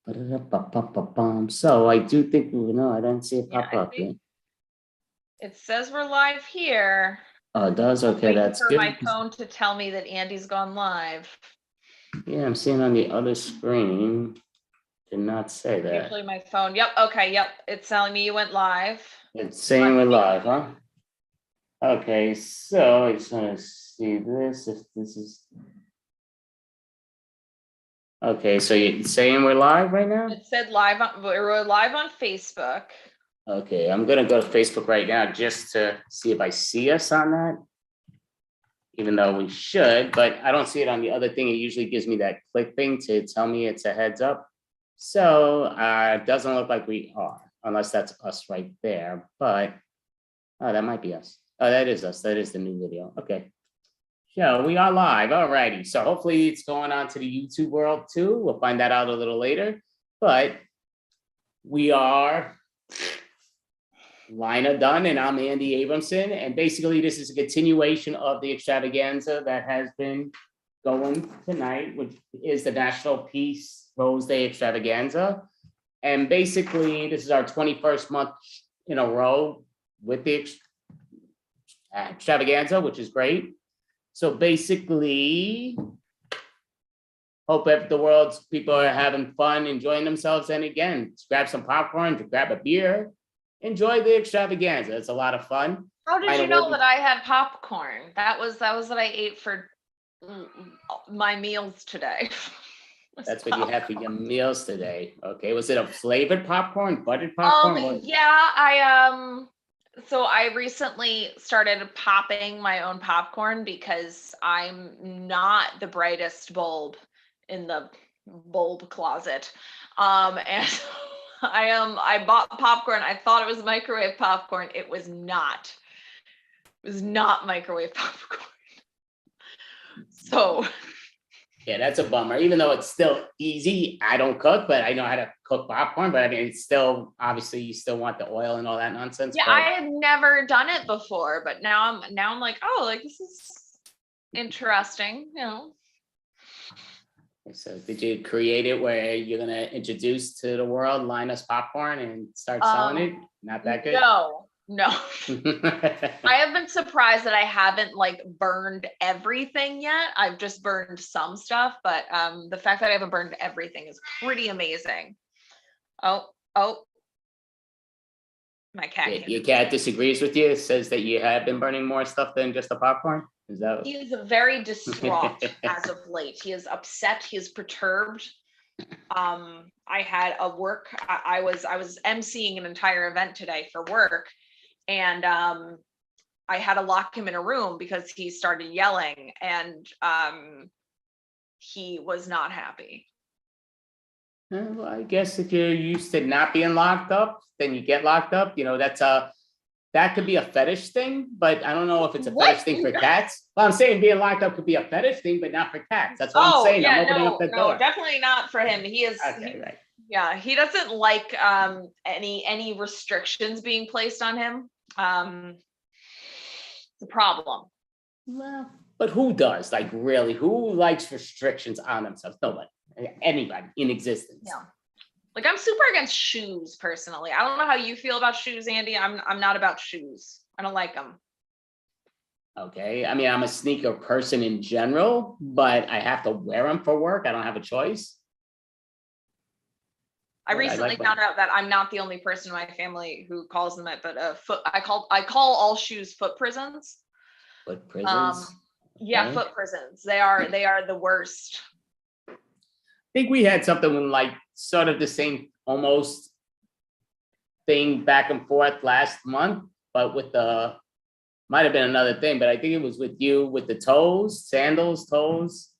Ba-da-da-ba-ba-ba-bum. So I do think no, I don't see it pop up yet. It says we're live here. Oh, it does? Okay, that's for good. my phone to tell me that Andy's gone live. Yeah, I'm seeing on the other screen. Did not say that. Usually my phone. Yep. Okay. Yep. It's telling me you went live. It's saying we're live, huh? Okay, so I just want to see this. If this is okay, so you're saying we're live right now? It said live on. We're live on Facebook. Okay, I'm gonna go to Facebook right now just to see if I see us on that. Even though we should, but I don't see it on the other thing. It usually gives me that click thing to tell me it's a heads up. So it doesn't look like we are, unless that's us right there. But oh, that might be us. Oh, that is us. That is the new video. Okay. So we are live. All righty. So hopefully it's going on to the YouTube world too. We'll find that out a little later. But we are Lina Dunn and I'm Andy Abramson. And basically this is a continuation of the extravaganza that has been going tonight, which is the National Peace Rose Day Extravaganza. And basically this is our 21st month in a row with the extravaganza, which is great. So basically, hope that the world's people are having fun, enjoying themselves. And again, grab some popcorn, grab a beer, enjoy the extravaganza. It's a lot of fun. How did you know that I had popcorn? That was what I ate for my meals today. That's what you had for your meals today. Okay, was it a flavored popcorn, buttered popcorn? Yeah, so I recently started popping my own popcorn because I'm not the brightest bulb in the bulb closet. And I bought popcorn. I thought it was microwave popcorn. It was not. It was not microwave popcorn. So yeah, that's a bummer. Even though it's still easy, I don't cook, but I know how to cook popcorn. But I mean, it's still obviously you still want the oil and all that nonsense. Yeah, but I had never done it before, but now I'm like, oh, like this is interesting, you know. So did you create it where you're gonna introduce to the world Linus popcorn and start selling it? Not that good. No. I have been surprised that I haven't like burned everything yet. I've just burned some stuff, but the fact that I haven't burned everything is pretty amazing. Oh, my cat. Your cat disagrees with you, says that you have been burning more stuff than just the popcorn. Is that? He is very distraught as of late. He is upset. He is perturbed. I had a work. I was emceeing an entire event today for work, and I had to lock him in a room because he started yelling, and he was not happy. Well, I guess if you're used to not being locked up, then you get locked up. You know, that could be a fetish thing, but I don't know if it's a fetish thing for cats. Well, I'm saying being locked up could be a fetish thing, but not for cats. That's what I'm saying. Yeah, I'm opening up the door. No, definitely not for him. He is right. Yeah, he doesn't like any restrictions being placed on him. The problem. Well, but who does? Like, really, who likes restrictions on themselves? Nobody. Anybody in existence. Yeah. Like I'm super against shoes personally. I don't know how you feel about shoes, Andy. I'm not about shoes. I don't like them. Okay. I mean, I'm a sneaker person in general, but I have to wear them for work. I don't have a choice. I recently found out that I'm not the only person in my family who calls them it, but I call all shoes foot prisons. Foot prisons? Yeah, okay. Foot prisons. They are the worst. I think we had something like sort of the same almost thing back and forth last month, but with might have been another thing, but I think it was with you with the toes, sandals, toes.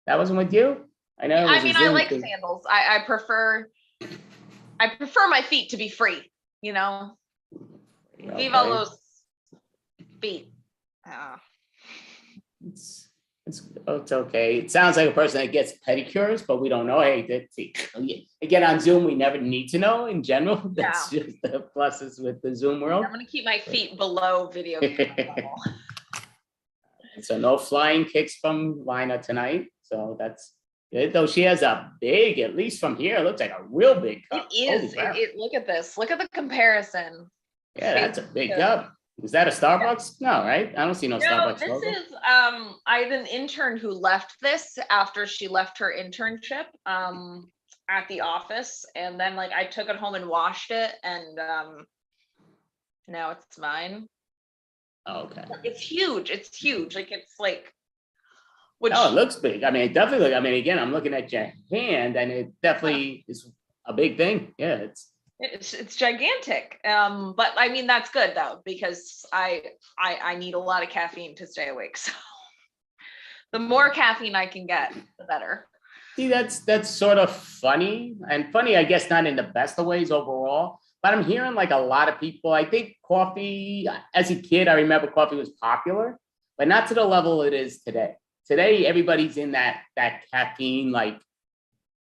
That wasn't with you? I know. I mean, I like sandals. I prefer my feet to be free, you know. Okay. Leave all those feet. It's okay. It sounds like a person that gets pedicures, but we don't know. Hey, again, on Zoom, we never need to know in general. That's just the pluses with the Zoom world. I'm going to keep my feet below video. So no flying kicks from Lina tonight. So that's Though she has a big, at least from here, it looks like a real big cup. It is. Look at this. Look at the comparison. Yeah, that's a big cup. Is that a Starbucks? No, right? I don't see no Starbucks this logo. is I had an intern who left this after she left her internship at the office, and then like I took it home and washed it, and now it's mine. Okay. It's huge. It's huge. Like it's like which Oh, it looks big. I mean, it definitely. I mean, again, I'm looking at your hand, and it definitely is a big thing. Yeah, it's gigantic. But I mean that's good though, because I need a lot of caffeine to stay awake. So the more caffeine I can get, the better. See, that's sort of funny, and funny, I guess, not in the best of ways overall. But I'm hearing like a lot of people. I think coffee, as a kid, I remember coffee was popular, but not to the level it is today. Today, everybody's in that caffeine like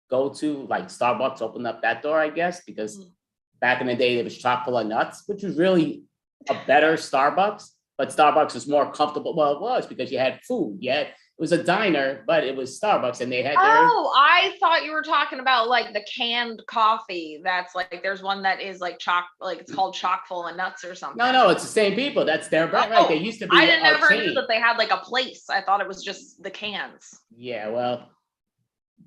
go to, like Starbucks opened up that door, I guess, because back in the day, it was chock full of nuts, which was really a better Starbucks, but Starbucks was more comfortable. Well, it was because you had food. It was a diner, but it was Starbucks and they had I thought you were talking about like the canned coffee. That's like, there's one that is like like it's called chock full of nuts or something. No, it's the same people. That's their brand, right? They used to be. I never knew that they had like a place. I thought it was just the cans. Yeah, well,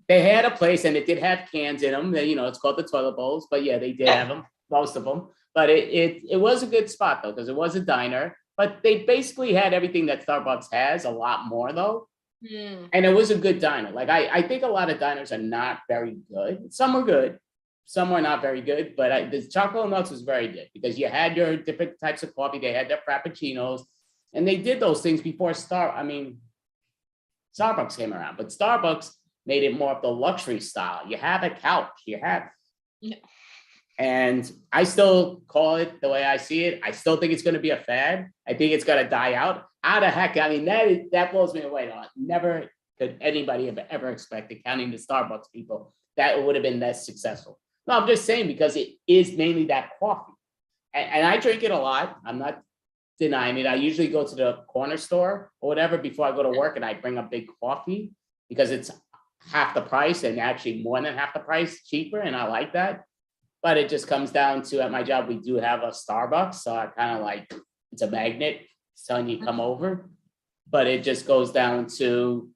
they had a place and it did have cans in them. It's called the toilet bowls, but yeah, they did have them, most of them. But it was a good spot though, because it was a diner. But they basically had everything that Starbucks has, a lot more though. And it was a good diner. Like I think a lot of diners are not very good. Some are good, some are not very good. But the chocolate nuts was very good because you had your different types of coffee. They had their frappuccinos, and they did those things before Starbucks came around. But Starbucks made it more of the luxury style. You have a couch, and I still call it the way I see it. I still think it's going to be a fad. I think it's going to die out. How the heck? I mean, that blows me away. Never could anybody have ever expected, counting the Starbucks people, that it would have been that successful. No, I'm just saying because it is mainly that coffee. And I drink it a lot. I'm not denying it. I usually go to the corner store or whatever before I go to work and I bring a big coffee because it's half the price and actually more than half the price cheaper. And I like that. But it just comes down to, at my job, we do have a Starbucks. So I kind of like, it's a magnet. It's telling you come over. But it just goes down to,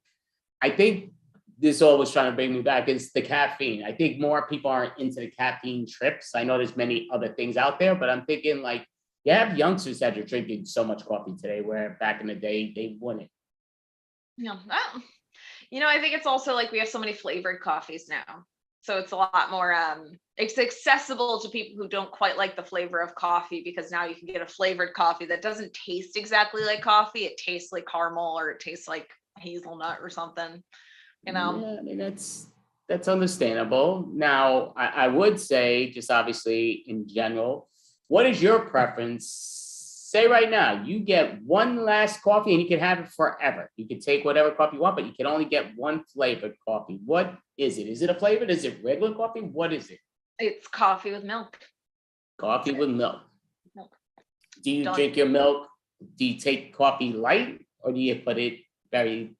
I think this always trying to bring me back is the caffeine. I think more people aren't into the caffeine trips. I know there's many other things out there, but I'm thinking like, you have youngsters that are drinking so much coffee today, where back in the day, they wouldn't. Yeah. I think it's also like we have so many flavored coffees now. So it's a lot more, it's accessible to people who don't quite like the flavor of coffee, because now you can get a flavored coffee that doesn't taste exactly like coffee. It tastes like caramel, or it tastes like hazelnut or something, Yeah, I mean, that's understandable. Now, I would say, just obviously in general, what is your preference? Say right now, you get one last coffee and you can have it forever. You can take whatever coffee you want, but you can only get one flavored coffee. What is it? Is it a flavored? Is it regular coffee? What is it? It's coffee with milk. Coffee with milk. Milk. Do you drink your milk? Do you take coffee light, or do you put it very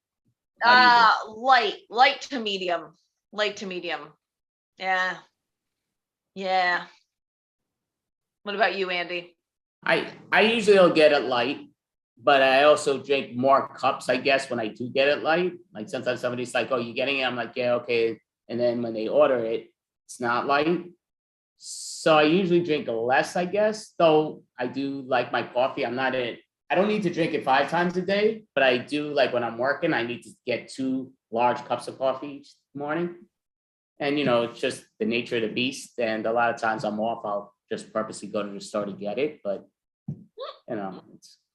light to medium. Yeah. What about you, Andy? I usually don't get it light, but I also drink more cups, I guess, when I do get it light. Like sometimes somebody's like, "Oh, you getting it?" I'm like, "Yeah, okay." And then when they order it, it's not light. So I usually drink less, I guess. Though I do like my coffee. I don't need to drink it 5 times a day, but I do, like when I'm working, I need to get 2 large cups of coffee each morning. And it's just the nature of the beast. And a lot of times I'm off, I'll just purposely go to the store to get it. But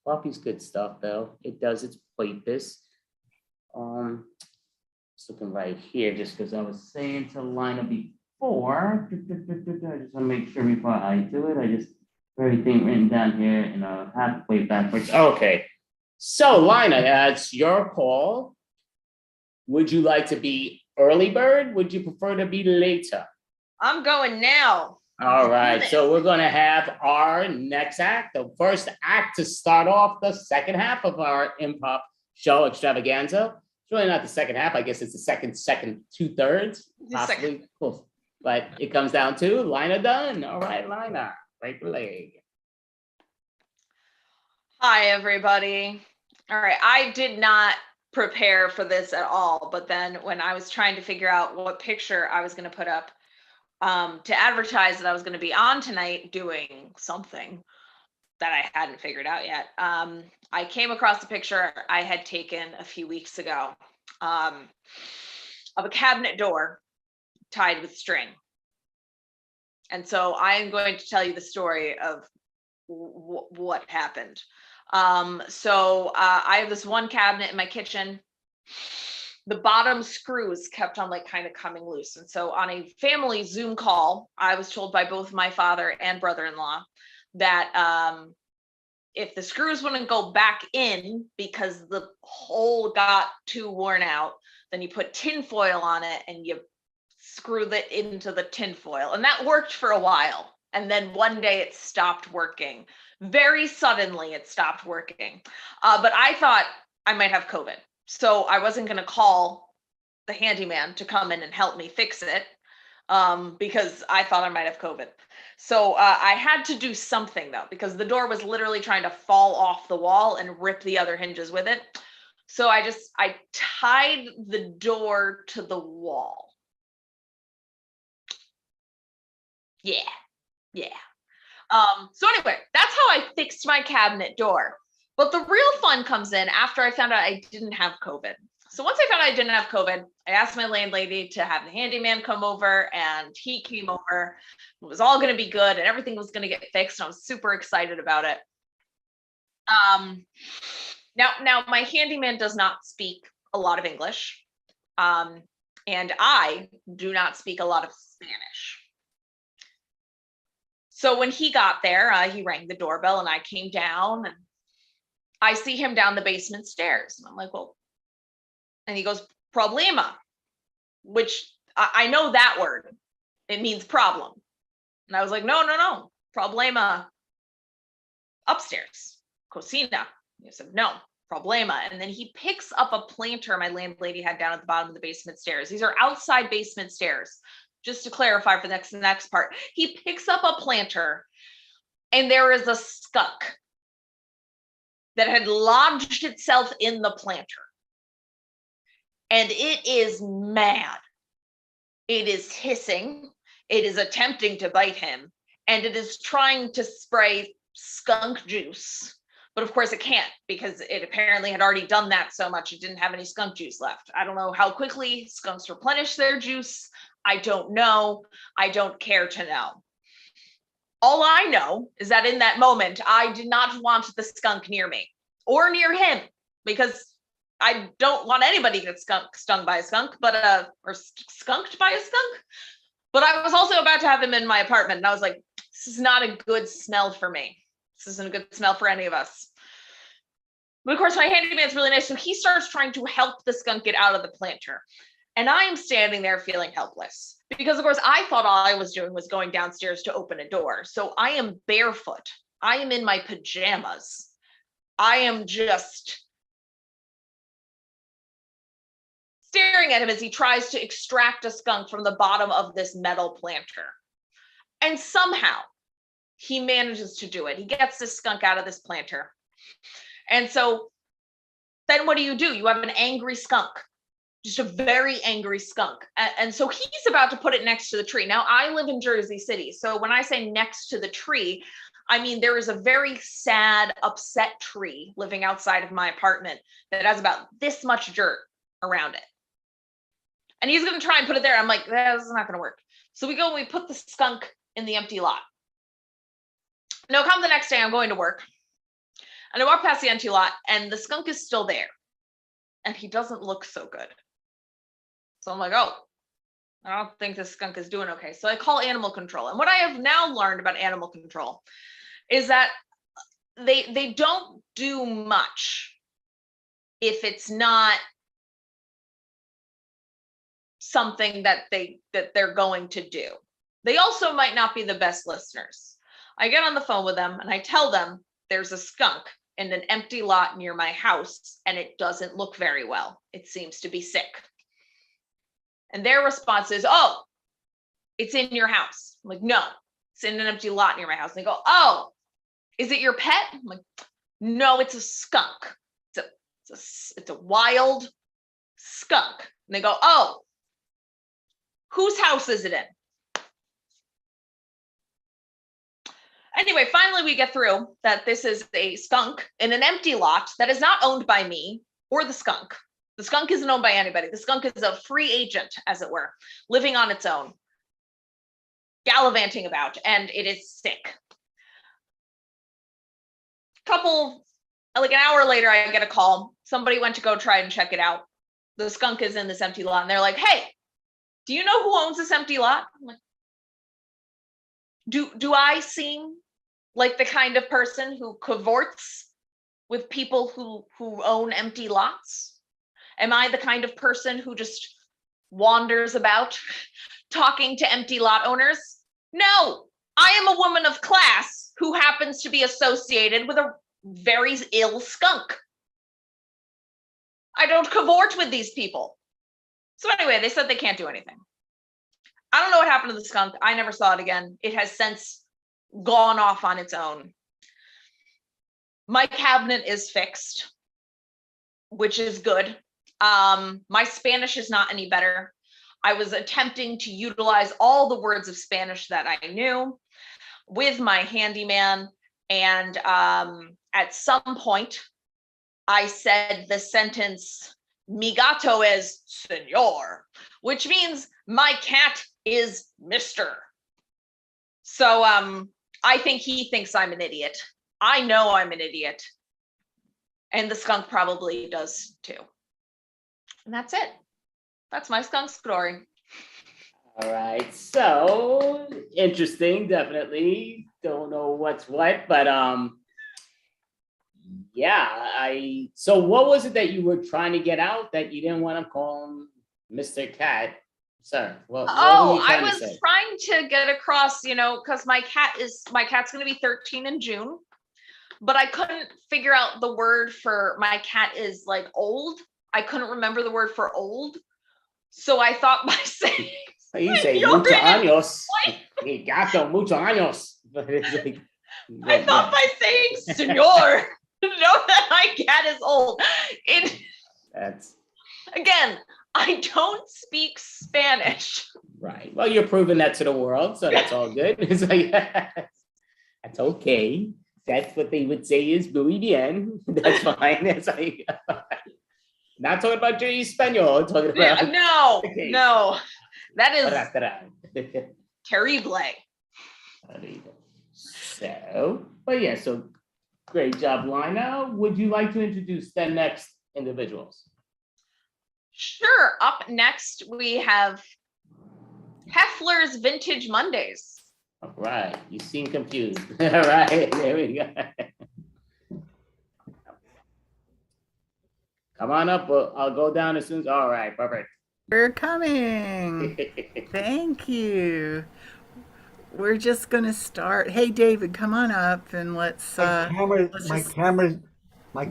coffee's good stuff though. It does its purpose. Just looking right here, just because I was saying to Lina before. I just want to make sure before I do it, I just everything written down here and halfway backwards. Okay. So Lina, it's your call. Would you like to be early bird? Would you prefer to be later? I'm going now. All right, so we're going to have our next act, the first act to start off the second half of our improv show extravaganza. It's really not the second half. I guess it's the second 2/3, The second. possibly. Cool. But it comes down to Lina done. All right, Lina, break the leg. Hi, everybody. All right, I did not prepare for this at all, but then when I was trying to figure out what picture I was going to put up to advertise that I was going to be on tonight doing something that I hadn't figured out yet, I came across a picture I had taken a few weeks ago of a cabinet door tied with string. And so I'm going to tell you the story of what happened. I have this one cabinet in my kitchen. The bottom screws kept on like kind of coming loose. And so on a family Zoom call, I was told by both my father and brother-in-law that if the screws wouldn't go back in because the hole got too worn out, then you put tin foil on it and you screw it into the tin foil. And that worked for a while. And then one day it stopped working. Very suddenly it stopped working. But I thought I might have COVID. So I wasn't going to call the handyman to come in and help me fix it because I thought I might have COVID. So I had to do something though, because the door was literally trying to fall off the wall and rip the other hinges with it. So I tied the door to the wall. Yeah. So anyway, that's how I fixed my cabinet door. But the real fun comes in after I found out I didn't have COVID. So once I found out I didn't have COVID, I asked my landlady to have the handyman come over, and he came over. It was all going to be good and everything was going to get fixed. And I was super excited about it. Now my handyman does not speak a lot of English. And I do not speak a lot of Spanish. So when he got there, he rang the doorbell and I came down and I see him down the basement stairs. And I'm like, well, and he goes, problema, which I know that word. It means problem. And I was like, no, problema upstairs, cocina. He said, no, problema. And then he picks up a planter my landlady had down at the bottom of the basement stairs. These are outside basement stairs. Just to clarify for the next part, he picks up a planter and there is a skunk that had lodged itself in the planter. And it is mad. It is hissing. It is attempting to bite him. And it is trying to spray skunk juice. But of course it can't, because it apparently had already done that so much it didn't have any skunk juice left. I don't know how quickly skunks replenish their juice. I don't know. I don't care to know. All I know is that in that moment, I did not want the skunk near me or near him, because I don't want anybody to get stung by a skunk, or skunked by a skunk. But I was also about to have him in my apartment, and I was like, this is not a good smell for me. This isn't a good smell for any of us. But of course, my handyman's really nice, so he starts trying to help the skunk get out of the planter. And I am standing there feeling helpless because, of course, I thought all I was doing was going downstairs to open a door. So I am barefoot. I am in my pajamas. I am just staring at him as he tries to extract a skunk from the bottom of this metal planter. And somehow he manages to do it. He gets this skunk out of this planter. And so then what do? You have an angry skunk. Just a very angry skunk. And so he's about to put it next to the tree. Now, I live in Jersey City. So when I say next to the tree, I mean, there is a very sad, upset tree living outside of my apartment that has about this much dirt around it. And he's going to try and put it there. I'm like, this is not going to work. So we go and we put the skunk in the empty lot. Now, come the next day, I'm going to work. And I walk past the empty lot and the skunk is still there. And he doesn't look so good. So I'm like, oh, I don't think this skunk is doing okay. So I call animal control. And what I have now learned about animal control is that they don't do much if it's not something that they're going to do. They also might not be the best listeners. I get on the phone with them and I tell them there's a skunk in an empty lot near my house, and it doesn't look very well. It seems to be sick. And their response is, oh, it's in your house. I'm like, no, it's in an empty lot near my house. And they go, oh, is it your pet? I'm like, no, it's a skunk. It's a wild skunk. And they go, oh, whose house is it in? Anyway, finally we get through that this is a skunk in an empty lot that is not owned by me or the skunk. The skunk isn't owned by anybody. The skunk is a free agent, as it were, living on its own, gallivanting about, and it is sick. Like an hour later, I get a call. Somebody went to go try and check it out. The skunk is in this empty lot, and they're like, hey, do you know who owns this empty lot? I'm like, do I seem like the kind of person who cavorts with people who own empty lots? Am I the kind of person who just wanders about talking to empty lot owners? No, I am a woman of class who happens to be associated with a very ill skunk. I don't cavort with these people. So anyway, they said they can't do anything. I don't know what happened to the skunk. I never saw it again. It has since gone off on its own. My cabinet is fixed, which is good. My Spanish is not any better. I was attempting to utilize all the words of Spanish that I knew with my handyman. And at some point, I said the sentence, mi gato es señor, which means my cat is Mr. So I think he thinks I'm an idiot. I know I'm an idiot. And the skunk probably does too. And that's it. That's my skunk story. All right, so interesting, definitely. Don't know what's what, but yeah, so what was it that you were trying to get out that you didn't want to call him Mr. Cat? Sir, what were you I trying was to say? trying to get across, because my cat's going to be 13 in June, but I couldn't figure out the word for my cat is like old. I couldn't remember the word for old. So I thought by saying, You say You're mucho in- años. Mi gato, mucho años. But it's like, I thought by saying señor, know that my cat is old. That's Again, I don't speak Spanish. right. Well, you're proving that to the world, so that's all good. It's like, that's okay. That's what they would say is muy bien. That's fine. It's like, not talking about your Espanol, talking about No, that is terrible. So, but yeah, so great job, Lina. Would you like to introduce the next individuals? Sure. Up next, we have Heffler's Vintage Mondays. All right, you seem confused. All right, there we go. Come on up, I'll go down as soon as, all right, perfect. We're coming. Thank you. We're just gonna start. Hey, David, come on up and let's. My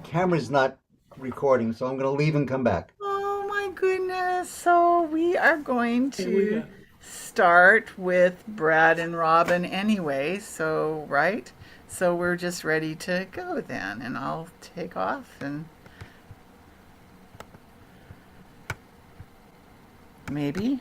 camera's not recording, so I'm gonna leave and come back. Oh my goodness! So we are going to start with Brad and Robin anyway. So right. So we're just ready to go then, and I'll take off and. Maybe.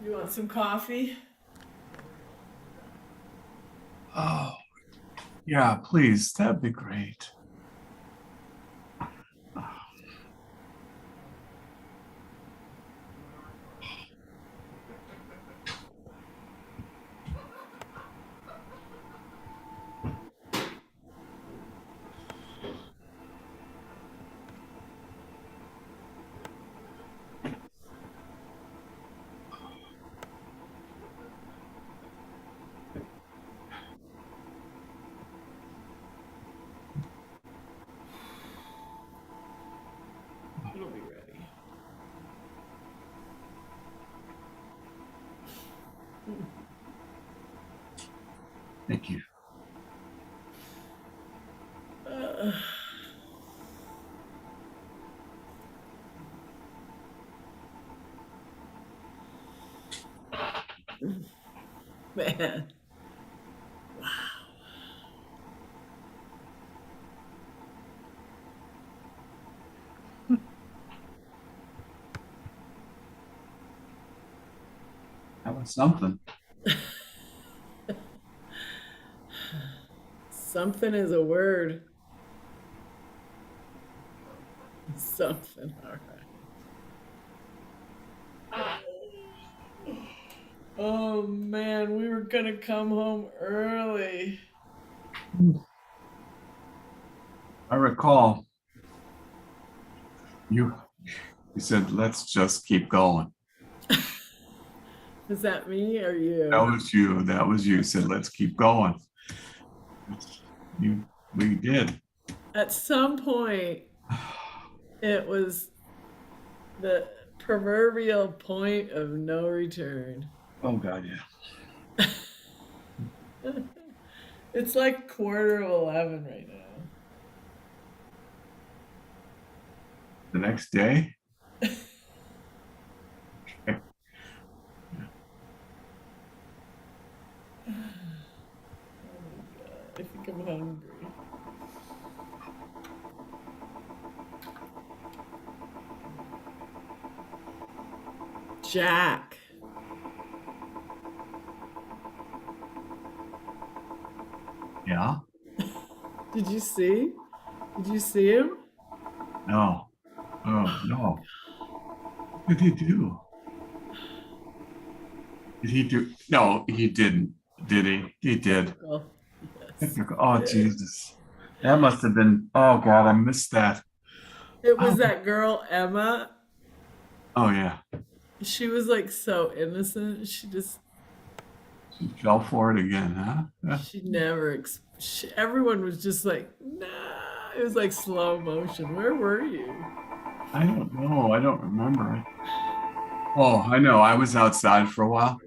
You want some coffee? Oh, yeah, please. That'd be great. It'll be ready. Thank you. Man. That was something. Something is a word. Something. All right. Oh man, we were gonna come home early. I recall you said, let's just keep going. Is that me or you? That was you. That was you. Said, let's keep going. We did. At some point, it was the proverbial point of no return. Oh God, yeah. It's like 11:15 right now. The next day. Oh my God, I think I'm hungry. Jack. Yeah. Did you see? Did you see him? No. Oh no. What did he do? Did he do? No, he didn't. Did he? He did. Oh, yes. Oh Jesus. That must have been. Oh God, I missed that. It was that girl, Emma. Oh yeah. She was like so innocent. She Fell for it again, huh? Yeah. she never, everyone was just like, nah. It was like slow motion. Where were you? I don't know. I don't remember. Oh, I know. I was outside for a while.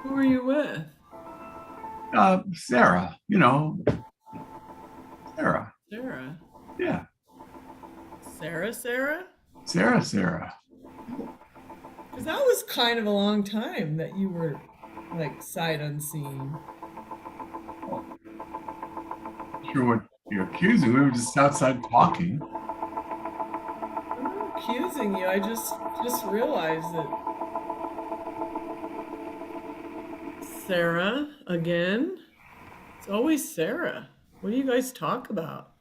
Who were you with? Sarah, Sarah. Sarah. Yeah. Sarah? Sarah. Because that was kind of a long time that you were like sight unseen. Sure what you're accusing. We were just outside talking. I'm not accusing you. I just realized that Sarah again. It's always Sarah. What do you guys talk about?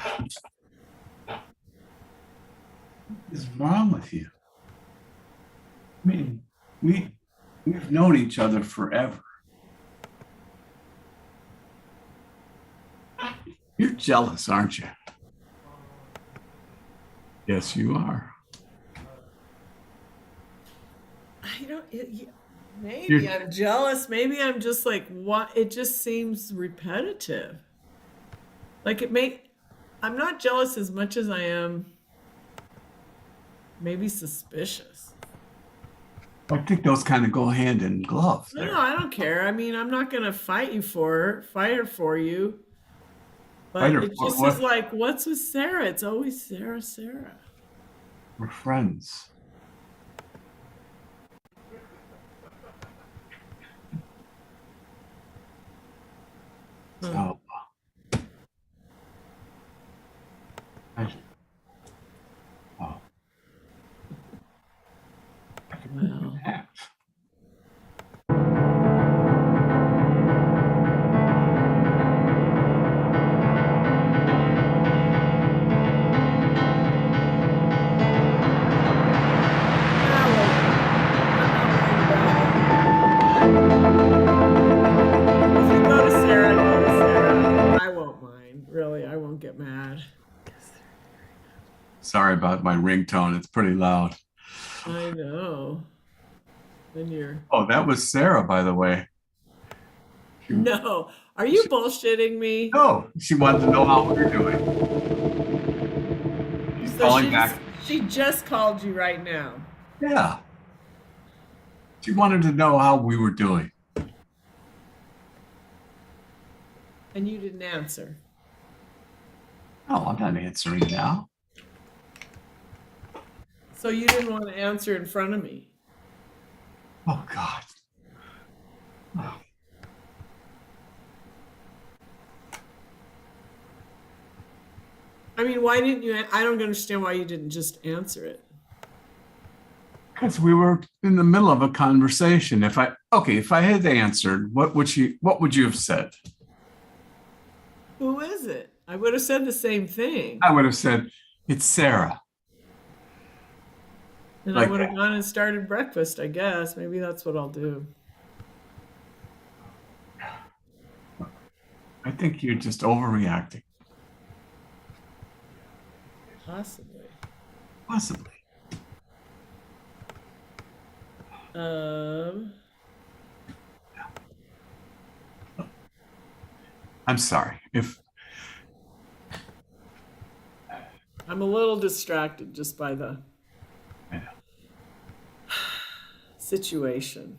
What is wrong with you? I mean, we've known each other forever. You're jealous, aren't you? Yes, you are. I don't. Maybe I'm jealous. Maybe I'm just like, what? It just seems repetitive. Like I'm not jealous as much as I am maybe suspicious. I think those kind of go hand in glove there. No, I don't care. I mean, I'm not gonna fight her for you. But Fight her it for just what? is like, what's with Sarah? It's always Sarah. We're friends. So, oh. get mad. Sorry about my ringtone. It's pretty loud. I know. Then you're. Oh, that was Sarah, by the way. No. Are you bullshitting me? No, she wanted to know how we're doing. She's So calling back. she just called you right now. Yeah. She wanted to know how we were doing. And you didn't answer. Oh, I'm not answering now. So you didn't want to answer in front of me. Oh, God. Oh. I mean, why didn't you? I don't understand why you didn't just answer it. Because we were in the middle of a conversation. If I had answered, what would you have said? Who is it? I would have said the same thing. I would have said, it's Sarah. And Like I would have that. gone and started breakfast, I guess. Maybe that's what I'll do. I think you're just overreacting. Possibly. Possibly. I'm sorry. If I'm a little distracted just by the Yeah. situation.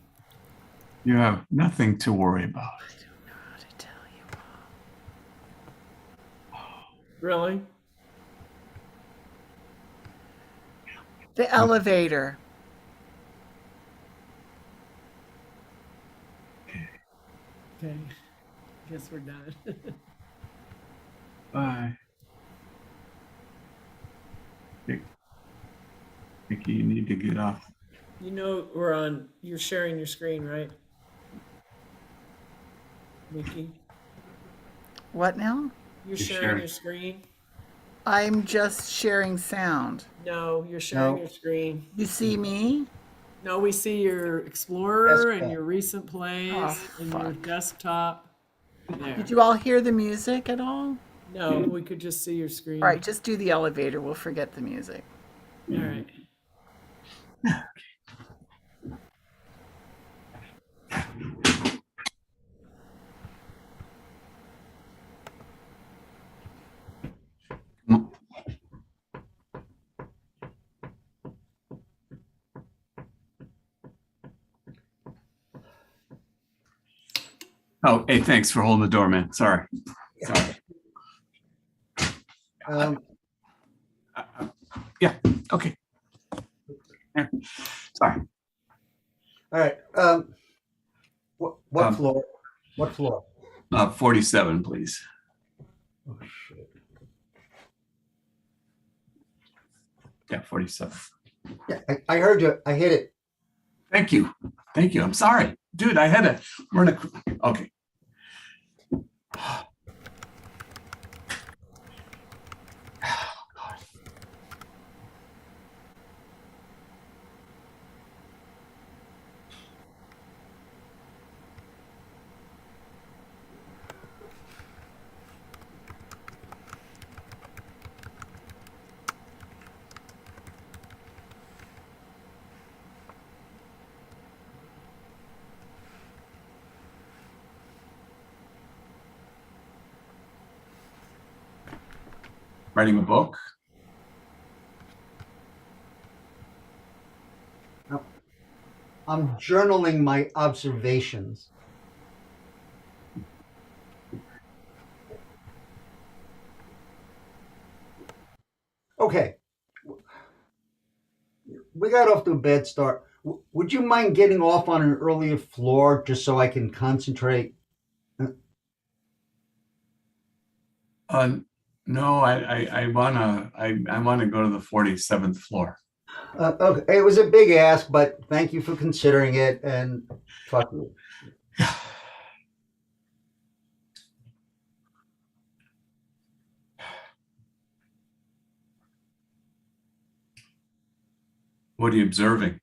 you have nothing to worry about. I don't know how to tell you. Really? The elevator. Okay. Guess we're done. Bye. Vicky, you need to get off. You know you're sharing your screen, right? Mickey, What now? you're You're sharing sharing. your screen? I'm just sharing sound. No, you're sharing No. your screen. You see me? No, we see your Explorer and Desktop. your recent plays Oh, and your fuck. desktop. There. Did you all hear the music at all? No, we could just see your screen. All right, just do the elevator. We'll forget the music. All right. Oh, hey, thanks for holding the door, man. Sorry. Sorry. Um, Yeah. Okay. Yeah. Sorry. all right. What Um, floor? What floor? 47, please. Oh, shit. Yeah, 47. Yeah, I heard you. I hit it. Thank you. Thank you. I'm sorry. Dude, we're in a, okay. God. Writing a book? I'm journaling my observations. Okay. We got off to a bad start. Would you mind getting off on an earlier floor just so I can concentrate? No, I wanna go to the 47th floor. Okay, it was a big ask, but thank you for considering it, and fuck you. What are you observing?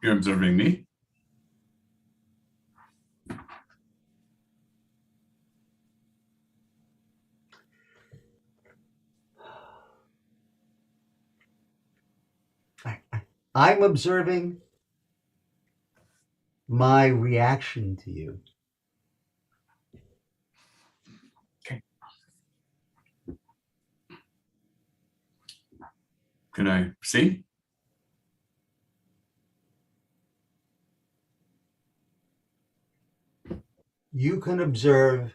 You're observing me? I'm observing my reaction to you. Could I see? You can observe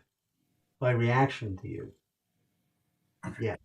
my reaction to you. Yeah.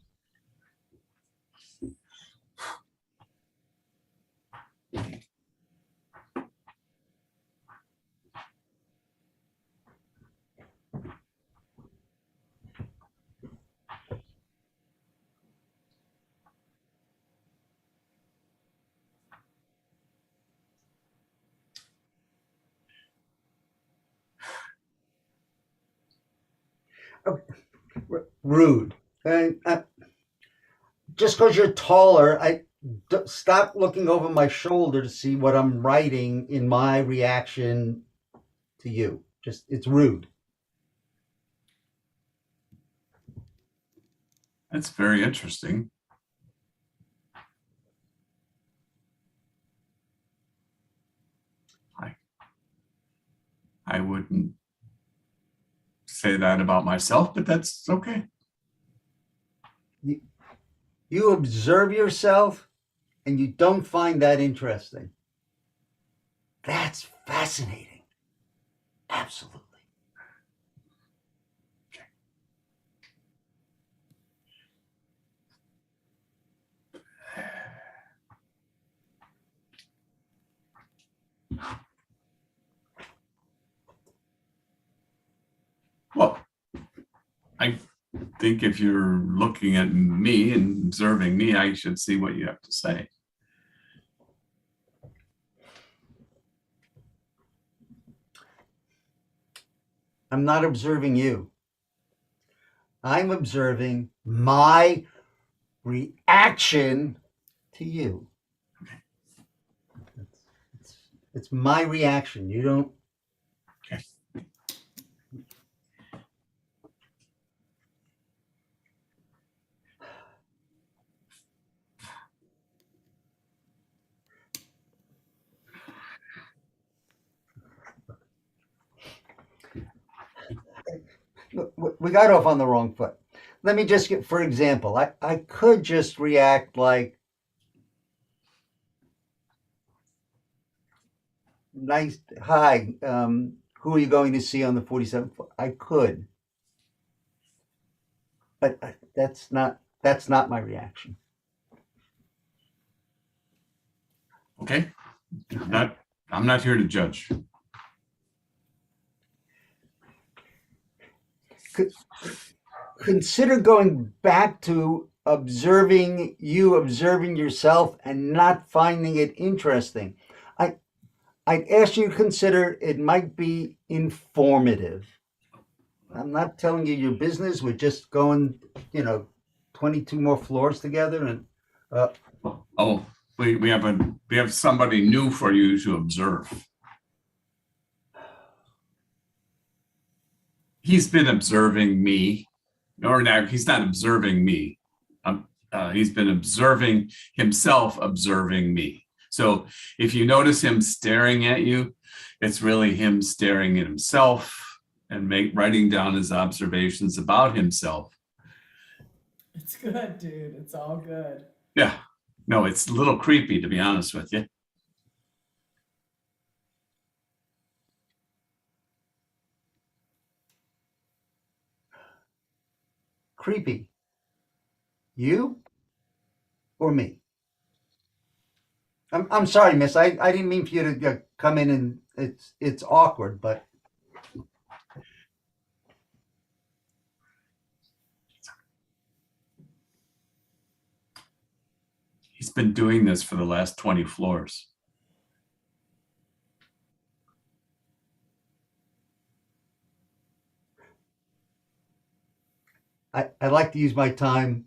Rude. And just because you're taller, stop looking over my shoulder to see what I'm writing in my reaction to you. Just, it's rude. That's very interesting. I wouldn't say that about myself, but that's okay. You observe yourself and you don't find that interesting. That's fascinating. Absolutely. Well, I think if you're looking at me and observing me, I should see what you have to say. I'm not observing you. I'm observing my reaction to you. It's my reaction. You don't. Okay. We got off on the wrong foot. Let me just get, for example, I could just react like, nice, hi, who are you going to see on the 47th? I could, but that's not my reaction. Okay. I'm not here to judge. Consider going back to observing yourself and not finding it interesting. I'd ask you to consider it might be informative. I'm not telling you your business. We're just going, 22 more floors together, and Oh, we have somebody new for you to observe. He's been observing me, or now he's not observing me. He's been observing himself, observing me. So if you notice him staring at you, it's really him staring at himself and writing down his observations about himself. It's good, dude. It's all good. Yeah, no, it's a little creepy, to be honest with you. creepy. You or me? I'm sorry, miss. I didn't mean for you to come in and it's awkward, but He's been doing this for the last 20 floors. I like to use my time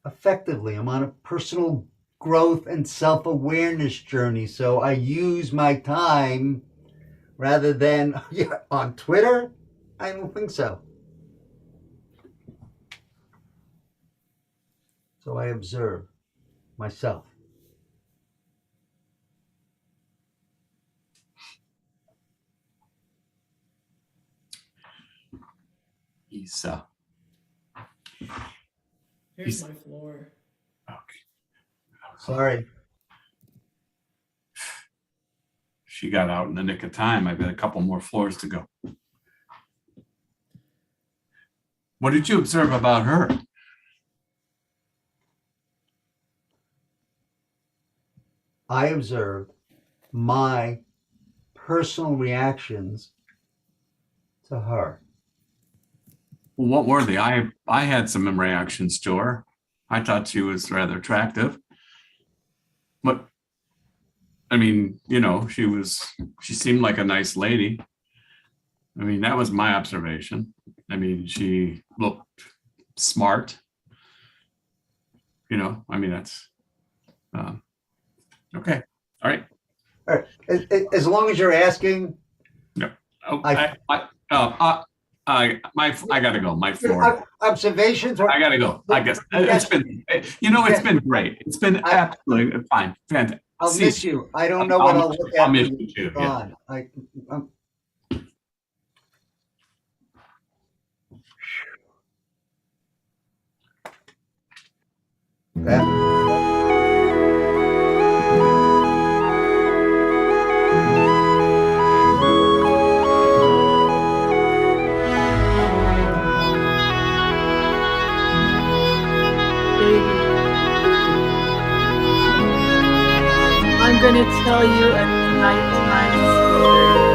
effectively. I'm on a personal growth and self-awareness journey. So I use my time rather than on Twitter. I don't think so. So I observe myself. He's Here's He's- my floor. okay. Sorry. She got out in the nick of time. I've got a couple more floors to go. What did you observe about her? I observed my personal reactions to her. Well, what were they? I had some reactions to her. I thought she was rather attractive. But I mean, you know, she seemed like a nice lady. I mean, that was my observation. I mean, she looked smart. You know, I mean, that's okay. All right. All right. As long as you're asking, Oh, I gotta go. My floor. observations. I gotta go. I guess it's been, it's been great. It's been absolutely fine. Fantastic. I'll miss you. I don't know what I'll look at. I'll miss when you you're too. Yeah. gone. I'm going to tell you a nighttime story.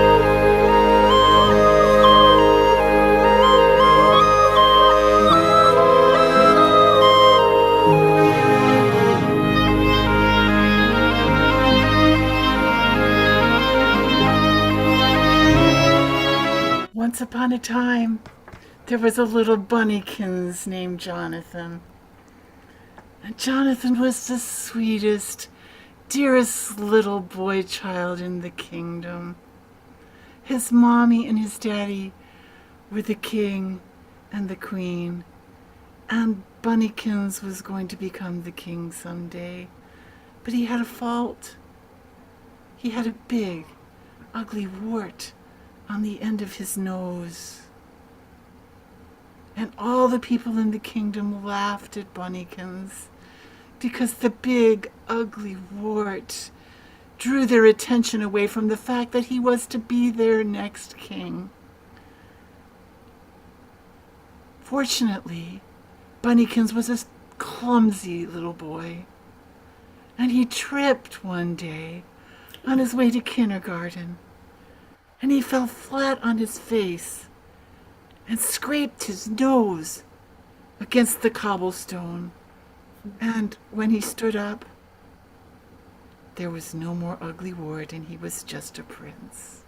Once upon a time, there was a little bunnykins named Jonathan. And Jonathan was the sweetest, dearest little boy child in the kingdom. His mommy and his daddy were the king and the queen, and Bunnykins was going to become the king someday. But he had a fault. He had a big, ugly wart on the end of his nose. And all the people in the kingdom laughed at Bunnykins because the big, ugly wart drew their attention away from the fact that he was to be their next king. Fortunately, Bunnykins was a clumsy little boy, and he tripped one day on his way to kindergarten, and he fell flat on his face and scraped his nose against the cobblestone. And when he stood up, there was no more ugly wart, and he was just a prince.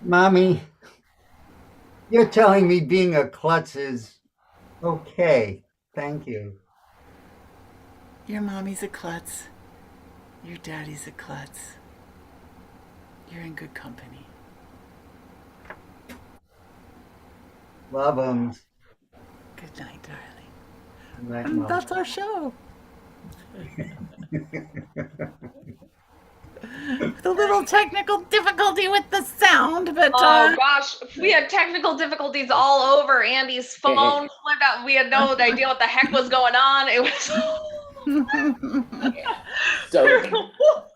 Mommy, you're telling me being a klutz is okay. Thank you. Your mommy's a klutz. Your daddy's a klutz. You're in good company. Love 'em. Good night, darling. Good night, And Mom. that's our show. With a little technical difficulty with the sound, but Oh gosh, we had technical difficulties all over. Andy's phone flipped out. We had no idea what the heck was going on. It was So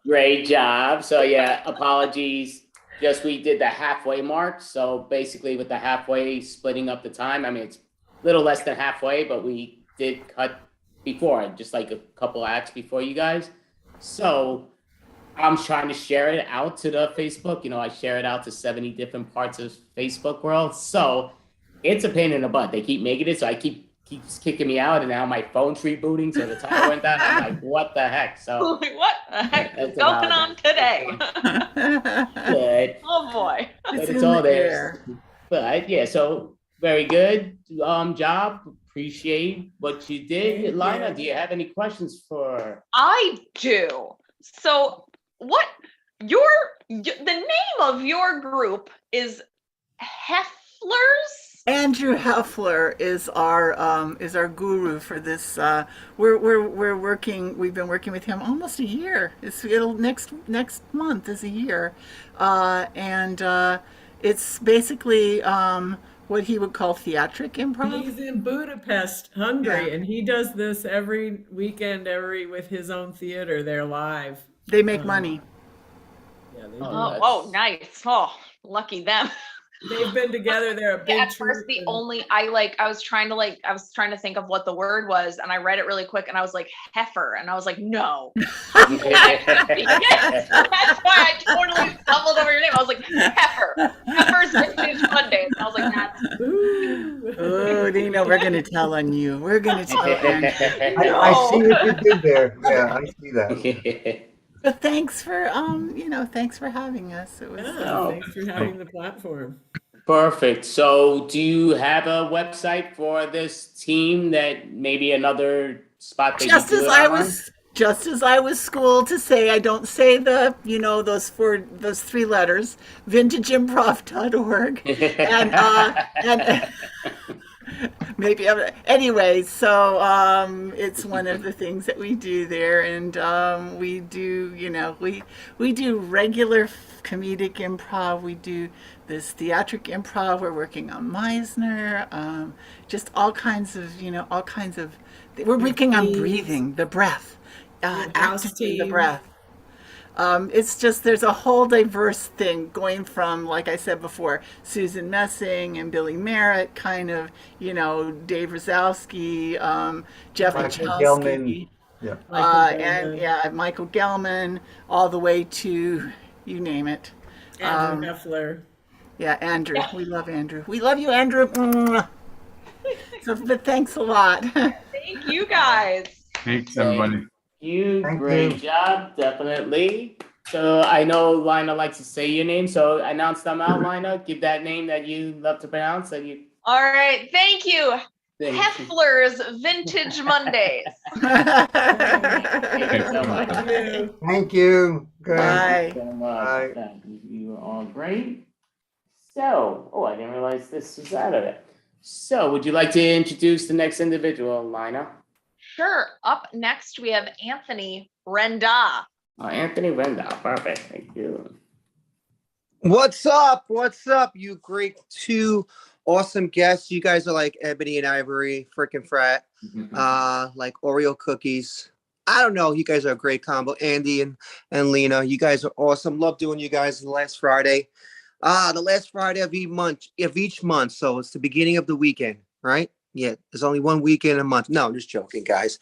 great job. So yeah, apologies. Just we did the halfway mark. So basically with the halfway splitting up the time, I mean, it's a little less than halfway, but we did cut before, just like a couple acts before you guys. So I'm trying to share it out to the Facebook. You know, I share it out to 70 different parts of Facebook world. So it's a pain in the butt. They keep making it. So I keeps kicking me out, and now my phone's rebooting. So the timer went down. I'm like, what the heck? So what the heck is That's going about on today? good. Oh boy. But it's it's in all the there. air. But yeah, so Very good job. Appreciate what you did. Thank Lina, you. do you have any questions for? I do. So what the name of your group is Hefflers? Andrew Heffler is our guru for this. We're working. We've been working with him almost a year. It'll next month is a year, and it's basically what he would call theatric improv. He's in Budapest, Hungary, Yeah. and he does this every weekend, with his own theater. They're live. They make money. Yeah, they Oh, do. Oh, nice. Oh, lucky them. They've been together. They're a big At first, troupe, and I was trying to think of what the word was, and I read it really quick, and I was like heifer, and I was like, no. Yes, that's why I totally stumbled over your name. I was like heifer, heifer's Vintage Mondays. And I was like, that's Ooh. Oh, Dino, we're gonna tell on you. We're gonna tell Andrew. I see what you did there. Yeah, I see that. But thanks for thanks for having us. It was Yeah, thanks for having the platform. Perfect. So do you have a website for this team that maybe another spot that just you as do it I on? was schooled to say, I don't say the those 3 letters, vintageimprov.org. And maybe anyway, so it's one of the things that we do there, and we do we do regular comedic improv, we do this theatric improv, we're working on Meisner, just all kinds of we're working on breathing, the breath, house activating the team. breath. It's just there's a whole diverse thing going from, like I said before, Susan Messing and Billy Merritt, kind of, Dave Rosowski, Jeff Michael Wachowski, Gelman. Yeah. and Michael Gelman, all the way to you name it. Andrew Heffler. Yeah, Andrew. We love Andrew. We love you, Andrew. Mwah. So, but thanks a lot. thank you guys. Thanks, everybody. Thank Great you. job, definitely. So I know Lina likes to say your name, so announce them out, Lina. Give that name that you love to pronounce. That you. All right, thank you. Thank you. Heffler's Vintage Mondays. Thank you so much. Thank you. Thank you. Good. Bye. So much. Bye. Thank you. You are all great. So, I didn't realize this was out of it. So, would you like to introduce the next individual, Lina? Sure. Up next, we have Anthony Renda. Anthony Renda. Perfect. Thank you. What's up? What's up, you great 2 awesome guests? You guys are like ebony and ivory, freaking frat, like Oreo cookies. I don't know. You guys are a great combo. Andy and Lena, you guys are awesome. Love doing you guys the last Friday. The last Friday of each month. So it's the beginning of the weekend, right? Yeah, there's only one weekend a month. No, I'm just joking, guys.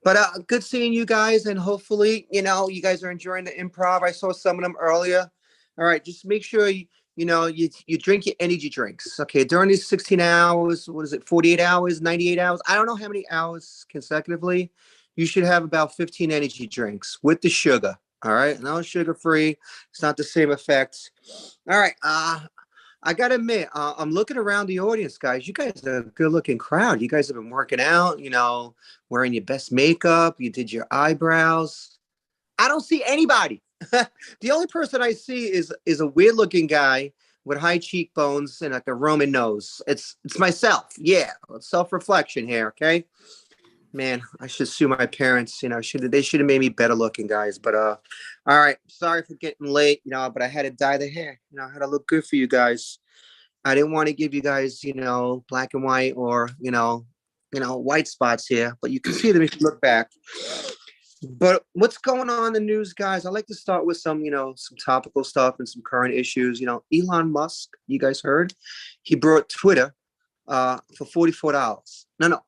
But good seeing you guys, and hopefully, you guys are enjoying the improv. I saw some of them earlier. All right, just make sure you drink your energy drinks. Okay, during these 16 hours, 48 hours, 98 hours? I don't know how many hours consecutively. You should have about 15 energy drinks with the sugar. All right, no sugar free. It's not the same effect. All right, I gotta admit, I'm looking around the audience, guys. You guys are a good-looking crowd. You guys have been working out, wearing your best makeup. You did your eyebrows. I don't see anybody. The only person I see is a weird-looking guy with high cheekbones and like a Roman nose. It's myself. Yeah, self-reflection here. Okay, man, I should sue my parents. They should have made me better looking, guys. But all right, sorry for getting late. But I had to dye the hair. I had to look good for you guys. I didn't want to give you guys, black and white or white spots here, but you can see them if you look back. But what's going on in the news, guys? I'd like to start with some topical stuff and some current issues. Elon Musk, you guys heard? He brought Twitter for $44. No,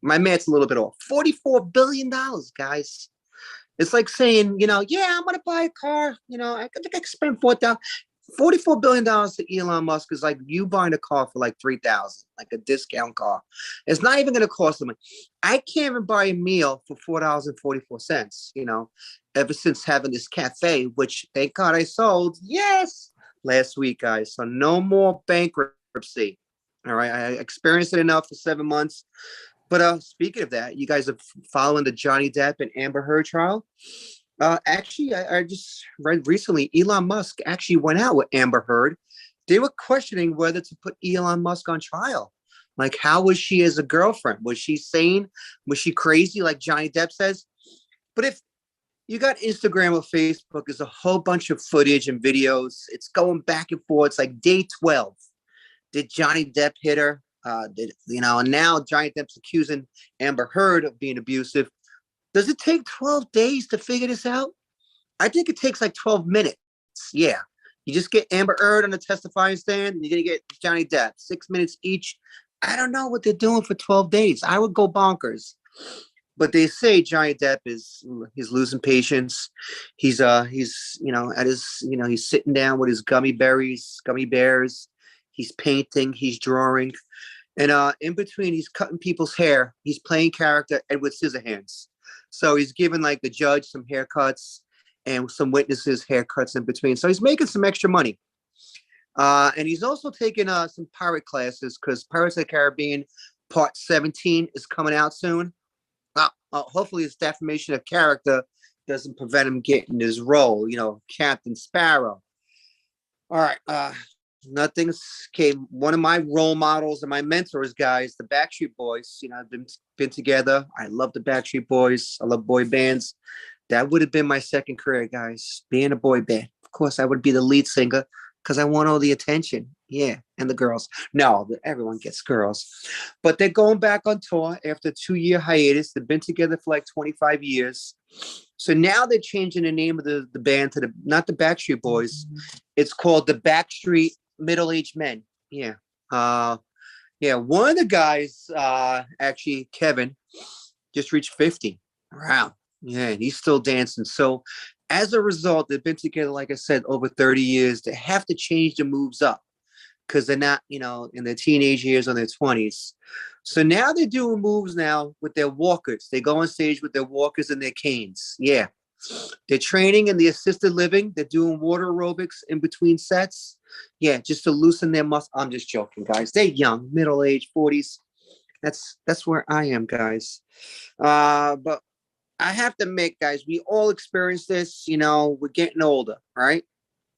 my math's a little bit off. $44 billion, guys. It's like saying, yeah, I'm going to buy a car. I think I can spend $44 billion to Elon Musk is like you buying a car for like $3,000, like a discount car. It's not even going to cost them. I can't even buy a meal for $4.44, ever since having this cafe, which thank God I sold. Yes. Last week, guys. So no more bankruptcy. All right. I experienced it enough for 7 months. But speaking of that, you guys are following the Johnny Depp and Amber Heard trial. Actually, I just read recently, Elon Musk actually went out with Amber Heard. They were questioning whether to put Elon Musk on trial. Like, how was she as a girlfriend? Was she sane? Was she crazy, like Johnny Depp says? But if you got Instagram or Facebook, there's a whole bunch of footage and videos. It's going back and forth. It's like day 12. Did Johnny Depp hit her? And now Johnny Depp's accusing Amber Heard of being abusive. Does it take 12 days to figure this out? I think it takes like 12 minutes. Yeah. You just get Amber Heard on the testifying stand, and you're going to get Johnny Depp, 6 minutes each. I don't know what they're doing for 12 days. I would go bonkers. But they say Johnny Depp he's losing patience. He's he's sitting down with his gummy bears. He's painting, he's drawing. And in between, he's cutting people's hair. He's playing character Edward Scissorhands. So he's giving like the judge some haircuts and some witnesses haircuts in between. So he's making some extra money. And he's also taking some pirate classes because Pirates of the Caribbean Part 17 is coming out soon. Hopefully his defamation of character doesn't prevent him getting his role, Captain Sparrow. All right. Nothing's came. One of my role models and my mentors, guys, the Backstreet Boys. I've been together. I love the Backstreet Boys. I love boy bands. That would have been my second career, guys, being a boy band. Of course, I would be the lead singer because I want all the attention. Yeah, and the girls. No, everyone gets girls. But they're going back on tour after a 2-year hiatus. They've been together for like 25 years. So now they're changing the name of the band to not the Backstreet Boys. It's called the Backstreet Middle-Aged Men. Yeah. One of the guys, actually, Kevin, just reached 50. Wow. Yeah, and he's still dancing. So as a result, they've been together, like I said, over 30 years. They have to change the moves up because they're not, in their teenage years or their 20s. So now they're doing moves now with their walkers. They go on stage with their walkers and their canes. Yeah. They're training in the assisted living. They're doing water aerobics in between sets. Yeah, just to loosen their muscle. I'm just joking, guys. They're young, middle-aged, 40s. That's where I am, guys. But I have to admit, guys, we all experience this. We're getting older, right?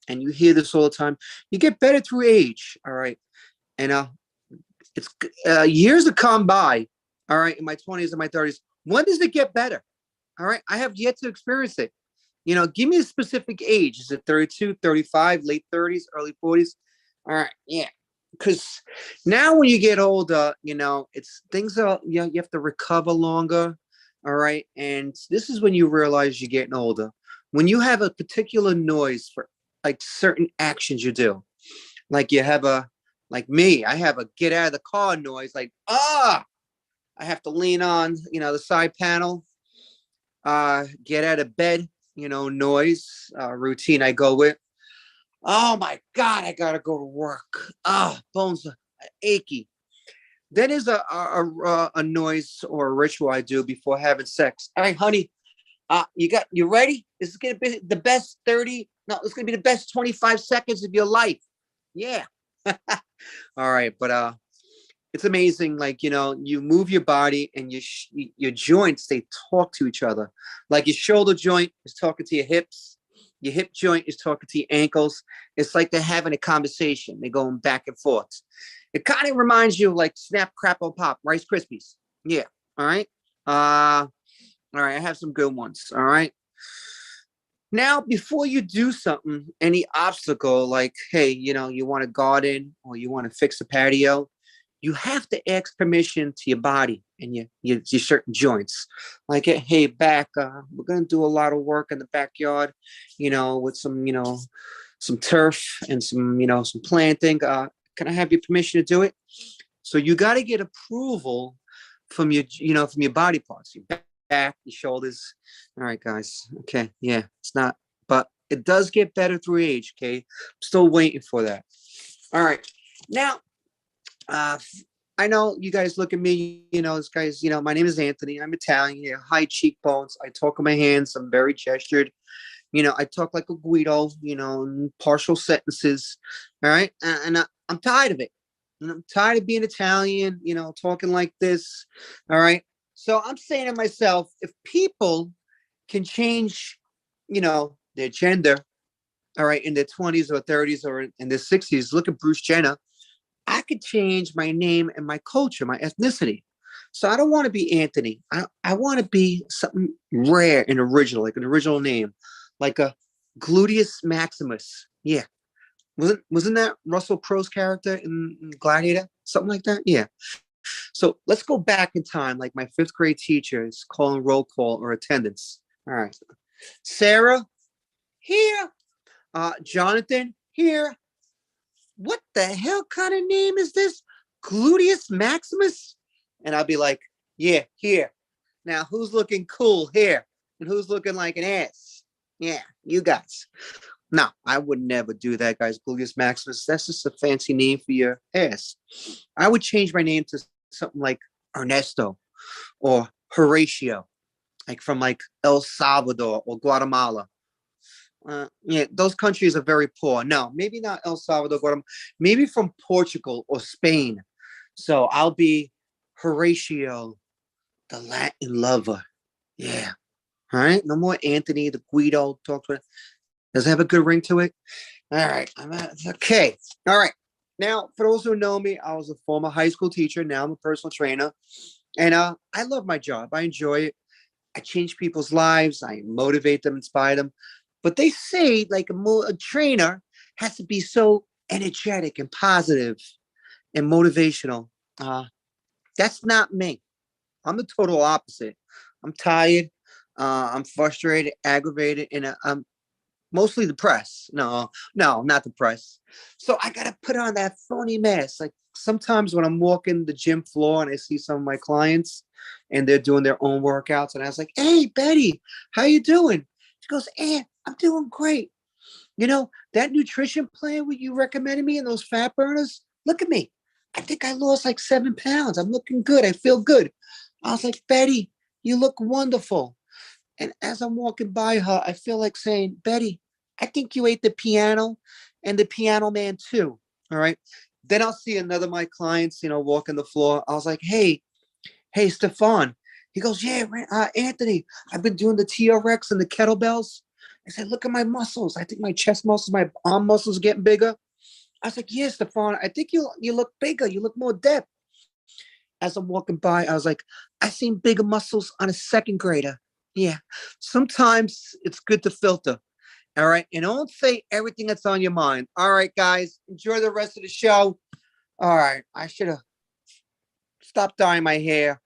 And you hear this all the time. You get better through age, all right? And it's years have come by, all right, in my 20s and my 30s. When does it get better? All right, I have yet to experience it. Give me a specific age. Is it 32, 35, late 30s, early 40s? All right, yeah. Because now when you get older, it's things are, you have to recover longer. All right. And this is when you realize you're getting older. When you have a particular noise for like certain actions you do, like like me, I have a get out of the car noise, like, I have to lean on, the side panel, get out of bed, noise, routine I go with. Oh my God, I gotta go to work. Bones are achy. Then there's a noise or a ritual I do before having sex. All right, honey, you ready? This is gonna be the best 30. No, it's gonna be the best 25 seconds of your life. Yeah. All right, but it's amazing. Like, you move your body and your joints, they talk to each other. Like your shoulder joint is talking to your hips. Your hip joint is talking to your ankles. It's like they're having a conversation. They're going back and forth. It kind of reminds you of like Snap, Crackle, Pop, Rice Krispies. Yeah. All right. All right. I have some good ones. All right. Now, before you do something, any obstacle, like, hey, you want to garden or you want to fix a patio, you have to ask permission to your body and your certain joints. Like, hey, back, we're going to do a lot of work in the backyard, with some turf and some planting. Can I have your permission to do it? So you got to get approval from your body parts, your back, your shoulders. All right, guys. Okay. Yeah, it's not, but it does get better through age. Okay. I'm still waiting for that. All right. Now, I know you guys look at me, this guy's, my name is Anthony. I'm Italian, high cheekbones. I talk with my hands. I'm very gestured. I talk like a Guido, in partial sentences. All right. And I'm tired of it. And I'm tired of being Italian, you know, talking like this. All right. So I'm saying to myself, if people can change, you know, their gender, all right, in their 20s or 30s or in their 60s, look at Bruce Jenner. I could change my name and my culture, my ethnicity. So I don't want to be Anthony. I want to be something rare and original, like an original name, like a Gluteus Maximus. Yeah. Wasn't that Russell Crowe's character in Gladiator? Something like that? Yeah. So let's go back in time, like my 5th grade teacher is calling roll call or attendance. All right. Sarah, here. Jonathan, here. What the hell kind of name is this? Gluteus Maximus? And I'll be like, yeah, here. Now, who's looking cool here? And who's looking like an ass? Yeah, you guys. No, I would never do that, guys. Gluteus Maximus, that's just a fancy name for your ass. I would change my name to something like Ernesto or Horatio, like from like El Salvador or Guatemala. Yeah, those countries are very poor. No, maybe not El Salvador, Guatemala, maybe from Portugal or Spain. So I'll be Horatio, the Latin lover. Yeah. All right. No more Anthony, the Guido. Talk to it. Does it have a good ring to it? All right. Okay. All right. Now, for those who know me, I was a former high school teacher. Now I'm a personal trainer. And I love my job. I enjoy it. I change people's lives. I motivate them, inspire them. But they say like a trainer has to be so energetic and positive and motivational. That's not me. I'm the total opposite. I'm tired. I'm frustrated, aggravated, and I'm mostly depressed. No, not depressed. So I got to put on that phony mask. Like sometimes when I'm walking the gym floor and I see some of my clients and they're doing their own workouts and I was like, hey, Betty, how you doing? She goes, I'm doing great. You know, that nutrition plan what you recommended me and those fat burners, look at me. I think I lost like 7 pounds. I'm looking good. I feel good. I was like, Betty, you look wonderful. And as I'm walking by her, I feel like saying, Betty, I think you ate the piano and the piano man too. All right. Then I'll see another of my clients, you know, walking the floor. I was like, hey, Stefan. He goes, yeah, Anthony, I've been doing the TRX and the kettlebells. I said, look at my muscles. I think my chest muscles, my arm muscles are getting bigger. I was like, yeah, Stefan, I think you look bigger. You look more depth. As I'm walking by, I was like, I seen bigger muscles on a 2nd grader. Yeah. Sometimes it's good to filter. All right. And don't say everything that's on your mind. All right, guys, enjoy the rest of the show. All right. I should have stopped dyeing my hair.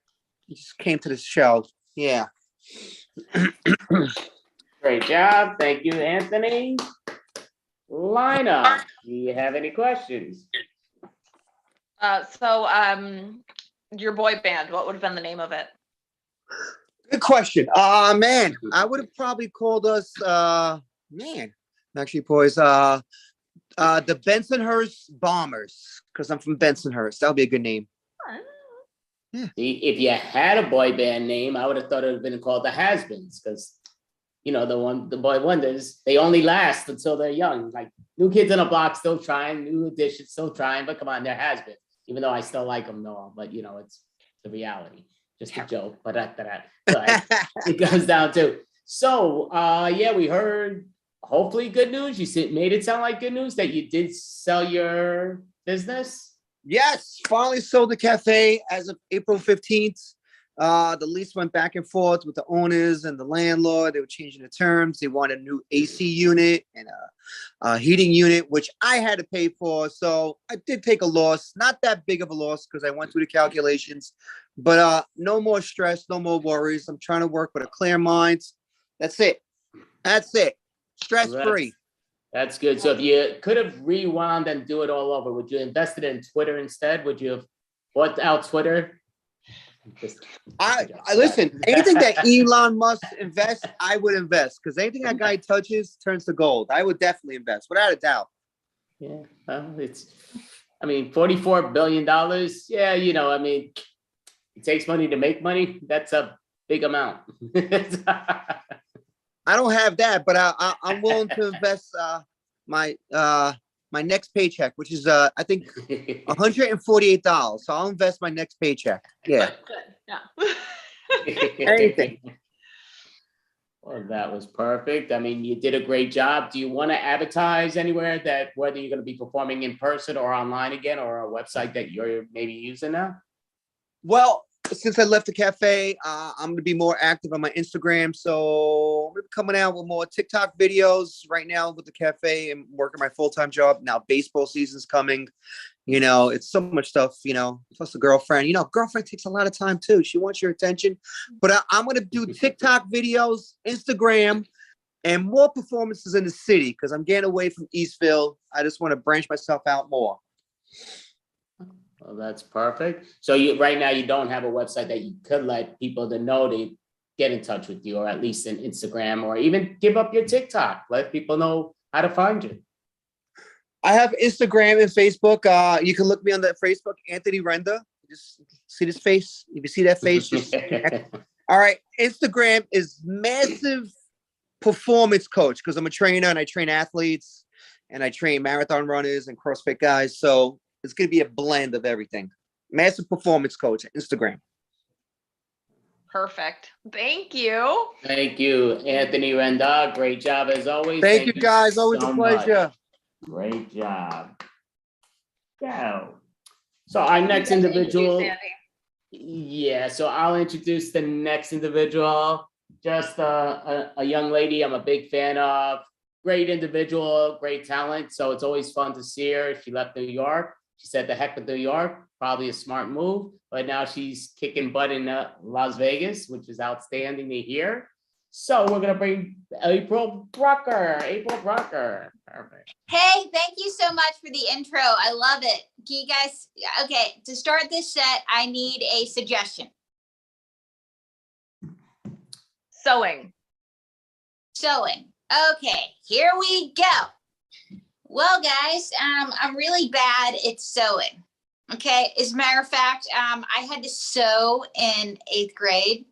Just came to the show. Yeah. Great job. Thank you, Anthony. Lina, do you have any questions? Your boy band, what would have been the name of it? Good question. Man, I would have probably called us, actually, boys, the Bensonhurst Bombers, because I'm from Bensonhurst. That would be a good name. Yeah. See, if you had a boy band name, I would have thought it would have been called the Has-Beens, because you know the boy wonders, they only last until they're young. Like New Kids on the Block still trying, New Edition still trying, but come on, they're Has-Beens. Even though I still like them, though, but you know it's the reality. Just a joke, but it comes down to. So, yeah, we heard. Hopefully, good news. You made it sound like good news that you did sell your business. Yes, finally sold the cafe as of April 15th. The lease went back and forth with the owners and the landlord. They were changing the terms. They wanted a new AC unit and a heating unit, which I had to pay for. So I did take a loss, not that big of a loss because I went through the calculations, but no more stress, no more worries. I'm trying to work with a clear mind. That's it. Stress-free. That's good. So if you could have rewound and do it all over, would you invest it in Twitter instead? Would you have bought out Twitter? I listen, anything that Elon Musk invests, I would invest, because anything that guy touches turns to gold. I would definitely invest, without a doubt. Yeah, well, $44 billion. Yeah, you know, I mean, it takes money to make money. That's a big amount. I don't have that, but I'm willing to invest my my next paycheck, which is I think $148. So I'll invest my next paycheck. Yeah. Good. Yeah. Anything. Well, that was perfect. I mean, you did a great job. Do you want to advertise anywhere that whether you're going to be performing in person or online again, or a website that you're maybe using now? Well, since I left the cafe, I'm going to be more active on my Instagram. So I'm going to be coming out with more TikTok videos right now with the cafe and working my full-time job. Now baseball season's coming. You know, it's so much stuff, you know, plus a girlfriend, you know, girlfriend takes a lot of time too. She wants your attention, but I'm going to do TikTok videos, Instagram, and more performances in the city because I'm getting away from Eastville. I just want to branch myself out more. Well, that's perfect. So right now you don't have a website that you could let people to know to get in touch with you, or at least an Instagram, or even give up your TikTok. Let people know how to find you. I have Instagram and Facebook. You can look me on that Facebook, Anthony Renda. Just see this face. If you see that face, just all right. Instagram is Massive Performance Coach because I'm a trainer and I train athletes and I train marathon runners and CrossFit guys. So it's going to be a blend of everything. Massive Performance Coach, Instagram. Perfect. Thank you. Thank you, Anthony Renda. Great job as always. Thank you guys. Always a pleasure. Much. Great job. Go. So our next individual. Yeah, so I'll introduce the next individual. Just a young lady I'm a big fan of. Great individual, great talent. So it's always fun to see her. She left New York. She said the heck with New York, probably a smart move. But now she's kicking butt in Las Vegas, which is outstanding to hear. So we're gonna bring April Brucker. April Brucker. Perfect. Hey, thank you so much for the intro. I love it. Can you guys, okay, to start this set, I need a suggestion. Sewing. Sewing. Okay, here we go. Well, guys, I'm really bad at sewing. Okay, as a matter of fact, I had to sew in 8th grade.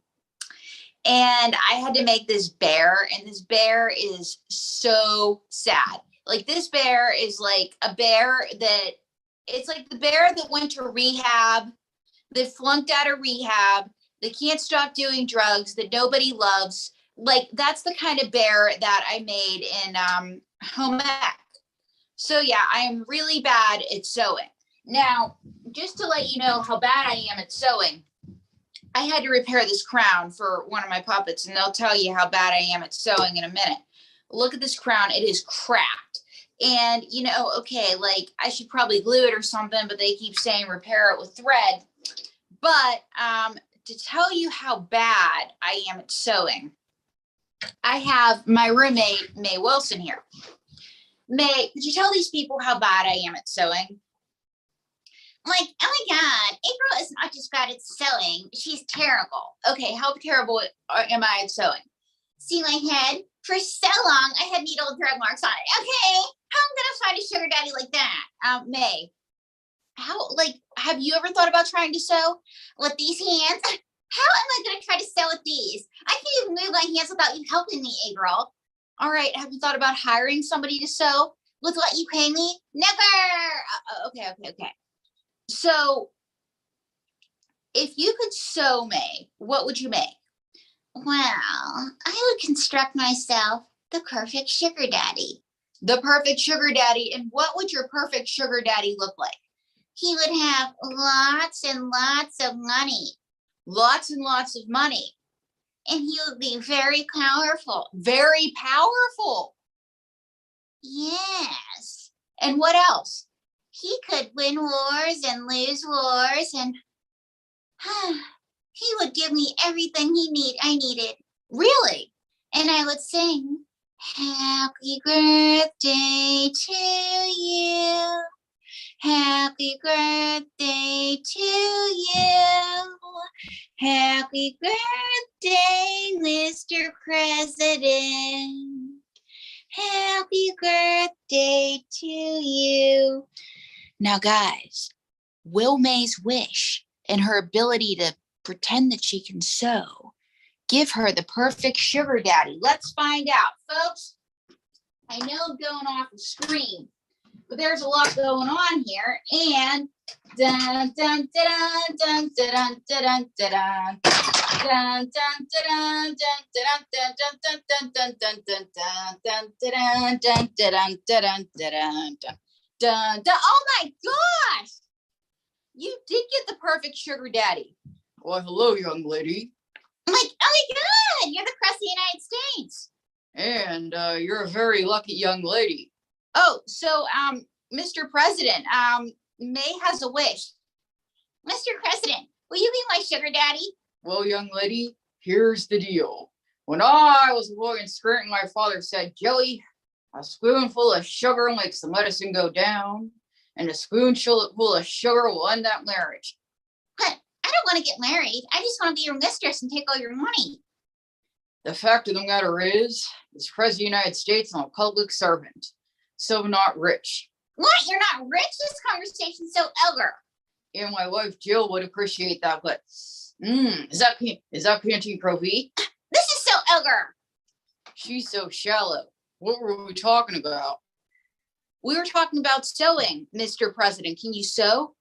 And I had to make this bear, and this bear is so sad. Like, this bear is like a bear that, it's like the bear that went to rehab, that flunked out of rehab, that can't stop doing drugs, that nobody loves. Like, that's the kind of bear that I made in home ec. So yeah, I am really bad at sewing. Now, just to let you know how bad I am at sewing, I had to repair this crown for one of my puppets, and they'll tell you how bad I am at sewing in a minute. Look at this crown. It is cracked. And, you know, okay, like I should probably glue it or something, but they keep saying repair it with thread. But to tell you how bad I am at sewing, I have my roommate, May Wilson, here. May, could you tell these people how bad I am at sewing? Like, oh my God, April is not just bad at sewing. She's terrible. Okay, how terrible am I at sewing? See my head? For so long, I had needle and thread marks on it. Okay, how am I going to find a sugar daddy like that? May, how, like, have you ever thought about trying to sew with these hands? How am I going to try to sew with these? I can't even move my hands without you helping me, April. All right, have you thought about hiring somebody to sew with what you pay me? Never. Okay. So if you could sew, May, what would you make? Well, I would construct myself the perfect sugar daddy. The perfect sugar daddy. And what would your perfect sugar daddy look like? He would have lots and lots of money. Lots and lots of money. And he would be very powerful. Very powerful. Yes. And what else? He could win wars and lose wars, and he would give me everything I needed. Really? And I would sing, happy birthday to you. Happy birthday to you. Happy birthday, Mr. President. Happy birthday to you. Now, guys, will May's wish and her ability to pretend that she can sew give her the perfect sugar daddy? Let's find out, folks. I know I'm going off the screen, there's a lot going on here, and dun dun dun dun dun dun dun dun dun dun dun dun. Oh my gosh! You did get the perfect sugar daddy. Well, hello, young lady. I'm like, oh my God, you're the President of the United States. And you're a very lucky young lady. Oh, so Mr. President, May has a wish. Mr. President, will you be my sugar daddy? Well, young lady, here's the deal. When I was a boy in Scranton, my father said, Joey, a spoonful of sugar makes the medicine go down, and a spoonful of sugar will end that marriage. But I don't want to get married. I just want to be your mistress and take all your money. The fact of the matter is President of the United States, I'm a public servant, so not rich. What? You're not rich? This conversation's so vulgar. Yeah, my wife Jill would appreciate that, but is that Pantene Pro V? This is so vulgar. She's so shallow. What were we talking about? We were talking about sewing, Mr. President. Can you sew?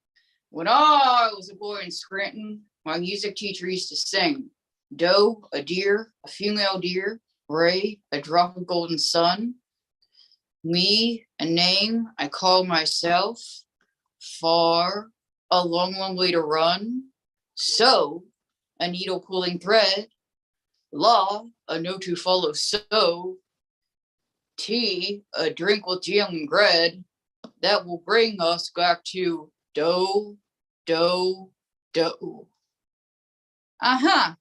When I was a boy in Scranton, my music teacher used to sing. Doe, a deer, a female deer, Ray, a drop of golden sun. Me, a name I call myself. Far, a long, long way to run. So, a needle pulling thread. Law, a note to follow. So, tea, a drink with jam and bread. That will bring us back to dough, dough, dough. Uh-huh.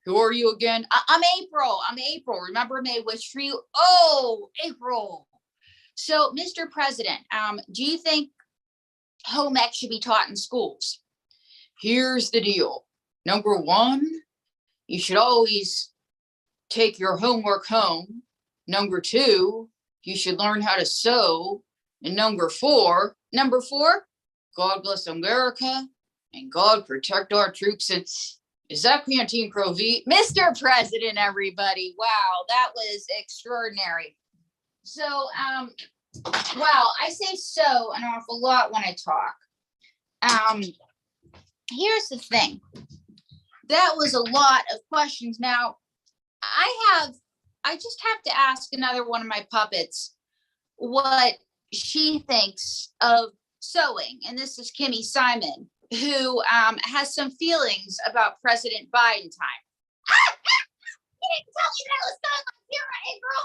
Who are you again? I'm April. Remember May wish for you? Oh, April. So, Mr. President, do you think home ec should be taught in schools? Here's the deal. Number one, you should always take your homework home. Number two, you should learn how to sew. And number four, God bless America and God protect our troops. Is that Pantene Pro V? Mr. President, everybody. Wow, that was extraordinary. So, wow, I say so an awful lot when I talk. Here's the thing. That was a lot of questions. Now, I just have to ask another one of my puppets what she thinks of sewing. And this is Kimmy Simon, who has some feelings about President Biden time. You didn't tell me that I was sewing on camera, April.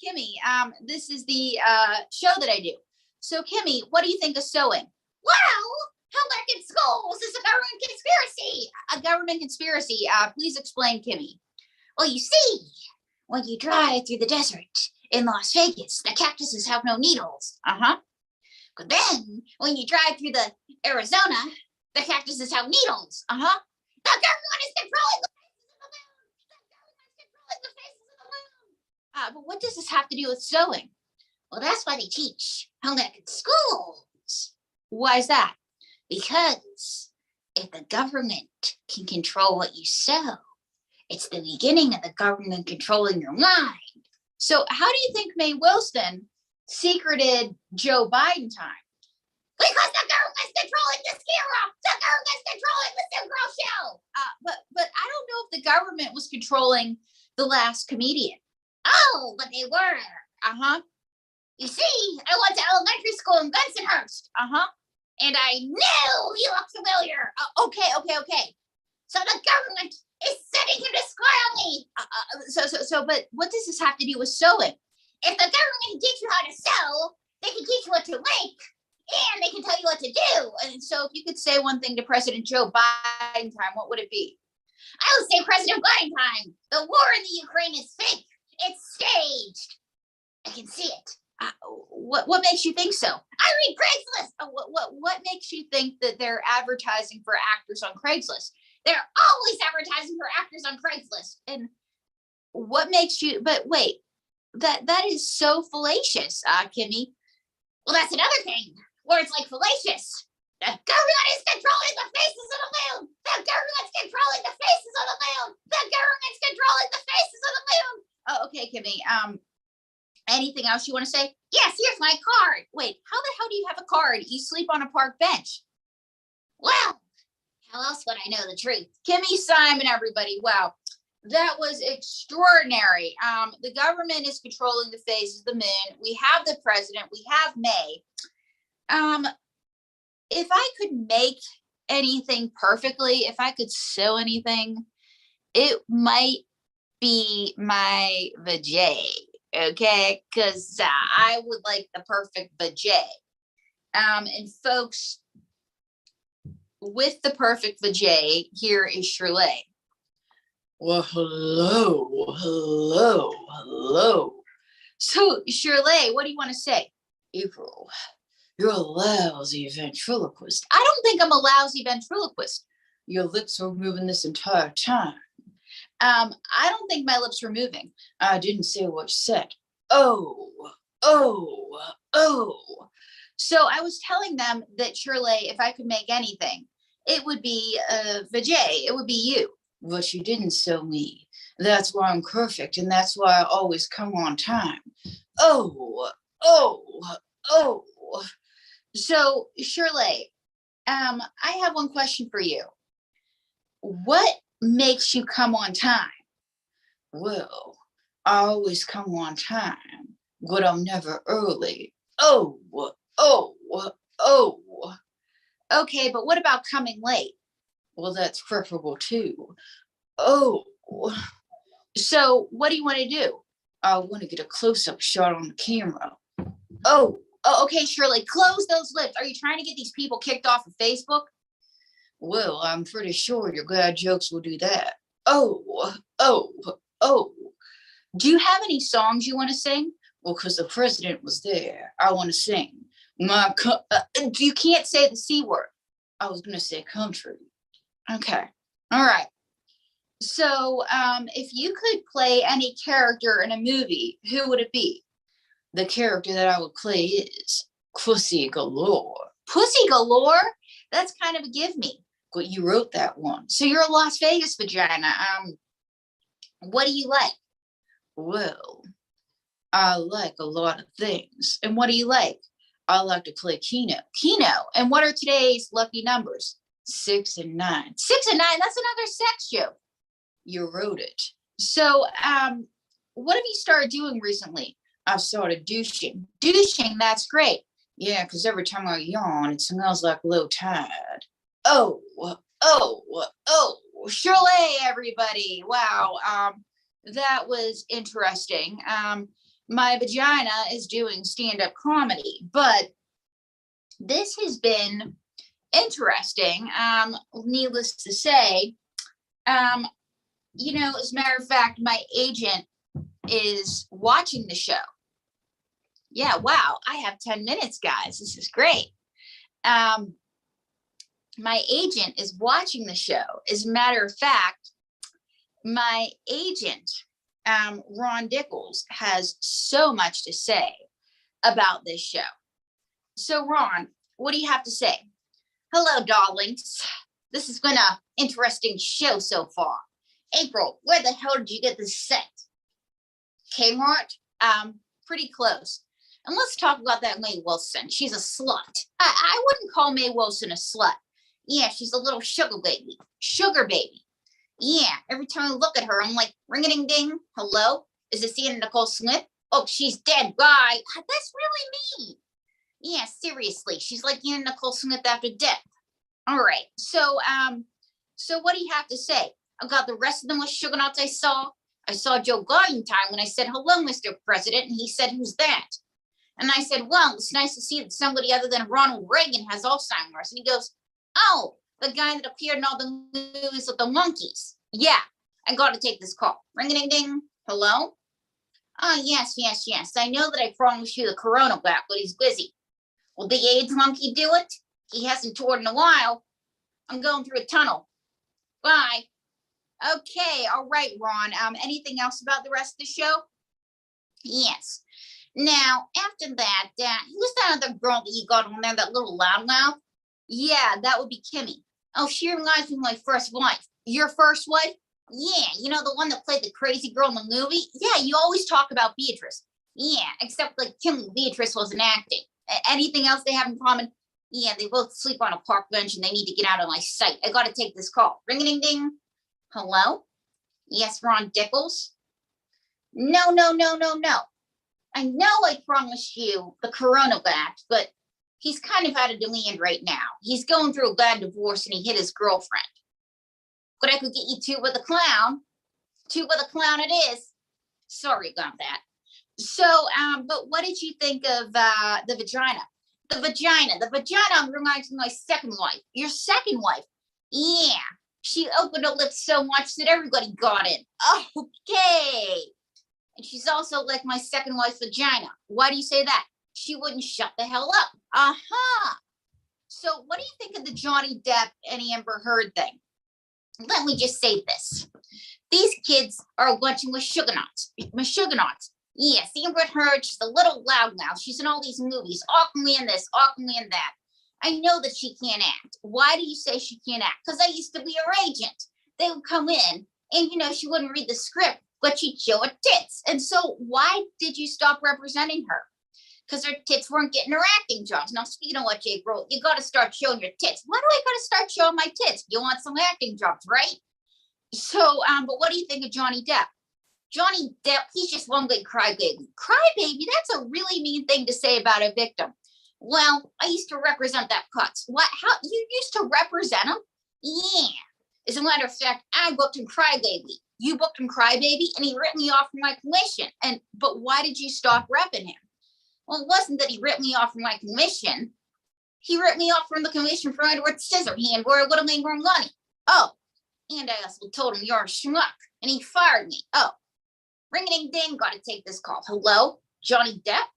Kimmy, this is the show that I do. So, Kimmy, what do you think of sewing? Well, homework in schools is a government conspiracy. A government conspiracy. Please explain, Kimmy. Well, you see, when you drive through the desert in Las Vegas, the cactuses have no needles. But then, when you drive through the Arizona, the cactuses have needles. The government is controlling the faces of the moon. The government is controlling the faces of the moon. But what does this have to do with sewing? Well, that's why they teach home ec in schools. Why is that? Because if the government can control what you sew, it's the beginning of the government controlling your mind. So how do you think Mae Wilson secreted Joe Biden time? Because the government's controlling this camera. The government's controlling the Sim Girl show. But I don't know if the government was controlling The Last Comedian. Oh, but they were. You see, I went to elementary school in Bensonhurst. And I knew he looked familiar. Okay. So the government is sending him to square me. But what does this have to do with sewing? If the government can teach you how to sew, they can teach you what to make, and they can tell you what to do. And so if you could say one thing to President Joe Biden time, what would it be? I would say President Biden time. The war in the Ukraine is fake. It's staged. I can see it. What makes you think so? I read Craigslist. What makes you think that they're advertising for actors on Craigslist? They're always advertising for actors on Craigslist. And what makes you? But wait, that is so fallacious, Kimmy. Well, that's another thing. Words like fallacious. The government is controlling the faces of the moon. The government's controlling the faces of the moon. The government's controlling the faces of the moon. Oh, okay, Kimmy. Anything else you want to say? Yes, here's my card. Wait, do you have a card? You sleep on a park bench. Well, how else would I know the truth? Kimmy, Simon, everybody. Wow. That was extraordinary. The government is controlling the phase of the moon. We have the president. We have May. If I could make anything perfectly, if I could sew anything, it might be my vajay. Okay, because I would like the perfect vajay. And folks, with the perfect vajay, here is Shirley. Well, hello. So, Shirley, what do you want to say? April, you're a lousy ventriloquist. I don't think I'm a lousy ventriloquist. Your lips were moving this entire time. I don't think my lips were moving. I didn't say what you said. Oh. So I was telling them that Shirley, if I could make anything, it would be Vijay. It would be you. But you didn't sew me. That's why I'm perfect, and that's why I always come on time. Oh. So Shirley, I have one question for you. What makes you come on time? Well, I always come on time, but I'm never early. Oh. Okay, but what about coming late? Well, that's preferable too. Oh. So what do you want to do? I want to get a close-up shot on the camera. Oh, okay, Shirley, close those lips. Are you trying to get these people kicked off of Facebook? Well, I'm pretty sure your bad jokes will do that. Oh. Do you have any songs you want to sing? Well, because the president was there. I want to sing. You can't say the C word. I was going to say country. Okay. All right. So if you could play any character in a movie, who would it be? The character that I would play is Pussy Galore. Pussy Galore? That's kind of a give me. But you wrote that one. So you're a Las Vegas vagina. What do you like? Well, I like a lot of things. And what do you like? I like to play Keno. And what are today's lucky numbers? 6 and 9. 6 and 9, that's another sex joke. You wrote it. So what have you started doing recently? I've started douching. Douching, that's great. Yeah, because every time I yawn, it smells like low tide. Oh, Shirley, everybody. Wow, that was interesting. My vagina is doing stand-up comedy, but this has been interesting. Needless to say, as a matter of fact, my agent is watching the show. Yeah, wow, I have 10 minutes, guys. This is great. My agent is watching the show. As a matter of fact, my agent, Ron Dickles, has so much to say about this show. So, Ron, what do you have to say? Hello, darlings. This has been an interesting show so far. April, where the hell did you get this set? Kmart? Pretty close. And let's talk about that Mae Wilson. She's a slut. I wouldn't call Mae Wilson a slut. Yeah, she's a little sugar baby. Yeah, every time I look at her, I'm like, ring-a-ding-ding. Hello? Is this Anna Nicole Smith? Oh, she's dead. Bye. That's really mean. Yeah, seriously. She's like Anna Nicole Smith after death. All right. So what do you have to say? I got the rest of them with sugar nuts I saw. I saw Joe Gardentine when I said, hello, Mr. President. And he said, who's that? And I said, well, it's nice to see that somebody other than Ronald Reagan has Alzheimer's. And he goes, oh, the guy that appeared in all the movies with the monkeys. Yeah, I got to take this call. Ring-a-ding-ding. Hello? Oh, yes. I know that I promised you the corona back, but he's busy. Will the AIDS monkey do it? He hasn't toured in a while. I'm going through a tunnel. Bye. Okay, all right, Ron. Anything else about the rest of the show? Yes. Now, after that, who's that other girl that you got on there, that little loudmouth? Yeah, that would be Kimmy. Oh, she reminds me of my first wife. Your first wife? Yeah, the one that played the crazy girl in the movie? Yeah, you always talk about Beatrice. Yeah, except like Kimmy, Beatrice wasn't acting. Anything else they have in common? Yeah, they both sleep on a park bench and they need to get out of my sight. I got to take this call. Ring a ding ding. Hello? Yes, Ron Dickles? No. I know I promised you the Corona batch, but he's kind of out of demand right now. He's going through a bad divorce and he hit his girlfriend. But I could get you two with a clown. Two with a clown it is. Sorry about that. So, but what did you think of the vagina? The vagina reminds me of my second wife. Your second wife? Yeah. She opened her lips so much that everybody got in. Okay. And she's also like my second wife's vagina. Why do you say that? She wouldn't shut the hell up. Uh-huh. So what do you think of the Johnny Depp and Amber Heard thing? Let me just say this. These kids are a bunch of Meshuggah-nots. Yes, Amber Heard, she's a little loudmouth. She's in all these movies, Aquaman this, Aquaman that. I know that she can't act. Why do you say she can't act? Because I used to be her agent. They would come in and, she wouldn't read the script, but she'd show her tits. And so why did you stop representing her? Because her tits weren't getting her acting jobs. Now, speaking of what, Jake wrote, you got to start showing your tits. Why do I got to start showing my tits? You want some acting jobs, right? So, but what do you think of Johnny Depp? Johnny Depp, he's just one big crybaby. Crybaby, that's a really mean thing to say about a victim. Well, I used to represent that Cuts. What? How? You used to represent him? Yeah. As a matter of fact, I booked him Crybaby. You booked him Crybaby, and he ripped me off from my commission. But why did you stop repping him? Well, it wasn't that he ripped me off from my commission. He ripped me off from the commission for Edward Scissorhand, where I would have made more money. Oh, and I also told him you're a schmuck, and he fired me. Oh, ring-a-ding-ding, got to take this call. Hello, Johnny Depp?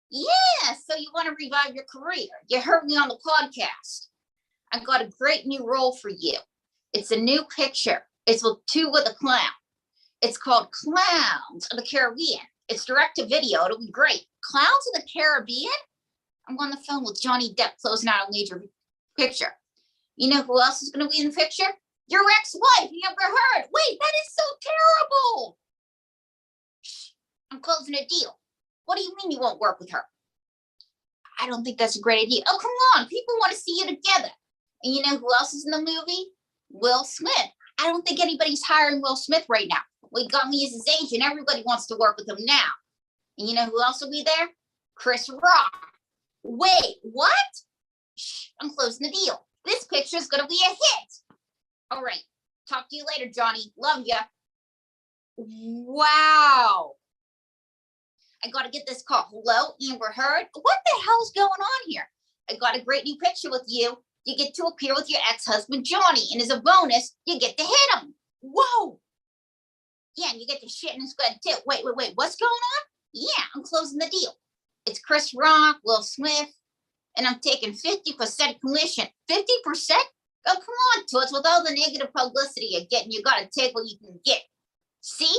Yeah, so you want to revive your career. You heard me on the podcast. I got a great new role for you. It's a new picture. It's with a clown. It's called Clowns of the Caribbean. It's direct to video. It'll be great. Clowns of the Caribbean? I'm on the phone with Johnny Depp closing out a major picture. You know who else is going to be in the picture? Your ex-wife, Amber Heard. Wait, that is so terrible. Shh, I'm closing a deal. What do you mean you won't work with her? I don't think that's a great idea. Oh, come on. People want to see you together. And you know who else is in the movie? Will Smith. I don't think anybody's hiring Will Smith right now. Well, he got me as his agent. Everybody wants to work with him now. And you know who else will be there? Chris Rock. Wait, what? Shh, I'm closing the deal. This picture is going to be a hit. All right. Talk to you later, Johnny. Love ya. Wow. I got to get this call. Hello, Amber Heard? What the hell's going on here? I got a great new picture with you. You get to appear with your ex-husband, Johnny. And as a bonus, you get to hit him. Whoa. Yeah, and you get to shit in his bed too. Wait. What's going on? Yeah, I'm closing the deal. It's Chris Rock, Will Smith, and I'm taking 50% commission. 50%? Oh, come on, Toots. With all the negative publicity you're getting, you got to take what you can get. See?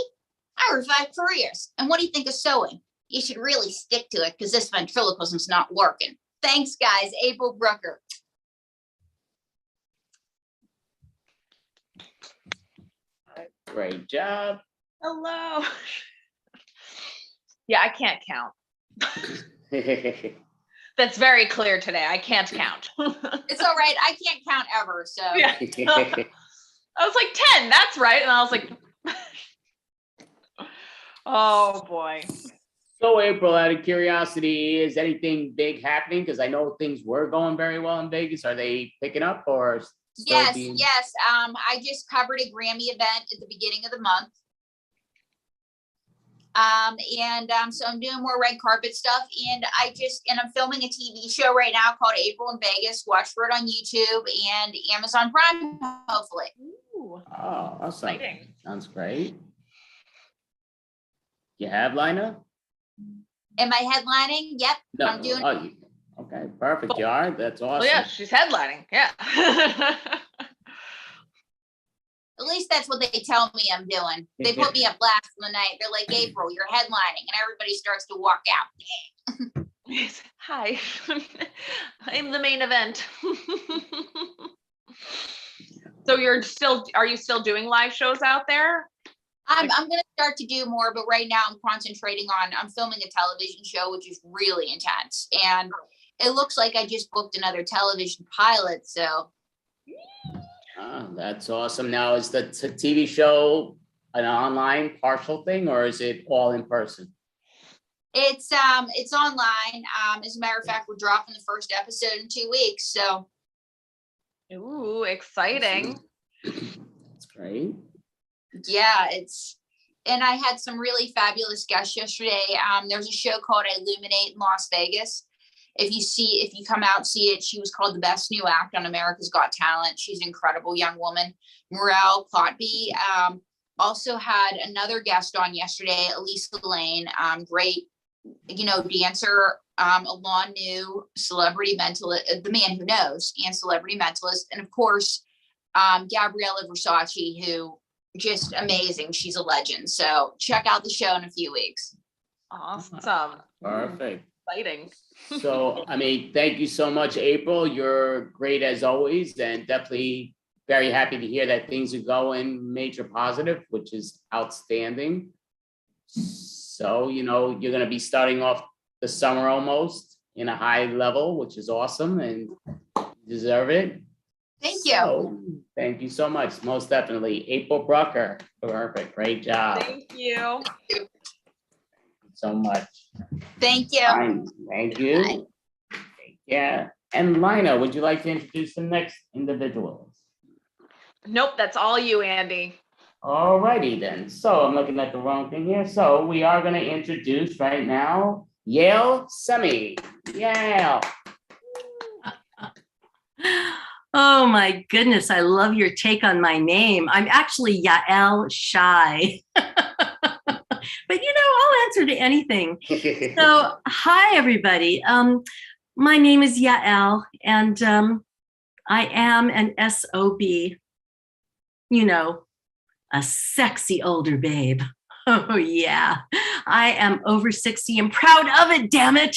I revive careers. And what do you think of sewing? You should really stick to it because this ventriloquism's not working. Thanks, guys. April Brooker. Great job. Hello. Yeah, I can't count. That's very clear today. I can't count. It's all right. I can't count ever. So yeah. I was like 10. That's right. And I was like, oh boy. So April, out of curiosity, is anything big happening? Because I know things were going very well in Vegas. Are they picking up or still Yes. being... I just covered a Grammy event at the beginning of the month. So I'm doing more red carpet stuff, and I'm filming a TV show right now called April in Vegas. Watch for it on YouTube and Amazon Prime, hopefully. Oh, awesome. Exciting. Sounds great. You have Lina? Am I headlining? Yep. No. I'm doing. Okay, perfect. You are. That's awesome. Oh yeah, she's headlining. Yeah. At least that's what they tell me I'm doing. They put me up last in the night. They're like, April, you're headlining, and everybody starts to walk out. Hi, I'm the main event. So are you still doing live shows out there? I'm going to start to do more, but right now I'm concentrating on, I'm filming a television show, which is really intense. And it looks like I just booked another television pilot. So. That's awesome. Now, is the TV show an online partial thing, or is it all in person? It's online. As a matter of fact, we're dropping the first episode in 2 weeks. So. Ooh, exciting. That's great. Yeah, and I had some really fabulous guests yesterday. There's a show called Illuminate in Las Vegas. If you come out, see it. She was called the best new act on America's Got Talent. She's an incredible young woman. Morel Clotby also had another guest on yesterday, Elisa Lane, great, dancer, Alon New, celebrity mentalist, the man who knows, and celebrity mentalist. And of course, Gabriella Versace, who just amazing. She's a legend. So check out the show in a few weeks. Awesome. Perfect. Exciting. So, thank you so much, April. You're great as always, and definitely very happy to hear that things are going major positive, which is outstanding. So, you're going to be starting off the summer almost in a high level, which is awesome, and you deserve it. Thank you. So, thank you so much. Most definitely. April Brucker. Perfect. Great job. Thank you. So much. Thank you. Fine. Thank you. Yeah. And Lina, would you like to introduce the next individuals? Nope, that's all you, Andy. All righty then. So I'm looking at the wrong thing here. So we are going to introduce right now Yale Semi. Yale. Oh my goodness, I love your take on my name. I'm actually Yael Shy. But I'll answer to anything. So, hi everybody. My name is Yael, and I am an SOB. A sexy older babe. Oh yeah, I am over 60 and proud of it, damn it.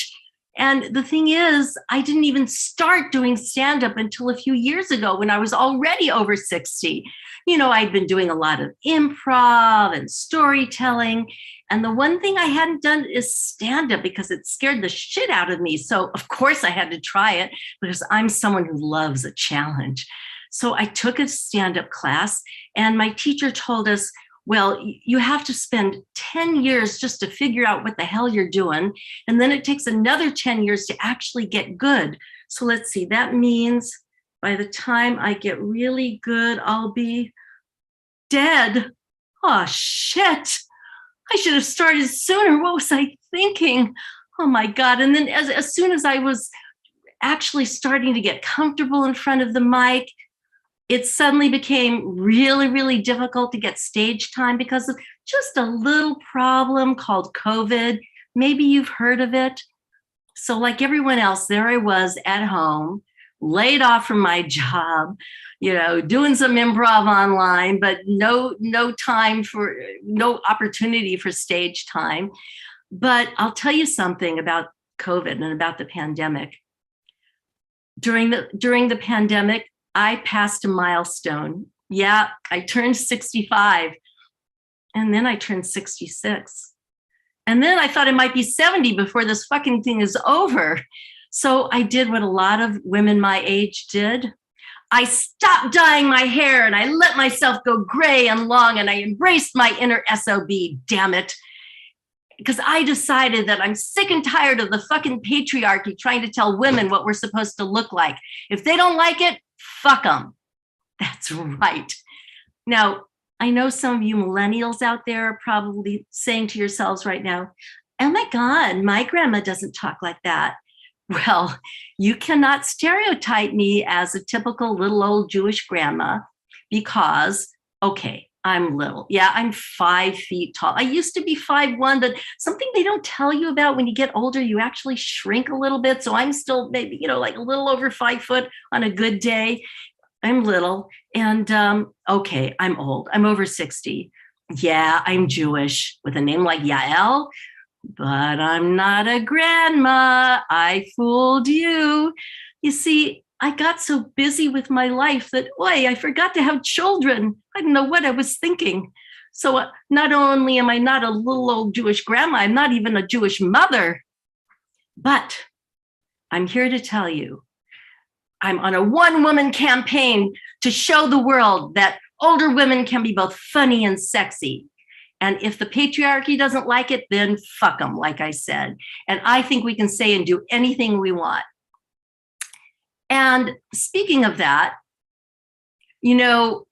And the thing is, I didn't even start doing stand-up until a few years ago when I was already over 60. I'd been doing a lot of improv and storytelling. And the one thing I hadn't done is stand-up because it scared the shit out of me. So of course I had to try it because I'm someone who loves a challenge. So I took a stand-up class, and my teacher told us, well, you have to spend 10 years just to figure out what the hell you're doing. And then it takes another 10 years to actually get good. So let's see, that means by the time I get really good, I'll be dead. Oh, shit. I should have started sooner. What was I thinking? Oh my God. And then as soon as I was actually starting to get comfortable in front of the mic, it suddenly became really, really difficult to get stage time because of just a little problem called COVID. Maybe you've heard of it. So like everyone else, there I was at home, laid off from my job, doing some improv online, but no opportunity for stage time. But I'll tell you something about COVID and about the pandemic. During the pandemic, I passed a milestone. Yeah, I turned 65, and then I turned 66. And then I thought it might be 70 before this fucking thing is over. So I did what a lot of women my age did. I stopped dyeing my hair and I let myself go gray and long, and I embraced my inner SOB, damn it. Because I decided that I'm sick and tired of the fucking patriarchy trying to tell women what we're supposed to look like. If they don't like it, fuck them. That's right. Now, I know some of you millennials out there are probably saying to yourselves right now, oh my God, my grandma doesn't talk like that. Well, you cannot stereotype me as a typical little old Jewish grandma because, okay, I'm little. Yeah, I'm 5 feet tall. I used to be 5'1", but something they don't tell you about when you get older, you actually shrink a little bit. So I'm still maybe, like a little over 5 foot on a good day. I'm little. And okay, I'm old. I'm over 60. Yeah, I'm Jewish with a name like Yael, but I'm not a grandma. I fooled you. You see, I got so busy with my life that, I forgot to have children. I don't know what I was thinking. So not only am I not a little old Jewish grandma, I'm not even a Jewish mother, but I'm here to tell you, I'm on a one-woman campaign to show the world that older women can be both funny and sexy. And if the patriarchy doesn't like it, then fuck them, like I said. And I think we can say and do anything we want. And speaking of that, you know,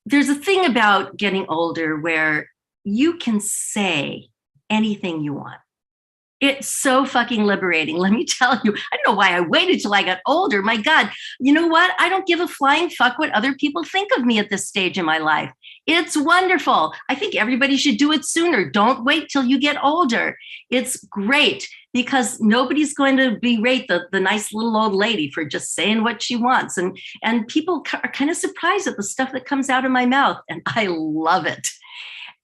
there's a thing about getting older where you can say anything you want. It's so fucking liberating. Let me tell you, I don't know why I waited till I got older. My God, you know what? I don't give a flying fuck what other people think of me at this stage in my life. It's wonderful. I think everybody should do it sooner. Don't wait till you get older. It's great because nobody's going to berate the nice little old lady for just saying what she wants. And people are kind of surprised at the stuff that comes out of my mouth. And I love it.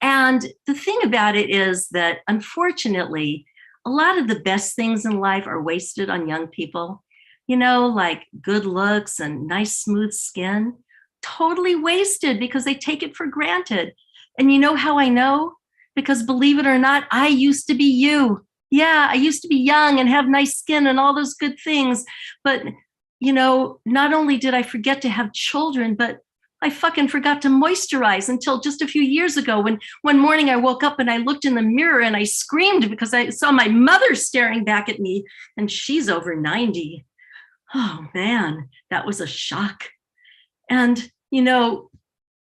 And the thing about it is that unfortunately, a lot of the best things in life are wasted on young people, you know, like good looks and nice, smooth skin, totally wasted because they take it for granted. And you know how I know? Because believe it or not, I used to be you. Yeah, I used to be young and have nice skin and all those good things. But, you know, not only did I forget to have children, but I fucking forgot to moisturize until just a few years ago when one morning I woke up and I looked in the mirror and I screamed because I saw my mother staring back at me and she's over 90. Oh man, that was a shock. And, you know,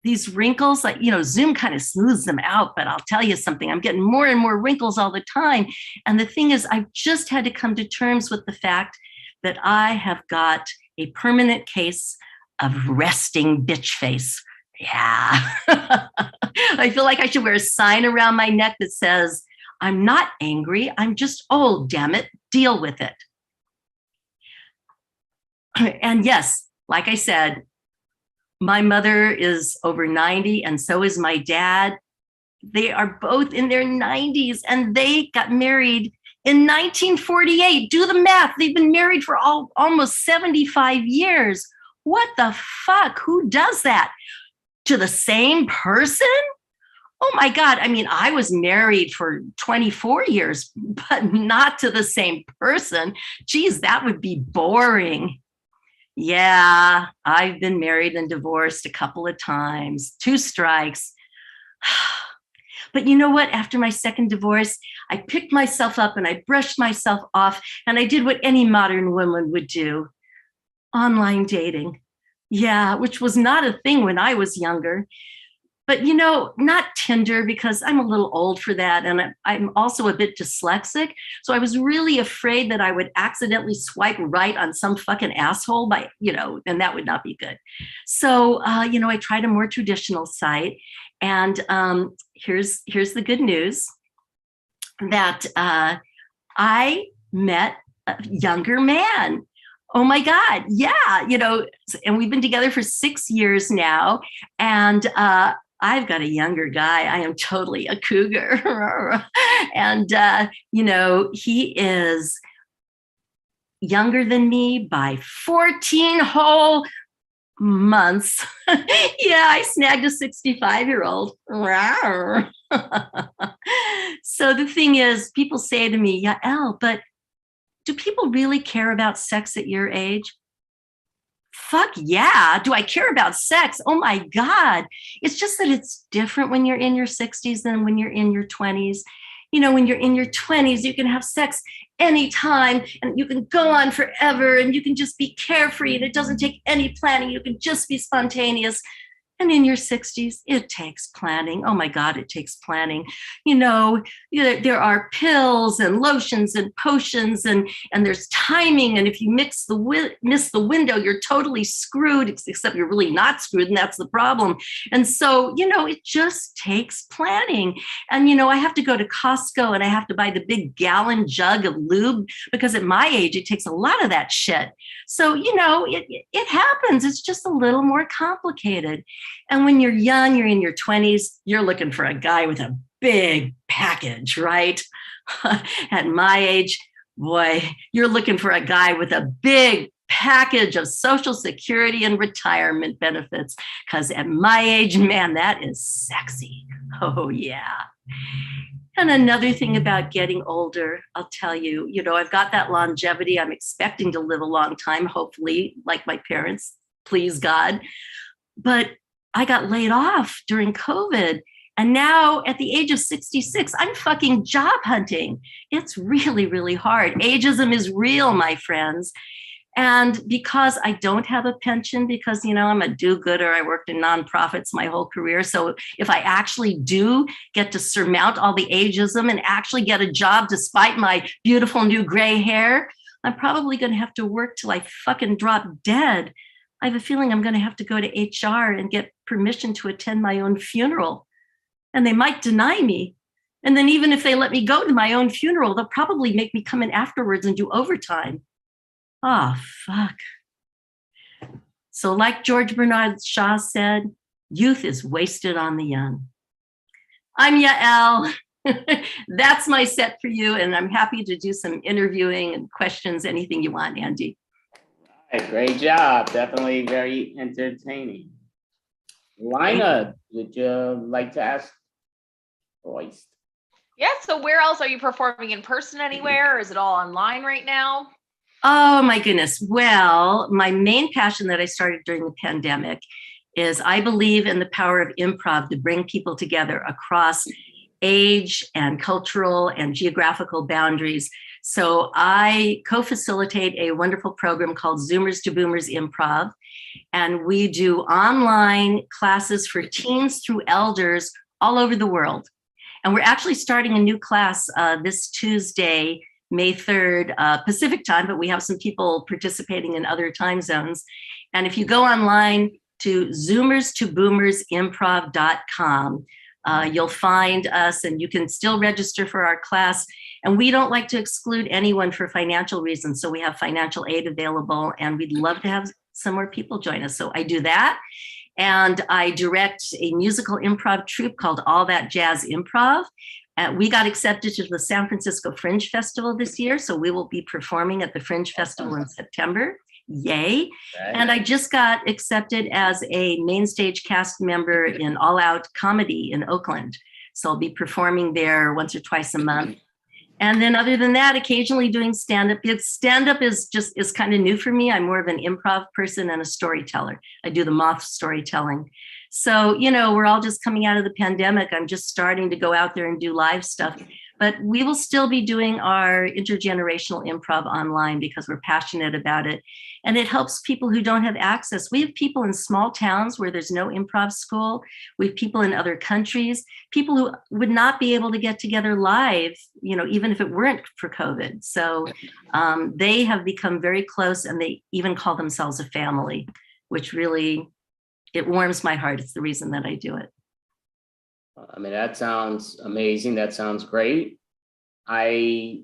these wrinkles, like, you know, Zoom kind of smooths them out, but I'll tell you something, I'm getting more and more wrinkles all the time. And the thing is, I've just had to come to terms with the fact that I have got a permanent case of resting bitch face. Yeah. I feel like I should wear a sign around my neck that says, I'm not angry, I'm just old, damn it, deal with it. And yes, like I said, my mother is over 90 and so is my dad. They are both in their 90s and they got married in 1948. Do the math. They've been married for almost 75 years. What the fuck? Who does that? To the same person? Oh my God. I mean, I was married for 24 years, but not to the same person. Geez, that would be boring. Yeah, I've been married and divorced a couple of times, 2 strikes. But you know what? After my second divorce, I picked myself up and I brushed myself off and I did what any modern woman would do. Online dating. Yeah, which was not a thing when I was younger. But, you know, not Tinder because I'm a little old for that. And I'm also a bit dyslexic. So I was really afraid that I would accidentally swipe right on some fucking asshole by, you know, and that would not be good. So, you know, I tried a more traditional site. And here's the good news that I met a younger man. Oh my God. Yeah. You know, and we've been together for 6 years now. And I've got a younger guy. I am totally a cougar. And, you know, he is younger than me by 14 whole months. Yeah, I snagged a 65-year-old. So the thing is, people say to me, yeah, Elle, but do people really care about sex at your age? Fuck yeah. Do I care about sex? Oh my God. It's just that it's different when you're in your 60s than when you're in your 20s. You know, when you're in your 20s, you can have sex anytime and you can go on forever and you can just be carefree and it doesn't take any planning. You can just be spontaneous. And in your 60s, it takes planning. Oh my God, it takes planning. You know, there are pills and lotions and potions and there's timing. And if you miss the window, you're totally screwed, except you're really not screwed. And that's the problem. And so, you know, it just takes planning. And, you know, I have to go to Costco and I have to buy the big gallon jug of lube because at my age, it takes a lot of that shit. So, you know, it happens. It's just a little more complicated. And when you're young, you're in your 20s, you're looking for a guy with a big package, right? At my age, boy, you're looking for a guy with a big package of Social Security and retirement benefits. Because at my age, man, that is sexy. Oh, yeah. And another thing about getting older, I'll tell you, I've got that longevity. I'm expecting to live a long time, hopefully, like my parents, please God. But I got laid off during COVID. And now at the age of 66, I'm fucking job hunting. It's really, really hard. Ageism is real, my friends. And because I don't have a pension, because, I'm a do-gooder, I worked in nonprofits my whole career. So if I actually do get to surmount all the ageism and actually get a job despite my beautiful new gray hair, I'm probably going to have to work till I fucking drop dead. I have a feeling I'm going to have to go to HR and get permission to attend my own funeral. And they might deny me. And then even if they let me go to my own funeral, they'll probably make me come in afterwards and do overtime. Oh, fuck. So like George Bernard Shaw said, youth is wasted on the young. I'm Yael. That's my set for you. And I'm happy to do some interviewing and questions, anything you want, Andy. All right, great job. Definitely very entertaining. Lina, would you like to ask Royce? Yeah, so where else are you performing? In person anywhere, or is it all online right now? Oh my goodness. Well, my main passion that I started during the pandemic is I believe in the power of improv to bring people together across age and cultural and geographical boundaries. So I co-facilitate a wonderful program called Zoomers to Boomers Improv. And we do online classes for teens through elders all over the world. And we're actually starting a new class this Tuesday, May 3rd, Pacific time, but we have some people participating in other time zones. And if you go online to zoomerstoboomersimprov.com, you'll find us and you can still register for our class. And we don't like to exclude anyone for financial reasons. So we have financial aid available and we'd love to have some more people join us. So I do that. And I direct a musical improv troupe called All That Jazz Improv. We got accepted to the San Francisco Fringe Festival this year. So we will be performing at the Fringe Festival in September. Yay. Right. And I just got accepted as a main stage cast member in All Out Comedy in Oakland. So I'll be performing there once or twice a month. And then other than that, occasionally doing stand-up. Stand-up is kind of new for me. I'm more of an improv person and a storyteller. I do the moth storytelling. So, we're all just coming out of the pandemic. I'm just starting to go out there and do live stuff. But we will still be doing our intergenerational improv online because we're passionate about it. And it helps people who don't have access. We have people in small towns where there's no improv school. We have people in other countries, people who would not be able to get together live, even if it weren't for COVID. So they have become very close and they even call themselves a family, which really, it warms my heart. It's the reason that I do it. I mean, that sounds amazing. That sounds great. I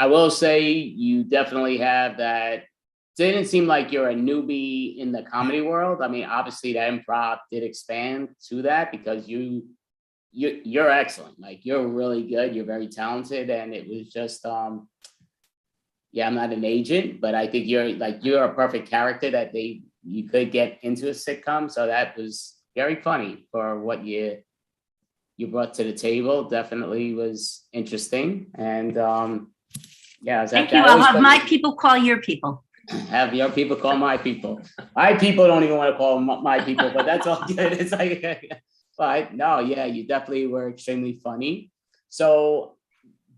will say you definitely have that. Didn't seem like you're a newbie in the comedy world. I mean, obviously that improv did expand to that because you're excellent. Like you're really good. You're very talented. And it was just, I'm not an agent, but I think you're a perfect character that you could get into a sitcom. So that was very funny for what you brought to the table. Definitely was interesting. And thank you. I'll have my people call your people. Have your people call my people. My people don't even want to call my people, but that's all good. It's like, but no, yeah, you definitely were extremely funny. So,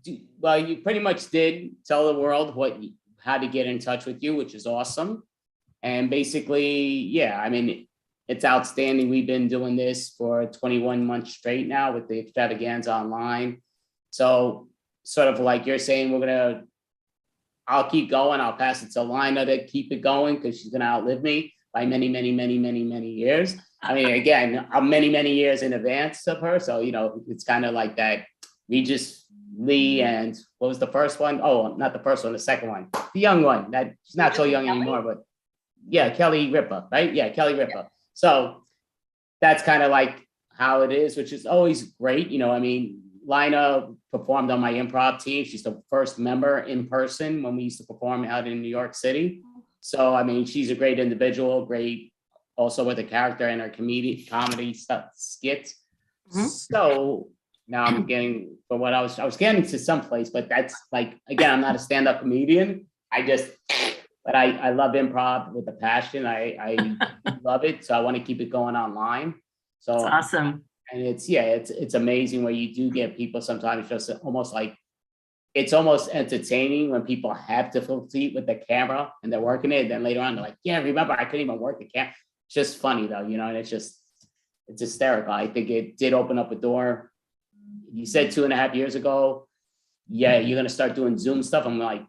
you pretty much did tell the world how to get in touch with you, which is awesome. And basically, I mean, it's outstanding. We've been doing this for 21 months straight now with the extravaganza online. So sort of like you're saying, I'll keep going. I'll pass it to Lina to keep it going because she's going to outlive me by many, many, many, many, many years. I mean, again, I'm many, many years in advance of her. So, it's kind of like that. Regis Lee and what was the first one? Oh, not the first one, the second one. The young one. That she's not so young anymore, but Kelly Ripa, right? Yeah, Kelly Ripa. Yeah. So that's kind of like how it is, which is always great. I mean, Lina performed on my improv team. She's the first member in person when we used to perform out in New York City. So, I mean, she's a great individual, great also with a character and her comedy stuff, skits. So now I'm getting for what I was getting to someplace, but that's like, again, I'm not a stand-up comedian. But I love improv with a passion. I love it. So I want to keep it going online. So That's awesome. And it's amazing where you do get people sometimes just almost like, it's almost entertaining when people have difficulty with the camera and they're working it. Then later on, they're like, yeah, remember, I couldn't even work the camera. It's just funny though, and it's hysterical. I think it did open up a door. You said 2.5 years ago, yeah, you're going to start doing Zoom stuff. I'm like,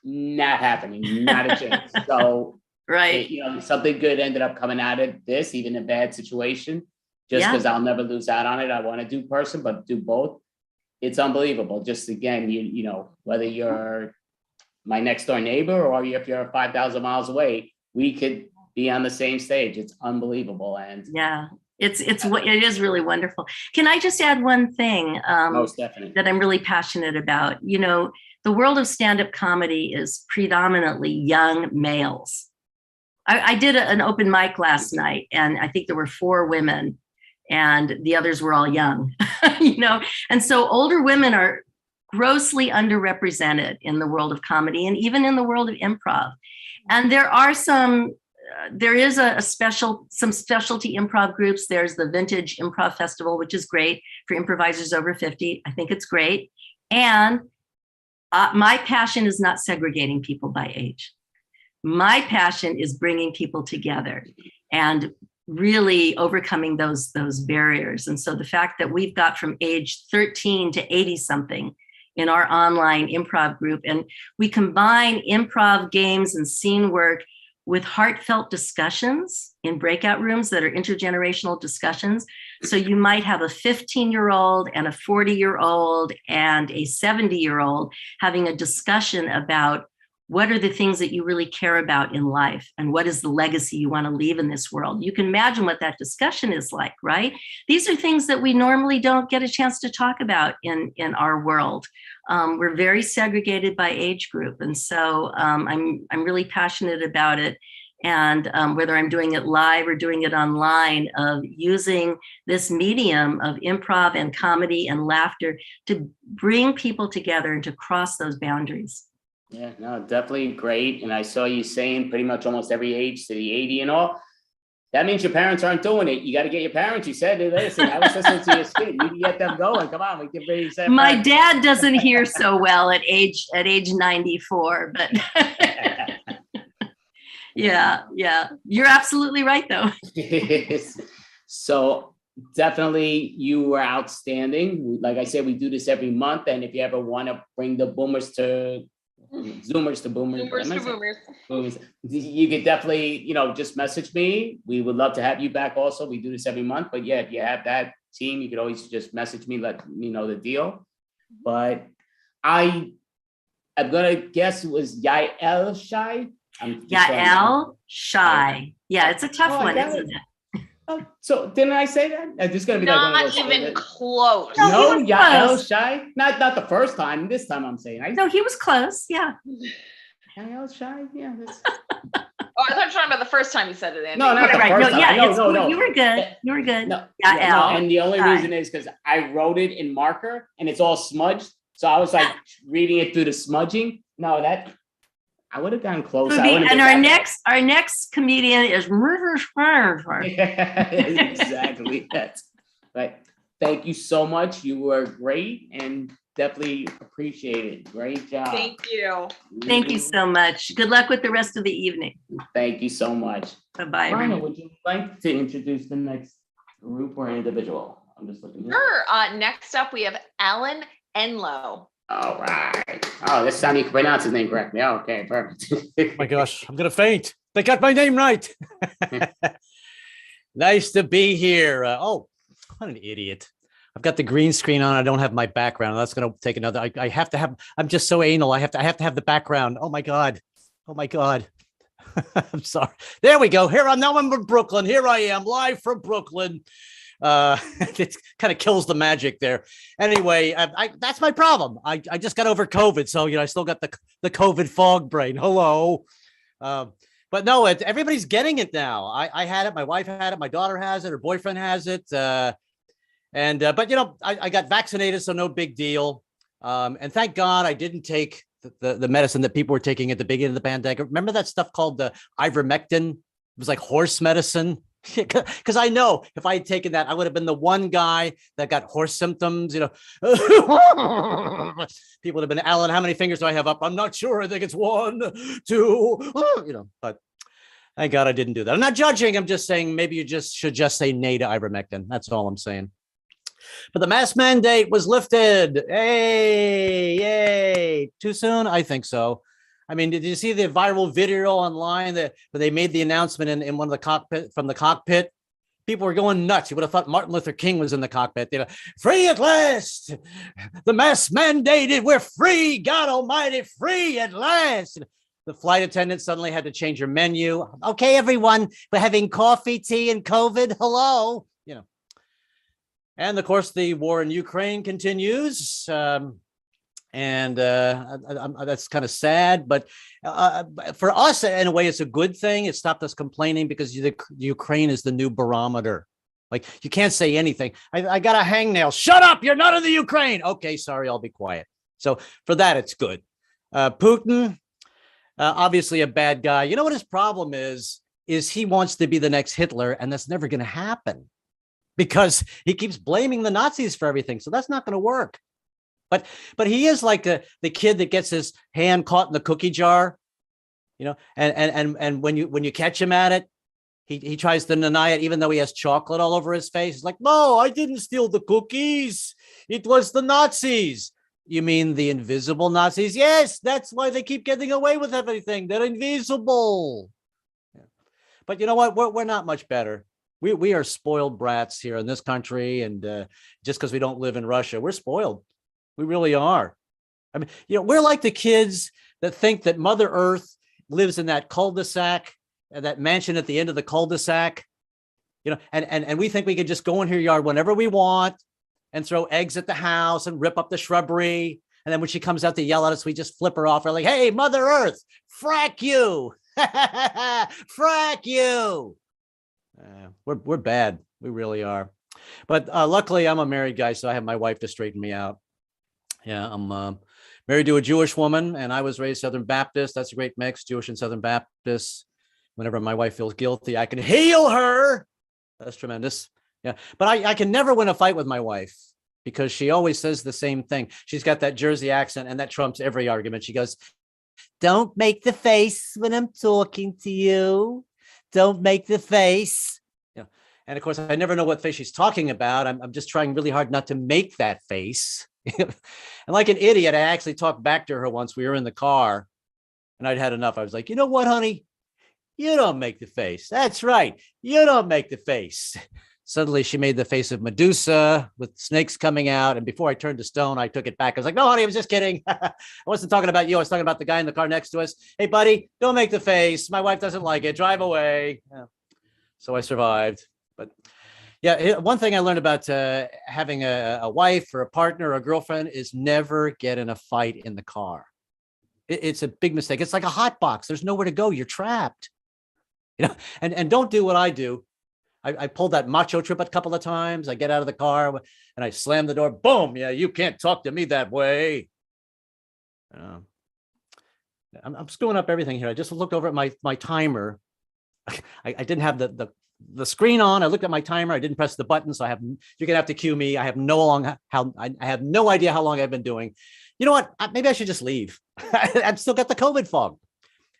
not happening, not a chance. So, right. Something good ended up coming out of this, even in a bad situation, just because I'll never lose out on it. I want to do person, but do both. It's unbelievable. Just again, whether you're my next door neighbor or if you're 5,000 miles away, we could be on the same stage. It's unbelievable. And yeah, it is really wonderful. Can I just add one thing? Most definitely. That I'm really passionate about. The world of stand-up comedy is predominantly young males. I did an open mic last night, and I think there were 4 women, and the others were all young, and so older women are grossly underrepresented in the world of comedy and even in the world of improv. And there are some specialty improv groups. There's the Vintage Improv Festival, which is great for improvisers over 50. I think it's great. And my passion is not segregating people by age. My passion is bringing people together and really overcoming those barriers. And so the fact that we've got from age 13 to 80 something in our online improv group, and we combine improv games and scene work with heartfelt discussions in breakout rooms that are intergenerational discussions. So you might have a 15-year-old and a 40-year-old and a 70-year-old having a discussion about what are the things that you really care about in life and what is the legacy you want to leave in this world. You can imagine what that discussion is like, right? These are things that we normally don't get a chance to talk about in our world. We're very segregated by age group. And so I'm really passionate about it. And whether I'm doing it live or doing it online, of using this medium of improv and comedy and laughter to bring people together and to cross those boundaries. Yeah, no, definitely great. And I saw you saying pretty much almost every age to the 80 and all. That means your parents aren't doing it. You got to get your parents. You said, listen, I was listening to your skit. You can get them going. Come on, we can bring you. My dad doesn't hear so well at age 94, but yeah, you're absolutely right though. So definitely you were outstanding. Like I said, we do this every month. And if you ever want to bring the Zoomers to boomers, you could definitely, just message me. We would love to have you back also. We do this every month, but yeah, if you have that team, you could always just message me, let me know the deal. But I'm gonna guess it was Yael Shai. Yael Shai. Yeah, it's a tough one, isn't it? Oh, so didn't I say that? This is gonna be not like one of even close. No, Yael Shai. Not the first time. This time I'm saying. No, he was close. Yeah. Yael Shai. Yeah. Oh, I thought you were talking about the first time you said it, Andy. No, not the first time. No. You were good. You were good. No, Yael. And the only reason is because I wrote it in marker and it's all smudged. So I was like reading it through the smudging. No, I would have gone close. And our next comedian is exactly. That's right. Thank you so much. You were great and definitely appreciate it. Great job. Thank you. Thank you so much. Good luck with the rest of the evening. Thank you so much. Bye-bye. Rhino, would you like to introduce the next group or individual? I'm just looking. Sure. Next up, we have Alan Enlow. All right. Oh, this time you can pronounce his name correctly. Okay, perfect. Oh my gosh, I'm gonna faint. They got my name right. Nice to be here. Oh, what an idiot. I've got the green screen on. I don't have my background. That's gonna take another. I have to have. I'm just so anal. I have to have the background. Oh my god. I'm sorry. There we go. Here I'm now. I'm in Brooklyn. Here I am, live from Brooklyn. It kind of kills the magic there. Anyway, that's my problem. I just got over COVID, so I still got the COVID fog brain. Hello. But no, everybody's getting it now. I had it. My wife had it. My daughter has it. Her boyfriend has it. But I got vaccinated, so no big deal. And thank God I didn't take the medicine that people were taking at the beginning of the pandemic. Remember that stuff called the ivermectin? It was like horse medicine. Because I know if I had taken that, I would have been the one guy that got horse symptoms. People would have been, Alan, how many fingers do I have up? I'm not sure. I think it's 1, 2. But thank God I didn't do that. I'm not judging. I'm just saying maybe you should just say nay to ivermectin. That's all I'm saying. But the mask mandate was lifted. Hey, yay. Too soon? I think so. I mean, did you see the viral video online where they made the announcement in one of the cockpit? People were going nuts. You would have thought Martin Luther King was in the cockpit. They were, free at last. The mask mandated. We're free. God almighty, free at last. The flight attendant suddenly had to change her menu. Okay, everyone, we're having coffee, tea, and COVID. Hello. And of course, the war in Ukraine continues. That's kind of sad, but for us, in a way, it's a good thing. It stopped us complaining because the Ukraine is the new barometer. Like, you can't say anything. I got a hangnail. Shut up! You're not in the Ukraine. Okay, sorry, I'll be quiet. So for that, it's good. Putin, obviously a bad guy. You know what his problem is he wants to be the next Hitler, and that's never going to happen because he keeps blaming the Nazis for everything. So that's not going to work. But he is like the kid that gets his hand caught in the cookie jar, and when you catch him at it, he tries to deny it, even though he has chocolate all over his face. He's like, no, I didn't steal the cookies. It was the Nazis. You mean the invisible Nazis? Yes, that's why they keep getting away with everything. They're invisible. Yeah. But you know what? We're not much better. We are spoiled brats here in this country, and just because we don't live in Russia, we're spoiled. We really are. I mean, we're like the kids that think that Mother Earth lives in that cul-de-sac, that mansion at the end of the cul-de-sac, and we think we can just go in her yard whenever we want and throw eggs at the house and rip up the shrubbery. And then when she comes out to yell at us, we just flip her off. We're like, hey, Mother Earth, frack you. Frack you. We're bad. We really are. But luckily, I'm a married guy, so I have my wife to straighten me out. Yeah, I'm married to a Jewish woman, and I was raised Southern Baptist. That's a great mix, Jewish and Southern Baptist. Whenever my wife feels guilty, I can heal her. That's tremendous. Yeah, but I can never win a fight with my wife because she always says the same thing. She's got that Jersey accent, and that trumps every argument. She goes, don't make the face when I'm talking to you. Don't make the face. And of course, I never know what face she's talking about. I'm just trying really hard not to make that face. And like an idiot, I actually talked back to her once. We were in the car and I'd had enough. I was like, you know what, honey? You don't make the face. That's right. You don't make the face. Suddenly she made the face of Medusa with snakes coming out. And before I turned to stone, I took it back. I was like, no, honey, I was just kidding. I wasn't talking about you. I was talking about the guy in the car next to us. Hey, buddy, don't make the face. My wife doesn't like it. Drive away. Yeah. So I survived. But yeah, one thing I learned about having a wife or a partner or a girlfriend is never get in a fight in the car. It's a big mistake. It's like a hot box. There's nowhere to go. You're trapped. And don't do what I do. I pulled that macho trip a couple of times. I get out of the car and I slam the door. Boom. Yeah, you can't talk to me that way. I'm screwing up everything here. I just looked over at my timer. I didn't have the screen on. I looked at my timer. I didn't press the button, so you're gonna have to cue me. I have no idea how long I've been doing. You know what? Maybe I should just leave. I've still got the COVID fog.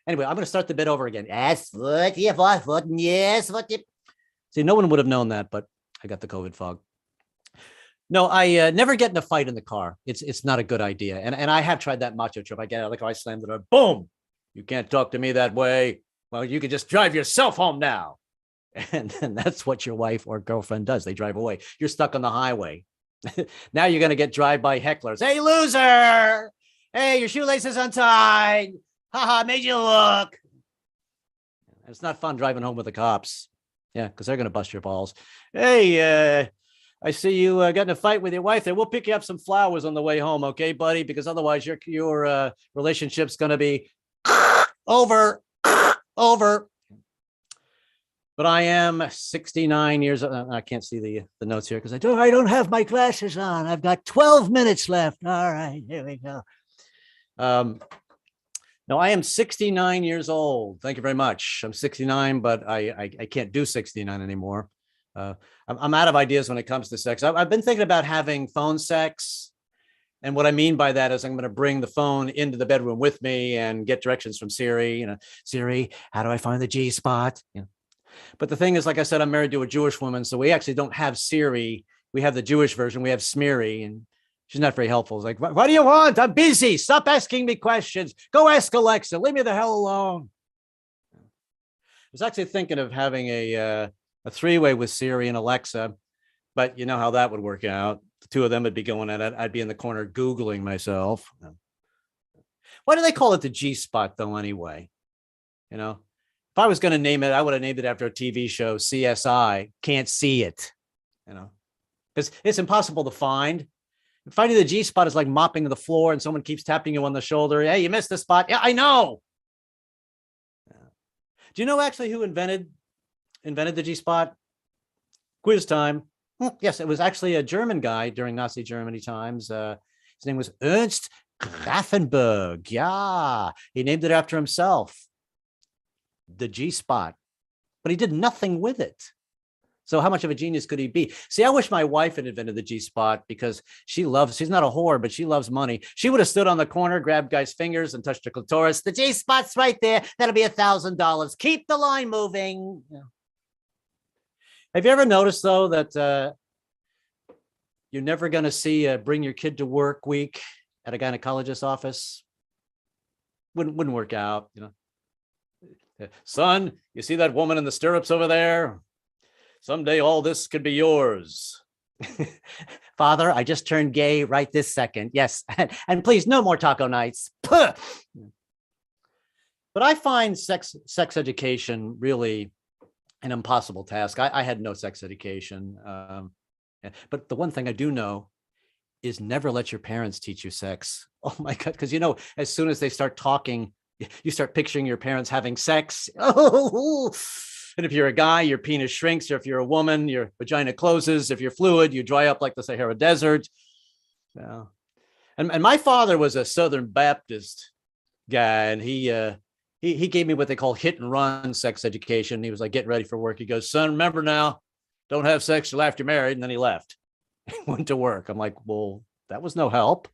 Anyway, I'm gonna start the bit over again. Yes, See, no one would have known that, but I got the COVID fog. No, I never get in a fight in the car. It's not a good idea. And I have tried that macho trip. I get out of the car, I slam the door. Boom! You can't talk to me that way. Well, you can just drive yourself home now. And that's what your wife or girlfriend does. They drive away. You're stuck on the highway. Now you're going to get drive-by hecklers. Hey, loser! Hey, your shoelace is untied. Haha, made you look. It's not fun driving home with the cops. Yeah, because they're going to bust your balls. Hey, I see you got in a fight with your wife there. We'll pick you up some flowers on the way home, okay, buddy? Because otherwise your relationship's going to be over. Over. But I am 69 years old. I can't see the notes here because I don't have my glasses on. I've got 12 minutes left. All right, here we go. No, I am 69 years old. Thank you very much. I'm 69, but I can't do 69 anymore. I'm out of ideas when it comes to sex. I've been thinking about having phone sex. And what I mean by that is I'm going to bring the phone into the bedroom with me and get directions from Siri. Siri, how do I find the G spot? But the thing is, like I said, I'm married to a Jewish woman. So we actually don't have Siri. We have the Jewish version. We have Smeary, and she's not very helpful. It's like, what do you want? I'm busy. Stop asking me questions. Go ask Alexa. Leave me the hell alone. I was actually thinking of having a three-way with Siri and Alexa, but you know how that would work out. The two of them would be going at it. I'd be in the corner Googling myself. Why do they call it the G spot though, anyway? If I was going to name it, I would have named it after a TV show, CSI. Can't see it, because it's impossible to find. Finding the G spot is like mopping the floor and someone keeps tapping you on the shoulder. Hey, you missed the spot. Yeah, I know. Do you know actually who invented the G spot? Quiz time. Yes, it was actually a German guy during Nazi Germany times. His name was Ernst Grafenberg. Yeah, he named it after himself. The G spot, but he did nothing with it. So how much of a genius could he be? See, I wish my wife had invented the G spot because she's not a whore, but she loves money. She would have stood on the corner, grabbed guys' fingers and touched her clitoris. The G spot's right there. That'll be $1,000. Keep the line moving. Have you ever noticed though that you're never going to see a bring your kid to work week at a gynecologist's office? Wouldn't work out, Son, you see that woman in the stirrups over there? Someday all this could be yours. Father, I just turned gay right this second. Yes. And please, no more taco nights. Puh! But I find sex education really an impossible task. I had no sex education. But the one thing I do know is never let your parents teach you sex. Oh my God. Because as soon as they start talking, you start picturing your parents having sex. Oh, and if you're a guy, your penis shrinks. Or if you're a woman, your vagina closes. If you're fluid, you dry up like the Sahara Desert. Yeah. And my father was a Southern Baptist guy, and he gave me what they call hit and run sex education. He was like getting ready for work. He goes, son, remember now, don't have sex till after you're married. And then he left. He went to work. I'm like, well, that was no help.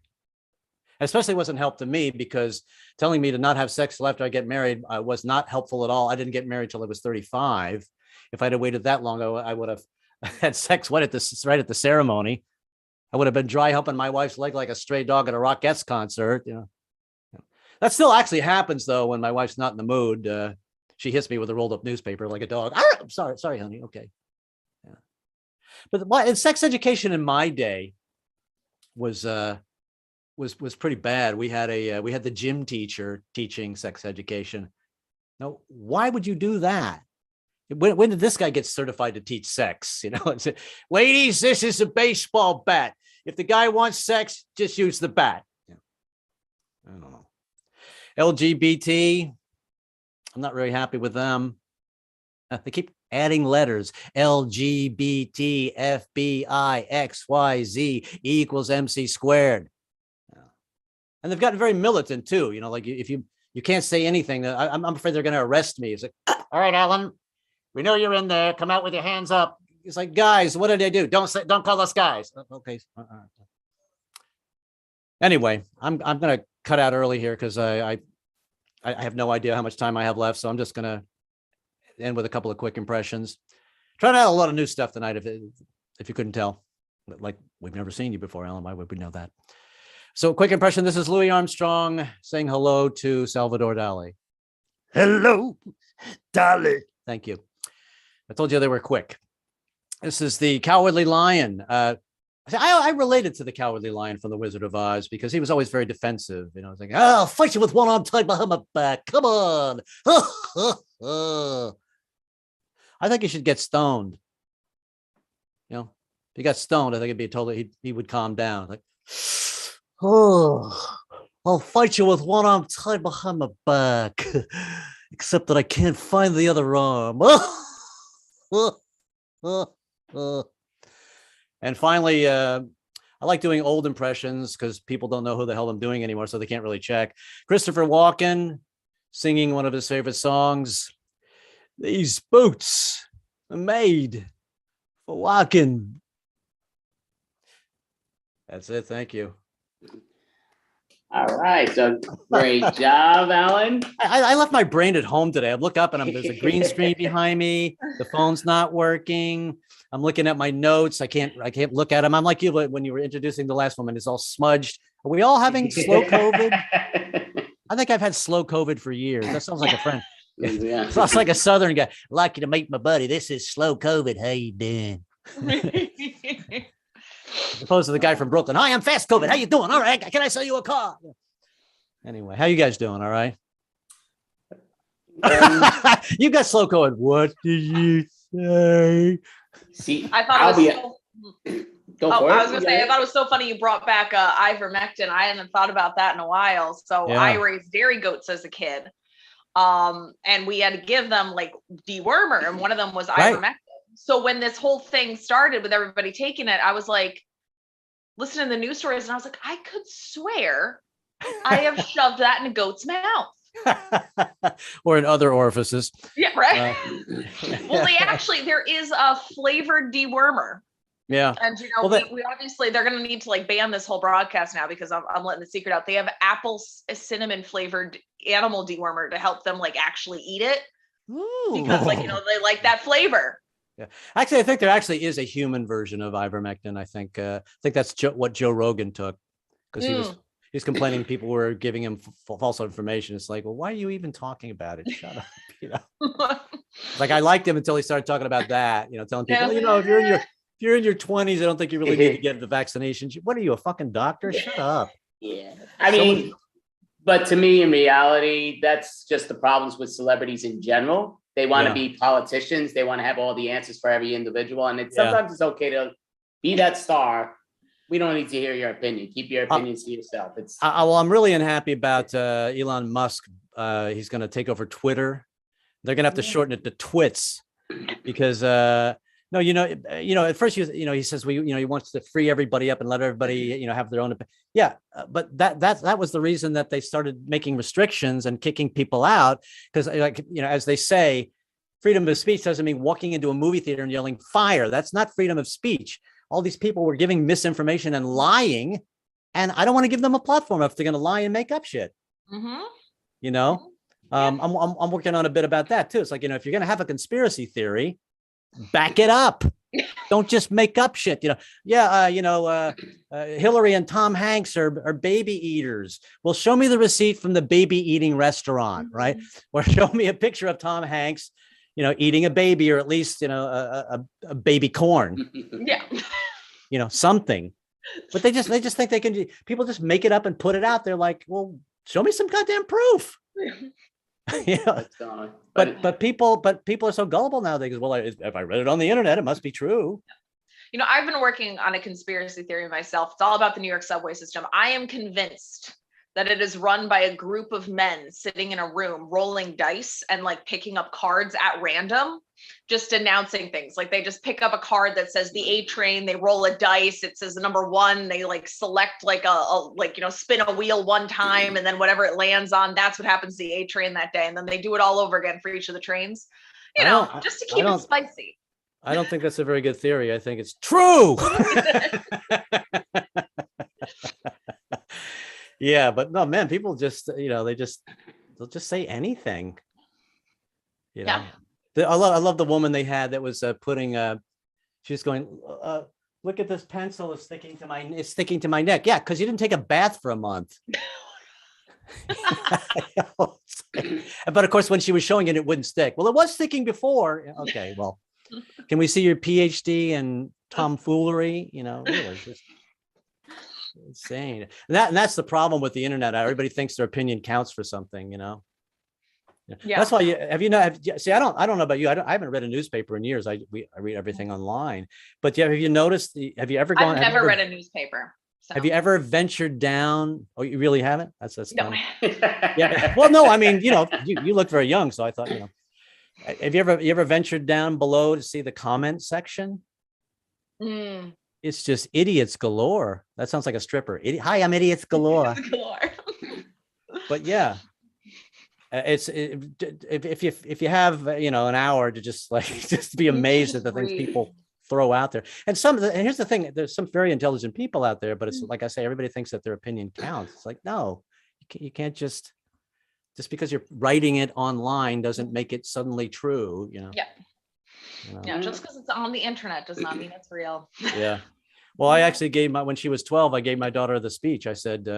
Especially wasn't help to me because telling me to not have sex till after I get married was not helpful at all. I didn't get married till I was 35. If I'd have waited that long, I would have had sex right at the ceremony. I would have been dry humping my wife's leg like a stray dog at a Rockettes concert. That still actually happens though when my wife's not in the mood. She hits me with a rolled up newspaper like a dog. I'm sorry, honey. Okay. Yeah. But sex education in my day was pretty bad. We had the gym teacher teaching sex education. Now, why would you do that? When did this guy get certified to teach sex? Ladies, this is a baseball bat. If the guy wants sex, just use the bat. I don't know. LGBT, I'm not very happy with them. They keep adding letters. LGBT, FBI, XYZ equals MC squared. And they've gotten very militant too. Like if you can't say anything, I'm afraid they're going to arrest me. It's like, all right, Alan, we know you're in there. Come out with your hands up. It's like, guys, what did I do? Don't call us guys. Okay. Anyway, I'm going to cut out early here because I have no idea how much time I have left. So I'm just going to end with a couple of quick impressions. Trying out a lot of new stuff tonight. If you couldn't tell, like we've never seen you before, Alan. Why would we know that? So quick impression. This is Louis Armstrong saying hello to Salvador Dali. Hello, Dali. Thank you. I told you they were quick. This is the Cowardly Lion. I related to the Cowardly Lion from The Wizard of Oz because he was always very defensive. It's like, I'll fight you with one arm tied behind my back. Come on. I think he should get stoned. If he got stoned, I think it'd be totally, he would calm down. Like, oh, I'll fight you with one arm tied behind my back. except that I can't find the other arm. And finally, I like doing old impressions because people don't know who the hell I'm doing anymore, so they can't really check. Christopher Walken singing one of his favorite songs. These boots are made for walking. That's it. Thank you. All right. So great job, Alan. I left my brain at home today. I look up and there's a green screen behind me. The phone's not working. I'm looking at my notes. I can't look at them. I'm like you when you were introducing the last woman. It's all smudged. Are we all having slow COVID? I think I've had slow COVID for years. That sounds like a friend. Yeah. Sounds like a Southern guy. Like you to meet my buddy. This is slow COVID. How you doing? As opposed to the guy from Brooklyn. Hi, I'm fast COVID. How you doing? All right. Can I sell you a car? Anyway, how you guys doing? All right. You got slow COVID. What did you say? See, I thought I'll it was go for it. I was gonna say, I thought it was so funny you brought back ivermectin. I hadn't thought about that in a while. So Yeah. I raised dairy goats as a kid. And we had to give them like dewormer, and one of them was Right. ivermectin. So when this whole thing started with everybody taking it, I was like, listening to the news stories, and I was like, I could swear I have shoved that in a goat's mouth. Or in other orifices. Yeah, right. Well, there is a flavored dewormer. Yeah. And you know, Well, we obviously they're going to need to like ban this whole broadcast now because I'm letting the secret out. They have apple cinnamon flavored animal dewormer to help them like actually eat it because like, you know, they like that flavor. Yeah. Actually, I think there actually is a human version of ivermectin. I think that's what Joe Rogan took because he's complaining people were giving him false information. It's like, well, why are you even talking about it? Shut up. You know, like I liked him until he started talking about that. You know, telling people, you know, if you're in your 20s, I don't think you really need to get the vaccination. What are you, a fucking doctor? Shut up. Yeah. I mean, but to me, in reality, that's just the problems with celebrities in general. They want to be politicians. They want to have all the answers for every individual. And sometimes it's okay to be that star. We don't need to hear your opinion. Keep your opinions to yourself. Well, I'm really unhappy about Elon Musk. He's going to take over Twitter. They're going to have to shorten it to Twits because no, at first he says he wants to free everybody up and let everybody have their own opinion. Yeah, but that was the reason that they started making restrictions and kicking people out because as they say, freedom of speech doesn't mean walking into a movie theater and yelling fire. That's not freedom of speech. All these people were giving misinformation and lying, and I don't want to give them a platform if they're going to lie and make up shit. Mm-hmm. You know, I'm working on a bit about that too. It's like, if you're going to have a conspiracy theory, back it up. Don't just make up shit. Hillary and Tom Hanks are baby eaters. Well, show me the receipt from the baby eating restaurant, right? Or show me a picture of Tom Hanks, eating a baby, or at least, a baby corn. Yeah. Something. But they just think they can. People just make it up and put it out there. Like, well, show me some goddamn proof. But people are so gullible now. They go, well, if I read it on the internet, it must be true. I've been working on a conspiracy theory myself. It's all about the New York subway system. I am convinced that it is run by a group of men sitting in a room rolling dice and like picking up cards at random, just announcing things. Like they just pick up a card that says the A train, they roll a dice, it says the number 1, they like select like spin a wheel one time, and then whatever it lands on, that's what happens to the A train that day. And then they do it all over again for each of the trains, just to keep it spicy. I don't think that's a very good theory. I think it's true. Yeah, but no, man, people just, they'll just say anything. Yeah. I love the woman they had that was putting, she was going, look at this pencil, it's sticking to my neck. Yeah, because you didn't take a bath for a month. But of course, when she was showing it, it wouldn't stick. Well, it was sticking before. Okay, well, can we see your PhD in tomfoolery? Really just insane. And that's the problem with the internet. Everybody thinks their opinion counts for something, Yeah. That's why see, I don't know about you. I haven't read a newspaper in years. I read everything online. But have you noticed? Have you ever gone? I've never read a newspaper. So. Have you ever ventured down? Oh, you really haven't? That's No. funny. Yeah. Well, no, I mean, you look very young, so I thought, have you ever ventured down below to see the comment section? Mm. It's just idiots galore. That sounds like a stripper. Hi, I'm idiots galore. But yeah, if you have an hour to just just be amazed at the things people throw out there. And here's the thing: there's some very intelligent people out there, but it's like I say, everybody thinks that their opinion counts. It's like, no, you can't just because you're writing it online doesn't make it suddenly true. Yeah. Yeah, just because it's on the internet does not mean it's real. Yeah. Well, I actually when she was 12, I gave my daughter the speech. I said,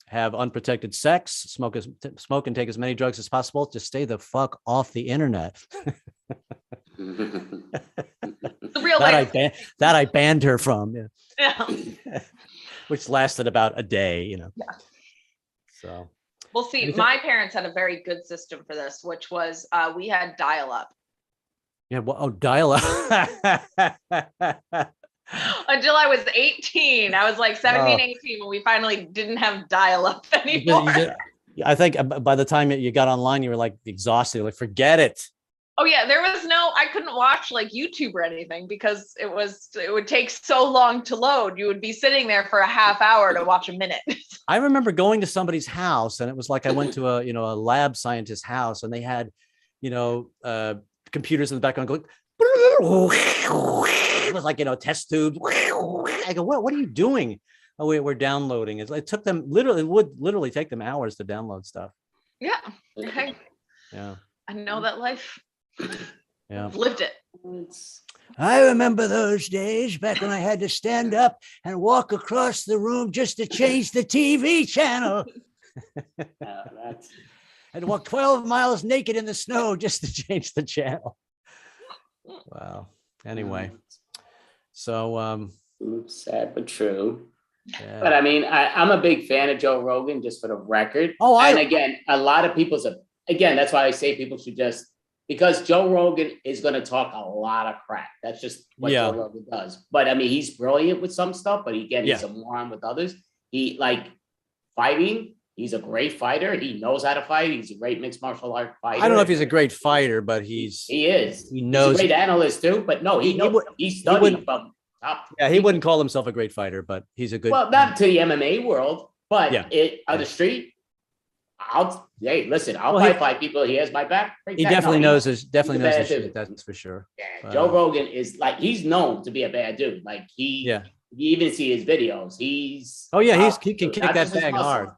have unprotected sex, smoke and take as many drugs as possible. Just stay the fuck off the internet. The real life. That I banned her from. Yeah. Which lasted about a day, Yeah. So. Well, see, my parents had a very good system for this, which was we had dial-up. Yeah, well, dial-up. Until I was 18. I was like 17, 18 when we finally didn't have dial-up anymore. I think by the time you got online, you were like exhausted, like forget it. Oh yeah, I couldn't watch like YouTube or anything because it would take so long to load. You would be sitting there for a half hour to watch a minute. I remember going to somebody's house and it was like I went to a lab scientist's house and they had, computers in the background going, it was like, test tubes. I go, what are you doing? Oh, we're downloading. It took them it would literally take them hours to download stuff. Yeah. Okay. Yeah. I know that life. Yeah. I've lived it. I remember those days back when I had to stand up and walk across the room just to change the TV channel. I'd walk 12 miles naked in the snow just to change the channel. Wow. Anyway, so sad but true. Yeah. But I mean, I'm a big fan of Joe Rogan, just for the record. And again, a lot of that's why I say people should because Joe Rogan is going to talk a lot of crap. That's just what Joe Rogan does. But I mean, he's brilliant with some stuff, but he's a moron with others. He fighting. He's a great fighter. He knows how to fight. He's a great mixed martial art fighter. I don't know if he's a great fighter, but he is. He knows. He's a great analyst too, but no, he's studied from top. Yeah, he wouldn't call himself a great fighter, but he's a good. Well, not to the MMA world, but on the street, I'll fight people. He has my back. He definitely knows his shit. That's for sure. Yeah, Joe Rogan is he's known to be a bad dude. You even see his videos. He can kick that bag hard.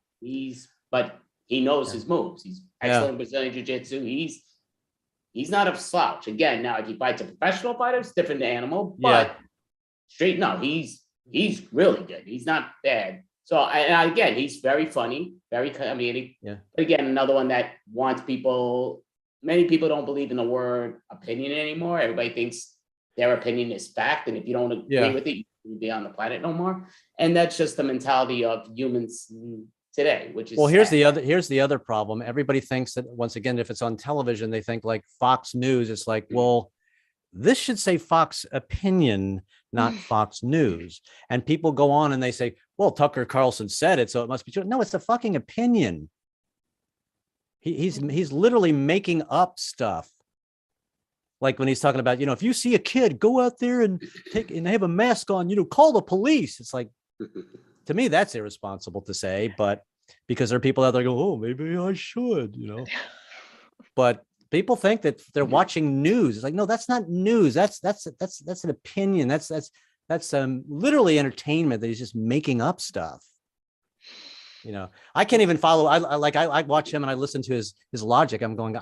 But he knows his moves. He's excellent in Brazilian Jiu-Jitsu. He's not a slouch. Again, now if he fights a professional fighter, it's a different animal. But straight, no, he's really good. He's not bad. So again, he's very funny, very comedic. Yeah. But again, another one that wants people. Many people don't believe in the word opinion anymore. Everybody thinks their opinion is fact, and if you don't agree with it, you won't be on the planet no more. And that's just the mentality of humans today, which is here's the other problem. Everybody thinks that once again, if it's on television, they think like Fox News. It's like, well, this should say Fox Opinion, not Fox News. And people go on and they say, well, Tucker Carlson said it, so it must be true. No, it's a fucking opinion. He's literally making up stuff. Like when he's talking about, if you see a kid, go out there and have a mask on, call the police. It's like, to me, that's irresponsible to say, but because there are people out there go, oh, maybe I should, But people think that they're watching news. It's like, no, that's not news. That's an opinion. That's literally entertainment that he's just making up stuff. I can't even follow. I watch him and I listen to his logic. I'm going,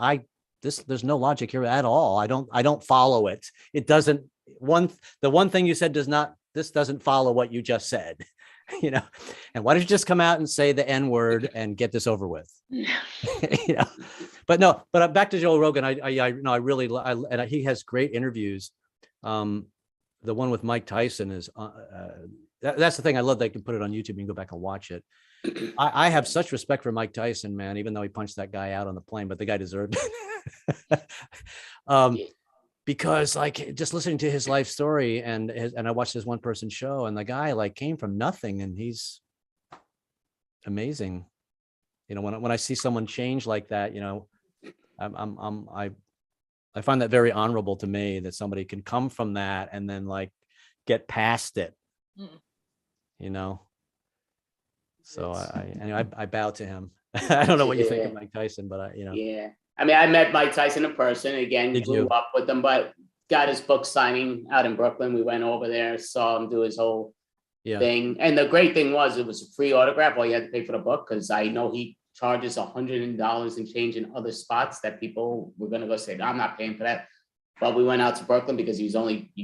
there's no logic here at all. I don't follow it. It doesn't. The one thing you said this doesn't follow what you just said. And why don't you just come out and say the N word and get this over with? But back to Joe Rogan. I really and he has great interviews. The one with Mike Tyson is that's the thing. I love that you can put it on YouTube. You can go back and watch it. I have such respect for Mike Tyson, man, even though he punched that guy out on the plane, but the guy deserved it. because like just listening to his life story and I watched this one person show, and the guy like came from nothing, and he's amazing. You know, when I see someone change like that, you know, I find that very honorable to me, that somebody can come from that and then like get past it, you know. So anyway, I bow to him. I don't know what you think of Mike Tyson, but you know. Yeah. I mean, I met Mike Tyson in person again, Did grew you? up with him, but got his book signing out in Brooklyn. We went over there, saw him do his whole thing. And the great thing was it was a free autograph. All you had to pay for the book, because I know he charges $100 and change in other spots that people were going to go say, no, I'm not paying for that. But we went out to Brooklyn because you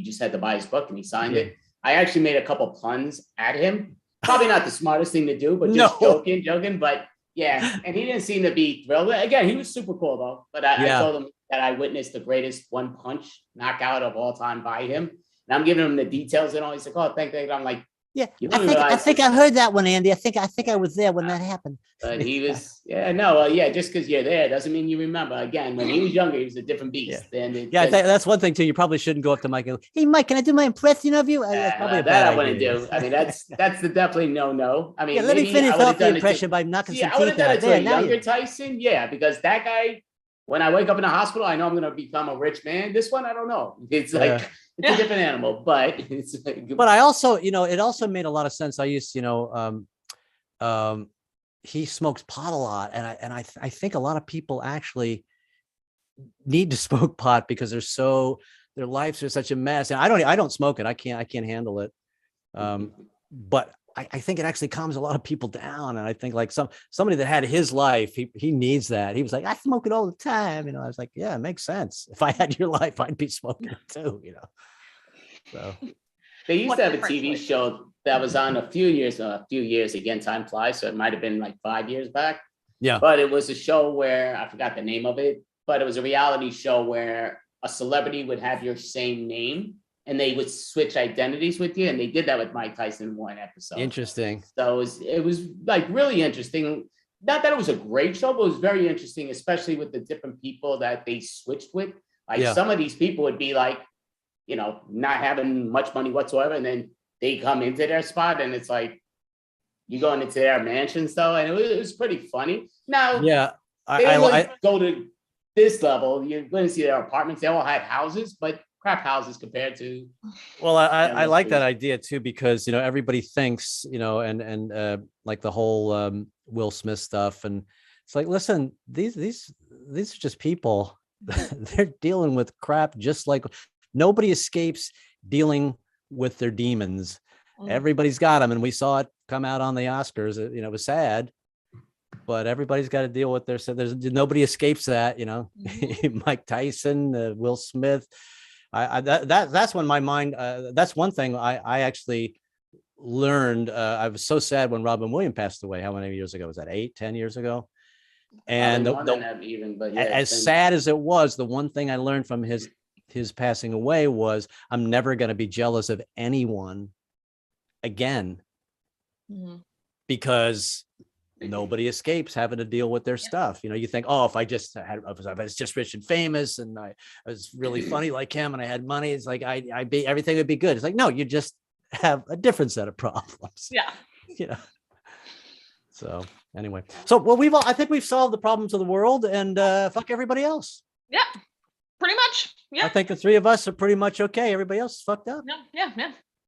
just had to buy his book and he signed it. I actually made a couple puns at him. Probably not the smartest thing to do, but just joking. But yeah, and he didn't seem to be thrilled. Again, he was super cool though. But I told him that I witnessed the greatest one punch knockout of all time by him. And I'm giving him the details and all. He's like, oh, thank you. I'm like, yeah, I think I heard that one, Andy. I think I was there when that happened. But he was, just because you're there doesn't mean you remember. Again, when he was younger, he was a different beast. Yeah, that's one thing too. You probably shouldn't go up to Mike and go, hey, Mike, can I do my impression of you? That's probably a bad I wouldn't do. I mean, that's the definitely no. I mean, let me finish off the impression by knocking some teeth out. I would have done it to a younger Tyson, because that guy, when I wake up in the hospital, I know I'm going to become a rich man. This one, I don't know. It's like, it's a different animal, but it's like, but I also, it also made a lot of sense. I used, he smokes pot a lot. And I think a lot of people actually need to smoke pot because their lives are such a mess. And I don't smoke it. I can't handle it. But I think it actually calms a lot of people down. And I think like somebody that had his life, he needs that. He was like, I smoke it all the time. I was like, yeah, it makes sense. If I had your life, I'd be smoking it too, So they used to have a TV show that was on a few years again, time flies. So it might've been like 5 years back. Yeah. But it was a show where I forgot the name of it, but it was a reality show where a celebrity would have your same name and they would switch identities with you. And they did that with Mike Tyson in one episode. Interesting. So it was like really interesting. Not that it was a great show, but it was very interesting, especially with the different people that they switched with. Like some of these people would be like, not having much money whatsoever. And then they come into their spot and it's like, you going into their mansions though. And it was pretty funny. Now, I go to this level. You're going to see their apartments. They all had houses, but crap houses compared to. Well, I like that idea too, because, everybody thinks, and like the whole Will Smith stuff. And it's like, listen, these are just people. They're dealing with crap just like nobody escapes dealing with their demons. Everybody's got them. And we saw it come out on the Oscars. It was sad, but everybody's got to deal with there's nobody escapes that, Mike Tyson, Will Smith. That's when my mind, that's one thing I actually learned. I was so sad when Robin Williams passed away. How many years ago was that? 8-10 years ago? And as sad as it was, the one thing I learned from his passing away was I'm never going to be jealous of anyone again, because nobody escapes having to deal with their stuff. You think, oh, if I was just rich and famous and I was really funny like him and I had money, it's like everything would be good. It's like, no, you just have a different set of problems. Yeah. So anyway, I think we've solved the problems of the world, and fuck everybody else. Yeah, pretty much. Yeah. I think the three of us are pretty much okay. Everybody else is fucked up. Yeah.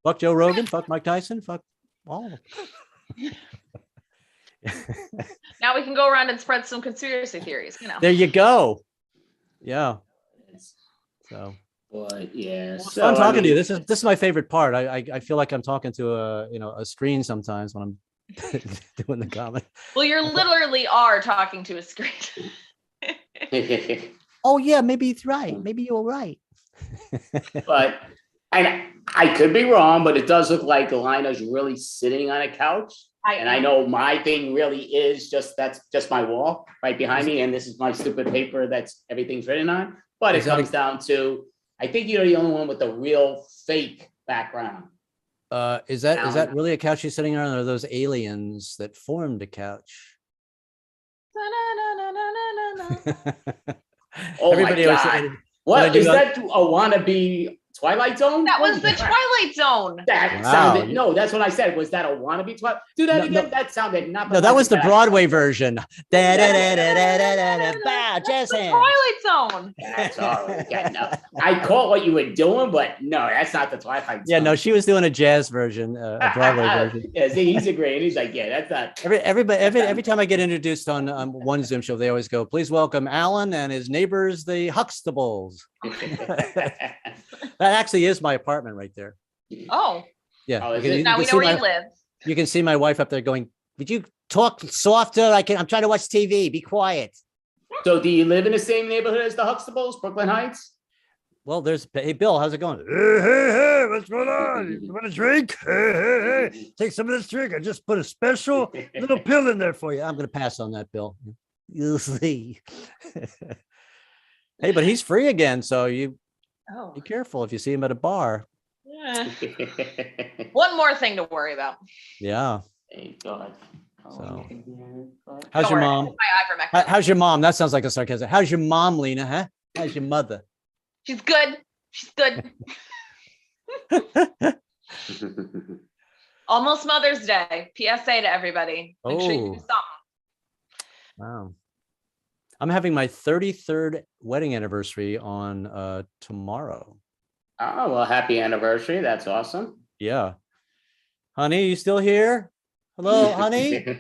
Fuck Joe Rogan. Fuck Mike Tyson. Fuck all of them. Now we can go around and spread some conspiracy theories. There you go. Yeah. So. But yeah, it's fun talking to you. This is my favorite part. I feel like I'm talking to a screen sometimes when I'm doing the comment. Well, you literally are talking to a screen. Oh yeah, maybe it's right. Maybe you're right. But I could be wrong, but it does look like Alina's really sitting on a couch. I know my thing really is that's just my wall right behind me, and this is my stupid paper that's everything's written on. But it comes down to, I think you're the only one with a real fake background. Is that really a couch you're sitting on, or are those aliens that formed a couch? Oh, everybody What is that? A wannabe Twilight Zone? That was the Twilight Zone. That Wow. sounded, no, that's what I said. Was that a wannabe Twilight? Do that again. No. That sounded not. No, that was the Broadway version. Bah, That's jazz the hands. Twilight Zone. That's all. Okay, no. I caught what you were doing, but no, that's not the Twilight Zone. Yeah, no, she was doing a jazz version, a Broadway version. Yeah, see, he's agreeing. He's like, yeah, that's not. Every time I get introduced on one Zoom show, they always go, "Please welcome Alan and his neighbors, the Huxtables." That actually is my apartment right there. Oh, Yeah. Oh, is you it? can- now you we can know see where my- you live. You can see my wife up there going, "Would you talk softer? I'm trying to watch TV. Be quiet." So, do you live in the same neighborhood as the Huxtables, Brooklyn Heights? Well, hey, Bill, how's it going? Hey, what's going on? You want a drink? Hey, take some of this drink. I just put a special little pill in there for you. I'm going to pass on that, Bill. You'll see. Hey, but he's free again, so you Oh, be careful if you see him at a bar. yeah. One more thing to worry about. Yeah. Thank God. So, Don't how's your worry, mom? it's my ivermectin. How's your mom? That sounds like a sarcasm. How's your mom, Lena? Huh? How's your mother? She's good. She's good. Almost Mother's Day. PSA to everybody. Make sure you do Oh. something. Wow. I'm having my 33rd wedding anniversary on tomorrow. Oh, well, happy anniversary. That's awesome. Yeah. Honey, you still here? Hello, honey?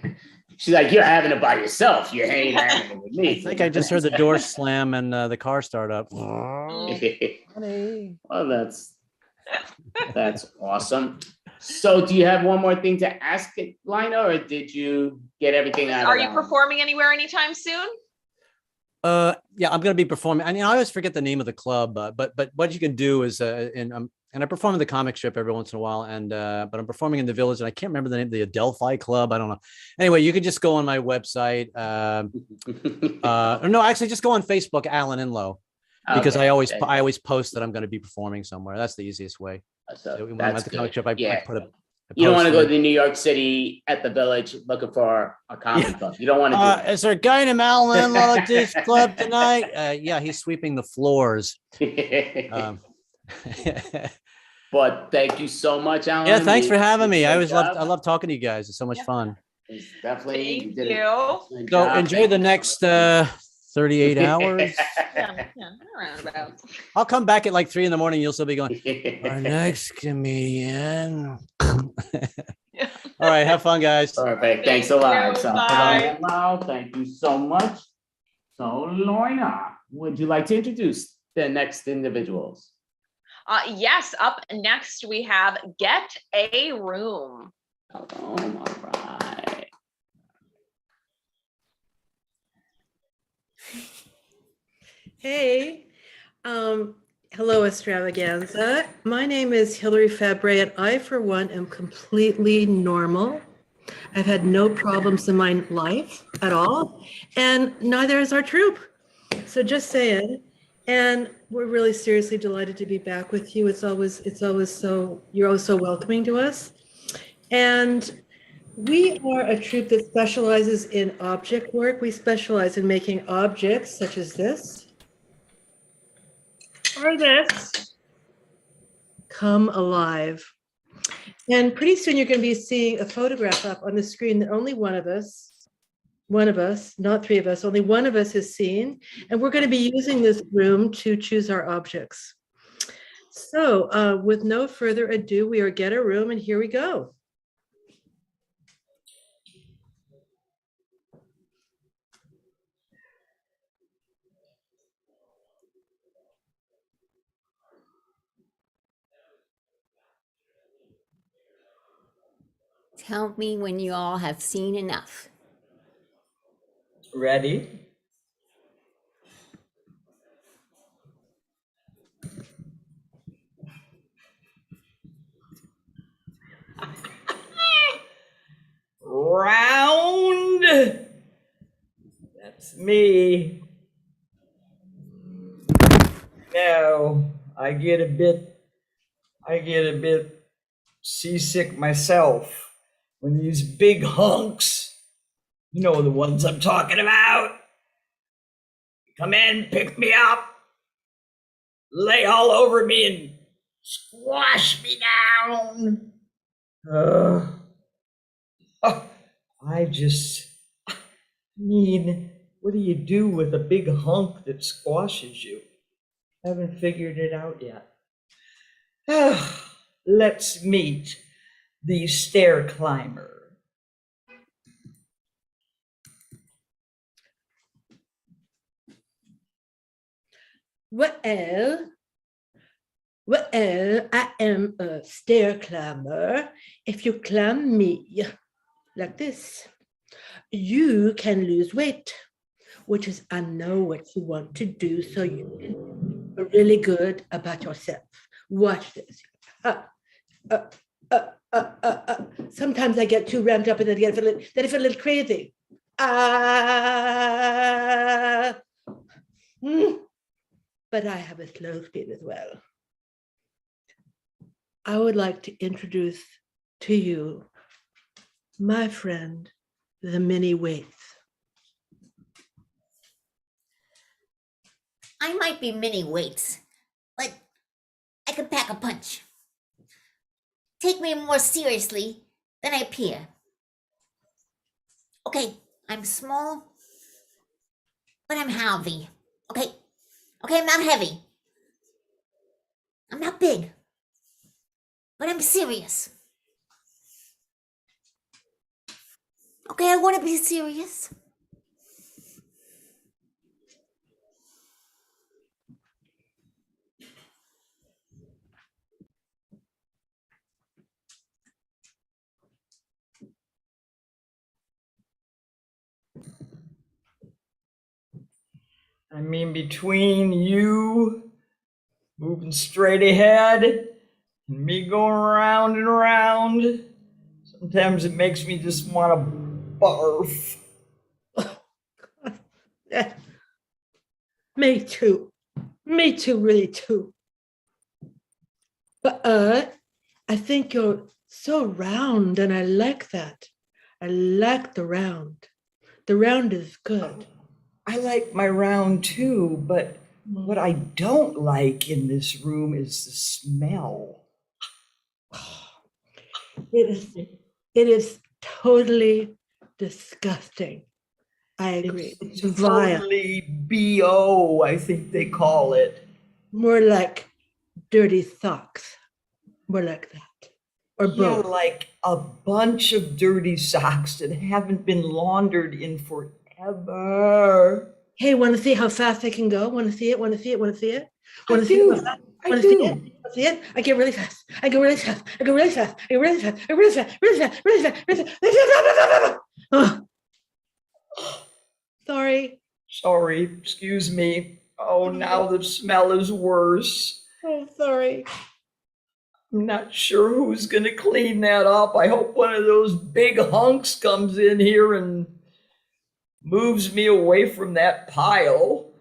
She's like, you're having it by yourself. You ain't having it with I me. think I just heard the door slam and the car start up. Honey. Well, that's awesome. So, do you have one more thing to ask, Lina, or did you get everything out? Are you performing anywhere anytime soon? Yeah, I'm going to be performing. I always forget the name of the club, but what you can do is, and I perform in the comic strip every once in a while, but I'm performing in the Village, and I can't remember the name, the Adelphi Club. I don't know. Anyway, you could just go on my website. No, actually, just go on Facebook, Alan Inlow, because Okay, I always post that I'm going to be performing somewhere. That's the easiest way. So When I'm that's at the comic good. strip, I Yeah. put a. You don't want to go post to New York City at the Village looking for a comedy club. You don't want to do that. Is there a guy named Alan Inlow at this club tonight? Yeah, he's sweeping the floors. But thank you so much, Alan. Yeah, thanks for having me. I Good job. love talking to you guys. It's so much fun. It's definitely Thank did an you. excellent So job. enjoy the next 38 hours. Yeah, roundabout. I'll come back at like 3 a.m. You'll still be going, our next comedian. All right, have fun, guys. Perfect. Thanks a lot. you. So, Bye. Wow, thank you so much. So, Lorna, would you like to introduce the next individuals? Yes, up next we have Get a Room. Oh, all right. Hey, hello Extravaganza. My name is Hilary Fabre and I, for one, am completely normal. I've had no problems in my life at all, and neither is our troupe. So just saying, and we're really seriously delighted to be back with you. It's always so, you're always so welcoming to us. And we are a troupe that specializes in object work. We specialize in making objects such as this, or this, come alive. And pretty soon you're going to be seeing a photograph up on the screen that only one of us, not 3 of us, only one of us has seen. And we're going to be using this room to choose our objects. So with no further ado, we are Get a Room, and here we go. Tell me when you all have seen enough. Ready? Round. That's me. Now, I get a bit seasick myself when these big hunks, you know the ones I'm talking about, come in, pick me up, lay all over me and squash me down. Uh, I mean, what do you do with a big hunk that squashes you? Haven't figured it out yet. Let's meet the stair climber. Well, I am a stair climber. If you climb me like this, you can lose weight, which is, I know what you want to do, so you can feel really good about yourself. Watch this. Sometimes I get too ramped up and then I feel a little crazy. But I have a slow speed as well. I would like to introduce to you my friend, the mini weights. I might be mini weights, but I can pack a punch. Take me more seriously than I appear. Okay, I'm small, but I'm heavy. Okay, I'm not heavy. I'm not big, but I'm serious. Okay, I want to be serious. I mean, between you moving straight ahead and me going around and around, sometimes it makes me just want to barf. Me too, really too. But I think you're so round, and I like that. I like the round. The round is good. I like my round too, but what I don't like in this room is the smell. It is totally disgusting. I agree. It's vile. totally BO, I think they call it. More like dirty socks. More like that. Or Yeah, both. like a bunch of dirty socks that haven't been laundered in forever. Hey, want to see how fast I can go? Want to see it? Want to see it? Want to see it? Want I to see do. it? I Want to see it? do. Want to see it? I get really fast. I go really fast. I go really fast. I go really fast. I go really fast. Really fast. Really fast. Really fast. Really fast. Oh. Sorry. Sorry, excuse me. Oh, now the smell is worse. Oh, sorry. I'm not sure who's going to clean that up. I hope one of those big hunks comes in here and moves me away from that pile.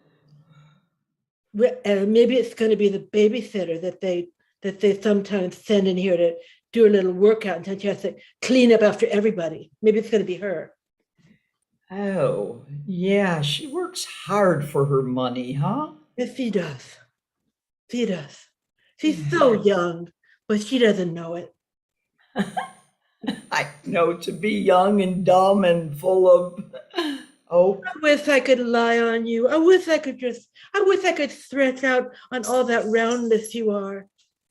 Maybe it's going to be the babysitter that they sometimes send in here to do a little workout, and then she has to clean up after everybody. Maybe it's going to be her. Oh, yeah, she works hard for her money, huh? Yes, she does. She does. She's so young, but she doesn't know it. I know, to be young and dumb and full of, oh, I wish I could lie on you. I wish I could stretch out on all that roundness you are.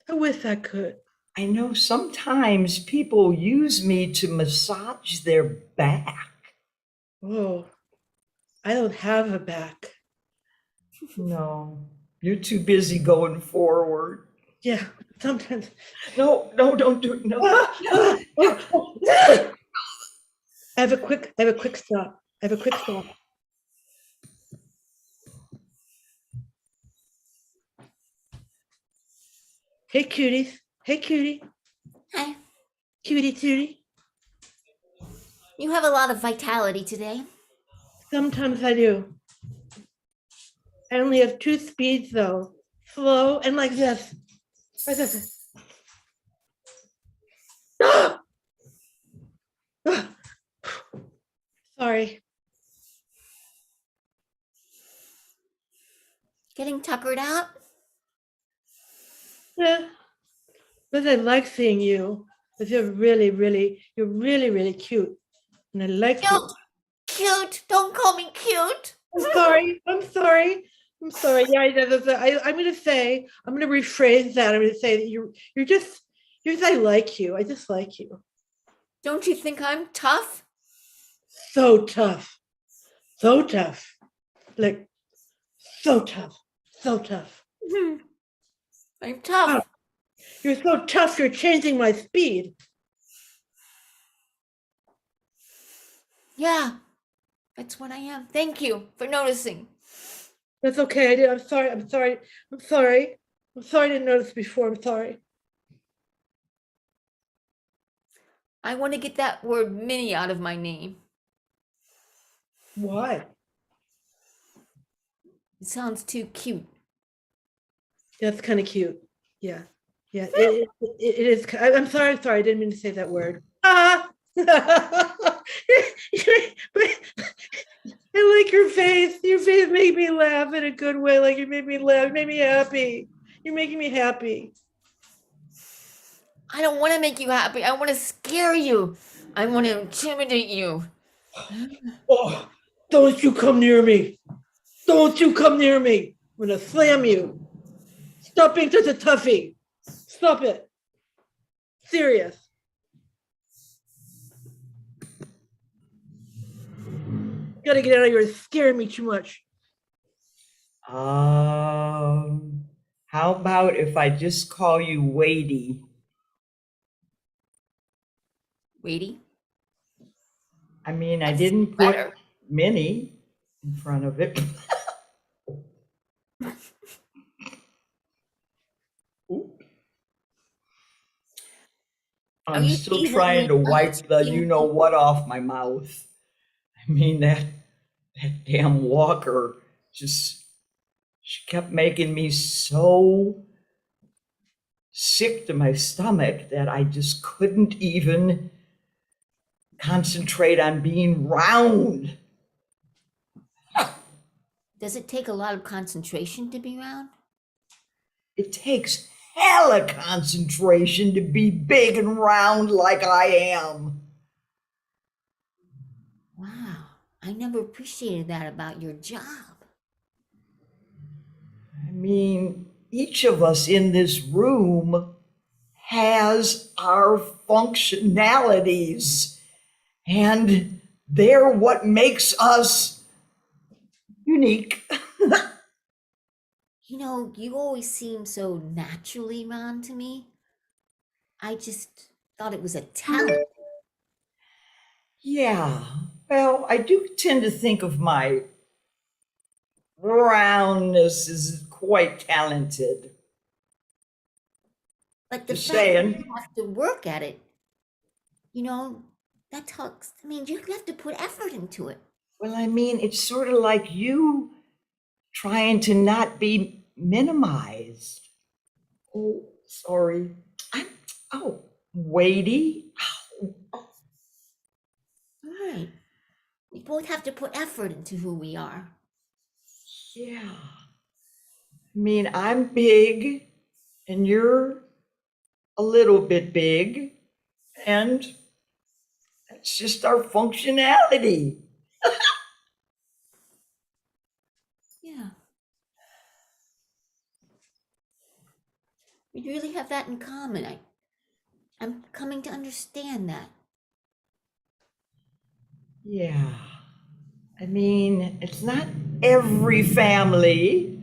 I wish I could. I know sometimes people use me to massage their back. Oh, I don't have a back. No, you're too busy going forward. Yeah, sometimes. No, don't do it. No. I have a quick stop. Hey, cuties. Hey, cutie. Hi. Cutie tootie. You have a lot of vitality today. Sometimes I do. I only have 2 speeds though. Slow and like this. Like this. Sorry. Getting tuckered out? Yeah, but I like seeing you. Because you're really, really cute. And I like you. No, cute. Don't call me cute. I'm sorry. I'm sorry. I'm sorry. Yeah, I'm gonna rephrase that. I'm gonna say that I like you. I just like you. Don't you think I'm tough? So tough. So tough. Like so tough. So tough. I'm tough. Wow. You're so tough, you're changing my speed. Yeah, that's what I am. Thank you for noticing. That's okay. I'm sorry. I'm sorry. I'm sorry. I'm sorry I didn't notice before. I'm sorry. I want to get that word mini out of my name. Why? It sounds too cute. That's kind of cute. Yeah. Yeah. It is. I'm sorry. I'm sorry. I didn't mean to say that word. Ah! I like your face. Your face made me laugh in a good way. Like you made me laugh. You made me happy. You're making me happy. I don't want to make you happy. I want to scare you. I want to intimidate you. Oh, don't you come near me. Don't you come near me. I'm going to slam you. Stop being such a toughie. Stop it. Serious. Gotta get out of here. It's scaring me too much. How about if I just call you Wadey? Wadey? I mean, I That's didn't put better. Minnie in front of it. Are I'm you still teasing trying me? to Are you wipe the teasing you me? know what off my mouth. I mean, that damn walker she kept making me so sick to my stomach that I just couldn't even concentrate on being round. Does it take a lot of concentration to be round? It takes hella concentration to be big and round like I am. Wow, I never appreciated that about your job. I mean, each of us in this room has our functionalities, and they're what makes us unique. You know, you always seem so naturally round to me. I just thought it was a talent. Yeah, well, I do tend to think of my roundness as quite talented. But the Just fact that saying. you have to work at it, you know, that talks, I mean, you have to put effort into it. Well, I mean, it's sort of like you trying to not be minimized. Oh, sorry. Oh, weighty. All right. We both have to put effort into who we are. Yeah. I mean, I'm big and you're a little bit big, and that's just our functionality. Yeah. We really have that in common. I'm coming to understand that. Yeah. I mean, it's not every family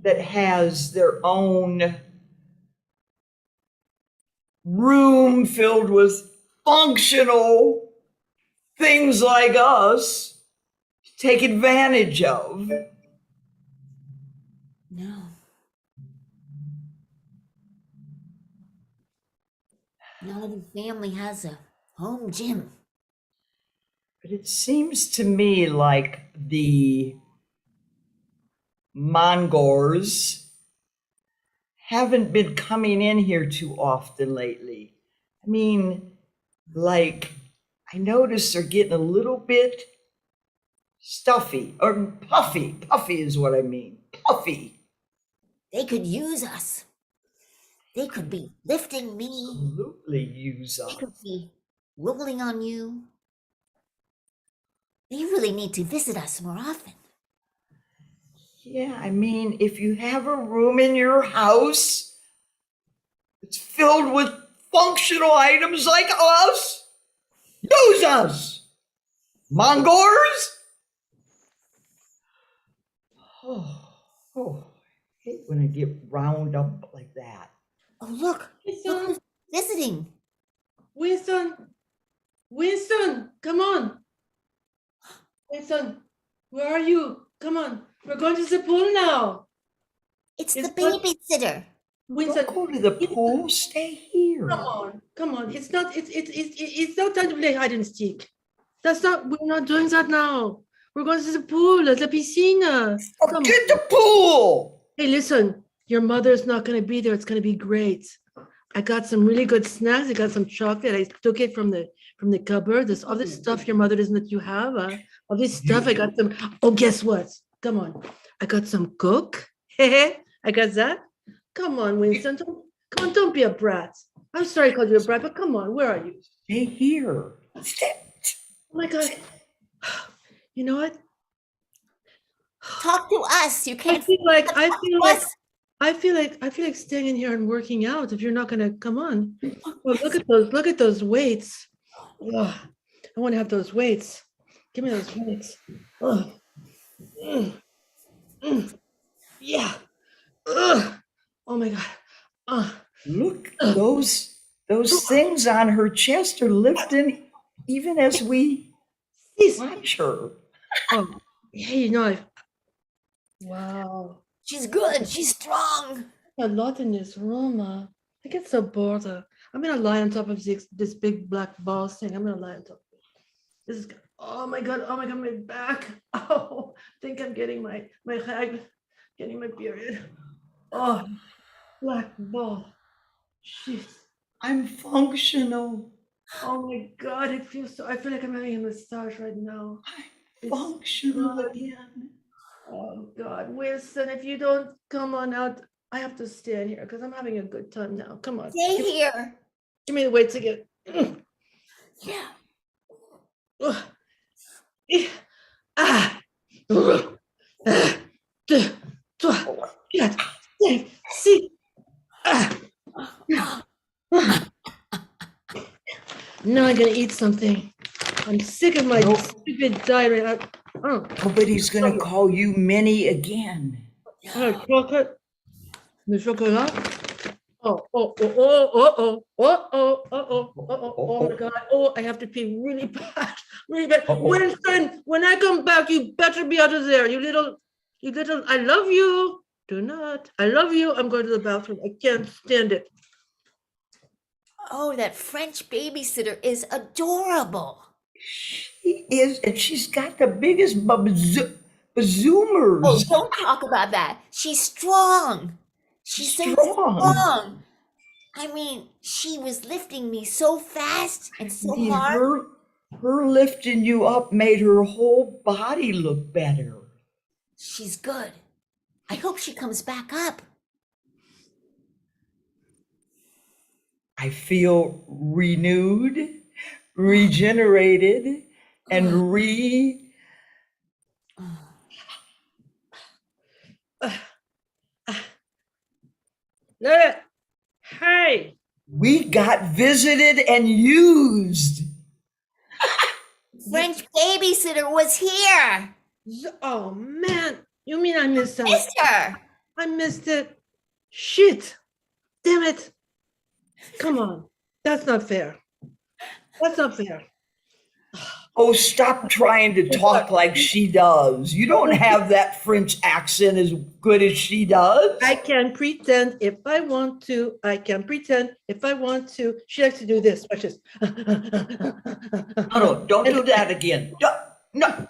that has their own room filled with functional things like us to take advantage of. No. Not every family has a home gym. But it seems to me like the Mongors haven't been coming in here too often lately. I mean, like, I notice they're getting a little bit stuffy or puffy. Puffy is what I mean. Puffy. They could use us. They could be lifting me. Absolutely use They us. could be rolling on you. They really need to visit us more often. Yeah, I mean, if you have a room in your house that's filled with functional items like us, use us. Mongors? Oh, I hate when I get round up like that. Oh, look who's visiting. Winston, come on. Winston, where are you? Come on, we're going to the pool now. It's the babysitter. Winston, Don't go to the pool. Stay here. come on. It's not time to play hide and seek. We're not doing that now. We're going to the pool, the piscina. Get the pool. Hey, listen, your mother's not going to be there. It's going to be great. I got some really good snacks. I got some chocolate. I took it from the cupboard. There's all this stuff your mother doesn't let you have. All this stuff. I got some. Oh, guess what? Come on. I got some Coke. I got that. Come on, Winston. Don't be a brat. I'm sorry I called you a brat, but come on. Where are you? Stay here. Stay. Oh my God. You know what? Talk to us. You can't. I feel like staying in here and working out if you're not gonna come on. Well, look at those weights. Ugh, I want to have those weights. Give me those weights. Ugh. Yeah. Ugh. Oh my God. Look, those things on her chest are lifting even as we watch her. Oh, hey, wow. She's good. She's strong. A lot in this room. I get so bored. I'm gonna lie on top of this big black ball thing. I'm gonna lie on top of it. This is. Oh my God, my back. Oh, I think I'm getting my getting my period. Oh, black ball. Jeez. I'm functional. Oh my God, I feel like I'm having a massage right now. Functional again. Oh God, Winston, if you don't come on out, I have to stand here because I'm having a good time now. Come on. Stay here. Give me the weights again. Yeah. Now I'm gonna eat something. I'm sick of my stupid diet. Nobody's gonna call you Minnie again. Chocolate. The chocolate. Oh my God. Oh, I have to pee really bad. Really bad. Winston, when I come back, you better be out of there. You little, I love you. Do not. I love you. I'm going to the bathroom. I can't stand it. Oh, that French babysitter is adorable. She is, and she's got the biggest bazoomers. Oh, don't talk about that. She's strong. She's so strong. I mean, she was lifting me so fast and so hard. Her lifting you up made her whole body look better. She's good. I hope she comes back up. I feel renewed, regenerated, and Hey! We got visited and used. French babysitter was here. Oh man, you mean I missed her? Missed her. I missed it. Shit. Damn it. Come on. That's not fair. That's not fair. Oh, stop trying to talk like she does. You don't have that French accent as good as she does. I can pretend if I want to. She likes to do this. Watch this. No, don't do that again. No.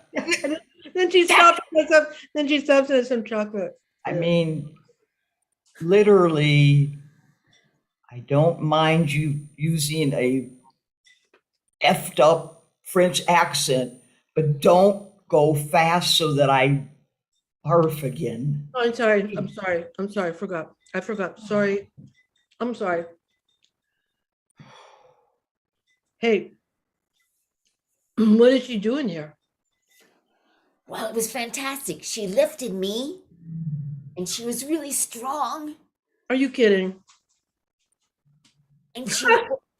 Then she stops and has some chocolate. I mean, literally, I don't mind you using a effed up French accent, but don't go fast so that I barf again. Oh, I'm sorry. I forgot. Sorry. I'm sorry. Hey, what did she do in here? Well, it was fantastic. She lifted me and she was really strong. Are you kidding? And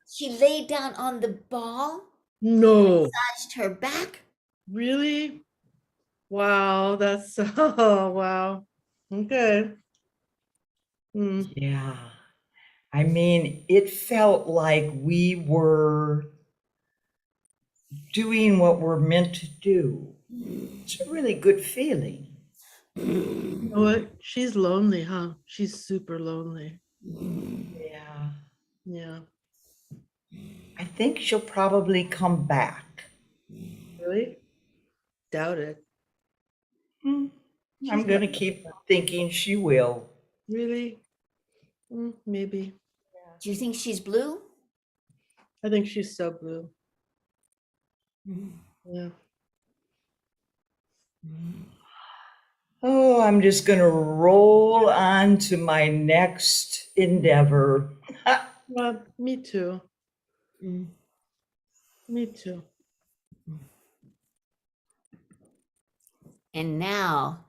she laid down on the ball, No. massaged her back. Really? Wow, that's oh wow. Okay. Yeah. I mean, it felt like we were doing what we're meant to do. It's a really good feeling. You know what? She's lonely, huh? She's super lonely. Yeah. Yeah. I think she'll probably come back. Really? Doubt it. I'm She's going to not- keep thinking she will. Really? Maybe. Do you think she's blue? I think she's so blue. Yeah. Oh, I'm just going to roll on to my next endeavor. Well, me too. Me too. And now,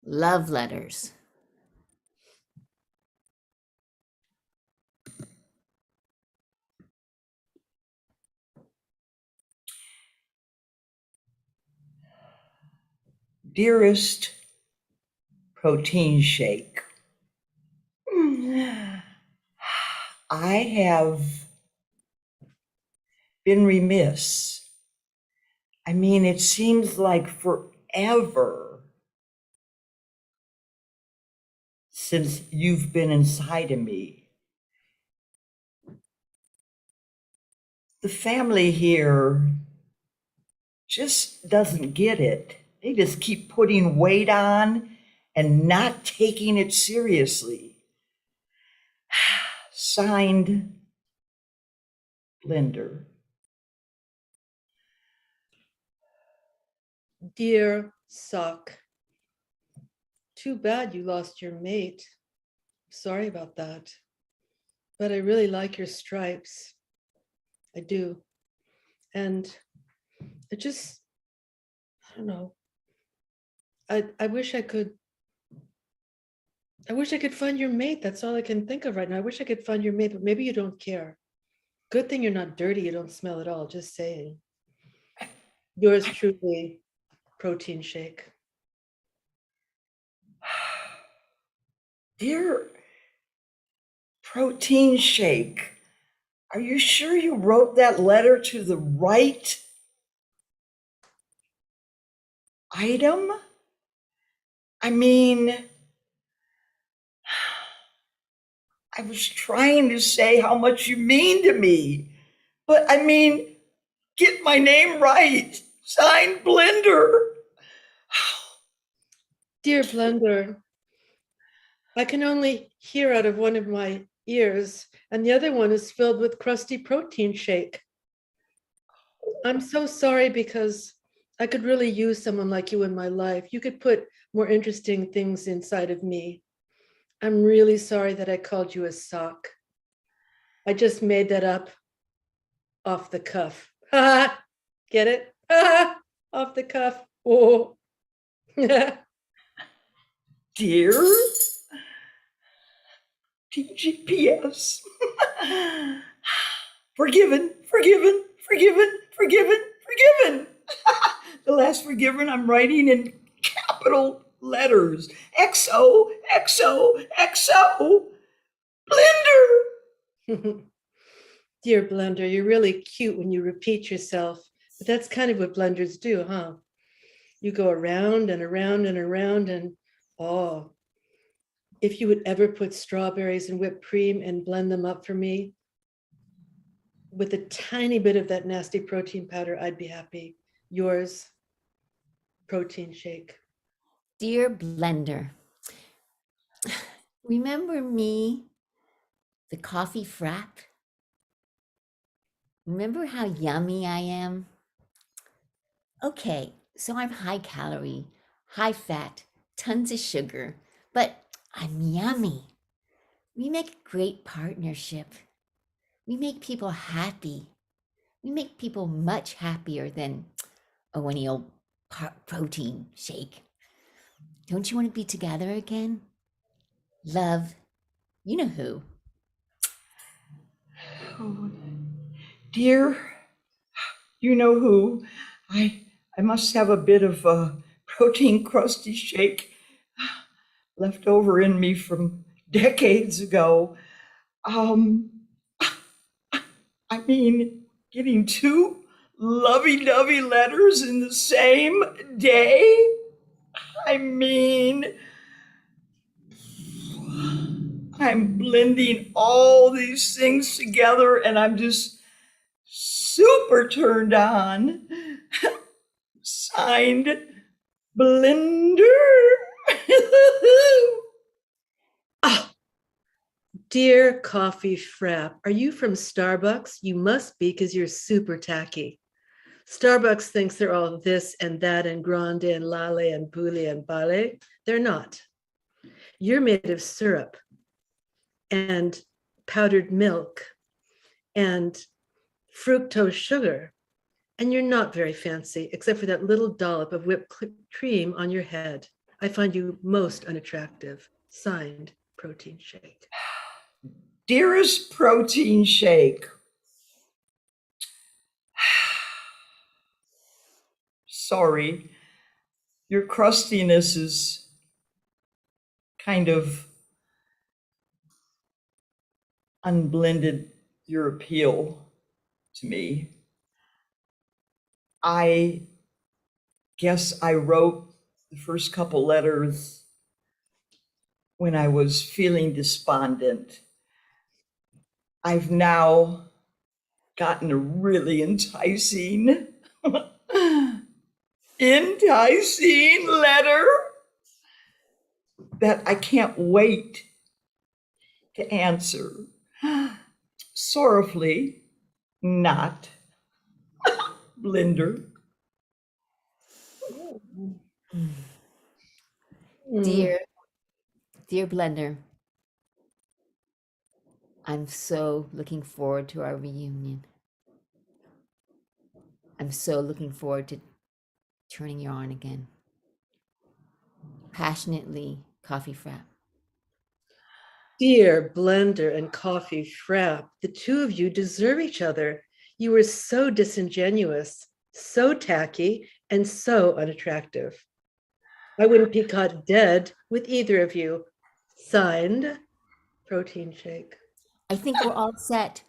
love letters. Dearest protein shake, I have been remiss. I mean, it seems like forever since you've been inside of me. The family here just doesn't get it. They just keep putting weight on and not taking it seriously. Signed, Blender. Dear Sock, too bad you lost your mate. Sorry about that. But I really like your stripes. I do. And it just, I don't know. I wish I could find your mate. That's all I can think of right now. I wish I could find your mate, but maybe you don't care. Good thing you're not dirty. You don't smell at all. Just saying. Yours truly, protein shake. Dear protein shake, are you sure you wrote that letter to the right item? I mean, I was trying to say how much you mean to me, but I mean, get my name right. Signed, Blender. Dear Blender, I can only hear out of one of my ears, and the other one is filled with crusty protein shake. I'm so sorry because I could really use someone like you in my life. You could put more interesting things inside of me. I'm really sorry that I called you a sock. I just made that up off the cuff. Get it? Off the cuff. Oh. Dear TGPS. Forgiven, forgiven, forgiven, forgiven, forgiven. The last forgiven I'm writing in capital letters. XO, XO, XO. Blender. Dear Blender, you're really cute when you repeat yourself, but that's kind of what blenders do, huh? You go around and around and around, and oh, if you would ever put strawberries and whipped cream and blend them up for me with a tiny bit of that nasty protein powder, I'd be happy. Yours, protein shake. Dear Blender, remember me, the coffee frap? Remember how yummy I am? Okay, so I'm high calorie, high fat, tons of sugar, but I'm yummy. We make a great partnership. We make people happy. We make people much happier than any old protein shake. Don't you want to be together again? Love, you know who. Oh, dear, you know who. I must have a bit of a protein crusty shake left over in me from decades ago. I mean, getting two lovey-dovey letters in the same day? I mean, I'm blending all these things together and I'm just super turned on. Signed, Blender. Ah, dear coffee frap, are you from Starbucks? You must be because you're super tacky. Starbucks thinks they're all this and that and grande and lale and poulet and bale. They're not. You're made of syrup and powdered milk and fructose sugar. And you're not very fancy, except for that little dollop of whipped cream on your head. I find you most unattractive. Signed, Protein Shake. Dearest Protein Shake. Sorry, your crustiness is kind of unblended your appeal to me. I guess I wrote the first couple letters when I was feeling despondent. I've now gotten a really enticing letter that I can't wait to answer. Sorrowfully, not Blender. Dear Blender, I'm so looking forward to our reunion. I'm so looking forward to turning you on again. Passionately, Coffee Frap. Dear Blender and Coffee Frap, the two of you deserve each other. You were so disingenuous, so tacky, and so unattractive. I wouldn't be caught dead with either of you. Signed, Protein Shake. I think we're all set.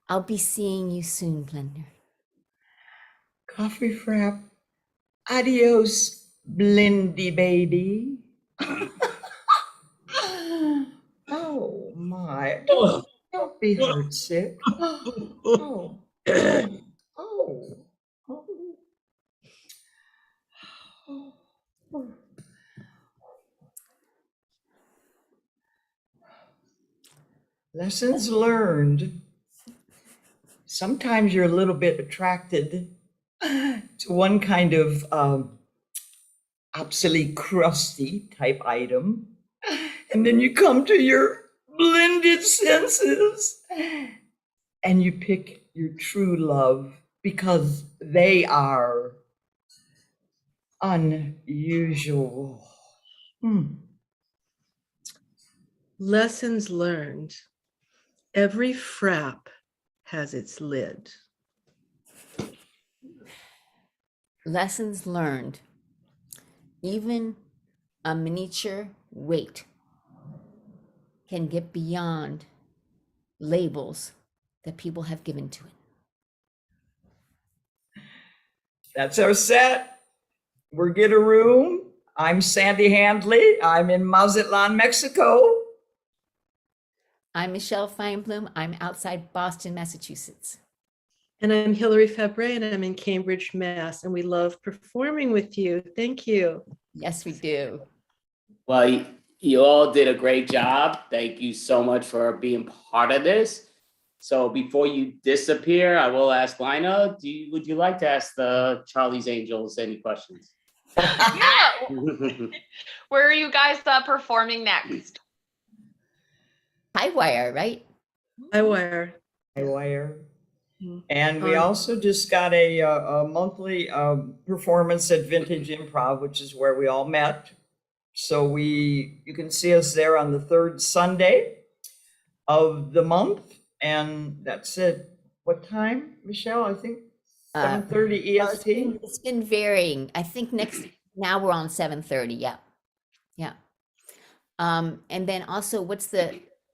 I'll be seeing you soon, Blender. Coffee Frap. Adios, Blendy baby. Oh my. Don't be heartsick. Oh. Lessons learned. Sometimes you're a little bit attracted to one kind of obsolete, crusty type item. And then you come to your blended senses and you pick your true love because they are unusual. Lessons learned. Every frap has its lid. Lessons learned. Even a miniature weight can get beyond labels that people have given to it. That's our set. We're Get a Room. I'm Sandy Handley. I'm in Mazatlan, Mexico. I'm Michelle Feinblum. I'm outside Boston, Massachusetts. And I'm Hilary Fabre, and I'm in Cambridge, Mass. And we love performing with you. Thank you. Yes, we do. Well, you all did a great job. Thank you so much for being part of this. So before you disappear, I will ask Lina, would you like to ask the Charlie's Angels any questions? Yeah. Where are you guys performing next? High wire, right? I wear. Wire. Mhm. And we also just got a monthly performance at Vintage Improv, which is where we all met. So you can see us there on the third Sunday of the month, and that's it. What time, Michelle? I think 7:30 Well, EST. it's been varying. I think now we're on 7:30. Yeah. Yeah. And then also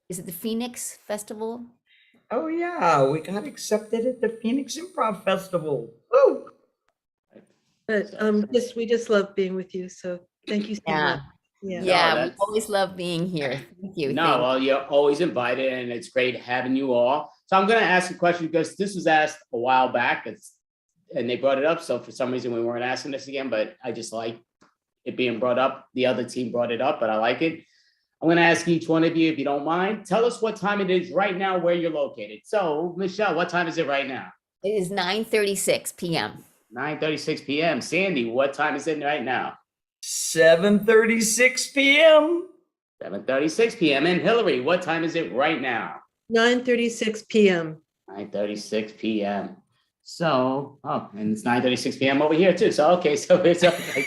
is it the Phoenix Festival? Oh yeah, we got accepted at the Phoenix Improv Festival. Woo! But we just love being with you. So thank you so Yeah. much. Yeah. Yeah, we that's- always love being here. Thank you. No, thank you. well, you're always invited and it's great having you all. So I'm going to ask a question because this was asked a while back and they brought it up. So for some reason we weren't asking this again, but I just like it being brought up. The other team brought it up, but I like it. I'm going to ask each one of you, if you don't mind, tell us what time it is right now where you're located. So Michelle, what time is it right now? It is 9:36 p.m. 9:36 p.m. Sandy, what time is it right now? 7:36 p.m. 7:36 p.m. And Hillary, what time is it right now? 9:36 p.m. 9:36 p.m. So, and it's 9:36 p.m. over here too. So, okay, so it's okay.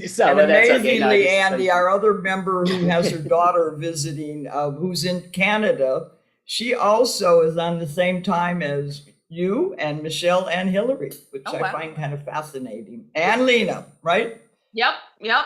So, And that's okay. amazingly, No, Andy, our other member who has her daughter visiting, who's in Canada, she also is on the same time as you and Michelle and Hillary, which Oh, I wow. find kind of fascinating. And Lena, right? Yep. Yeah.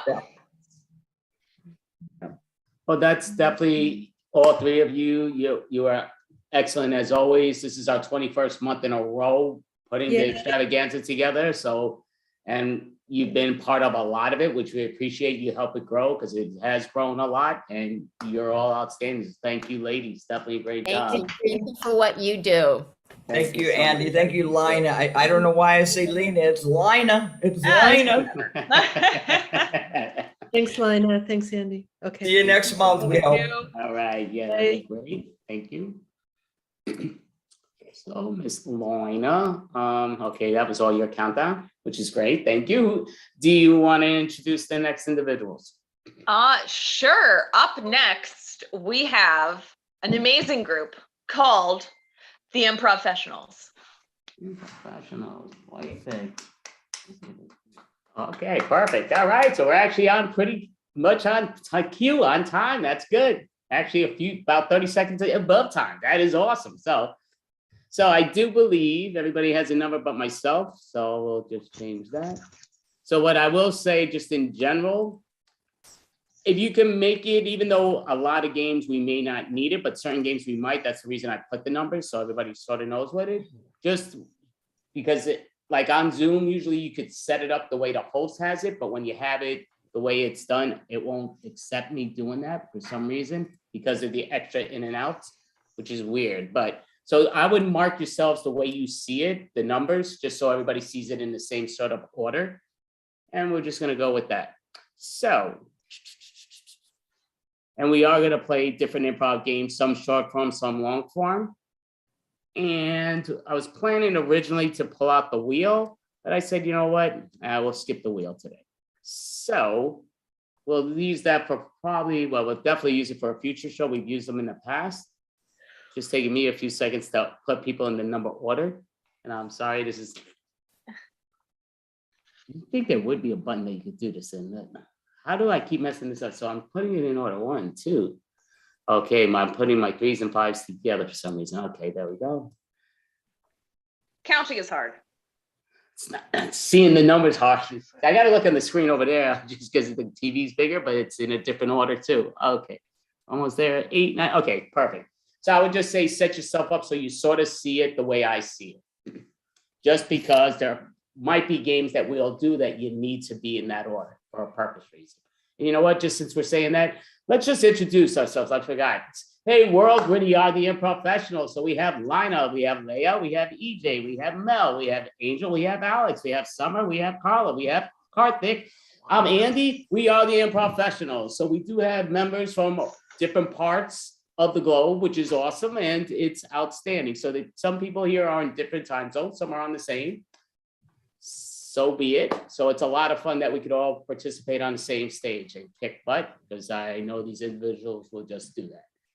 Well, that's definitely all three of you. You are excellent as always. This is our 21st month in a row putting the extravaganza together. So, and you've been part of a lot of it, which we appreciate. You help it grow because it has grown a lot, and you're all outstanding. Thank you, ladies. Definitely a great job. Thank you for what you do. Thank you, Andy. Thank you, Lina. I don't know why I say Lena. It's Lina. It's Lina. Thanks, Lina. Thanks, Andy. Okay. See you next month, Gil. All right. Yeah, that'd be great. Thank you. So, Miss Lina, okay, that was all your countdown, which is great. Thank you. Do you want to introduce the next individuals? Sure. Up next, we have an amazing group called the Improfessionals. Professionals, what do you think? Okay, perfect. All right, so we're actually on pretty much on cue, on time. That's good. Actually, about 30 seconds above time. That is awesome. So I do believe everybody has a number but myself, so we'll just change that. So what I will say, just in general, if you can make it, even though a lot of games we may not need it, but certain games we might, that's the reason I put the numbers, so everybody sort of knows what it, just because like on Zoom, usually you could set it up the way the host has it, but when you have it the way it's done, it won't accept me doing that for some reason because of the extra in and outs, which is weird. But so I would mark yourselves the way you see it, the numbers, just so everybody sees it in the same sort of order. And we're just gonna go with that. So, and we are gonna play different improv games, some short form, some long form. And I was planning originally to pull out the wheel, but I said, you know what, we'll skip the wheel today. So we'll use that for we'll definitely use it for a future show. We've used them in the past. Just taking me a few seconds to put people in the number order. And I'm sorry, this is, you think there would be a button that you could do this in. How do I keep messing this up? So I'm putting it in order 1, 2. Okay, I'm putting my 3s and 5s together for some reason. Okay, there we go. Counting is hard. It's not seeing the numbers hard. I got to look on the screen over there just because the TV's bigger, but it's in a different order too. Okay, almost there. 8, 9. Okay, perfect. So I would just say set yourself up so you sort of see it the way I see it. Just because there might be games that we'll do that you need to be in that order for a purpose reason. And you know what? Just since we're saying that, let's just introduce ourselves. I forgot. Hey, world, we are the Improfessionals. So we have Lina, we have Leah, we have EJ, we have Mel, we have Angel, we have Alex, we have Summer, we have Carla, we have Karthik. I'm Andy. We are the Improfessionals. So we do have members from different parts of the globe, which is awesome, and it's outstanding. So that some people here are in different time zones, some are on the same. So be it. So it's a lot of fun that we could all participate on the same stage and kick butt, because I know these individuals will just do that.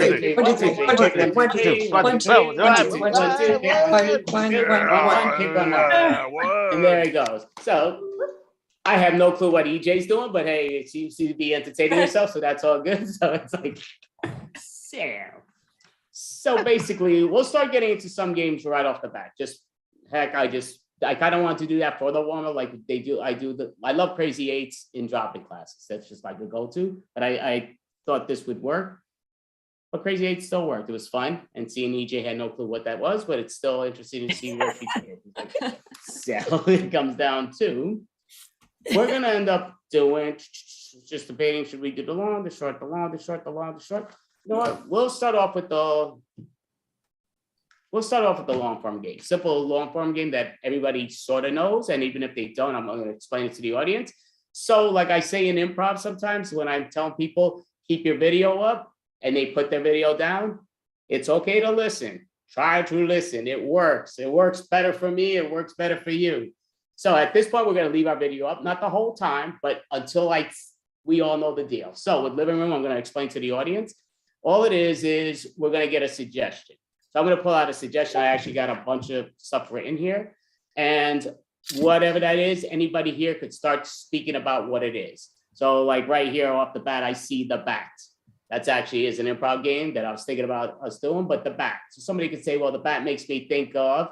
And there it goes. So I have no clue what EJ's doing, but hey, it seems to be entertaining yourself, so that's all good. So it's like, so basically, we'll start getting into some games right off the bat. Just heck, I kind of want to do that for the warm-up, like they do. I love Crazy Eights in dropping classes. That's just like a go-to. But I thought this would work. But Crazy Eights still worked. It was fun, and seeing EJ had no clue what that was, but it's still interesting to see where she did. So it comes down to, we're gonna end up doing just debating: should we do the long, the short, the long, the short, the long, the short? You know what? We'll start off with the long form game. Simple long form game that everybody sort of knows, and even if they don't, I'm going to explain it to the audience. So, like I say in improv, sometimes when I'm telling people keep your video up and they put their video down, it's okay to listen. Try to listen. It works. It works better for me. It works better for you. So at this point, we're going to leave our video up, not the whole time, but until we all know the deal. So with living room, I'm going to explain to the audience. All it is we're going to get a suggestion. So I'm going to pull out a suggestion. I actually got a bunch of stuff written here. And whatever that is, anybody here could start speaking about what it is. So like right here off the bat, I see the bat. That's actually is an improv game that I was thinking about us doing, but the bat. So somebody could say, well, the bat makes me think of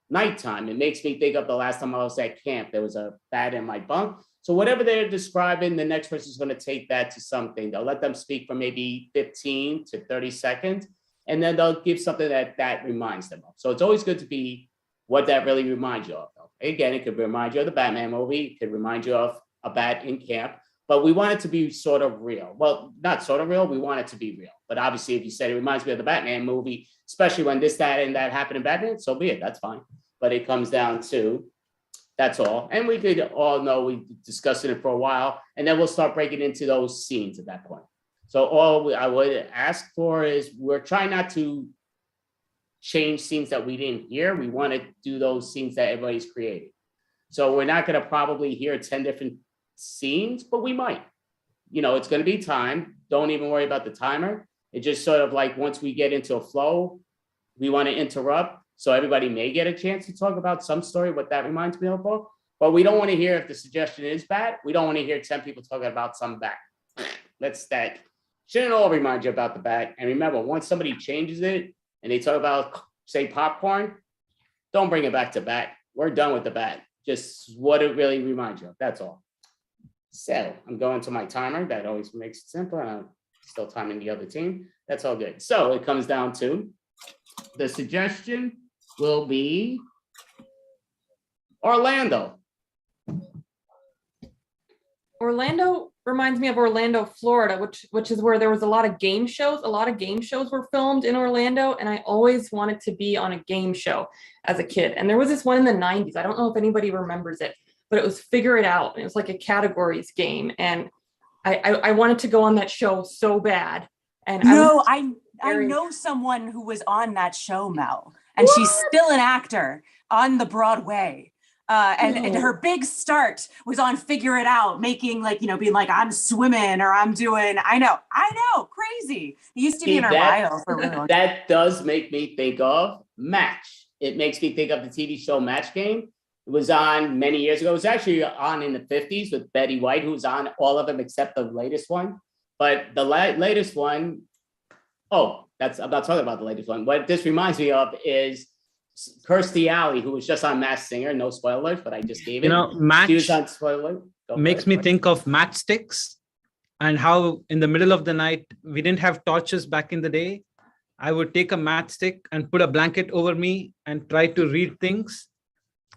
nighttime. It makes me think of the last time I was at camp. There was a bat in my bunk. So whatever they're describing, the next person is going to take that to something. They'll let them speak for maybe 15 to 30 seconds, and then they'll give something that reminds them of. So it's always good to be what that really reminds you of. Again, it could remind you of the Batman movie. It could remind you of a bat in camp, but we want it to be sort of real. Well, not sort of real. We want it to be real. But obviously, if you said it reminds me of the Batman movie, especially when this, that, and that happened in Batman, so be it. That's fine. But it comes down to, that's all. And we could all know we discussed it for a while, and then we'll start breaking into those scenes at that point. So all I would ask for is we're trying not to change scenes that we didn't hear. We want to do those scenes that everybody's created. So we're not going to probably hear 10 different scenes, but we might. You know, it's going to be time. Don't even worry about the timer. It's just sort of like once we get into a flow, we want to interrupt So everybody may get a chance to talk about some story, what that reminds me of. But we don't want to hear if the suggestion is bad. We don't want to hear 10 people talking about some bat. That shouldn't all remind you about the bat. And remember, once somebody changes it and they talk about, say, popcorn, don't bring it back to bat. We're done with the bat. Just what it really reminds you of. That's all. So I'm going to my timer. That always makes it simple. And I'm still timing the other team. That's all good. So it comes down to the suggestion will be Orlando. Orlando reminds me of Orlando, Florida, which is where there was a lot of game shows. A lot of game shows were filmed in Orlando, and I always wanted to be on a game show as a kid. And there was this one in the 90s. I don't know if anybody remembers it, but it was Figure It Out. And it was like a categories game. And I wanted to go on that show so bad. And I know someone who was on that show, Mel, and she's still an actor on the Broadway. And her big start was on Figure It Out, making being like, I'm swimming or I'm doing, I know, crazy. It used to be in her bio for real. That does make me think of Match. It makes me think of the TV show Match Game. It was on many years ago. It was actually on in the 50s with Betty White, who was on all of them except the latest one. But the latest one, I'm not talking about the latest one. What this reminds me of is Kirstie Alley, who was just on Masked Singer. No spoilers, but I just gave it. Match she was on spoiler. makes me think of matchsticks and how in the middle of the night, we didn't have torches back in the day. I would take a matchstick and put a blanket over me and try to read things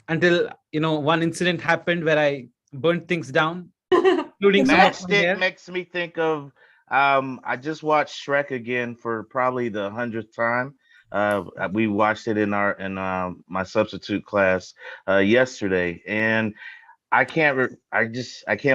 until, one incident happened where I burnt things down, including Matchstick makes me think of, I just watched Shrek again for probably the 100th time. We watched it in my substitute class yesterday, and I can't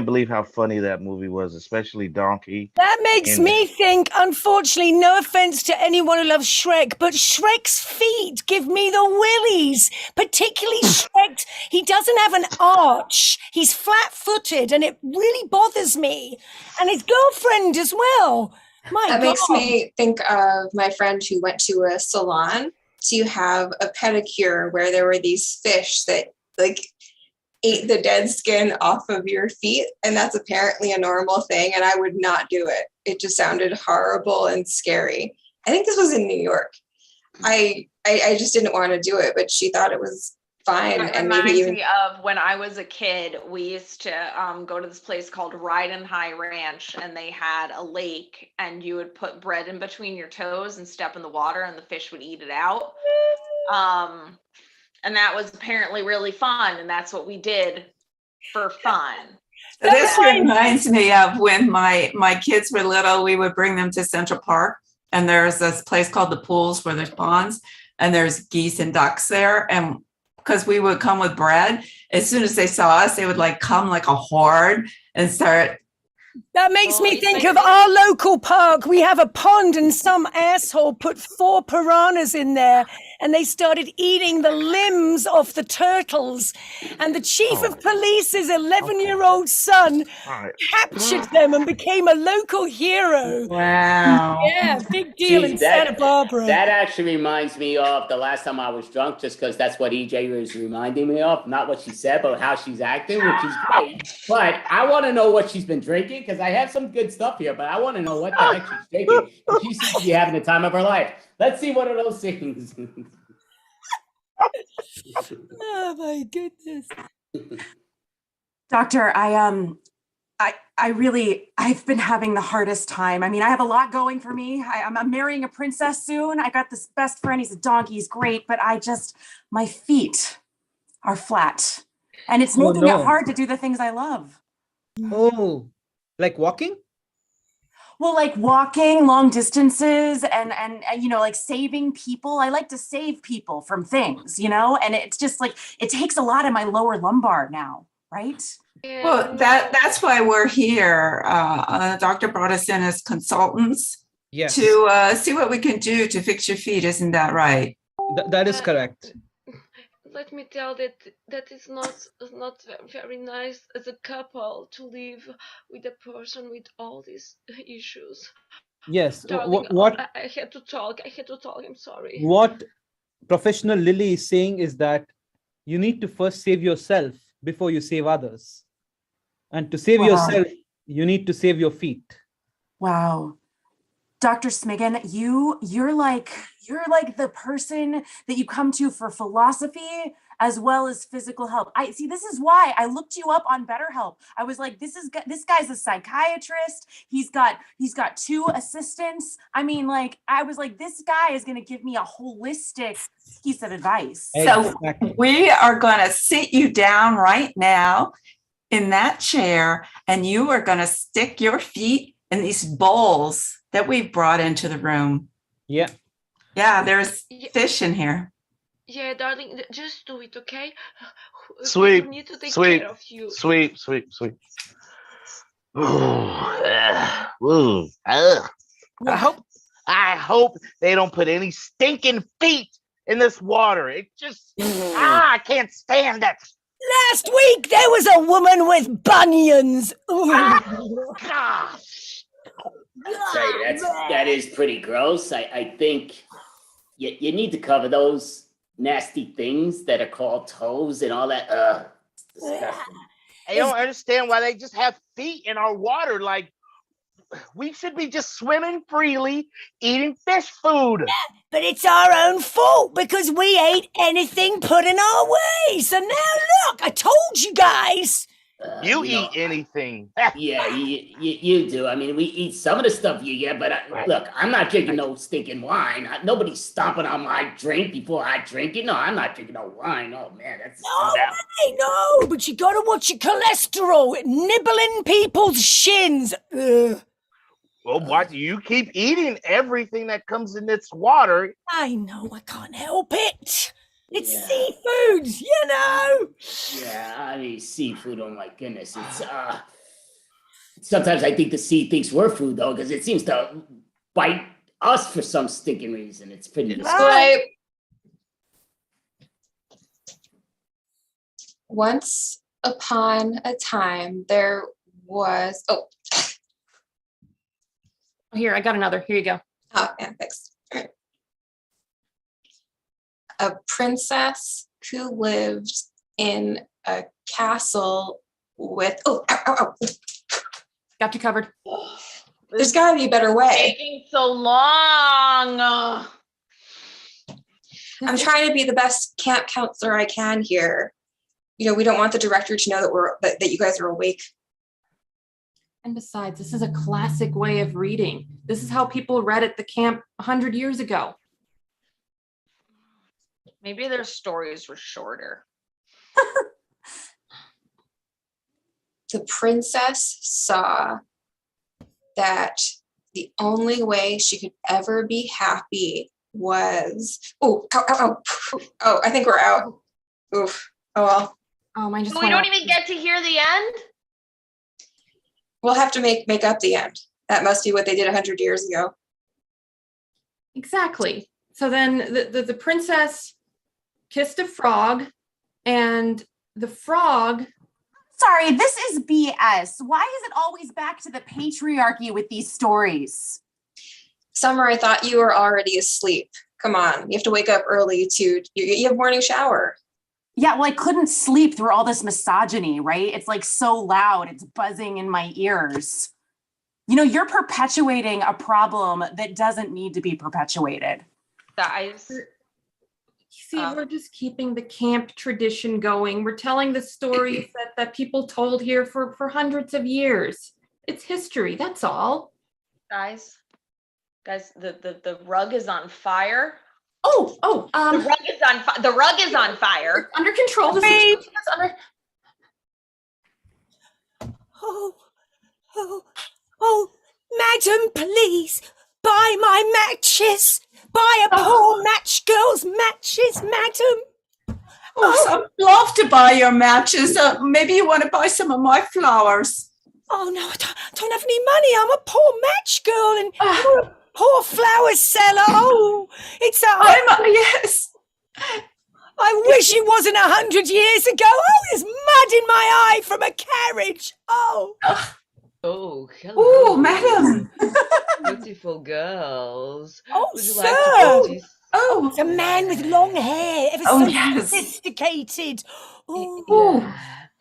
believe how funny that movie was, especially Donkey. That makes me think, unfortunately, no offense to anyone who loves Shrek, but Shrek's feet give me the willies, particularly Shrek. He doesn't have an arch. He's flat-footed, and it really bothers me. And his girlfriend as well. That makes me think of my friend who went to a salon to have a pedicure where there were these fish that ate the dead skin off of your feet, and that's apparently a normal thing, and I would not do it. It just sounded horrible and scary. I think this was in New York. I just didn't want to do it, but she thought it was fine. It and reminds maybe even me of when I was a kid, we used to go to this place called Ride and High Ranch, and they had a lake, and you would put bread in between your toes and step in the water, and the fish would eat it out. And that was apparently really fun, and that's what we did for fun. This reminds me of when my kids were little, we would bring them to Central Park, and there's this place called the Pools where there's ponds, and there's geese and ducks there. And because we would come with bread, as soon as they saw us, they would come like a horde and start. That makes me think of our local park. We have a pond and some asshole put 4 piranhas in there and they started eating the limbs off the turtles. And the chief of police's 11-year-old son captured them and became a local hero. Wow. Yeah, big deal in Santa Barbara. That actually reminds me of the last time I was drunk, just because that's what EJ was reminding me of. Not what she said, but how she's acting, which is great. But I want to know what she's been drinking, because I have some good stuff here, but I want to know what the heck she's drinking. She seems to be having the time of her life. Let's see one of those things. Oh my goodness. Doctor, I've been having the hardest time. I mean, I have a lot going for me. I'm marrying a princess soon. I got this best friend. He's a donkey. He's great, but my feet are flat, and it's making it hard to do the things I love. Oh, like walking? Well, like walking long distances and saving people. I like to save people from things, and it's just it takes a lot of my lower lumbar now, right? Well, that's why we're here. Doctor brought us in as consultants to see what we can do to fix your feet. Isn't that right? That is correct. Let me tell that it's not very nice as a couple to live with a person with all these issues. Yes. Darling, What I had to talk. I'm sorry. What professional Lily is saying is that you need to first save yourself before you save others. And to save Wow. yourself, you need to save your feet. Wow. Dr. Smigan, you're like the person that you come to for philosophy as well as physical help. I see, this is why I looked you up on BetterHelp. I was like, this guy's a psychiatrist. He's got 2 assistants. I mean, like, I was like, this guy is going to give me a holistic piece of advice. So we are going to sit you down right now in that chair, and you are going to stick your feet in these bowls that we've brought into the room. Yeah. Yeah, there's fish in here. Yeah, darling, just do it, okay? Sweet, We need to take sweet, care of you. sweet. Ooh, ugh. I hope they don't put any stinking feet in this water. It just I can't stand it. Last week there was a woman with bunions. Gosh. I'll tell you, that is pretty gross. I think you need to cover those nasty things that are called toes and all that. It's disgusting. I don't understand why they just have feet in our water. Like, we should be just swimming freely, eating fish food. But it's our own fault because we ate anything put in our way. So now look, I told you guys. You eat anything. Yeah, you do. I mean, we eat some of the stuff you get, but look, I'm not drinking no stinking wine. Nobody's stomping on my drink before I drink it. No, I'm not drinking no wine. Oh, man, that's... No, but you gotta watch your cholesterol. Nibbling people's shins. Ugh. Well, why do you keep eating everything that comes in its water? I know, I can't help it. It's seafood, you know. Yeah, I mean, seafood, oh my goodness. It's, sometimes I think the sea thinks we're food, though, because it seems to bite us for some stinking reason. It's pretty disgusting. Once upon a time, there was... Oh, here, I got another. Here you go. Oh, yeah, thanks. All right. A princess who lived in a castle with... Oh, ow, ow, ow. Got you covered. There's got to be a better way. Taking so long. I'm trying to be the best camp counselor I can here. You know, we don't want the director to know that you guys are awake. And besides, this is a classic way of reading. This is how people read at the camp 100 years ago. Maybe their stories were shorter. The princess saw that the only way she could ever be happy was... Oh, ow, ow, ow. Oh, I think we're out. Oof. Oh, well. Oh, mine just So we don't even get to hear the end? We'll have to make up the end. That must be what they did 100 years ago. Exactly. So then the princess kissed a frog, and the frog... Sorry, this is BS. Why is it always back to the patriarchy with these stories? Summer, I thought you were already asleep. Come on, you have to wake up early you have morning shower. Yeah, well, I couldn't sleep through all this misogyny, right? It's like so loud, it's buzzing in my ears. You know, you're perpetuating a problem that doesn't need to be perpetuated. Guys. See, we're just keeping the camp tradition going. We're telling the stories that people told here for hundreds of years. It's history, that's all. Guys, the rug is on fire. The rug is on fire. Under control. Oh, madam, please, buy my matches. Buy a poor match girl's matches, madam. Oh, I'd love to buy your matches. Maybe you want to buy some of my flowers. Oh, no, I don't have any money. I'm a poor match girl and you're a poor flower seller. Oh, it's yes. I wish it wasn't 100 years ago. Oh, there's mud in my eye from a carriage. Oh. Oh, hello. Oh, madam. Beautiful girls. Oh, Would you sir. like to purchase Oh, it's a man with long hair, ever Oh, so yes. sophisticated. Oh,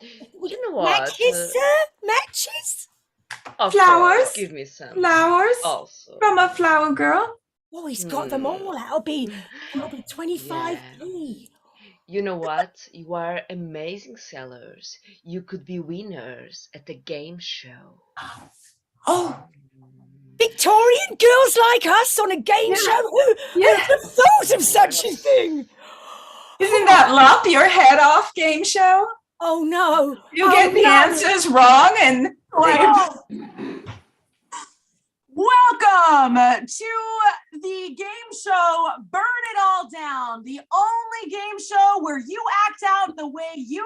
Yeah. You know what? matches, sir? Matches? Of Flowers? course, give me some. Flowers? Also. From a flower girl? Oh, he's got them all. That'll be 25p. Yeah. You know what? You are amazing sellers. You could be winners at a game show. Oh, Victorian girls like us on a game show? Who would have thought of such a thing? Isn't that Lop your head off game show? Oh no. You get the answers wrong and Welcome to the game show Burn It All Down, the only game show where you act out the way you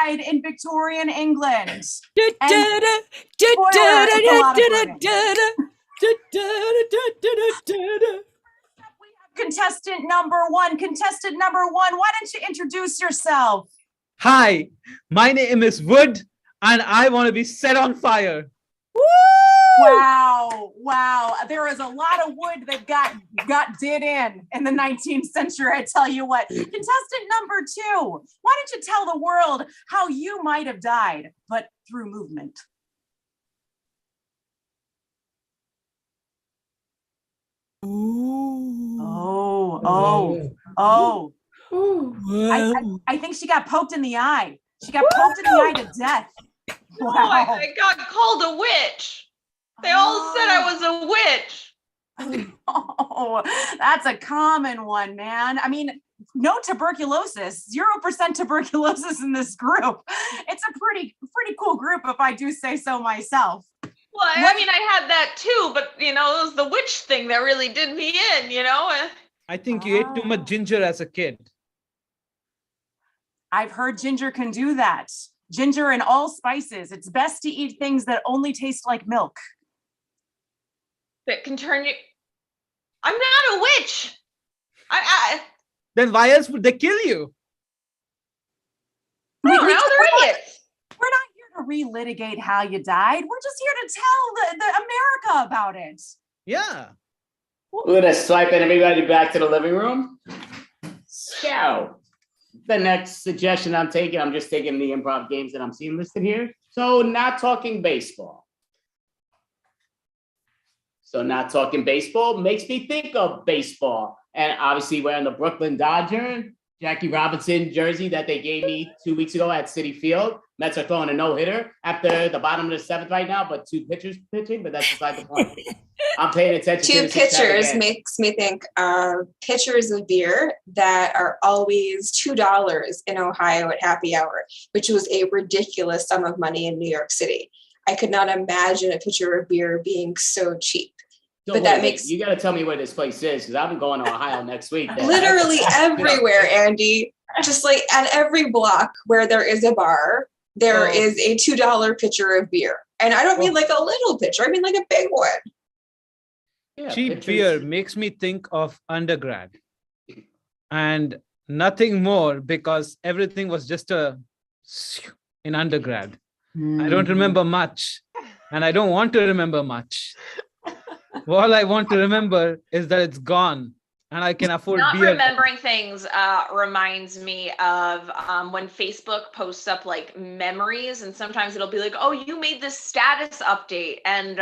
died in Victorian England. And spoiler, it's a lot of burning. Contestant number one, why don't you introduce yourself? Hi, my name is Wood, and I want to be set on fire. Wow. There is a lot of wood that got did in the 19th century, I tell you what. Contestant number two, why don't you tell the world how you might have died, but through movement? Oh. I think she got poked in the eye. She got poked in the eye to death. No, I got called a witch. They all said I was a witch. Oh, that's a common one, man. I mean, no tuberculosis, 0% tuberculosis in this group. It's a pretty cool group, if I do say so myself. Well, I mean, I had that too, but it was the witch thing that really did me in, I think you ate too much ginger as a kid. I've heard ginger can do that. Ginger and all spices. It's best to eat things that only taste like milk. That can turn you. I'm not a witch. Then why else would they kill you? I don't know. They're idiots. We're not here to relitigate how you died. We're just here to tell the America about it. Yeah. We're gonna swipe everybody back to the living room. So the next suggestion I'm taking, I'm just taking the improv games that I'm seeing listed here. So not talking baseball. So not talking baseball makes me think of baseball. And obviously wearing the Brooklyn Dodger, Jackie Robinson jersey that they gave me 2 weeks ago at Citi Field. Mets are throwing a no-hitter after the bottom of the seventh right now, but 2 pitchers pitching, but that's beside the point. I'm paying attention to Two this pitchers extravaganza. makes me think of pitchers of beer that are always $2 in Ohio at happy hour, which was a ridiculous sum of money in New York City. I could not imagine a pitcher of beer being so cheap. So but wait, that makes you got to tell me where this place is because I'm going to Ohio next week. literally everywhere, Andy. Just like at every block where there is a bar, there is a $2 pitcher of beer. And I don't mean like a little pitcher, I mean like a big one. Yeah, cheap beer makes me think of undergrad and nothing more because everything was just in undergrad. I don't remember much and I don't want to remember much. All I want to remember is that it's gone and I can afford Not beer. remembering things reminds me of when Facebook posts up like memories, and sometimes it'll be like, oh, you made this status update. And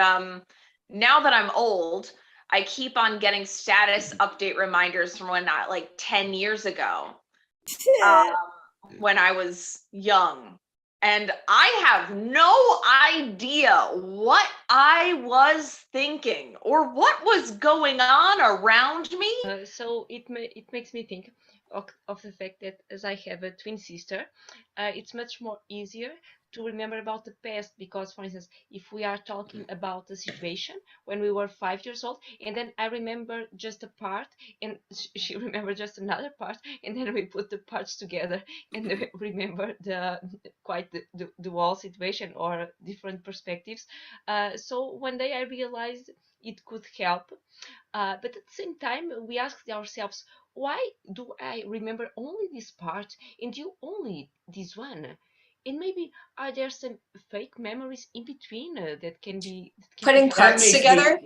now that I'm old, I keep on getting status update reminders from when like 10 years ago when I was young. And I have no idea what I was thinking or what was going on around me. So it makes me think of the fact that as I have a twin sister, it's much more easier to remember about the past because, for instance, if we are talking about the situation when we were 5 years old, and then I remember just a part and she remembered just another part, and then we put the parts together and remember the whole situation or different perspectives. So one day I realized it could help. But at the same time, we asked ourselves, why do I remember only this part and you only this one? And maybe are there some fake memories in between that can be putting parts together?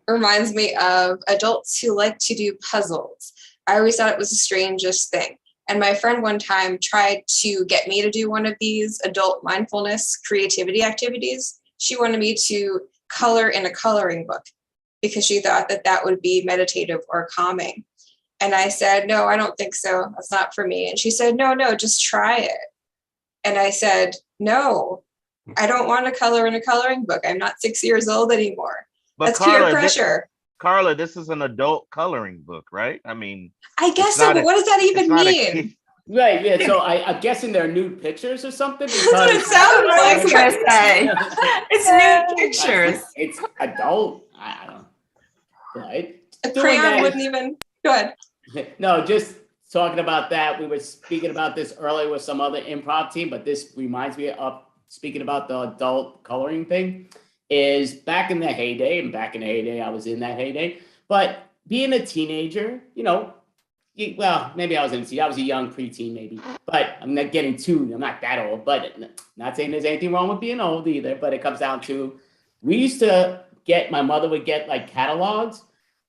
reminds me of adults who like to do puzzles. I always thought it was the strangest thing. And my friend one time tried to get me to do one of these adult mindfulness creativity activities. She wanted me to color in a coloring book because she thought that that would be meditative or calming. And I said, no, I don't think so. That's not for me. And she said, no, just try it. And I said, no, I don't want to color in a coloring book. I'm not 6 years old anymore. But That's Carla, peer pressure. Carla, this is an adult coloring book, right? I mean, I guess so, but what does that even mean? Right, yeah, so I'm guessing they're nude pictures or something? That's what it sounds like. I was gonna say. It's nude pictures. It's adult, I don't know. Right? A crayon wouldn't even, go ahead. No, just talking about that, we were speaking about this earlier with some other improv team, but this reminds me of speaking about the adult coloring thing, is back in the heyday, I was in that heyday, but being a teenager, well, maybe I was I was a young preteen maybe, but I'm not that old, but not saying there's anything wrong with being old either, but it comes down to, my mother would get like catalogs,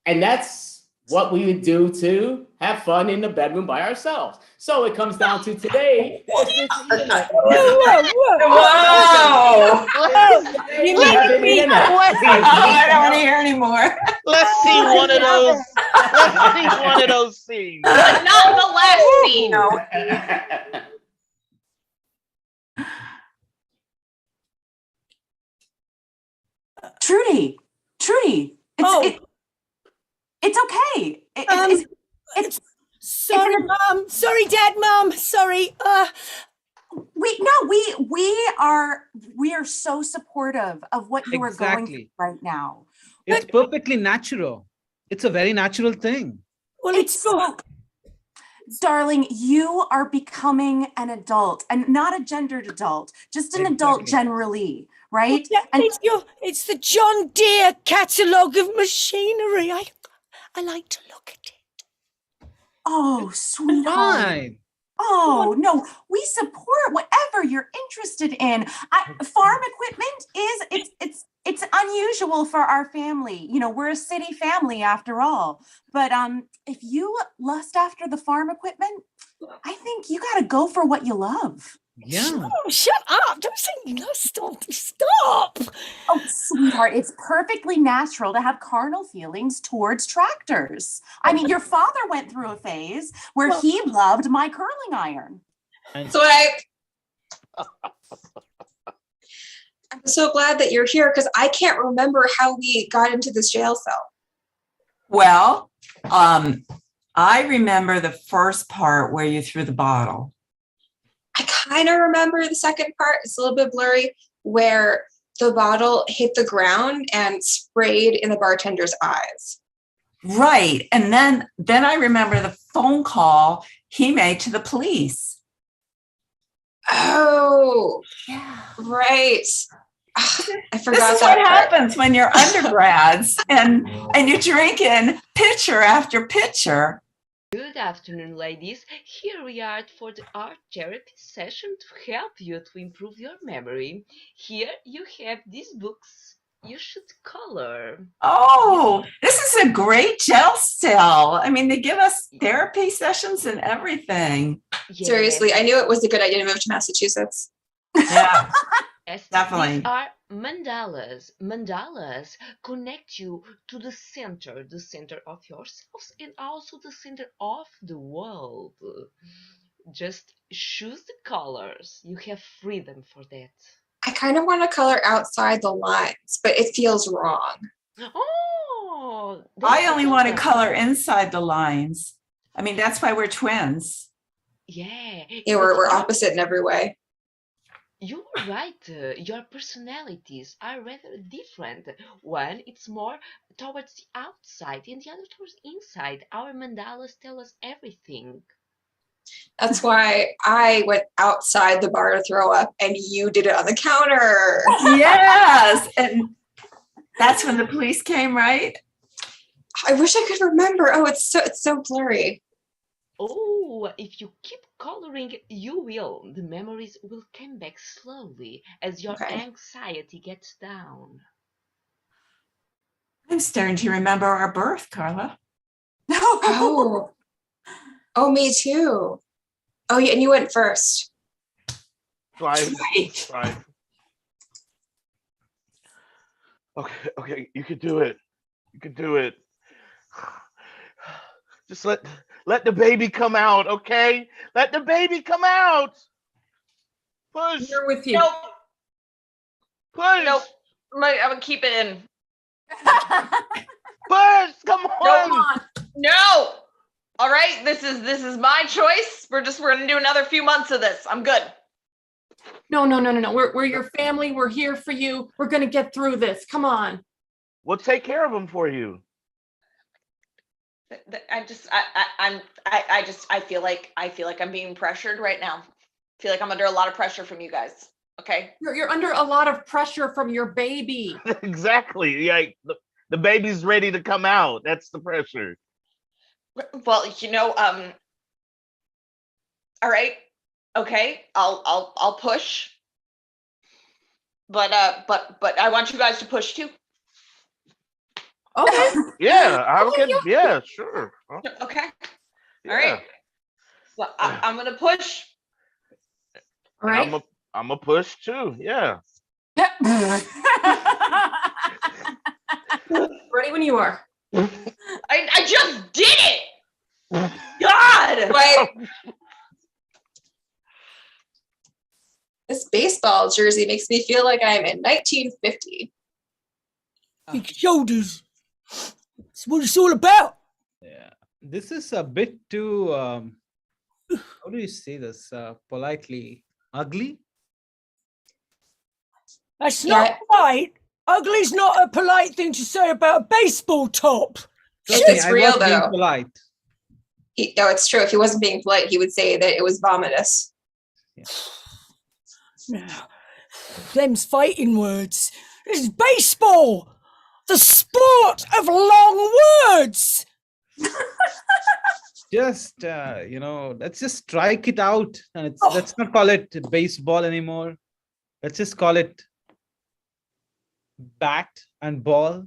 and that's what we would do to have fun in the bedroom by ourselves. So it comes down to today. Whoa! You made me. I don't want to hear anymore. Let's see one of those. Let's see one of those scenes. But not the last scene. No. Trudy, it's okay. Sorry, Mom. Sorry, Dad, Mom. Sorry. We are so supportive of what you are going through right now. It's perfectly natural. It's a very natural thing. Well, it's so, darling, you are becoming an adult, and not a gendered adult, just an adult generally, right? Yeah, it's the John Deere catalogue of machinery. I like to look at it. Oh, sweetheart. Fine. Oh, no, we support whatever you're interested in. Farm equipment it's unusual for our family. We're a city family after all. But if you lust after the farm equipment, I think you got to go for what you love. Yeah. Oh, shut up. Don't say stop. Oh, sweetheart, it's perfectly natural to have carnal feelings towards tractors. I mean, your father went through a phase where he loved my curling iron. So I'm so glad that you're here, because I can't remember how we got into this jail cell. Well, I remember the first part where you threw the bottle. I kind of remember the second part. It's a little bit blurry, where the bottle hit the ground and sprayed in the bartender's eyes. Right. And then I remember the phone call he made to the police. Oh, yeah. Right. I forgot this is that what part. happens when you're undergrads and you're drinking pitcher after pitcher. Good afternoon, ladies. Here we are for the art therapy session to help you to improve your memory. Here you have these books you should color. Oh, this is a great gel cell. I mean, they give us therapy sessions and everything. Yes. Seriously, I knew it was a good idea to move to Massachusetts. Yeah, Yes, definitely. These are mandalas. Mandalas connect you to the center of yourselves and also the center of the world. Just choose the colors. You have freedom for that. I kind of want to color outside the lines, but it feels wrong. Oh, I only want to color inside the lines. I mean, that's why we're twins. Yeah. Yeah, we're opposite in every way. You're right. Your personalities are rather different. One, it's more towards the outside, and the other towards inside. Our mandalas tell us everything. That's why I went outside the bar to throw up, and you did it on the counter. Yes, and that's when the police came, right? I wish I could remember. Oh, it's so blurry. Oh, if you keep coloring, you will. The memories will come back slowly as your anxiety gets down. I'm starting to remember our birth, Carla. Oh, oh, me too. Oh, yeah, and you went first. Twice. Right. Twice. Okay, you can do it. You can do it. Just let the baby come out, okay? Let the baby come out. Push. We're with you. Nope. Push. Nope. I'm gonna keep it in. Push. Come on. No. All right. This is my choice. We're gonna do another few months of this. I'm good. No. We're your family. We're here for you. We're gonna get through this. Come on. We'll take care of him for you. I feel like I'm being pressured right now. I feel like I'm under a lot of pressure from you guys. Okay. You're under a lot of pressure from your baby. Exactly. Like the baby's ready to come out. That's the pressure. Well, all right. Okay. I'll push. But I want you guys to push too. Okay. Yeah, yeah, sure. Okay. Yeah. All right. So I'm gonna push. All right. I'm a push too. Yeah. Ready when you are. I just did it. God. But this baseball jersey makes me feel like I'm in 1950. Big shoulders. That's what it's all about. Yeah, this is a bit too. How do you say this politely? Ugly. That's not right. Ugly's not a polite thing to say about a baseball top. It's real though. Polite. No, it's true. If he wasn't being polite, he would say that it was vomitous. Now, them's fighting words. This is baseball. The sport of long words. Just let's just strike it out, and let's not call it baseball anymore. Let's just call it bat and ball.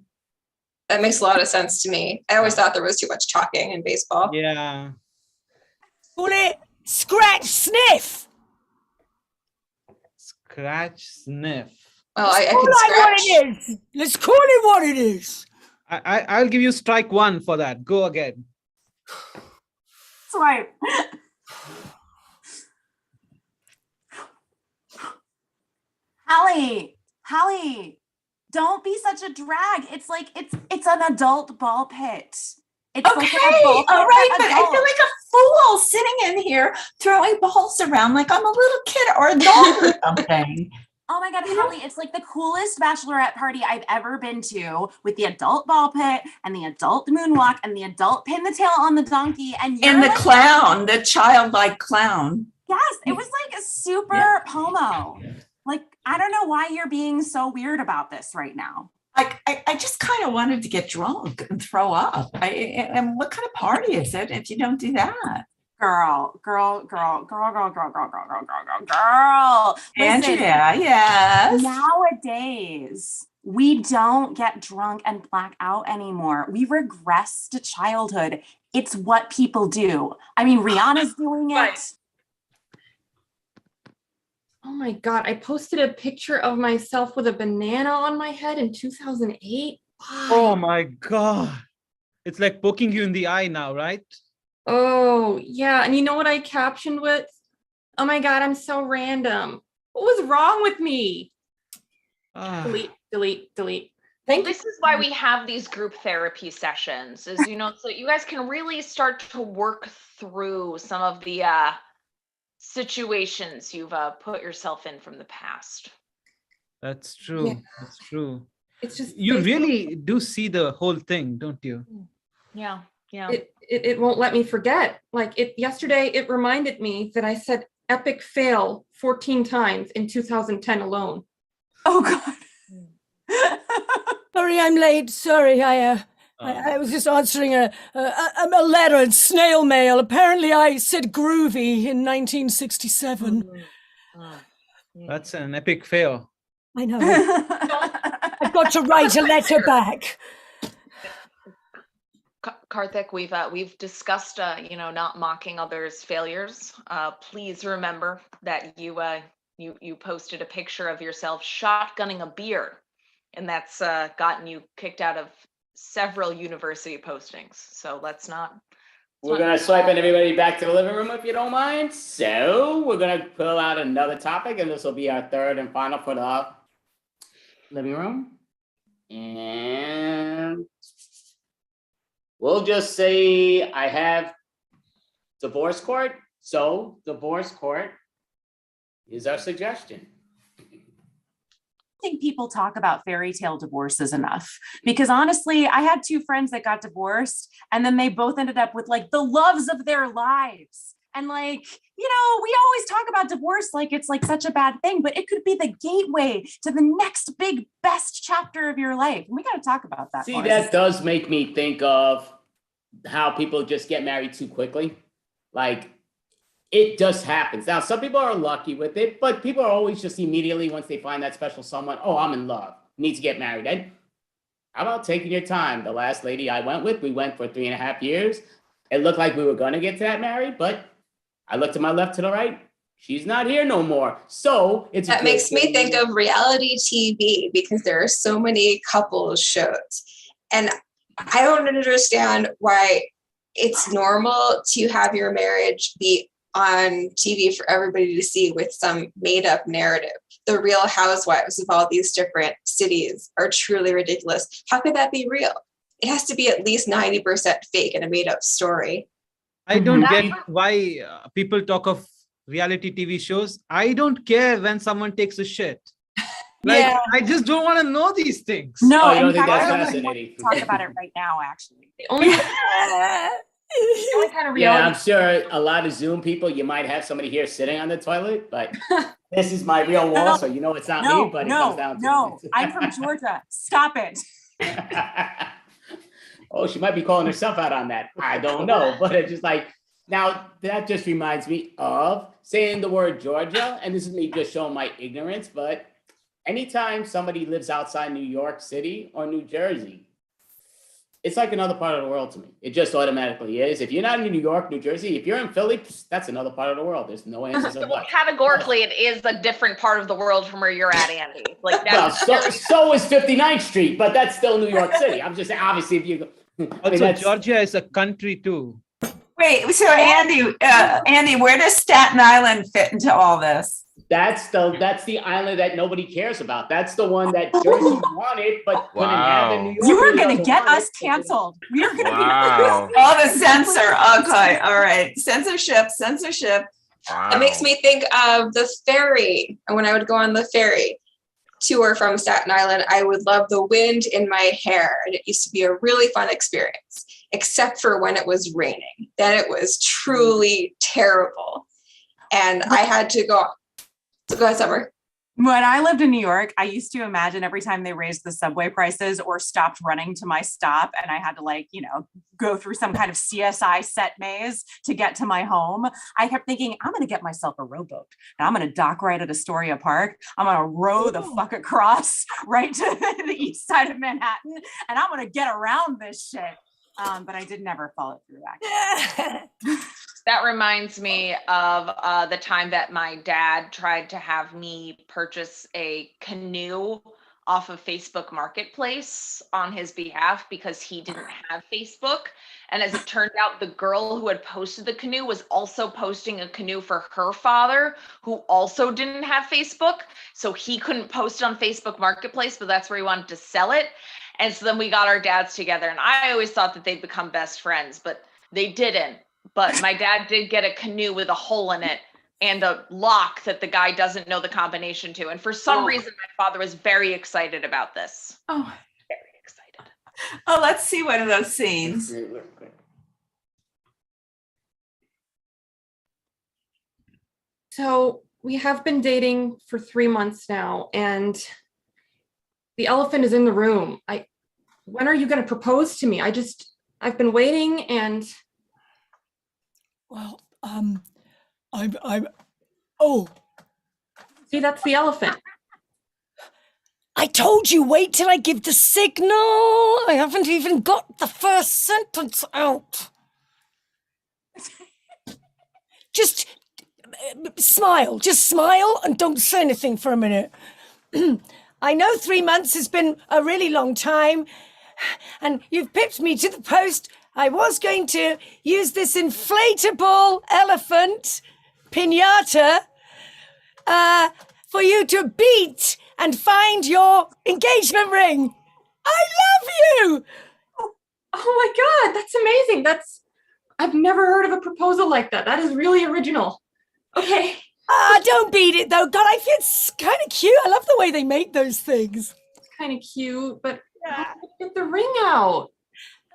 That makes a lot of sense to me. I always thought there was too much talking in baseball. Yeah. Call it scratch sniff. Scratch sniff. Well, I Call can it what scratch. it is. Let's call it what it is. I'll give you strike one for that. Go again. Swipe. Hallie, don't be such a drag. It's like it's an adult ball pit. It's Okay, like an adult all pit right, for but I feel adults. like a fool sitting in here throwing balls around like I'm a little kid or a dog or something. Oh my God, Hallie, it's like the coolest bachelorette party I've ever been to, with the adult ball pit and the adult moonwalk and the adult pin the tail on the donkey and And the like, clown, the childlike clown. Yes, it was like a super pomo. Like, I don't know why you're being so weird about this right now. I just kind of wanted to get drunk and throw up. And what kind of party is it if you don't do that? Girl. Listen, Andrea, yes. Nowadays, we don't get drunk and black out anymore. We regress to childhood. It's what people do. I mean, Rihanna's doing it. Oh my God, I posted a picture of myself with a banana on my head in 2008. Oh my God. It's like poking you in the eye now, right? Oh, yeah. And you know what I captioned with? Oh my God, I'm so random. What was wrong with me? Delete. This is why we have these group therapy sessions, is so you guys can really start to work through some of the situations you've put yourself in from the past. That's true. Yeah. That's true. It's just You really do see the whole thing, don't you? Yeah. It won't let me forget. Like yesterday, it reminded me that I said epic fail 14 times in 2010 alone. Oh God. Sorry, I'm late. Sorry, I was just answering a letter in snail mail. Apparently, I said groovy in 1967. That's an epic fail. I know. I've got to write a letter back. Karthik, we've discussed, not mocking others' failures. Please remember that you posted a picture of yourself shotgunning a beer, and that's gotten you kicked out of several university postings. So let's not. We're gonna swipe everybody back to the living room if you don't mind. So we're gonna pull out another topic, and this will be our third and final for the living room. And we'll just say I have divorce court. So divorce court is our suggestion. I think people talk about fairy tale divorces enough, because honestly, I had two friends that got divorced and then they both ended up with like the loves of their lives. And like, we always talk about divorce like it's like such a bad thing, but it could be the gateway to the next big best chapter of your life. And we got to talk about that. See, that does make me think of how people just get married too quickly. Like, it just happens. Now, some people are lucky with it, but people are always just immediately, once they find that special someone, oh, I'm in love, need to get married. And how about taking your time? The last lady I went with, we went for 3.5 years. It looked like we were going to get to that married, but I looked to my left, to the right. She's not here no more. So it's that makes me think of reality TV, because there are so many couples shows. And I don't understand why it's normal to have your marriage be on TV for everybody to see with some made up narrative. The Real Housewives of all these different cities are truly ridiculous. How could that be real? It has to be at least 90% fake and a made up story. I don't get why people talk of reality TV shows. I don't care when someone takes a shit. Like, I just don't want to know these things. No, I don't in think fact, that's I don't fascinating. want to talk about it right now, actually. The only kind of Yeah, reality. I'm sure a lot of Zoom people, you might have somebody here sitting on the toilet, but this is my real wall, so you know it's not me, but it comes down to it. I'm from Georgia. Stop it. Oh, she might be calling herself out on that. I don't know, but it's just like, now that just reminds me of saying the word Georgia, and this is me just showing my ignorance, but anytime somebody lives outside New York City or New Jersey, it's like another part of the world to me. It just automatically is. If you're not in New York, New Jersey, if you're in Philly, that's another part of the world. There's no answers of Well, what. categorically, it is a different part of the world from where you're at, Andy. Like Well, that's so is 59th Street, but that's still New York City. I'm just saying, obviously, if you Also, Georgia is a country too. Wait, so Andy, where does Staten Island fit into all this? That's the island that nobody cares about. That's the one that Jersey wanted, but couldn't have in New York. You are going to get us canceled. We are going to be. Oh, the censor. Okay, all right. Censorship. It makes me think of the ferry. And when I would go on the ferry tour from Staten Island, I would love the wind in my hair. And it used to be a really fun experience, except for when it was raining. Then it was truly terrible. And I had to go. So go ahead, Summer. When I lived in New York, I used to imagine every time they raised the subway prices or stopped running to my stop, and I had to go through some kind of CSI set maze to get to my home, I kept thinking, I'm going to get myself a rowboat and I'm going to dock right at Astoria Park. I'm going to row the fuck across right to the east side of Manhattan, and I'm going to get around this shit. But I did never follow through, actually. That reminds me of the time that my dad tried to have me purchase a canoe off of Facebook Marketplace on his behalf because he didn't have Facebook. And as it turned out, the girl who had posted the canoe was also posting a canoe for her father, who also didn't have Facebook. So he couldn't post it on Facebook Marketplace, but that's where he wanted to sell it. And so then we got our dads together, and I always thought that they'd become best friends, but they didn't. But my dad did get a canoe with a hole in it and a lock that the guy doesn't know the combination to. And for some reason, my father was very excited about this. Oh, very excited. Oh, let's see one of those scenes. So we have been dating for 3 months now, and the elephant is in the room. When are you going to propose to me? I've been waiting, and well, see, that's the elephant. I told you, wait till I give the signal. I haven't even got the first sentence out. Just smile and don't say anything for a minute. I know 3 months has been a really long time, and you've pipped me to the post. I was going to use this inflatable elephant pinata for you to beat and find your engagement ring. I love you! Oh my God, that's amazing. I've never heard of a proposal like that. That is really original. Okay. Don't beat it though. God, I feel it's kind of cute. I love the way they make those things. It's kind of cute, but how do I get the ring out?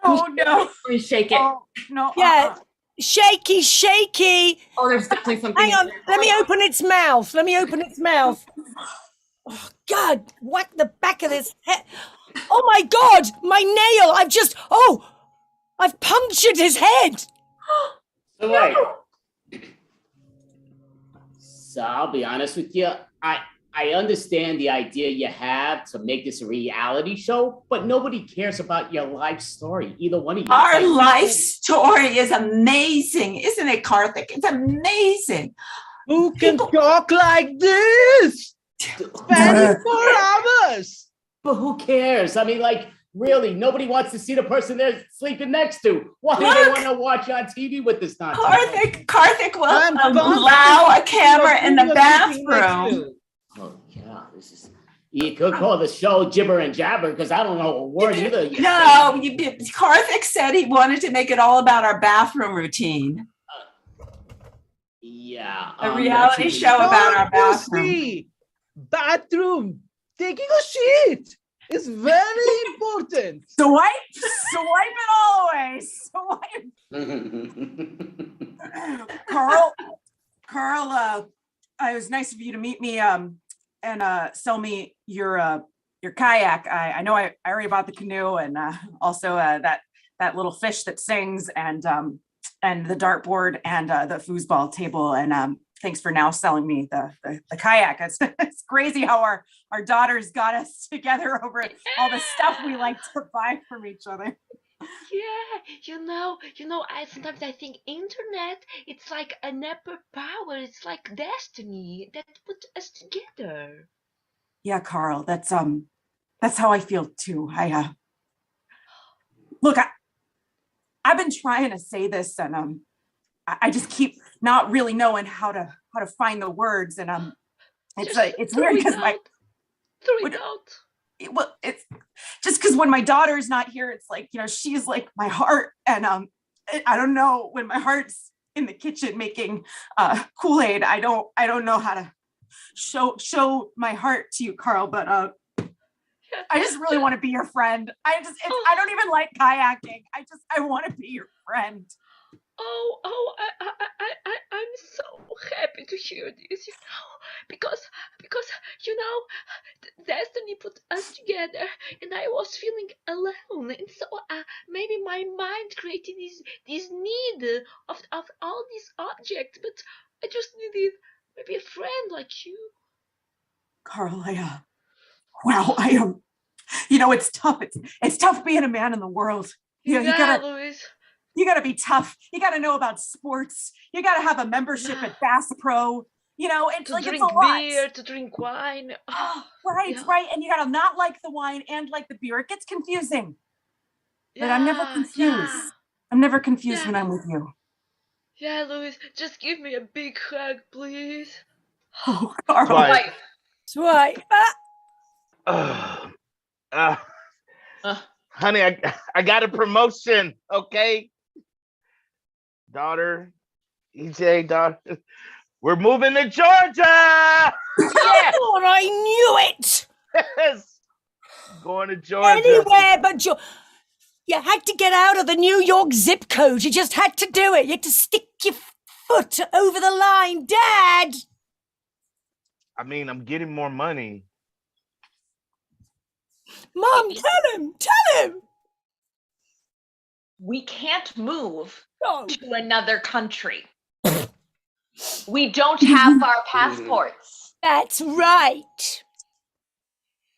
Oh no. Please shake it. Oh, no. Yeah. Shaky. Oh, there's definitely something. Hang on. Let me open its mouth. Oh, God, whack the back of this head. Oh my God, my nail. I've punctured his head. So wait. So I'll be honest with you. I understand the idea you have to make this a reality show, but nobody cares about your life story. Either one of you. Our life story is amazing, isn't it, Karthik? It's amazing. Who can talk like this? 24 hours. But who cares? I mean, like, really, nobody wants to see the person they're sleeping next to. Why do they want to watch you on TV with this nonsense? Karthik will allow a camera in the bathroom. Oh, yeah, this is... You could call the show Gibber and Jabber, because I don't know a word either. No, Karthik said he wanted to make it all about our bathroom routine. Yeah. A reality show about our bathroom. Bathroom. Taking a shit is very important. Swipe it all away. Carl, it was nice of you to meet me and sell me your kayak. I know I already bought the canoe and also that little fish that sings and the dartboard and the foosball table, and thanks for now selling me the kayak. It's crazy how our daughters got us together over all the stuff we like to buy from each other. Yeah, sometimes I think internet, it's like an upper power. It's like destiny that put us together. Yeah, Carl, that's how I feel too. I've been trying to say this, and I just keep not really knowing how to find the words, and it's weird because well, it's just because when my daughter's not here, it's like, she's like my heart, and I don't know, when my heart's in the kitchen making Kool-Aid, I don't know how to show my heart to you, Carl, but I just really want to be your friend. I don't even like kayaking. I want to be your friend. I'm so happy to hear this, because destiny put us together, and I was feeling alone, and so maybe my mind created this need of all these objects, but I just needed maybe a friend like you. Carl, it's tough. It's tough being a man in the world. Louise. You gotta be tough. You gotta know about sports. You gotta have a membership at Bass Pro. It's like it's a lot. Beer, to drink wine. Right. And you gotta not like the wine and like the beer. It gets confusing. But I'm never confused. I'm never confused when I'm with you. Yeah, Louise, just give me a big hug, please. Oh, Carl. Swipe. Honey, I got a promotion, okay? Daughter, EJ, daughter, we're moving to Georgia! Yeah. Oh, I knew it! Yes! Going to Georgia. Anywhere but Georgia. You had to get out of the New York zip code. You just had to do it. You had to stick your foot over the line. Dad! I mean, I'm getting more money. Mom, tell him! We can't move to another country. We don't have our passports. That's right.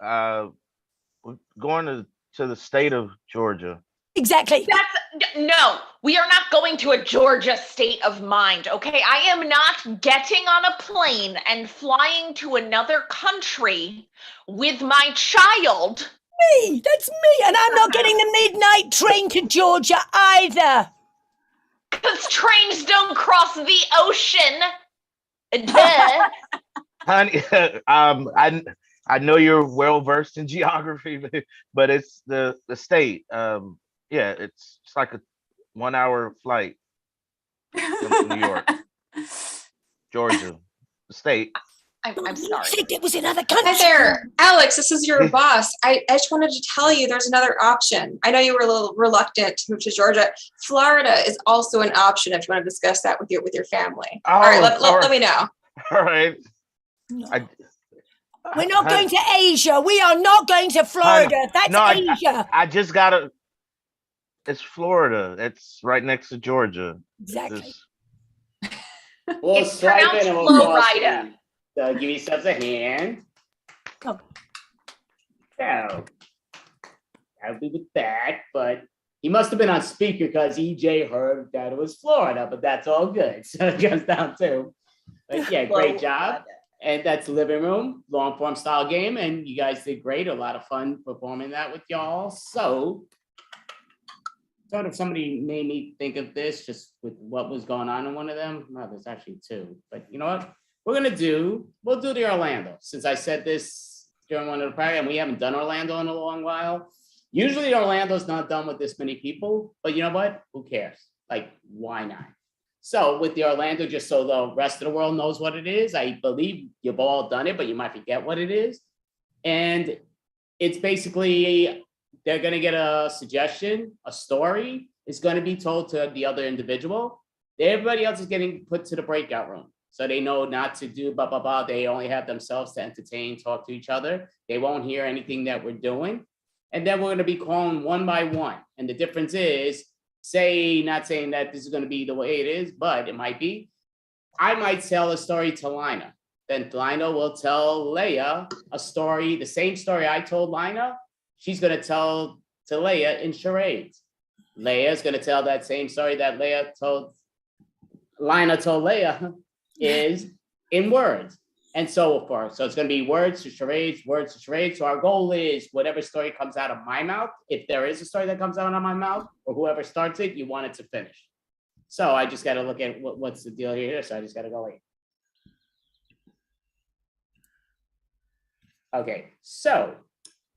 we're going to the state of Georgia. Exactly. No, we are not going to a Georgia state of mind, okay? I am not getting on a plane and flying to another country with my child. Me, that's me, and I'm not getting the midnight train to Georgia either. Because trains don't cross the ocean. Duh. Honey, I know you're well versed in geography, but it's the state. Yeah, it's like a 1 hour flight from New York, Georgia, the state. I'm sorry. It was another country. Hi there, Alex. This is your boss. I just wanted to tell you there's another option. I know you were a little reluctant to move to Georgia. Florida is also an option if you want to discuss that with your family. All right, let me know. All right. We're not going to Asia. We are not going to Florida. That's Asia. I just gotta. It's Florida. It's right next to Georgia. Exactly. We'll It's swipe pronounced in and we'll cross Florida. in. So give yourselves a hand. Come. So I'll be with that, but he must have been on speaker because EJ heard that it was Florida, but that's all good. So it comes down to, but yeah, great job. And that's living room, long form style game. And you guys did great. A lot of fun performing that with y'all. So sort of somebody made me think of this just with what was going on in one of them. No, there's actually two, but you know what? We'll do the Orlando. Since I said this during one of the practice, and we haven't done Orlando in a long while. Usually Orlando's not done with this many people, but you know what? Who cares? Like, why not? So with the Orlando, just so the rest of the world knows what it is, I believe you've all done it, but you might forget what it is. And it's basically, they're going to get a suggestion, a story is going to be told to the other individual. Everybody else is getting put to the breakout room. So they know not to do blah, blah, blah. They only have themselves to entertain, talk to each other. They won't hear anything that we're doing. And then we're going to be calling one by one. And the difference is, not saying that this is going to be the way it is, but it might be. I might tell a story to Lina. Then Lina will tell Leia a story, the same story I told Lina, she's going to tell to Leia in charades. Leia's going to tell that same story that Lina told Leia is in words. And so forth. So it's going to be words to charades, words to charades. So our goal is whatever story comes out of my mouth, if there is a story that comes out of my mouth, or whoever starts it, you want it to finish. So I just got to look at what's the deal here. So I just got to go wait. Okay, so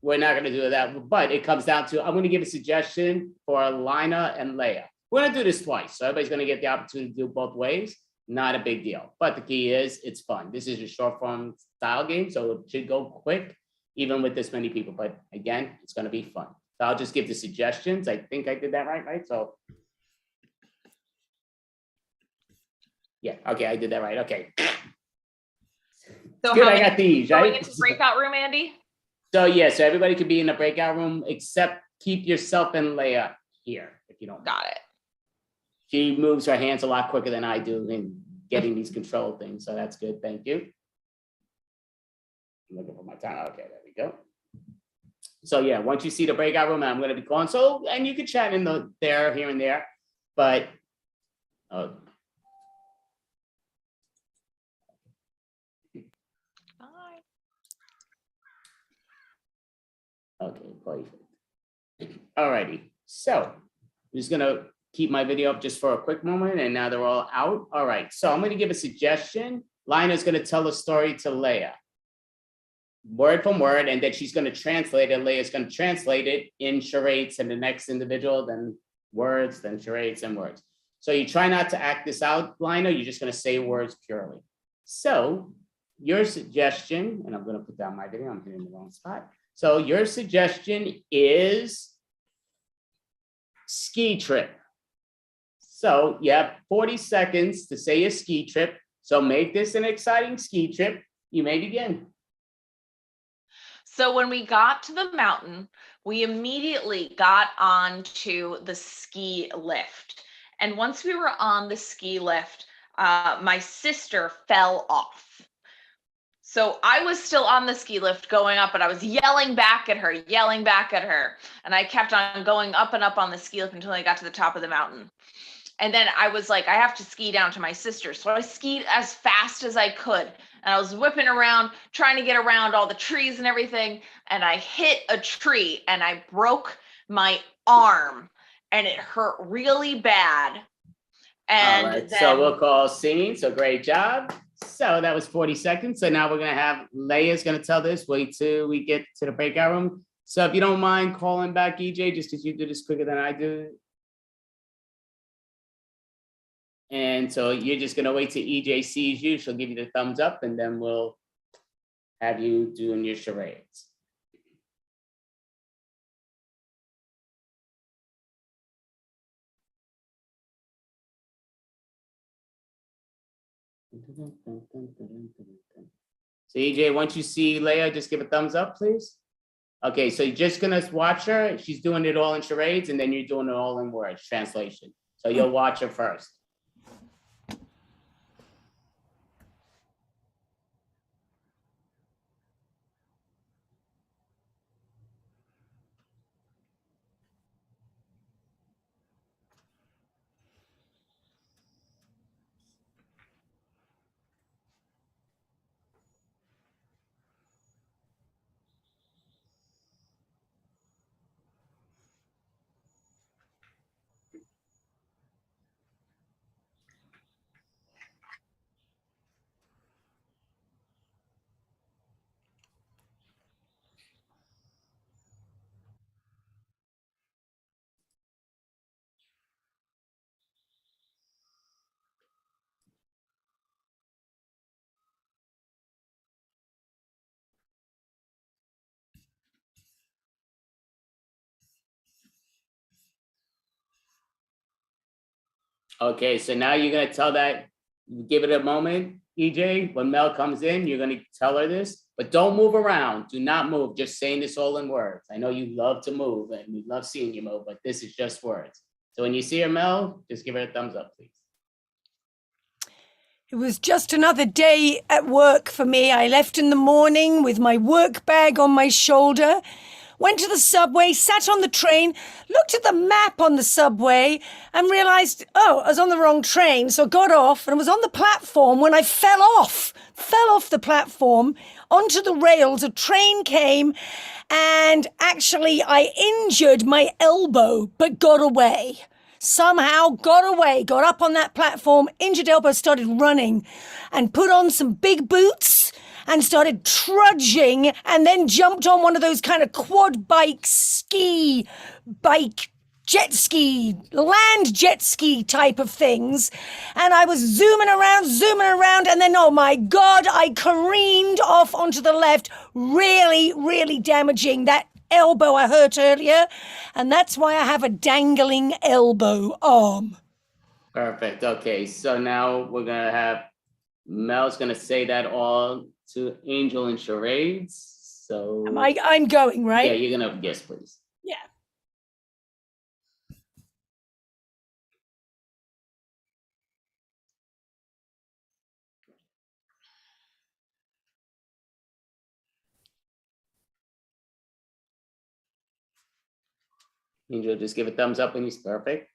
we're not going to do that, but it comes down to, I'm going to give a suggestion for Lina and Leia. We're going to do this twice. So everybody's going to get the opportunity to do both ways. Not a big deal, but the key is it's fun. This is a short form style game, so it should go quick, even with this many people. But again, it's going to be fun. So I'll just give the suggestions. I think I did that right? So yeah, okay, I did that right. Okay. So good, I got these, right? Going into breakout room, Andy? So yeah, so everybody could be in the breakout room, except keep yourself and Leia here, if you don't. Got it. She moves her hands a lot quicker than I do in getting these control things. So that's good. Thank you. I'm looking for my time. Okay, there we go. So yeah, once you see the breakout room, I'm going to be going. So, and you can chat in there, here and there, but okay, perfect. All righty. So I'm just going to keep my video up just for a quick moment, and now they're all out. All right, so I'm going to give a suggestion. Lina's going to tell a story to Leia, word from word, and then she's going to translate it. Leia's going to translate it in charades, and the next individual, then words, then charades, and words. So you try not to act this out, Lina. You're just going to say words purely. So your suggestion, and I'm going to put down my video. I'm hitting the wrong spot. So your suggestion is ski trip. So you have 40 seconds to say a ski trip. So make this an exciting ski trip. You may begin. So when we got to the mountain, we immediately got onto the ski lift. And once we were on the ski lift, my sister fell off. So I was still on the ski lift going up, and I was yelling back at her. And I kept on going up and up on the ski lift until I got to the top of the mountain. And then I was like, I have to ski down to my sister. So I skied as fast as I could. And I was whipping around, trying to get around all the trees and everything. And I hit a tree and I broke my arm and it hurt really bad. And All right, then, so we'll call scene. So great job. So that was 40 seconds. So now we're gonna have Leia's gonna tell this. Wait till we get to the breakout room. So if you don't mind calling back EJ, just because you do this quicker than I do. And so you're just gonna wait till EJ sees you. She'll give you the thumbs up, and then we'll have you doing your charades. So EJ, once you see Leia, just give a thumbs up, please. Okay, so you're just gonna watch her. She's doing it all in charades, and then you're doing it all in words, translation. So you'll watch her first. Okay, so now you're gonna tell that, give it a moment, EJ. When Mel comes in, you're gonna tell her this, but don't move around. Do not move. Just saying this all in words. I know you love to move and we love seeing you move, but this is just words. So when you see her, Mel, just give her a thumbs up, please. It was just another day at work for me. I left in the morning with my work bag on my shoulder, went to the subway, sat on the train, looked at the map on the subway and realized, oh, I was on the wrong train. So I got off and was on the platform when I fell off the platform onto the rails. A train came and actually I injured my elbow, but got away. Somehow got away, got up on that platform, injured elbow, started running and put on some big boots and started trudging and then jumped on one of those kind of quad bike, jet ski, land jet ski type of things. And I was zooming around. And then, oh my God, I careened off onto the left, really, really damaging that elbow I hurt earlier. And that's why I have a dangling elbow arm. Perfect. Okay, so now we're gonna have Mel's gonna say that all to Angel in charades. So I'm going, right? Yeah, you're gonna guess, please. Yeah. Angel, just give a thumbs up when he's perfect.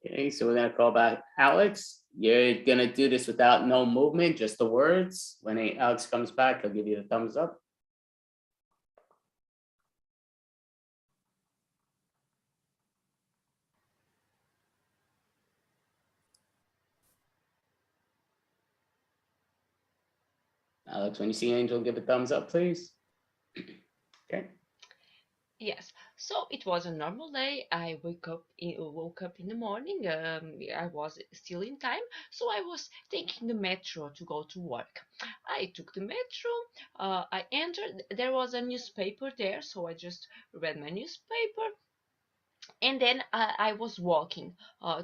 Okay, so we're gonna call back Alex. You're gonna do this without no movement, just the words. When Alex comes back, he'll give you the thumbs up. Alex, when you see Angel, give a thumbs up, please. Okay. Yes, so it was a normal day. I woke up in the morning. I was still in time, so I was taking the metro to go to work. I took the metro. I entered. There was a newspaper there, so I just read my newspaper, and then I was walking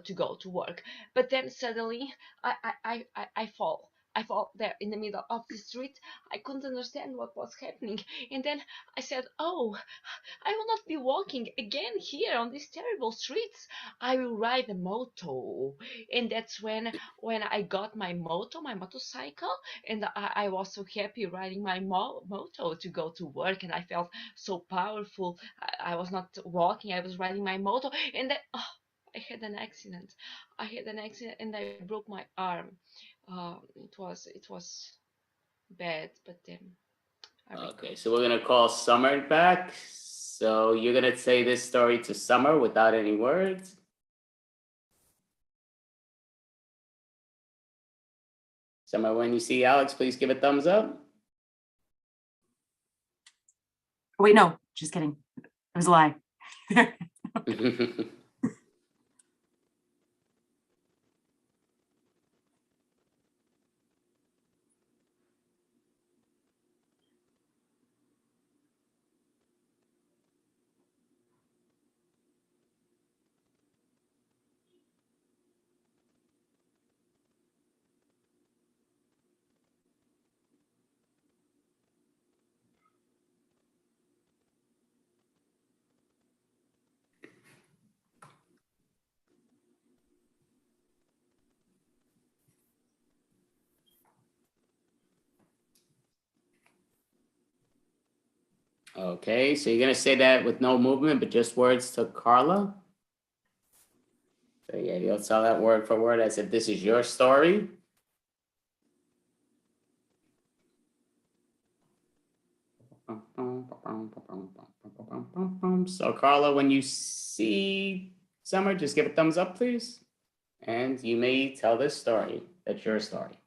to go to work. But then suddenly I fall. I fall there in the middle of the street. I couldn't understand what was happening, and then I said, "Oh, I will not be walking again here on these terrible streets. I will ride a moto." And that's when I got my motorcycle, and I was so happy riding my moto to go to work, and I felt so powerful. I was not walking, I was riding my moto, and then I had an accident. I had an accident and I broke my arm. It was bad, but then Okay, so we're gonna call Summer back. So you're gonna say this story to Summer without any words. Summer, when you see Alex, please give a thumbs up. Wait, no, just kidding. It was a lie. Okay, so you're gonna say that with no movement, but just words to Carla. So yeah, you'll tell that word for word as if this is your story. So Carla, when you see Summer, just give a thumbs up, please. And you may tell this story. That's your story.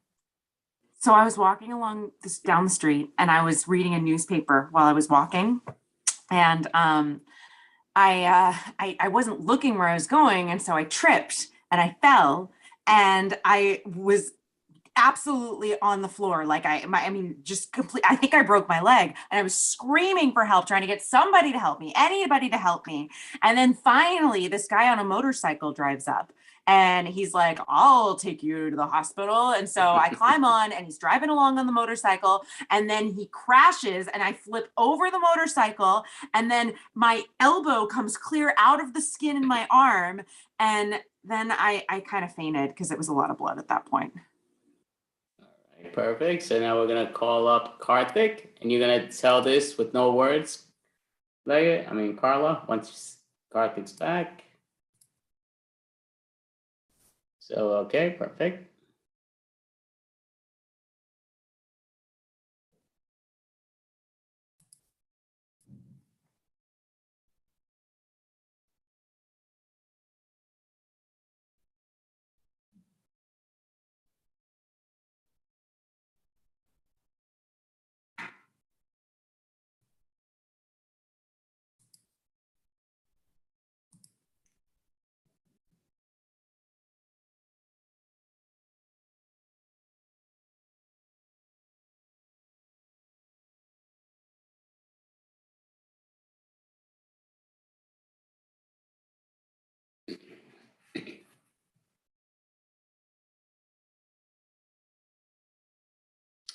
So I was walking down the street, and I was reading a newspaper while I was walking, and I wasn't looking where I was going, and so I tripped and I fell, and I was absolutely on the floor. Like just complete. I think I broke my leg, and I was screaming for help, trying to get somebody to help me, anybody to help me. And then finally, this guy on a motorcycle drives up, and he's like, "I'll take you to the hospital." And so I climb on, and he's driving along on the motorcycle, and then he crashes, and I flip over the motorcycle, and then my elbow comes clear out of the skin in my arm, and then I kind of fainted because it was a lot of blood at that point. Perfect. So now we're gonna call up Karthik, and you're gonna tell this with no words. Carla, once Karthik's back. So okay, perfect.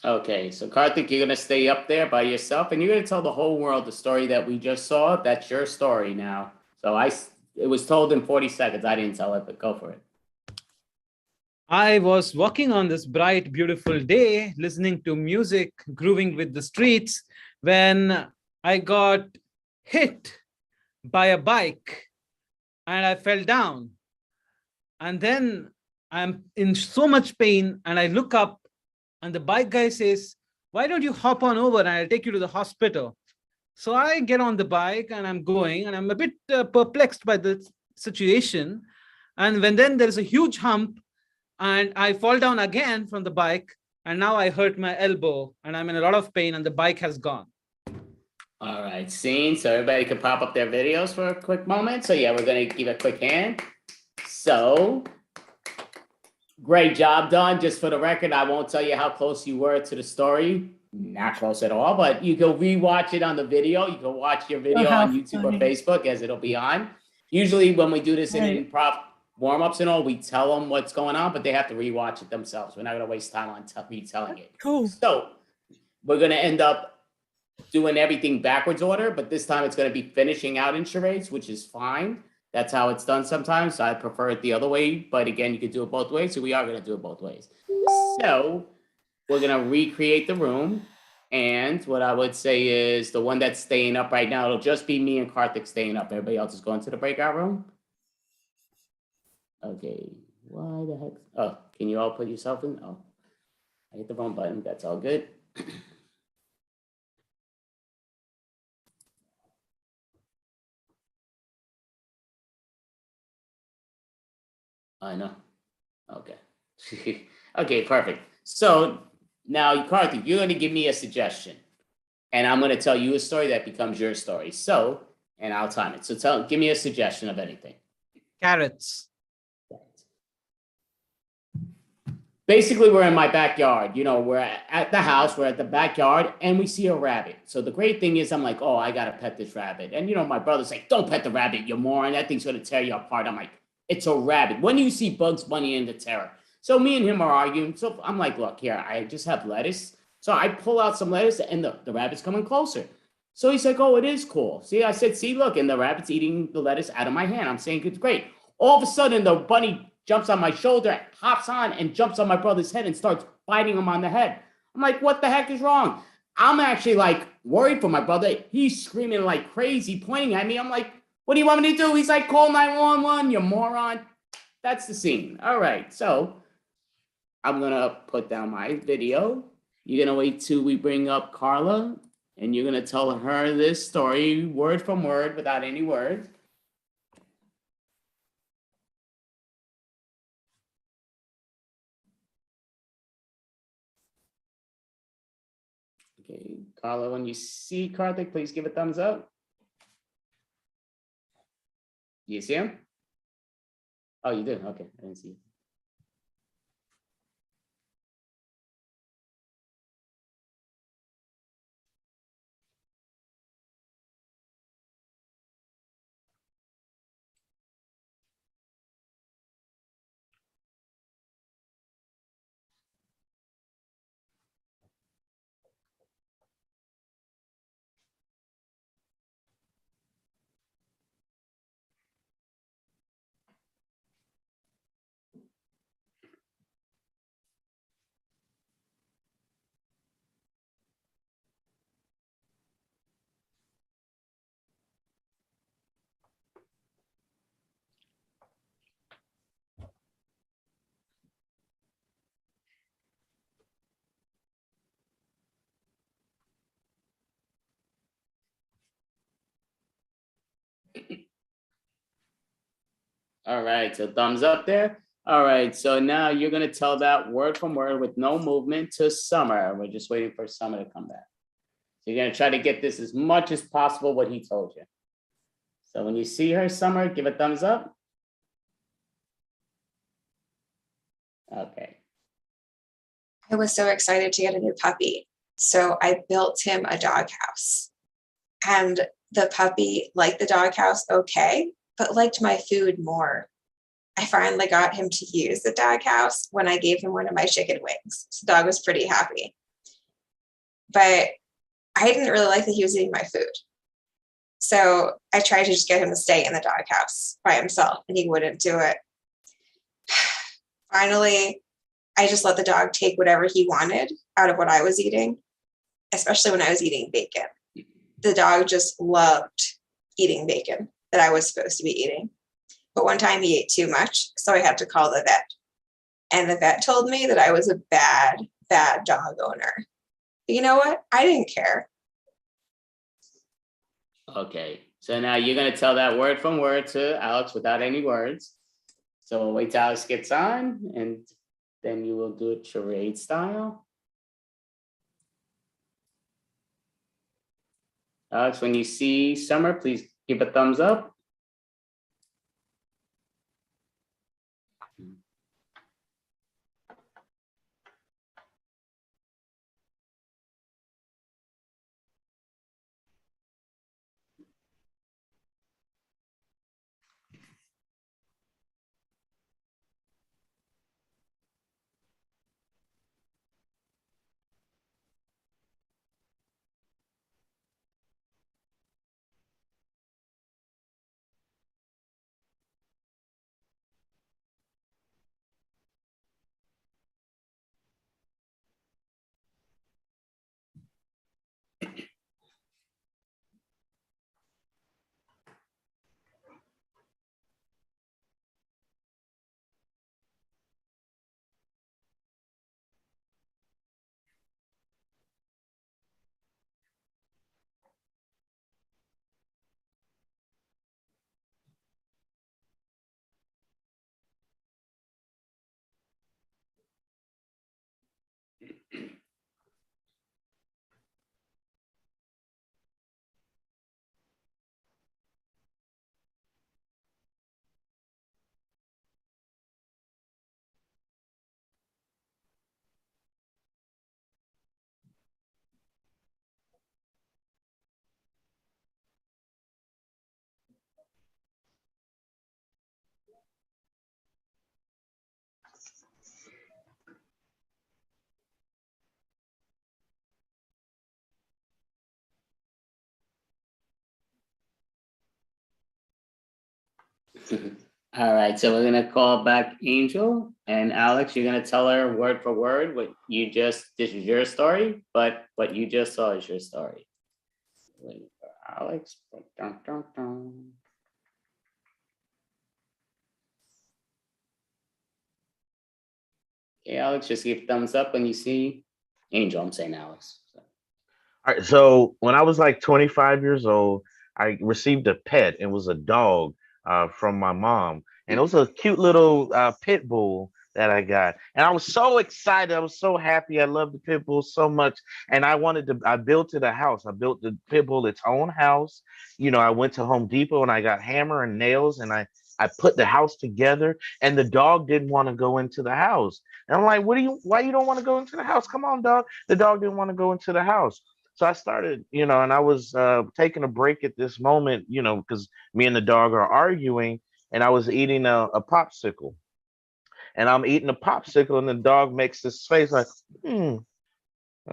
Okay, so Karthik, you're gonna stay up there by yourself, and you're gonna tell the whole world the story that we just saw. That's your story now. So it was told in 40 seconds. I didn't tell it, but go for it. I was walking on this bright, beautiful day, listening to music, grooving with the streets, when I got hit by a bike and I fell down. And then I'm in so much pain, and I look up, and the bike guy says, "Why don't you hop on over and I'll take you to the hospital?" So I get on the bike and I'm going, and I'm a bit perplexed by the situation. And when then there's a huge hump, and I fall down again from the bike, and now I hurt my elbow, and I'm in a lot of pain, and the bike has gone. All right, scene. So everybody can pop up their videos for a quick moment. So yeah, we're gonna give a quick hand. So great job done. Just for the record, I won't tell you how close you were to the story. Not close at all, but you can rewatch it on the video. You can watch your video on YouTube or Facebook, as it'll be on. Usually when we do this in improv warm-ups and all, we tell them what's going on, but they have to rewatch it themselves. We're not gonna waste time on retelling it. Cool. So we're gonna end up doing everything backwards order, but this time it's gonna be finishing out in charades, which is fine. That's how it's done sometimes. I prefer it the other way, but again, you could do it both ways, so we are gonna do it both ways. So we're gonna recreate the room, and what I would say is the one that's staying up right now, it'll just be me and Karthik staying up. Everybody else is going to the breakout room. Okay, why the heck? Oh, can you all put yourself in? Oh, I hit the wrong button. That's all good. I know. Okay. Okay, perfect. So now, Karthik, you're going to give me a suggestion, and I'm going to tell you a story that becomes your story. So, and I'll time it. So give me a suggestion of anything. Carrots. Basically, we're in my backyard. You know, we're at the house, we're at the backyard, and we see a rabbit. So the great thing is I'm like, oh, I got to pet this rabbit. And, you know, my brother's like, don't pet the rabbit, you moron. That thing's going to tear you apart. I'm like, it's a rabbit. When do you see Bugs Bunny in the terror? So me and him are arguing. So I'm like, look, here, I just have lettuce. So I pull out some lettuce, and the rabbit's coming closer. So he's like, oh, it is cool. See, I said, see, look, and the rabbit's eating the lettuce out of my hand. I'm saying it's great. All of a sudden, the bunny jumps on my shoulder, hops on, and jumps on my brother's head and starts biting him on the head. I'm like, what the heck is wrong? I'm actually like worried for my brother. He's screaming like crazy, pointing at me. I'm like, what do you want me to do? He's like, call 911, you moron. That's the scene. All right, so I'm gonna put down my video. You're gonna wait till we bring up Carla, and you're gonna tell her this story word from word without any words. Okay, Carla, when you see Karthik, please give a thumbs up. Do you see him? Oh, you did? Okay, I didn't see you. All right, so thumbs up there. All right, so now you're gonna tell that word from word with no movement to Summer. We're just waiting for Summer to come back. So you're gonna try to get this as much as possible what he told you. So when you see her, Summer, give a thumbs up. Okay. I was so excited to get a new puppy. So I built him a doghouse. And the puppy liked the doghouse okay, but liked my food more. I finally got him to use the doghouse when I gave him one of my chicken wings. So the dog was pretty happy. But I didn't really like that he was eating my food. So I tried to just get him to stay in the doghouse by himself, and he wouldn't do it. Finally, I just let the dog take whatever he wanted out of what I was eating, especially when I was eating bacon. The dog just loved eating bacon that I was supposed to be eating. But one time he ate too much, so I had to call the vet. And the vet told me that I was a bad dog owner. But you know what? I didn't care. Okay, so now you're gonna tell that word from word to Alex without any words. So we'll wait till Alex gets on, and then you will do it charade style. Alex, when you see Summer, please give a thumbs up. All right, so we're gonna call back Angel, and Alex, you're gonna tell her word for word this is your story, but what you just saw is your story. Wait for Alex. Dun, dun, dun. Okay, Alex, just give thumbs up when you see Angel. I'm saying Alex. All right, so when I was like 25 years old, I received a pet. It was a dog from my mom, and it was a cute little pit bull that I got. And I was so excited. I was so happy. I loved the pit bull so much, and I built it a house. I built the pit bull its own house. I went to Home Depot and I got hammer and nails, and I put the house together, and the dog didn't want to go into the house. And I'm like, why you don't want to go into the house? Come on, dog. The dog didn't want to go into the house. So I started, and I was taking a break at this moment, because me and the dog are arguing, and I was eating a popsicle. And I'm eating a popsicle, and the dog makes this face like, I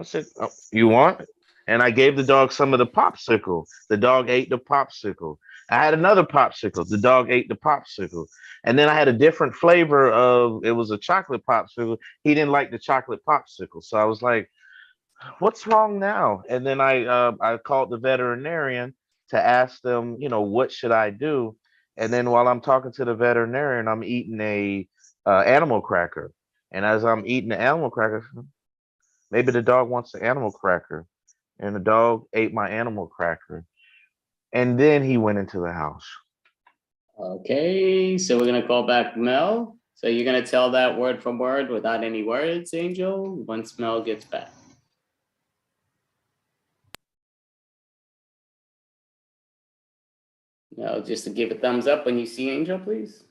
said, oh, you want? And I gave the dog some of the popsicle. The dog ate the popsicle. I had another popsicle. The dog ate the popsicle. And then I had a different flavor it was a chocolate popsicle. He didn't like the chocolate popsicle. So I was like, what's wrong now? And then I called the veterinarian to ask them, what should I do? And then while I'm talking to the veterinarian, I'm eating a animal cracker. And as I'm eating the animal cracker, maybe the dog wants the animal cracker. And the dog ate my animal cracker. And then he went into the house. Okay, so we're gonna call back Mel. So you're gonna tell that word from word without any words, Angel, once Mel gets back. Now, just to give a thumbs up when you see Angel, please.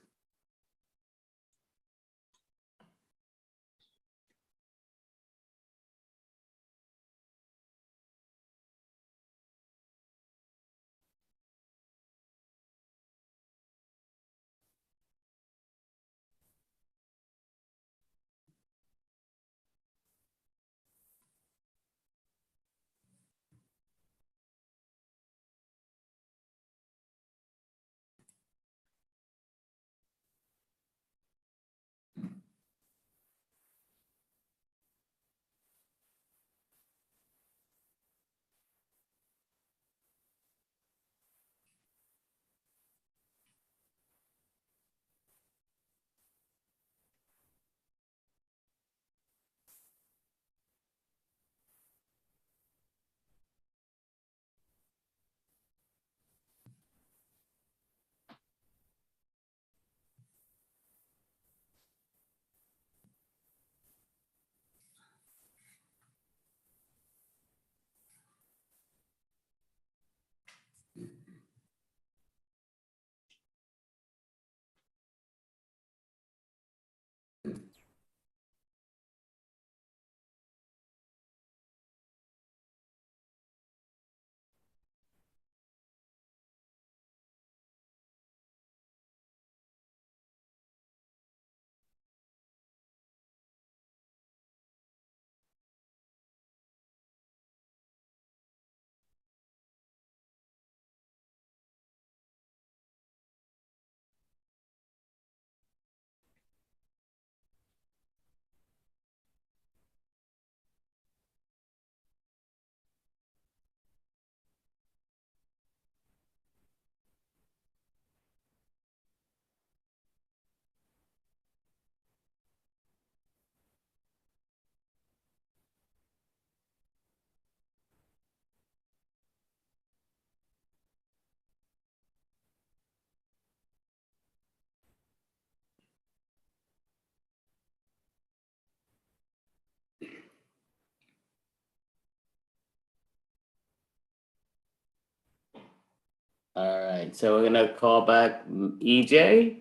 All right, so we're gonna call back EJ.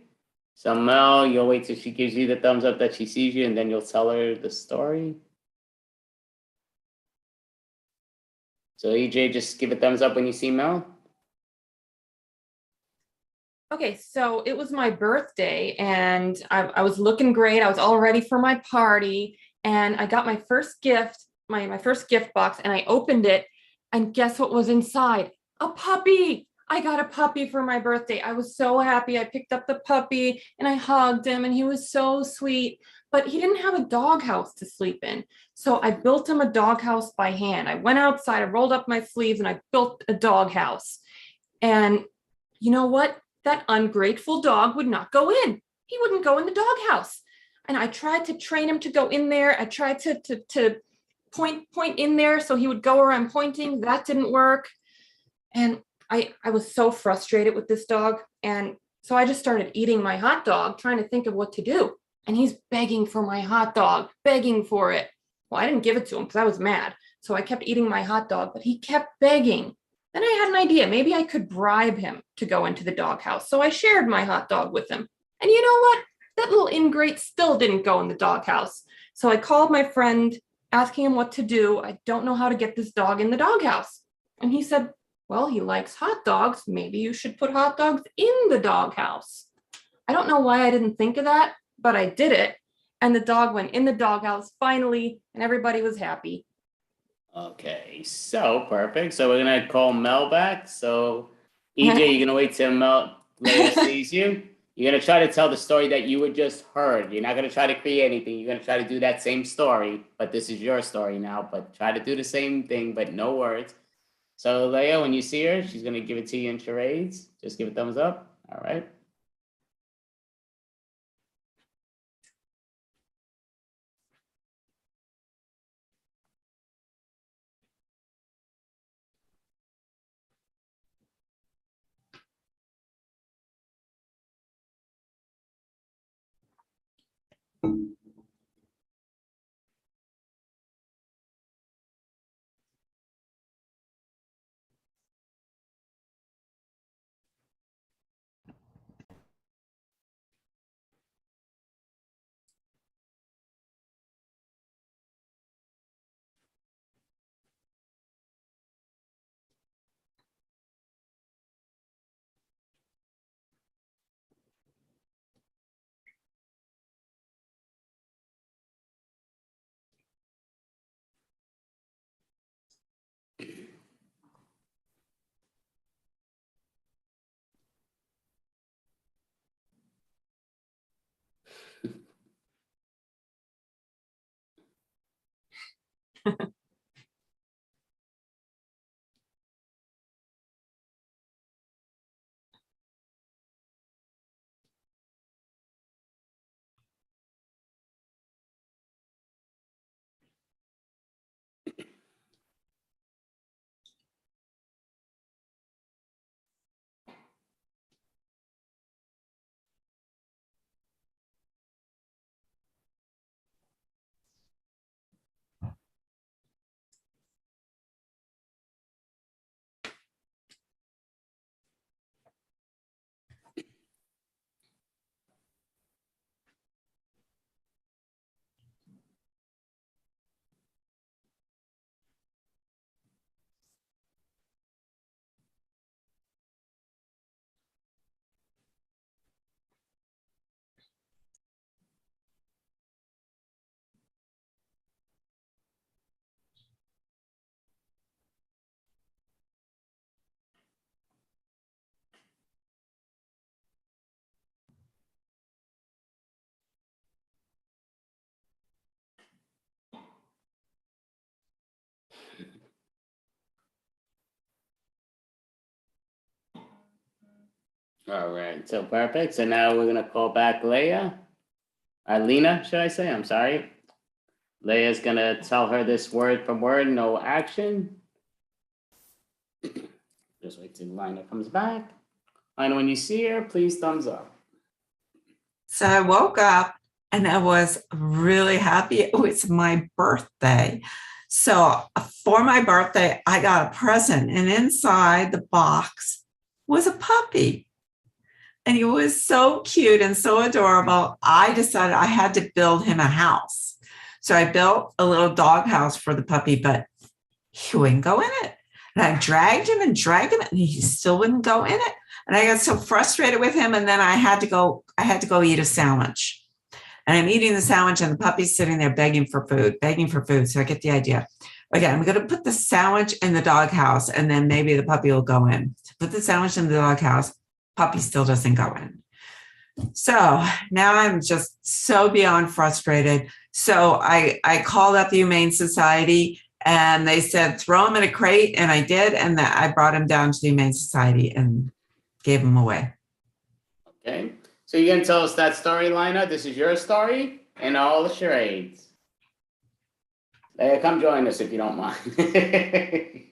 So Mel, you'll wait till she gives you the thumbs up that she sees you, and then you'll tell her the story. So EJ, just give a thumbs up when you see Mel. Okay, so it was my birthday and I was looking great. I was all ready for my party and I got my first gift, my first gift box, and I opened it and guess what was inside? A puppy. I got a puppy for my birthday. I was so happy. I picked up the puppy and I hugged him and he was so sweet, but he didn't have a doghouse to sleep in. So I built him a doghouse by hand. I went outside, I rolled up my sleeves and I built a doghouse. And you know what? That ungrateful dog would not go in. He wouldn't go in the doghouse. And I tried to train him to go in there. I tried to point in there so he would go where I'm pointing. That didn't work. And I was so frustrated with this dog. And so I just started eating my hot dog, trying to think of what to do. And he's begging for my hot dog, begging for it. Well, I didn't give it to him because I was mad. So I kept eating my hot dog, but he kept begging. Then I had an idea. Maybe I could bribe him to go into the doghouse. So I shared my hot dog with him. And you know what? That little ingrate still didn't go in the doghouse. So I called my friend asking him what to do. I don't know how to get this dog in the doghouse. And he said, well, he likes hot dogs. Maybe you should put hot dogs in the doghouse. I don't know why I didn't think of that, but I did it. And the dog went in the doghouse finally, and everybody was happy. Okay, so perfect. So we're gonna call Mel back. So EJ, you're gonna wait till Leia sees you. You're gonna try to tell the story that you were just heard. You're not gonna try to create anything. You're gonna try to do that same story, but this is your story now. But try to do the same thing, but no words. So Leia, when you see her, she's gonna give it to you in charades. Just give a thumbs up. All right. All right, so perfect. So now we're gonna call back Leia. Lena, should I say? I'm sorry. Leia's gonna tell her this word from word, no action. Just wait till Lina comes back. And when you see her, please thumbs up. So I woke up and I was really happy. It was my birthday. So for my birthday, I got a present, and inside the box was a puppy. And he was so cute and so adorable. I decided I had to build him a house. So I built a little dog house for the puppy, but he wouldn't go in it. And I dragged him, and he still wouldn't go in it. And I got so frustrated with him. And then I had to go eat a sandwich. And I'm eating the sandwich, and the puppy's sitting there begging for food. So I get the idea. Okay, I'm going to put the sandwich in the doghouse, and then maybe the puppy will go in. Put the sandwich in the doghouse, puppy still doesn't go in. So now I'm just so beyond frustrated. So I called up the Humane Society, and they said, throw him in a crate. And I did. And I brought him down to the Humane Society and gave him away. Okay. So you're going to tell us that story, Lina? This is your story and all the charades. Come join us if you don't mind.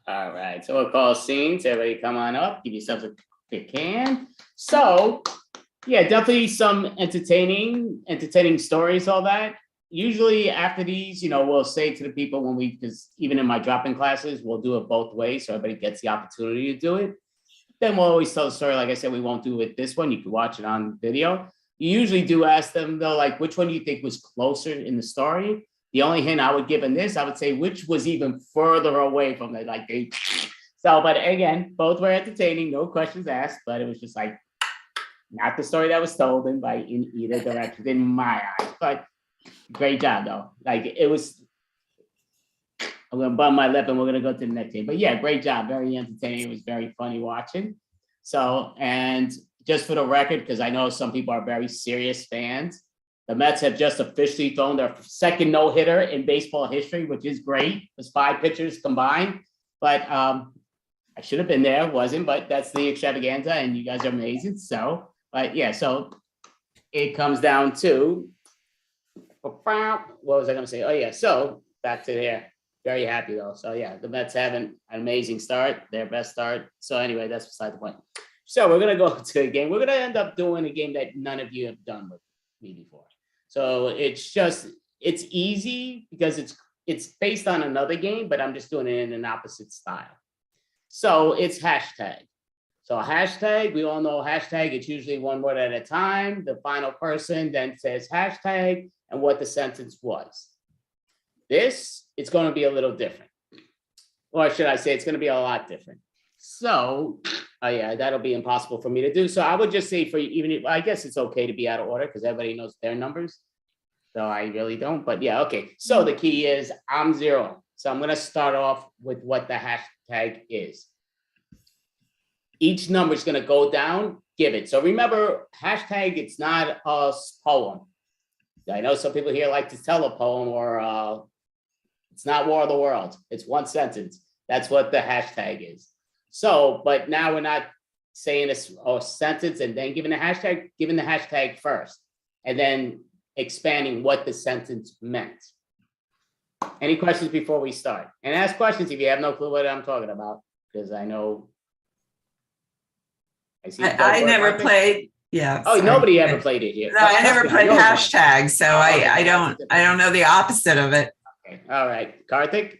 All right, so we'll call scenes. Everybody come on up, give yourselves a quick hand. So, yeah, definitely some entertaining stories, all that. Usually after these, we'll say to the people because even in my drop-in classes, we'll do it both ways so everybody gets the opportunity to do it. Then we'll always tell the story. Like I said, we won't do it this one. You can watch it on video. You usually do ask them though, like, which one do you think was closer in the story? The only hint I would give in this, I would say which was even further away from it. But again, both were entertaining, no questions asked, but it was just like, not the story that was told in either direction in my eyes, but great job though. I'm gonna bum my lip and we're gonna go to the next game. But yeah, great job, very entertaining. It was very funny watching. So, and just for the record, because I know some people are very serious fans, the Mets have just officially thrown their second no-hitter in baseball history, which is great. It's 5 pitchers combined, but I should have been there, wasn't, but that's the extravaganza and you guys are amazing. So, but yeah, so it comes down to, what was I gonna say? Oh yeah, so back to there. Very happy though. So yeah, the Mets have an amazing start, their best start. So anyway, that's beside the point. So we're gonna go to a game. We're gonna end up doing a game that none of you have done with me before. So it's easy because it's based on another game, but I'm just doing it in an opposite style. So it's hashtag. So hashtag, we all know hashtag, it's usually one word at a time. The final person then says hashtag and what the sentence was. This, it's going to be a little different. Or should I say it's going to be a lot different. So, yeah, that'll be impossible for me to do. So I would just say for you, I guess it's okay to be out of order because everybody knows their numbers. So I really don't, but yeah, okay. So the key is I'm 0. So I'm going to start off with what the hashtag is. Each number is going to go down, give it. So remember, hashtag, it's not a poem. I know some people here like to tell a poem or it's not War of the World. It's one sentence. That's what the hashtag is. So, but now we're not saying a sentence and then giving the hashtag first, and then expanding what the sentence meant. Any questions before we start? And ask questions if you have no clue what I'm talking about, because I know. I never played. Yeah. Oh, sorry. nobody ever played it here. No, I never played hashtag, so I don't know the opposite of it. Okay. All right, Karthik.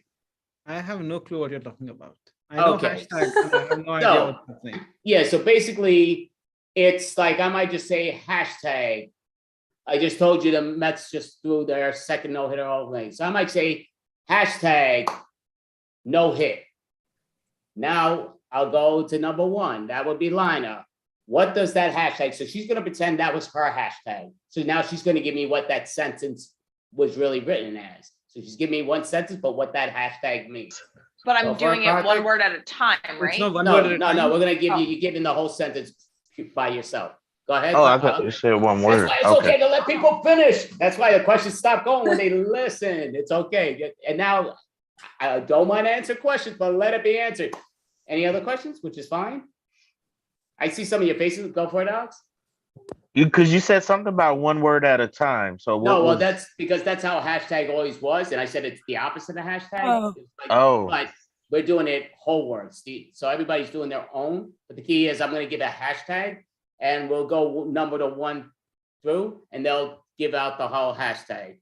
I have no clue what you're talking about. I know Okay. hashtag, and I have no idea what you're saying. Yeah, so basically, it's like I might just say hashtag. I just told you the Mets just threw their second no-hitter all night. So I might say hashtag no hit. Now I'll go to number one. That would be Lina. What does that hashtag? So she's going to pretend that was her hashtag. So now she's going to give me what that sentence was really written as. So she's giving me one sentence, but what that hashtag means. But I'm doing it one word at a time, right? No, we're going to give you, you're giving the whole sentence by yourself. Go ahead. Oh, I thought you said one word. It's okay to let people finish. That's why the questions stop going when they listen. It's okay. And now I don't mind to answer questions, but let it be answered. Any other questions, which is fine? I see some of your faces. Go for it, Alex. Because you said something about one word at a time. So that's because that's how hashtag always was. And I said it's the opposite of hashtag. Oh. But we're doing it whole words. So everybody's doing their own. But the key is I'm going to give a hashtag and we'll go number to 1 through and they'll give out the whole hashtag.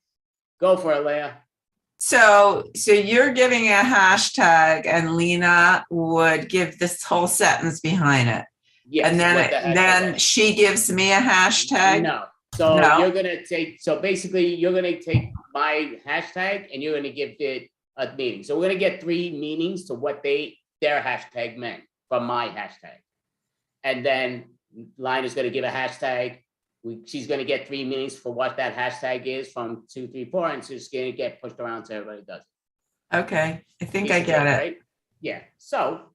Go for it, Leah. So you're giving a hashtag and Lena would give this whole sentence behind it. Yes, and then she gives me a hashtag. No. So you're gonna take. So basically, you're gonna take my hashtag and you're gonna give it a meaning. So we're gonna get 3 meanings to what their hashtag meant from my hashtag, and then Lina's gonna give a hashtag. She's gonna get 3 meanings for what that hashtag is from 2, 3, 4, and so it's gonna get pushed around so everybody does it. Okay, I think I get it. Right? Yeah. So.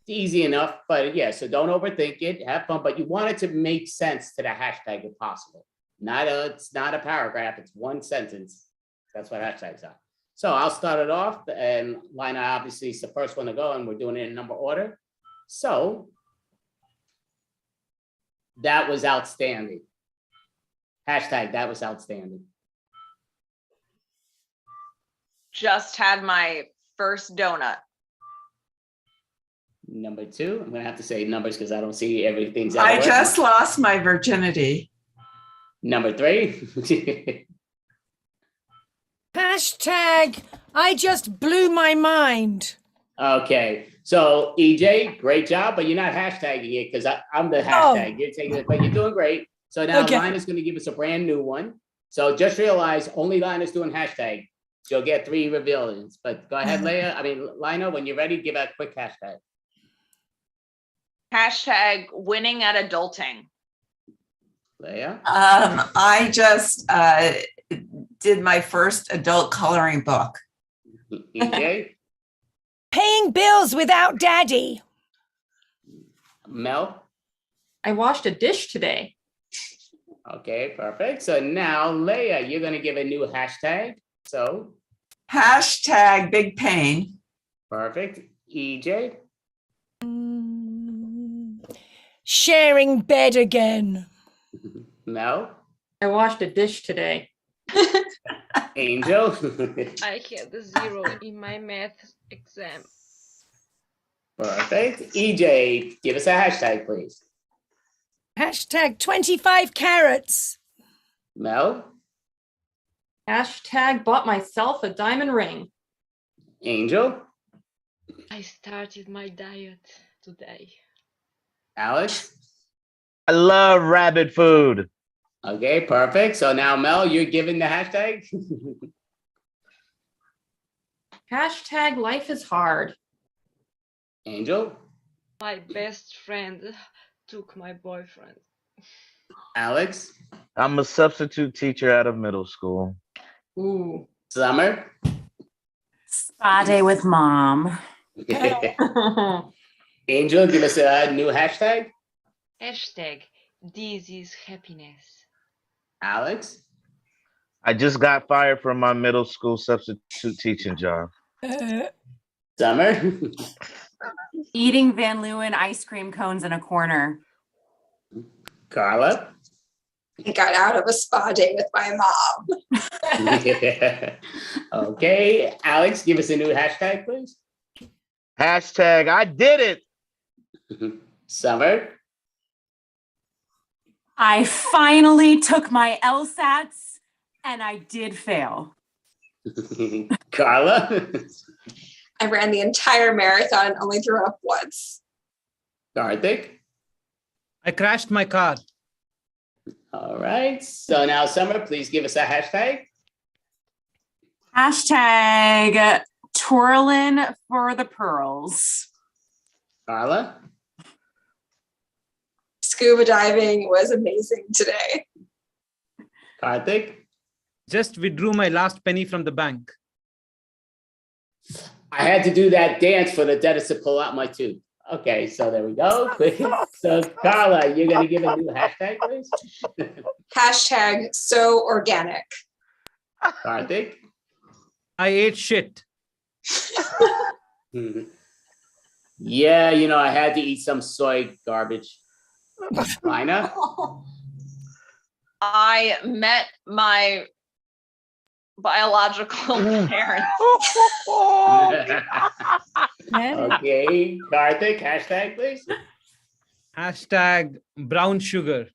Easy enough, but yeah, so don't overthink it, have fun, but you want it to make sense to the hashtag if possible. It's not a paragraph, it's one sentence. That's what hashtags are. So I'll start it off, and Lina obviously is the first one to go, and we're doing it in number order. So that was outstanding. Hashtag that was outstanding. Just had my first donut. Number 2, I'm gonna have to say numbers because I don't see everything's. I just lost my virginity. Number 3. Hashtag I just blew my mind. Okay, so EJ, great job, but you're not hashtagging it because I'm the hashtag. You're taking it, but you're doing great. So now Lina's going to give us a brand new one. So just realize only Lina's doing hashtag. She'll get 3 revealings. But go ahead, Lina, when you're ready, give a quick hashtag. Hashtag winning at adulting. Leah? I just did my first adult coloring book. EJ? Paying bills without daddy. Mel? I washed a dish today. Okay, perfect. So now, Leah, you're going to give a new hashtag. So? Hashtag big pain. Perfect. EJ? Sharing bed again. Mel? I washed a dish today. Angel? I had a 0 in my math exam. Perfect. EJ, give us a hashtag, please. Hashtag 25 carats. Mel? Hashtag bought myself a diamond ring. Angel? I started my diet today. Alex? I love rabbit food. Okay, perfect. So now, Mel, you're giving the hashtag? Hashtag life is hard. Angel? My best friend took my boyfriend. Alex? I'm a substitute teacher out of middle school. Ooh. Summer? Spa day with mom. Angel, give us a new hashtag. Hashtag this is happiness. Alex? I just got fired from my middle school substitute teaching job. Summer? Eating Van Leeuwen ice cream cones in a corner. Carla? I got out of a spa day with my mom. Okay, Alex, give us a new hashtag, please. Hashtag I did it. Summer? I finally took my LSATs and I did fail. Carla? I ran the entire marathon and only threw up once. Karthik? I crashed my car. All right, so now Summer, please give us a hashtag. Hashtag twirling for the pearls. Carla? Scuba diving was amazing today. Karthik? Just withdrew my last penny from the bank. I had to do that dance for the dentist to pull out my tooth. Okay, so there we go. So Carla, you're gonna give a new hashtag, please? Hashtag so organic. Karthik? I ate shit. Yeah, you know, I had to eat some soy garbage. Lina? I met my biological parents. Okay, Karthik, hashtag, please. Hashtag brown sugar.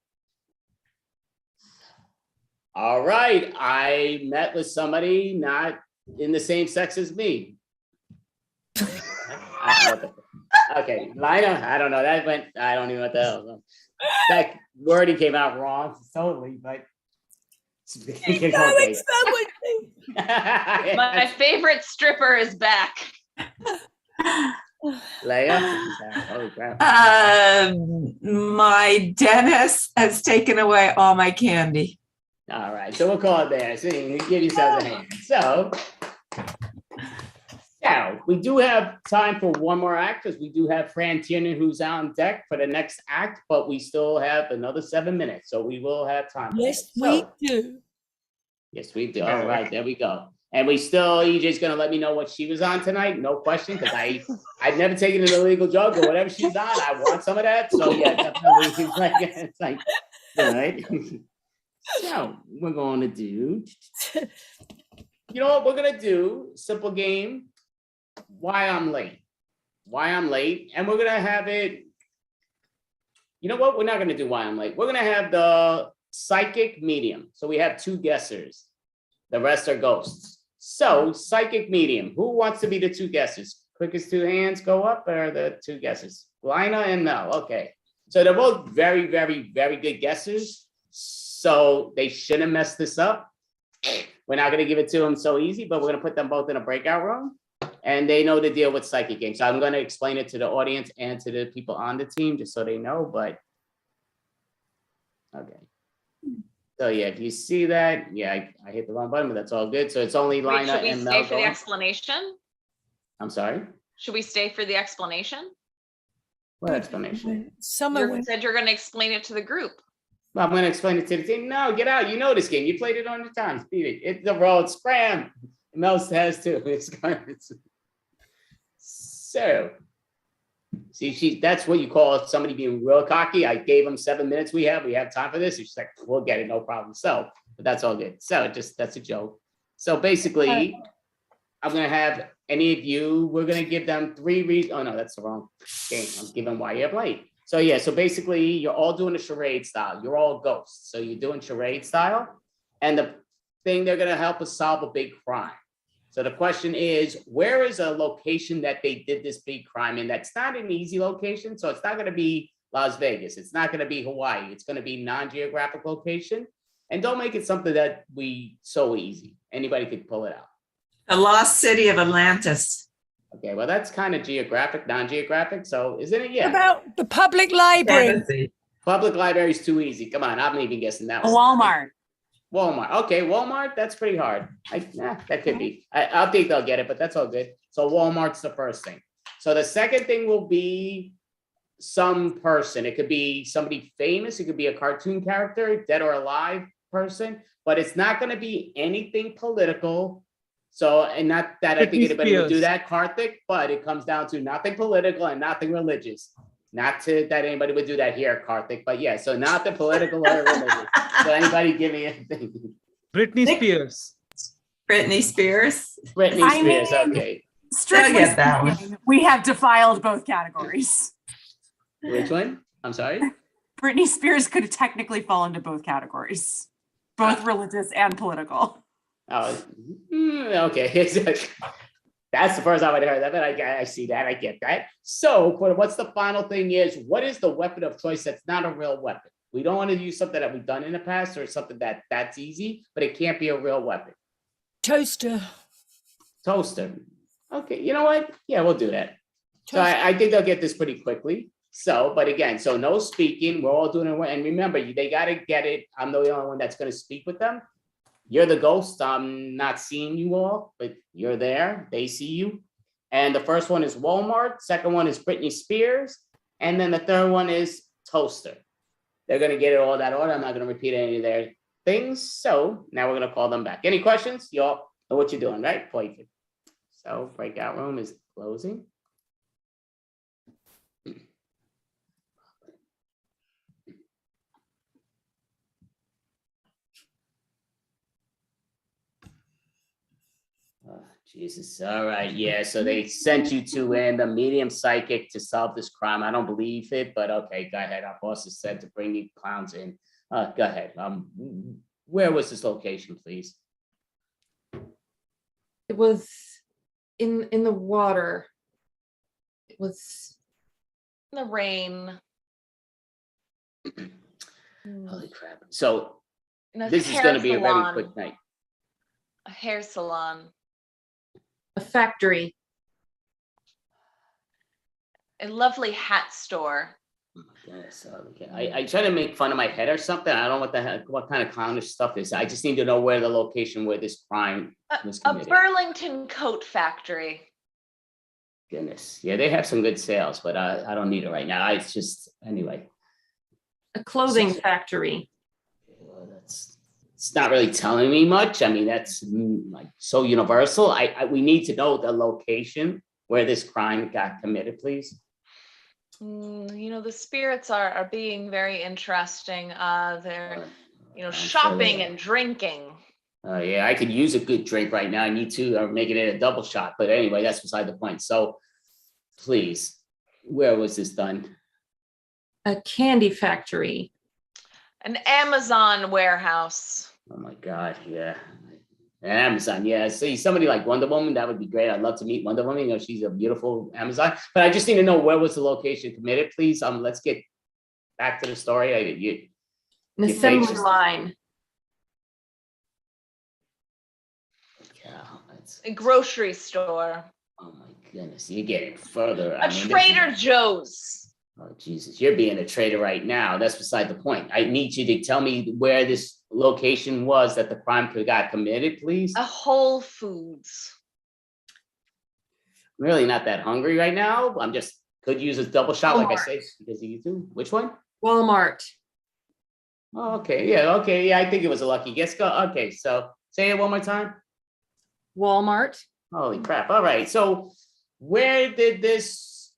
All right, I met with somebody not in the same sex as me. Okay, Lina, I don't know. That went, I don't even know what the hell. That wording came out wrong totally, but okay. My favorite stripper is back. Leia? Holy crap. My dentist has taken away all my candy. All right, so we'll call it there. So you give yourselves a hand. So we do have time for one more act because we do have Fran Tiernan who's on deck for the next act, but we still have another 7 minutes, so we will have time. Yes, we do. Yes, we do. All right, there we go. And we still, EJ's gonna let me know what she was on tonight, no question, because I've never taken an illegal drug or whatever she's on. I want some of that. So yeah, definitely. It's like, all right. So we're going to do, you know what we're gonna do? Simple game. Why I'm late. Why I'm late, and we're gonna have it. You know what? We're not gonna do why I'm late. We're gonna have the psychic medium. So we have 2 guessers. The rest are ghosts. So psychic medium. Who wants to be the 2 guessers? Quickest 2 hands go up, or the 2 guessers? Lina and Mel. Okay. So they're both very, very, very good guessers. So they shouldn't mess this up. We're not gonna give it to them so easy, but we're gonna put them both in a breakout room. And they know the deal with psychic games. So I'm going to explain it to the audience and to the people on the team, just so they know, but okay. So yeah, if you see that, yeah, I hit the wrong button, but that's all good. So it's only Wait, Lina should we and stay Mel for the going. explanation? I'm sorry? Should we stay for the explanation? What explanation? You said you're going to explain it to the group. Well, I'm going to explain it to the team. No, get out. You know this game. You played it 100 times. Beat it. It's the road. Scram. Mel has too. So, see, that's what you call somebody being real cocky. I gave them 7 minutes. We have time for this. She's like, we'll get it, no problem. So, but that's all good. So, that's a joke. So basically, I'm gonna have any of you. We're gonna give them 3 reasons. Oh no, that's the wrong game. I'm giving why you're late. So yeah, so basically, you're all doing a charade style. You're all ghosts. So you're doing charade style, and the thing they're gonna help us solve a big crime. So the question is, where is a location that they did this big crime in? That's not an easy location. So it's not going to be Las Vegas. It's not going to be Hawaii. It's going to be non-geographic location. And don't make it something that so easy. Anybody could pull it out. The lost city of Atlantis. Okay, well, that's kind of geographic, non-geographic. So isn't it? Yeah. About the public library. Public library is too easy. Come on, I'm even guessing that one. Walmart. Walmart. Okay, Walmart, that's pretty hard. That could be. I think they'll get it, but that's all good. So Walmart's the first thing. So the second thing will be some person. It could be somebody famous. It could be a cartoon character, dead or alive person, but it's not going to be anything political So, and not that I think Britney anybody would do Spears. that, Karthik, but it comes down to nothing political and nothing religious. Not to that anybody would do that here, Karthik, but yeah, so nothing political or religious. So anybody give me anything. Britney Spears. Britney Spears. Britney I Spears, mean, okay. Strictly get that one. speaking, we have defiled both categories. Which one? I'm sorry? Britney Spears could technically fall into both categories, both religious and political. Oh, okay. That's the first time I'd heard that, but I see that, I get that. So, what's the final thing is, what is the weapon of choice that's not a real weapon? We don't want to use something that we've done in the past or something that's easy, but it can't be a real weapon. Toaster. Toaster. Okay, you know what? Yeah, we'll do that. So I think they'll get this pretty quickly. So, but again, so no speaking, we're all doing it. And remember, they got to get it. I'm the only one that's going to speak with them. You're the ghost. I'm not seeing you all, but you're there. They see you. And the first one is Walmart. Second one is Britney Spears. And then the third one is Toaster. They're going to get it all that order. I'm not going to repeat any of their things. So now we're going to call them back. Any questions? You all know what you're doing, right? Perfect. So breakout room is closing. Oh, Jesus. All right. Yeah. So they sent you to the medium psychic to solve this crime. I don't believe it, but okay, go ahead. Our boss has said to bring you clowns in. Go ahead. Where was this location, please? It was in the water. It was in the rain. Holy crap. So In a this is hair going to be a very salon. quick night. A hair salon. a factory. A lovely hat store. Yes, okay. I try to make fun of my head or something. I don't know what the heck, what kind of clownish stuff is. I just need to know where the location where this crime was A committed. Burlington coat factory. Goodness, yeah, they have some good sales, but I don't need it right now. It's just anyway. A clothing factory. It's not really telling me much. I mean, that's like so universal. We need to know the location where this crime got committed, please. You know, the spirits are being very interesting. They're, you know, shopping and drinking. Yeah, I could use a good drink right now. I need to make it a double shot. But anyway, that's beside the point. So please, where was this done? A candy factory. An Amazon warehouse. Oh my God, yeah. Amazon, yeah. See, somebody like Wonder Woman, that would be great. I'd love to meet Wonder Woman. You know, she's a beautiful Amazon. But I just need to know where was the location committed, please. Let's get back to the story. An assembly line. A grocery store. Oh my goodness, you're getting further. A Trader Joe's. Oh Jesus, you're being a traitor right now. That's beside the point. I need you to tell me where this location was that the crime got committed, please. A Whole Foods. I'm really not that hungry right now. I'm just could use a double shot, like I said, because of you two. Which one? Walmart. Oh, okay, yeah, I think it was a lucky guess. Go. Okay, so say it one more time. Walmart. Holy crap! All right, so where did this?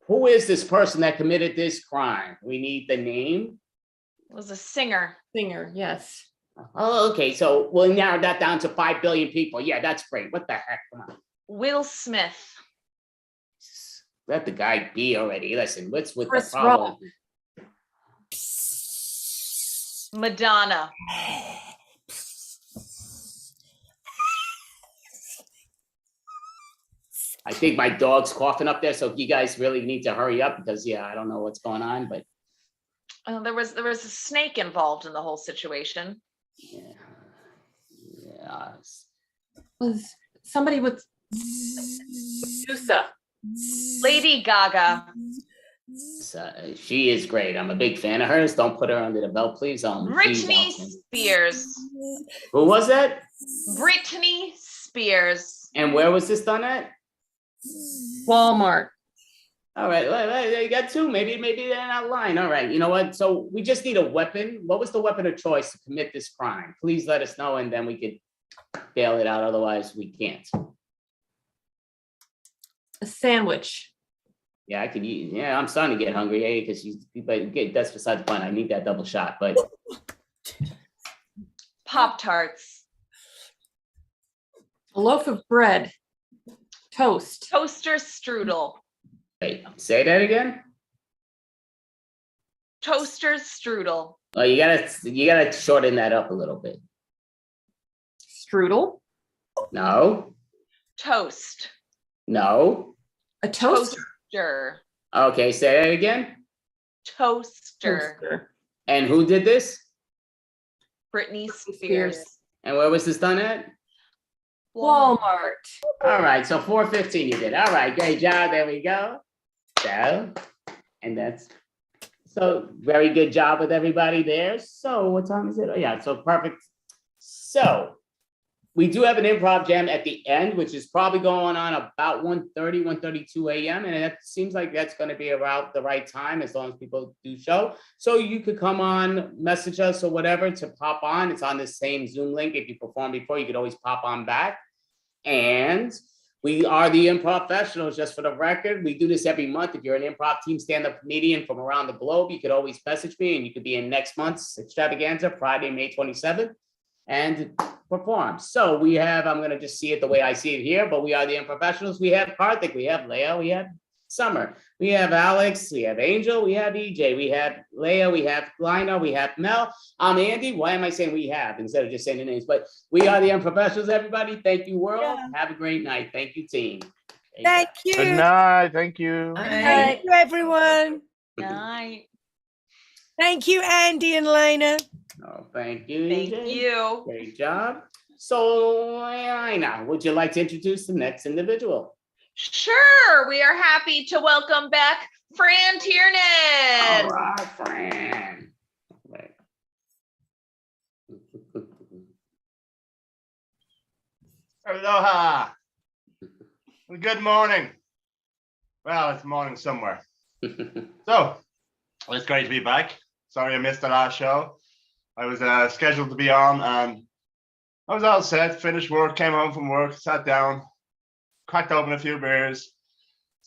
Who is this person that committed this crime? We need the name. It was a singer. Singer, yes. Oh, okay. So we'll narrow that down to 5 billion people. Yeah, that's great. What the heck? Come on. Will Smith. Let the guy be already. Listen, what's with Chris the problem? Rock. Madonna. I think my dog's coughing up there, so you guys really need to hurry up because yeah, I don't know what's going on, but There was a snake involved in the whole situation. yeah. Was somebody with Medusa. Lady Gaga. She is great. I'm a big fan of hers. Don't put her under the belt, please. She's Britney awesome. Spears. Who was that? Britney Spears. And where was this done at? Walmart. All right, you got two. Maybe they're not lying. All right, you know what? So we just need a weapon. What was the weapon of choice to commit this crime? Please let us know, and then we could bail it out. Otherwise, we can't. A sandwich. Yeah, I could eat. Yeah, I'm starting to get hungry, hey, because but that's beside the point. I need that double shot, but Pop-Tarts. A loaf of bread. Toast. Toaster strudel. wait, say that again. Toaster strudel. Oh, you gotta shorten that up a little bit. Strudel. No, Toast. no. A toaster. Toaster. Okay, say that again. Toaster. And who did this? Britney Spears. And where was this done at? Walmart. All right, so 4:15 you did. All right, great job. There we go. So, and that's so very good job with everybody there. So what time is it? Oh yeah, so perfect. So we do have an improv jam at the end, which is probably going on about 1:30, 1:32 a.m. And it seems like that's going to be about the right time as long as people do show. So you could come on, message us or whatever to pop on. It's on the same Zoom link. If you performed before, you could always pop on back. And we are the Improv Professionals, just for the record. We do this every month. If you're an improv team stand-up comedian from around the globe, you could always message me and you could be in next month's extravaganza, Friday, May 27th, and perform. So we have, I'm going to just see it the way I see it here, but we are the Improv Professionals. We have Karthik, we have Leah, we have Summer, we have Alex, we have Angel, we have EJ, we have Leah, we have Lina, we have Mel. I'm Andy. Why am I saying we have instead of just saying the names? But we are the Improv Professionals, everybody. Thank you, world. Yeah. Have a great night. Thank you, team. Thank you. Good night. Thank you. Thank you, everyone. Night. Thank you, Andy and Lena. Oh, thank you. Thank EJ. you. Great job. So, Lina, would you like to introduce the next individual? Sure. We are happy to welcome back Fran Tiernan. All right, Fran. Right. Aloha. Good morning. Well, it's morning somewhere. So, it's great to be back. Sorry I missed the last show. I was scheduled to be on and I was all set, finished work, came home from work, sat down, cracked open a few beers,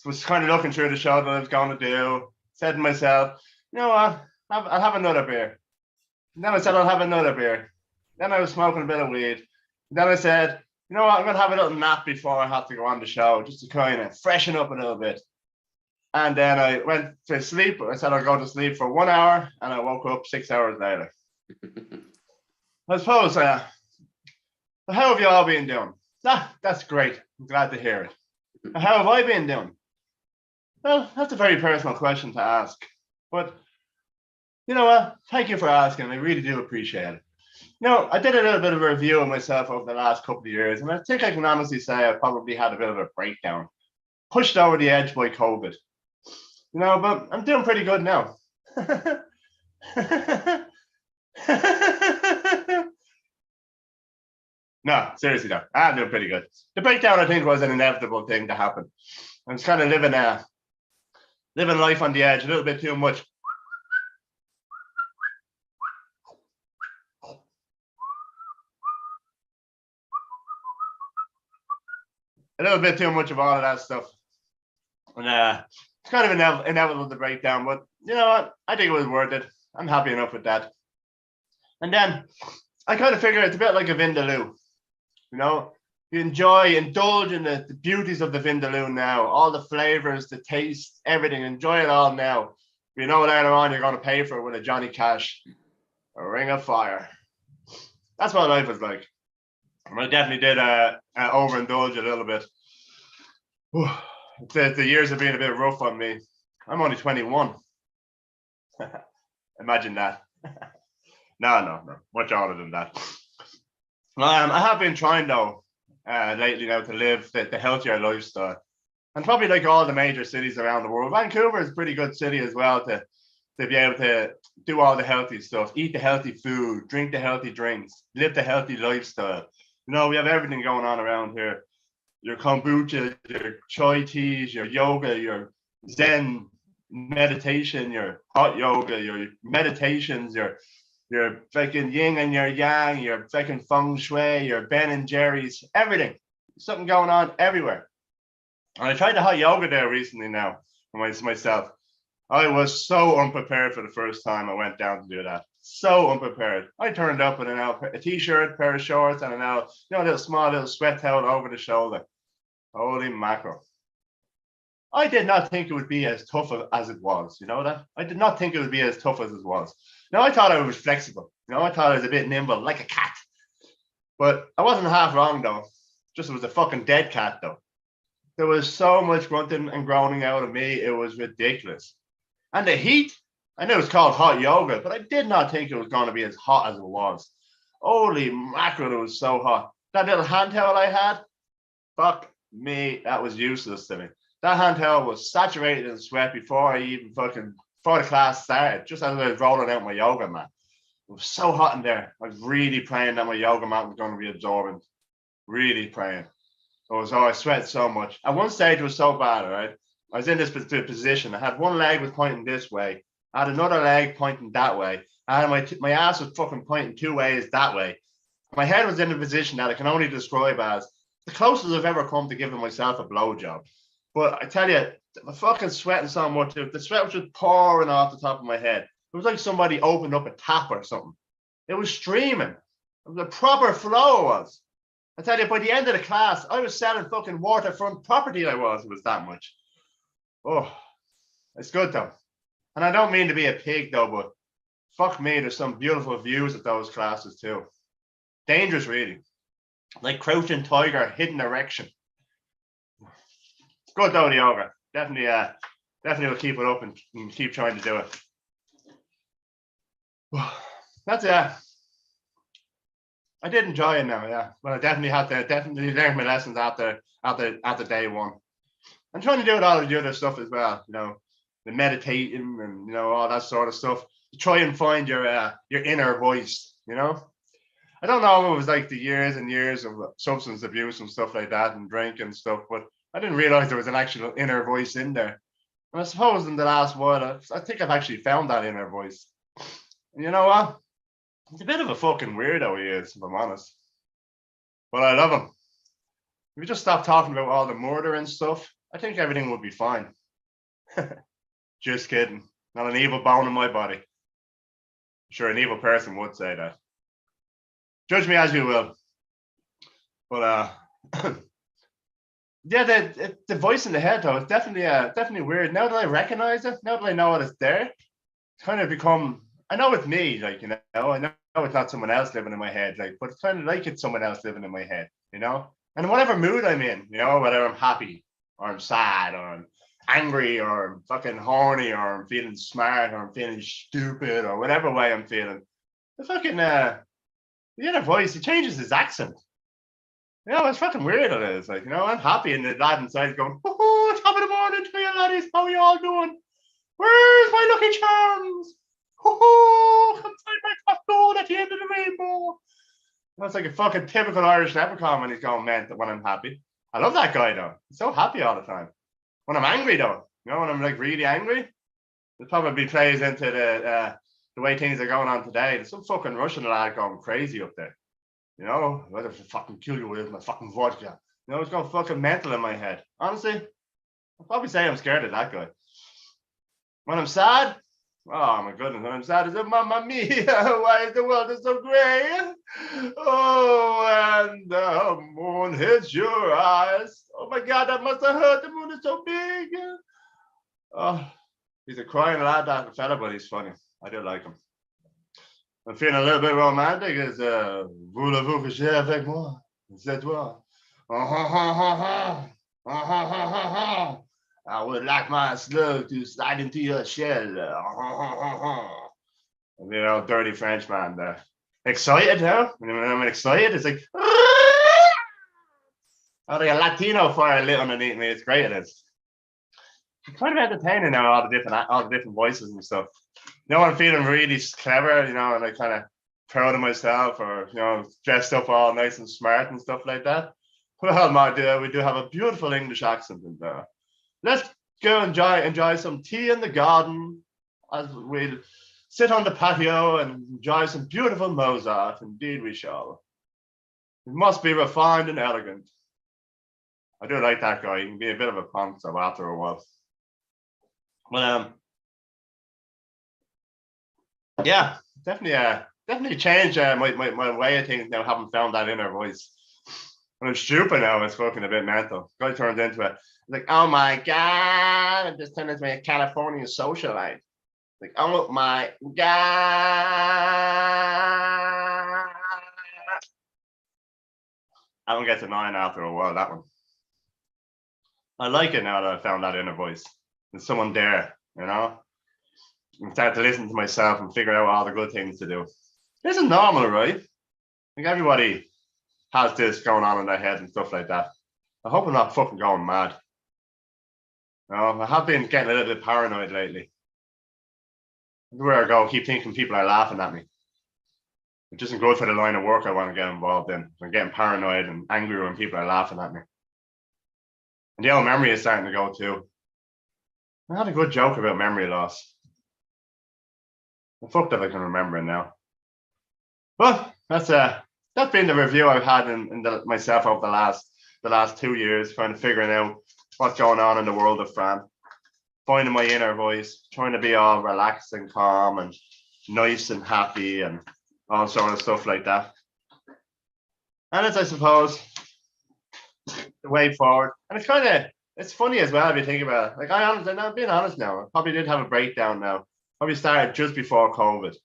was kind of looking through the show that I was going to do, said to myself, you know what, I'll have another beer. And then I said, I'll have another beer. Then I was smoking a bit of weed. And then I said, you know what, I'm going to have a little nap before I have to go on the show, just to kind of freshen up a little bit. And then I went to sleep. I said I'll go to sleep for 1 hour, and I woke up 6 hours later. I suppose, how have you all been doing? That's great. I'm glad to hear it. How have I been doing? Well, that's a very personal question to ask. But you know what? Thank you for asking. I really do appreciate it. You know, I did a little bit of a review of myself over the last couple of years, and I think I can honestly say I probably had a bit of a breakdown, pushed over the edge by COVID. You know, but I'm doing pretty good now. No, seriously though, I'm doing pretty good. The breakdown, I think, was an inevitable thing to happen. I was kind of living life on the edge a little bit too much. A little bit too much of all of that stuff. And it's kind of inevitable to break down, but you know what? I think it was worth it. I'm happy enough with that. And then I kind of figure it's a bit like a Vindaloo. You know, you indulge in the beauties of the Vindaloo now, all the flavors, the taste, everything. Enjoy it all now. You know, later on, you're going to pay for it with a Johnny Cash, a Ring of Fire. That's what life is like. And I definitely did overindulge a little bit. The years have been a bit rough on me. I'm only 21. Imagine that. No, much older than that. I have been trying though lately now to live the healthier lifestyle, and probably like all the major cities around the world, Vancouver is a pretty good city as well to be able to do all the healthy stuff, eat the healthy food, drink the healthy drinks, live the healthy lifestyle. You know, we have everything going on around here. Your kombucha, your chai teas, your yoga, your Zen meditation, your hot yoga, your meditations, your your fucking yin and your yang, your fucking feng shui, your Ben and Jerry's, everything. Something going on everywhere. And I tried the hot yoga there recently now for myself. I was so unprepared for the first time I went down to do that. So unprepared. I turned up in a t-shirt, pair of shorts, and a little small little sweat towel over the shoulder. Holy mackerel. I did not think it would be as tough as it was. You know that? I did not think it would be as tough as it was. Now, I thought I was flexible. I thought I was a bit nimble, like a cat. But I wasn't half wrong, though. Just it was a fucking dead cat, though. There was so much grunting and groaning out of me. It was ridiculous. And the heat, I knew it was called hot yoga, but I did not think it was going to be as hot as it was. Holy mackerel, it was so hot. That little hand towel I had, fuck me, that was useless to me. That hand towel was saturated in sweat before the class started, just as I was rolling out my yoga mat. It was so hot in there. I was really praying that my yoga mat was going to be absorbent. Really praying. I sweat so much. At one stage, it was so bad, right? I was in this position. I had one leg was pointing this way. I had another leg pointing that way. And my ass was fucking pointing 2 ways that way. My head was in a position that I can only describe as the closest I've ever come to giving myself a blowjob. But I tell you, I'm fucking sweating so much. The sweat was just pouring off the top of my head. It was like somebody opened up a tap or something. It was streaming. It was a proper flow it was. I tell you, by the end of the class, I was selling fucking waterfront property. It was that much. Oh, it's good though. And I don't mean to be a pig though, but fuck me, there's some beautiful views at those classes too. Dangerous really. Like crouching tiger, hidden erection. It's good though, the yoga. Definitely will keep it up and keep trying to do it. That's it. I did enjoy it now, yeah. But I definitely learn my lessons after day one. I'm trying to do it all of the other stuff as well, the meditating and all that sort of stuff. To try and find your inner voice, I don't know if it was like the years and years of substance abuse and stuff like that and drinking and stuff, but I didn't realize there was an actual inner voice in there. And I suppose in the last while, I think I've actually found that inner voice. And you know what? He's a bit of a fucking weirdo, he is, if I'm honest. But I love him. If we just stop talking about all the murder and stuff, I think everything would be fine. Just kidding. Not an evil bone in my body. Sure, an evil person would say that. Judge me as you will. But yeah, the voice in the head though, it's definitely weird. Now that I recognize it, now that I know it's there, it's kind of become. I know it's me, I know it's not someone else living in my head, but it's kind of like it's someone else living in my head, And whatever mood I'm in, whether I'm happy or I'm sad or I'm angry or I'm fucking horny or I'm feeling smart or I'm feeling stupid or whatever way I'm feeling, the fucking the inner voice, it changes his accent. It's fucking weird it is. I'm happy and the lad inside is going, oh, top of the morning to you laddies, how are you all doing? Where's my Lucky Charms? Oh, come find my cup gold at the end of the rainbow. That's like a fucking typical Irish leprechaun when he's going mental when I'm happy. I love that guy though. He's so happy all the time. When I'm angry though, when I'm like really angry, it probably plays into the way things are going on today. There's some fucking Russian lad going crazy up there. Whether to fucking kill you with my fucking vodka. It's going fucking mental in my head. Honestly, I'll probably say I'm scared of that guy. When I'm sad, oh my goodness, when I'm sad, is it Mamma Mia? Why is the world so gray? Oh, and the moon hits your eyes. Oh my God, that must have hurt. The moon is so big. Oh, he's a crying lad, that fella, but he's funny. I do like him. I'm feeling a little bit romantic. Is voulez-vous coucher avec moi? C'est toi. I would like my slug to slide into your shell. Dirty French man there. Excited now? When I'm excited, it's like like a Latino fire lit underneath me. It's great, it is. It's kind of entertaining now, all the different voices and stuff. When I'm feeling really clever, and I kind of proud of myself, or dressed up all nice and smart and stuff like that. Well, my dear, we do have a beautiful English accent in there. Let's go enjoy some tea in the garden as we'll sit on the patio and enjoy some beautiful Mozart. Indeed we shall. It must be refined and elegant. I do like that guy. He can be a bit of a punk, so after a while. Well, yeah, definitely changed my way of things now, having found that inner voice. When I'm stupid now, it's fucking a bit mental. Guy turns into it. Like, oh my God, I just turned into a California socialite. Like, oh my God. That one gets annoying after a while, that one. I like it now that I found that inner voice. There's someone there, you know? And start to listen to myself and figure out all the good things to do. This is normal, right? Like everybody has this going on in their head and stuff like that. I hope I'm not fucking going mad. No, I have been getting a little bit paranoid lately. Everywhere I go, I keep thinking people are laughing at me. It isn't good for the line of work I want to get involved in. I'm getting paranoid and angry when people are laughing at me. And the old memory is starting to go too. I had a good joke about memory loss. I'm fucked if I can remember it now. But that's been the review I've had in myself over the last 2 years, kind of figuring out what's going on in the world of Fran, finding my inner voice, trying to be all relaxed and calm and nice and happy and all sort of stuff like that. And it's, I suppose, the way forward. And it's funny as well if you think about it. Like I'm being honest now, I probably did have a breakdown now. Probably started just before COVID.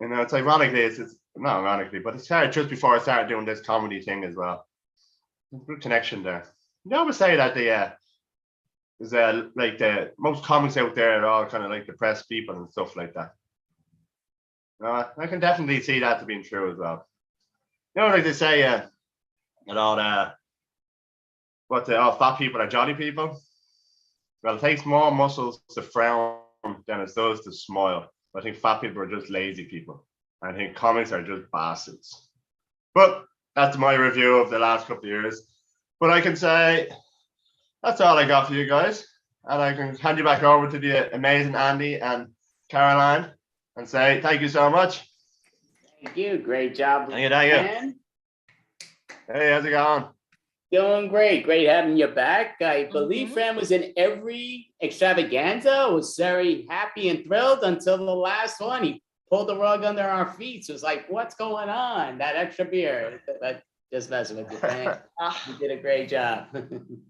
You know, it's ironically, it's not ironically, but it started just before I started doing this comedy thing as well. There's a good connection there. You always say that like the most comics out there are all kind of like depressed people and stuff like that. I can definitely see that to being true as well. You know, like they say, all fat people are jolly people. Well, it takes more muscles to frown than it does to smile. I think fat people are just lazy people. I think comics are just bastards. But that's my review of the last couple of years. But I can say that's all I got for you guys. And I can hand you back over to the amazing Andy and Caroline and say thank you so much. Thank you. Great job. Thank you. Hey, how's it going? Doing great. Great having you back. I believe Fran was in every extravaganza. Was very happy and thrilled until the last one. He pulled the rug under our feet. So it's like, what's going on? That extra beer. Just messing with you, Fran. You did a great job.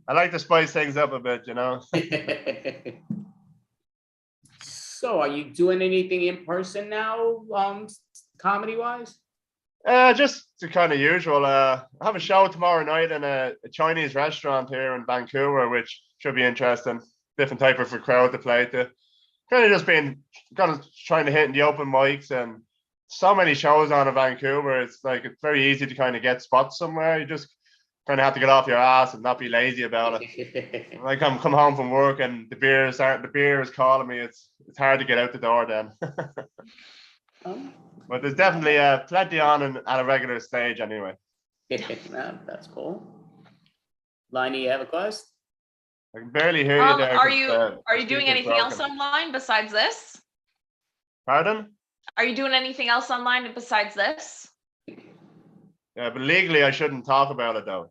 I like to spice things up a bit, you know. So are you doing anything in person now, comedy-wise? Just the kind of usual. I have a show tomorrow night in a Chinese restaurant here in Vancouver, which should be interesting. Different type of a crowd to play to. Kind of just been trying to hit in the open mics, and so many shows on in Vancouver. It's very easy to kind of get spots somewhere. You just kind of have to get off your ass and not be lazy about it. Like I'm come home from work and the beer is calling me. It's hard to get out the door then. But there's definitely plenty on at a regular stage anyway. That's cool. Liney, you have a quest? I can barely hear you there. Are you doing anything else online besides this? Pardon? Are you doing anything else online besides this? Yeah, but legally I shouldn't talk about it though.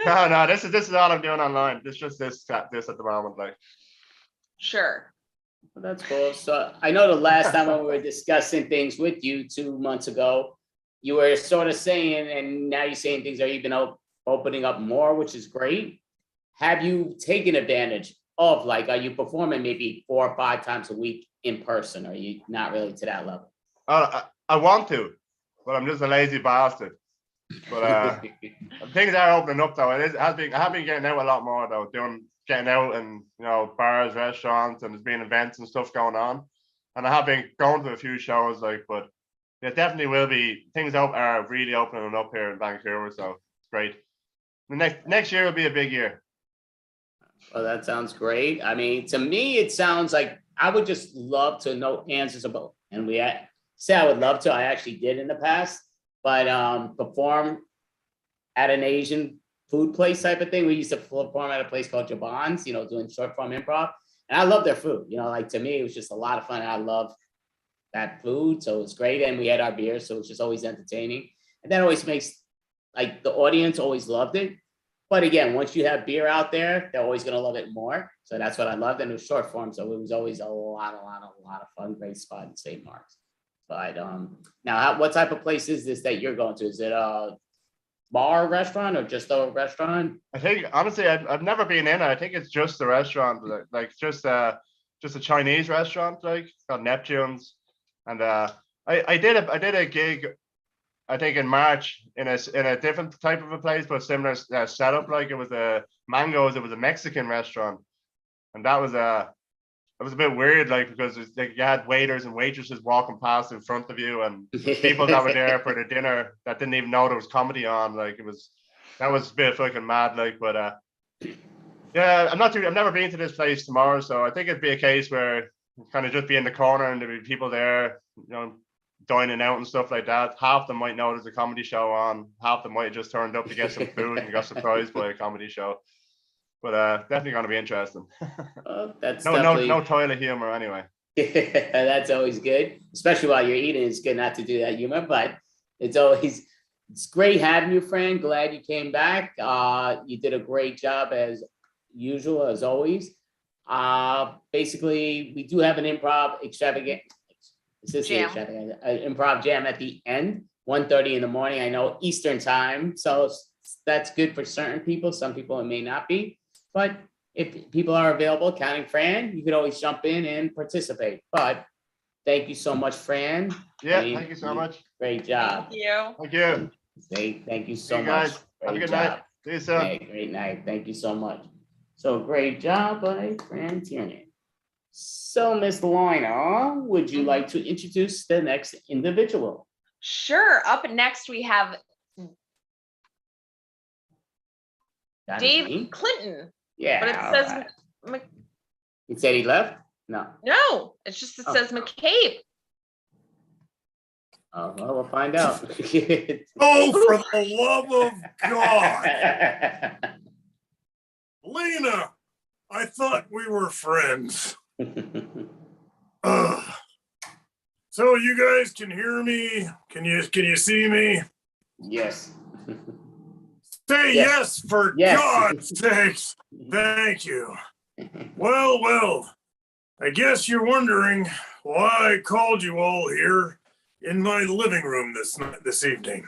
No, this is all I'm doing online. It's just this at the moment, like. Sure. Well, that's cool. So I know the last time when we were discussing things with you 2 months ago, you were sort of saying, and now you're saying things are even opening up more, which is great. Have you taken advantage of, are you performing maybe 4 or 5 times a week in person? Or are you not really to that level? I want to, but I'm just a lazy bastard. But things are opening up though. I have been getting out a lot more though, getting out and bars, restaurants, and there's been events and stuff going on. And I have been going to a few shows, but there definitely will be things are really opening up here in Vancouver, so it's great. The next year will be a big year. Well, that sounds great. I mean, to me, it sounds like I would just love to know answers about, and say I would love to. I actually did in the past, but perform at an Asian food place type of thing. We used to perform at a place called Jabon's, doing short form improv. And I love their food. Like to me, it was just a lot of fun. I love that food. So it was great. And we had our beer. So it's just always entertaining. And that always makes, like, the audience always loved it. But again, once you have beer out there, they're always going to love it more. So that's what I loved. And it was short form. So it was always a lot of fun. Great spot in St. Mark's. But now, what type of place is this that you're going to? Is it a bar, restaurant, or just a restaurant? I think, honestly, I've never been in it. I think it's just a restaurant, like just a Chinese restaurant, like called Neptune's. And I did a gig, I think in March, in a different type of a place, but similar setup. Like it was a Mango's. It was a Mexican restaurant, and that was a bit weird, like, because it's like you had waiters and waitresses walking past in front of you, and people that were there for the dinner that didn't even know there was comedy on. Like that was a bit fucking mad. Like, but yeah, I've never been to this place tomorrow, so I think it'd be a case where kind of just be in the corner and there'd be people there, dining out and stuff like that. Half them might know there's a comedy show on. Half them might have just turned up to get some food and got surprised by a comedy show. But definitely going to be interesting. That's no toilet humor anyway. That's always good, especially while you're eating. It's good not to do that humor, but it's great having you, Fran. Glad you came back. You did a great job as usual, as always. Basically, we do have an improv extravaganza. Improv jam at the end, 1:30 in the morning. I know Eastern time, so that's good for certain people. Some people it may not be, but if people are available, counting Fran, you could always jump in and participate. But thank you so much, Fran. Yeah, thank you so much. Great job. Thank you. Thank you. Thank you so much. Guys. Have a good night. See you soon. Okay, great night. Thank you so much. So great job by Fran Tierney. So, Miss Loina, would you like to introduce the next individual? Sure. Up next, we have That is Dave me? Clinton. Yeah. But it all says right. He said he left? No. no. It's just it says McCabe. Oh, well, we'll find out. Oh, for the love of God. Lena, I thought we were friends. So you guys can hear me? Can you see me? Yes. Say yes, for God's sakes. Thank you. Well, I guess you're wondering why I called you all here in my living room this evening.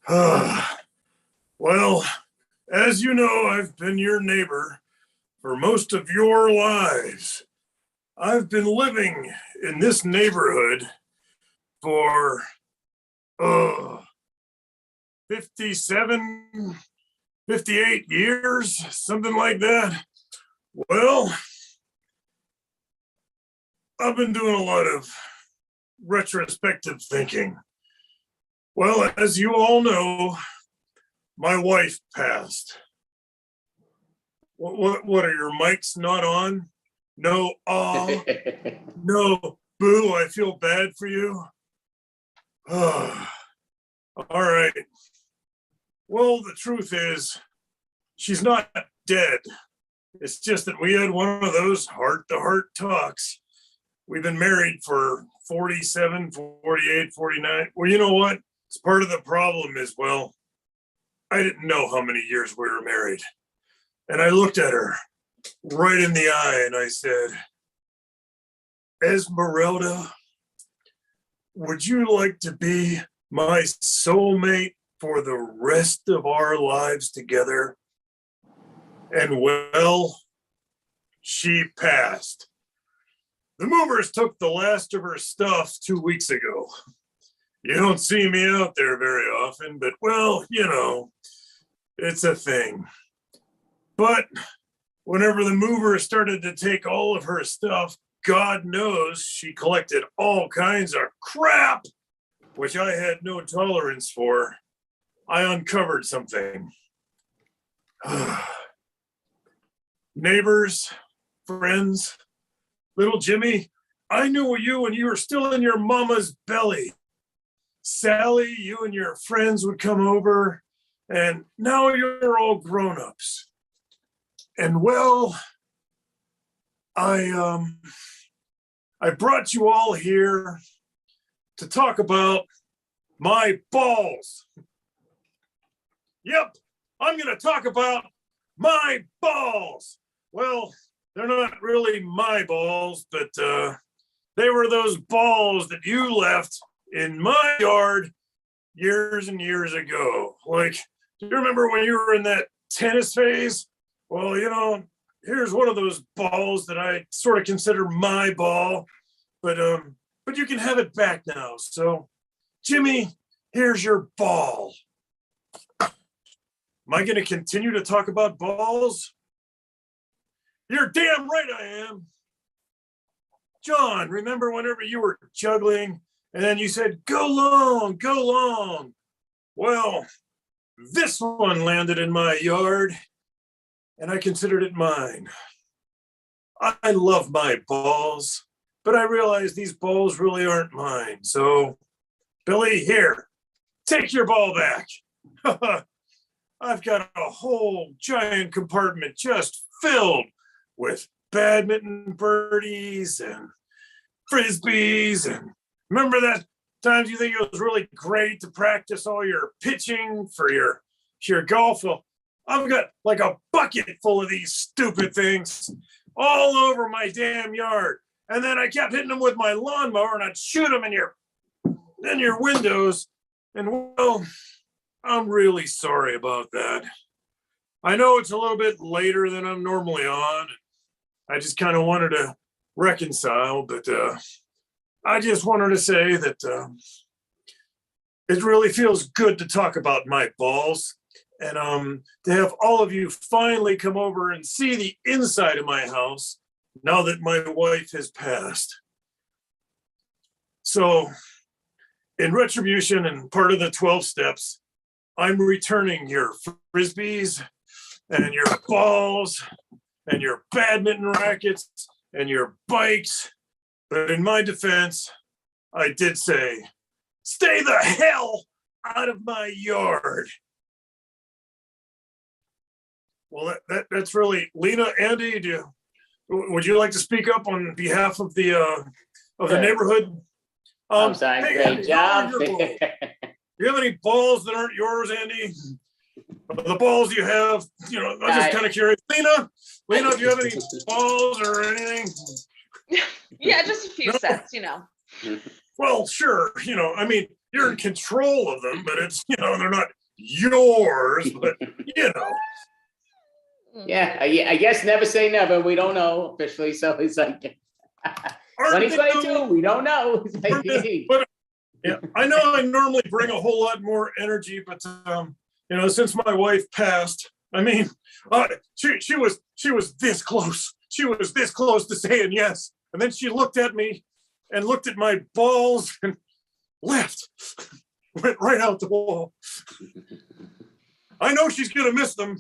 Well, as you know, I've been your neighbor for most of your lives. I've been living in this neighborhood for 57, 58 years, something like that. Well, I've been doing a lot of retrospective thinking. Well, as you all know, my wife passed. What are your mics not on? No, no, boo, I feel bad for you. All right. Well, the truth is, she's not dead. It's just that we had one of those heart-to-heart talks. We've been married for 47, 48, 49. Well, you know what? It's part of the problem is, well, I didn't know how many years we were married. And I looked at her right in the eye and I said, Esmeralda, would you like to be my soulmate for the rest of our lives together? And well, she passed. The movers took the last of her stuff 2 weeks ago. You don't see me out there very often, but well, you know, it's a thing. But whenever the movers started to take all of her stuff, God knows she collected all kinds of crap, which I had no tolerance for. I uncovered something. Neighbors, friends, little Jimmy, I knew you when you were still in your mama's belly. Sally, you and your friends would come over. And now you're all grown-ups. And well, I brought you all here to talk about my balls. Yep, I'm going to talk about my balls. Well, they're not really my balls, but they were those balls that you left in my yard years and years ago. Like, do you remember when you were in that tennis phase? Well, you know, here's one of those balls that I sort of consider my ball, but you can have it back now. So, Jimmy, here's your ball. Am I going to continue to talk about balls? You're damn right I am. John, remember whenever you were juggling and then you said, go long, go long. Well, this one landed in my yard and I considered it mine. I love my balls, but I realize these balls really aren't mine. So, Billy, here, take your ball back. I've got a whole giant compartment just filled with badminton birdies and frisbees. And remember that times you think it was really great to practice all your pitching for your golf? Well, I've got like a bucket full of these stupid things all over my damn yard. And then I kept hitting them with my lawnmower and I'd shoot them in your windows. And well, I'm really sorry about that. I know it's a little bit later than I'm normally on. I just kind of wanted to reconcile, but I just wanted to say that it really feels good to talk about my balls and to have all of you finally come over and see the inside of my house now that my wife has passed. So in retribution and part of the 12 steps, I'm returning your frisbees and your balls and your badminton rackets and your bikes. But in my defense, I did say, stay the hell out of my yard. Well, that's really, Lena, Andy, would you like to speak up on behalf of the neighborhood? I'm sorry, hey, great Andy, job. do you have any balls that aren't yours, Andy? The balls you have, you know, I'm just kind of curious. Lena, do you have any balls or anything? Yeah, just a few sets, you know. Well, sure. You know, I mean, you're in control of them, but it's, you know, they're not yours, but, you know. Yeah, I guess never say never. We don't know officially. So it's like 2022, we don't know. It's like, but, yeah, I know I normally bring a whole lot more energy, but you know, since my wife passed, I mean, she was this close. She was this close to saying yes, and then she looked at me and looked at my balls and left, went right out the wall. I know she's gonna miss them.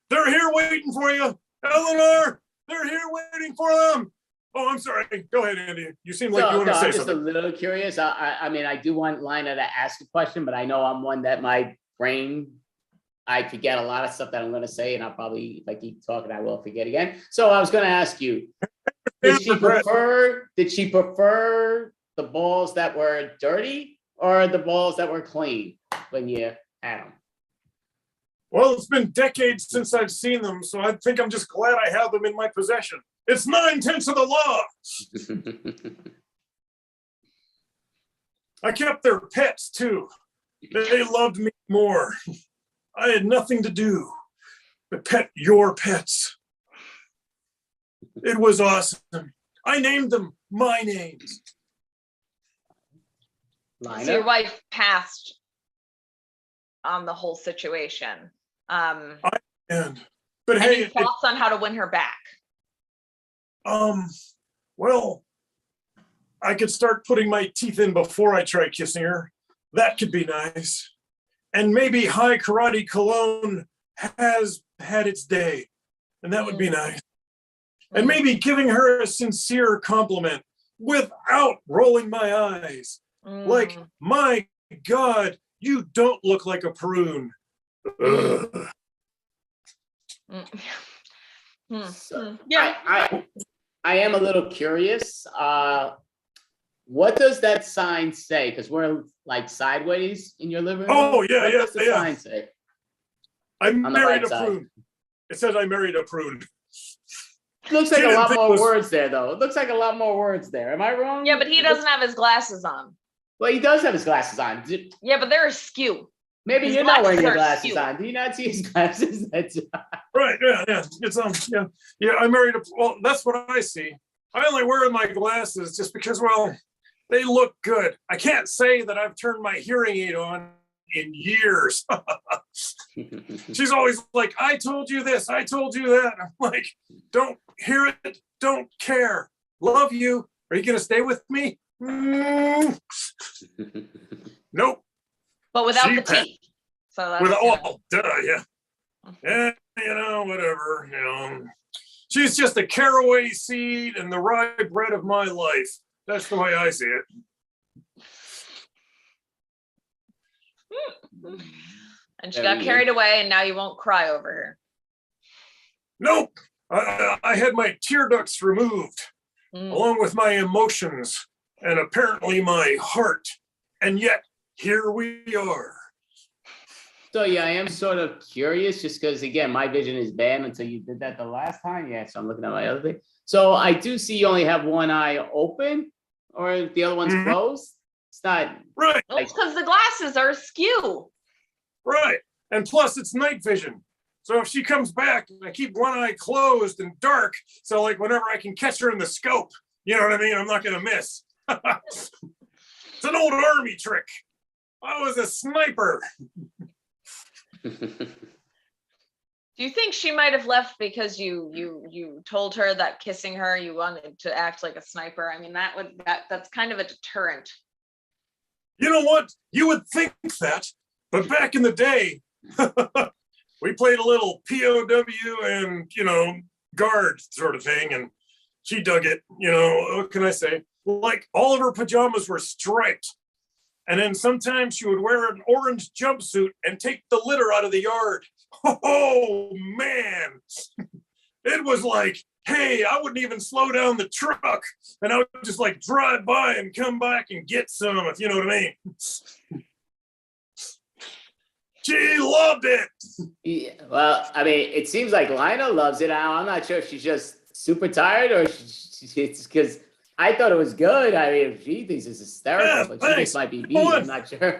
They're here waiting for you, Eleanor. They're here waiting for them. Oh, I'm sorry. Go ahead, Andy. You seem like you want to say I'm just something. a little curious. I mean, I do want Lina to ask a question, but I know I'm one that my brain, I forget a lot of stuff that I'm going to say, and I'll probably, if I keep talking, I will forget again. So I was going to ask you, did she prefer the balls that were dirty or the balls that were clean when you had them? Well, it's been decades since I've seen them, so I think I'm just glad I have them in my possession. It's 9/10 of the law. I kept their pets too. They loved me more. I had nothing to do but pet your pets. It was awesome. I named them my names. So your wife passed on the whole situation. But any thoughts on how to win her back? Well, I could start putting my teeth in before I try kissing her. That could be nice. And maybe High Karate Cologne has had its day, and that would be nice. And maybe giving her a sincere compliment without rolling my eyes. Like, my God, you don't look like a prune. Ugh. Yeah. I am a little curious. What does that sign say? Because we're like sideways in your living room. Oh, yeah, what yeah, does the yeah. sign say? I On the married right a side. prune. It says I married a prune. Looks like She a didn't lot think it more was- words there, though. It looks like a lot more words there. Am I wrong? Yeah, but he doesn't have his glasses on. Well, he does have his glasses on. Yeah, but they're askew. Maybe His you're not wearing your glasses are glasses askew. on. Do you not see his glasses? That's Right, yeah, yeah. It's yeah. I married a. Well, that's what I see. I only wear my glasses just because, well, they look good. I can't say that I've turned my hearing aid on in years. She's always like, I told you this, I told you that. I'm like, don't hear it, don't care. Love you. Are you gonna stay with me? Nope. But without the She- teeth. So that's With you know. all, yeah. Yeah, whatever, She's just a caraway seed and the rye bread of my life. That's the way I see it. And she got carried away, and now you won't cry over her. Nope. I had my tear ducts removed, along with my emotions, and apparently my heart. And yet, here we are. So yeah, I am sort of curious just because again, my vision is bad until you did that the last time. Yeah, so I'm looking at my other thing. So I do see you only have one eye open or the other one's closed. It's not right. Well, it's because the glasses are askew. Right. And plus it's night vision. So if she comes back, I keep one eye closed and dark. So like whenever I can catch her in the scope, you know what I mean? I'm not gonna miss. It's an old army trick. I was a sniper. Do you think she might have left because you told her that kissing her you wanted to act like a sniper? I mean, that's kind of a deterrent. You know what? You would think that, but back in the day, we played a little POW and guard sort of thing, and she dug it. What can I say? Like all of her pajamas were striped. And then sometimes she would wear an orange jumpsuit and take the litter out of the yard. Oh, man. It was like, hey, I wouldn't even slow down the truck. And I would just like drive by and come back and get some, if you know what I mean. She loved it. Yeah, well, I mean, it seems like Lina loves it. I'm not sure if she's just super tired or it's because I thought it was good. I mean, she thinks it's hysterical, but she just might be beat. I'm not sure.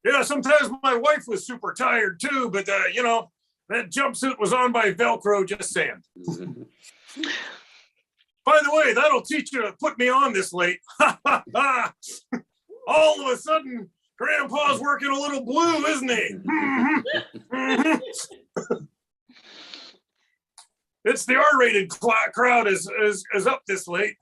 Yeah, sometimes my wife was super tired too, but that jumpsuit was on by Velcro, just saying. By the way, that'll teach you to put me on this late. All of a sudden, Grandpa's working a little blue, isn't he? It's the R-rated crowd is up this late.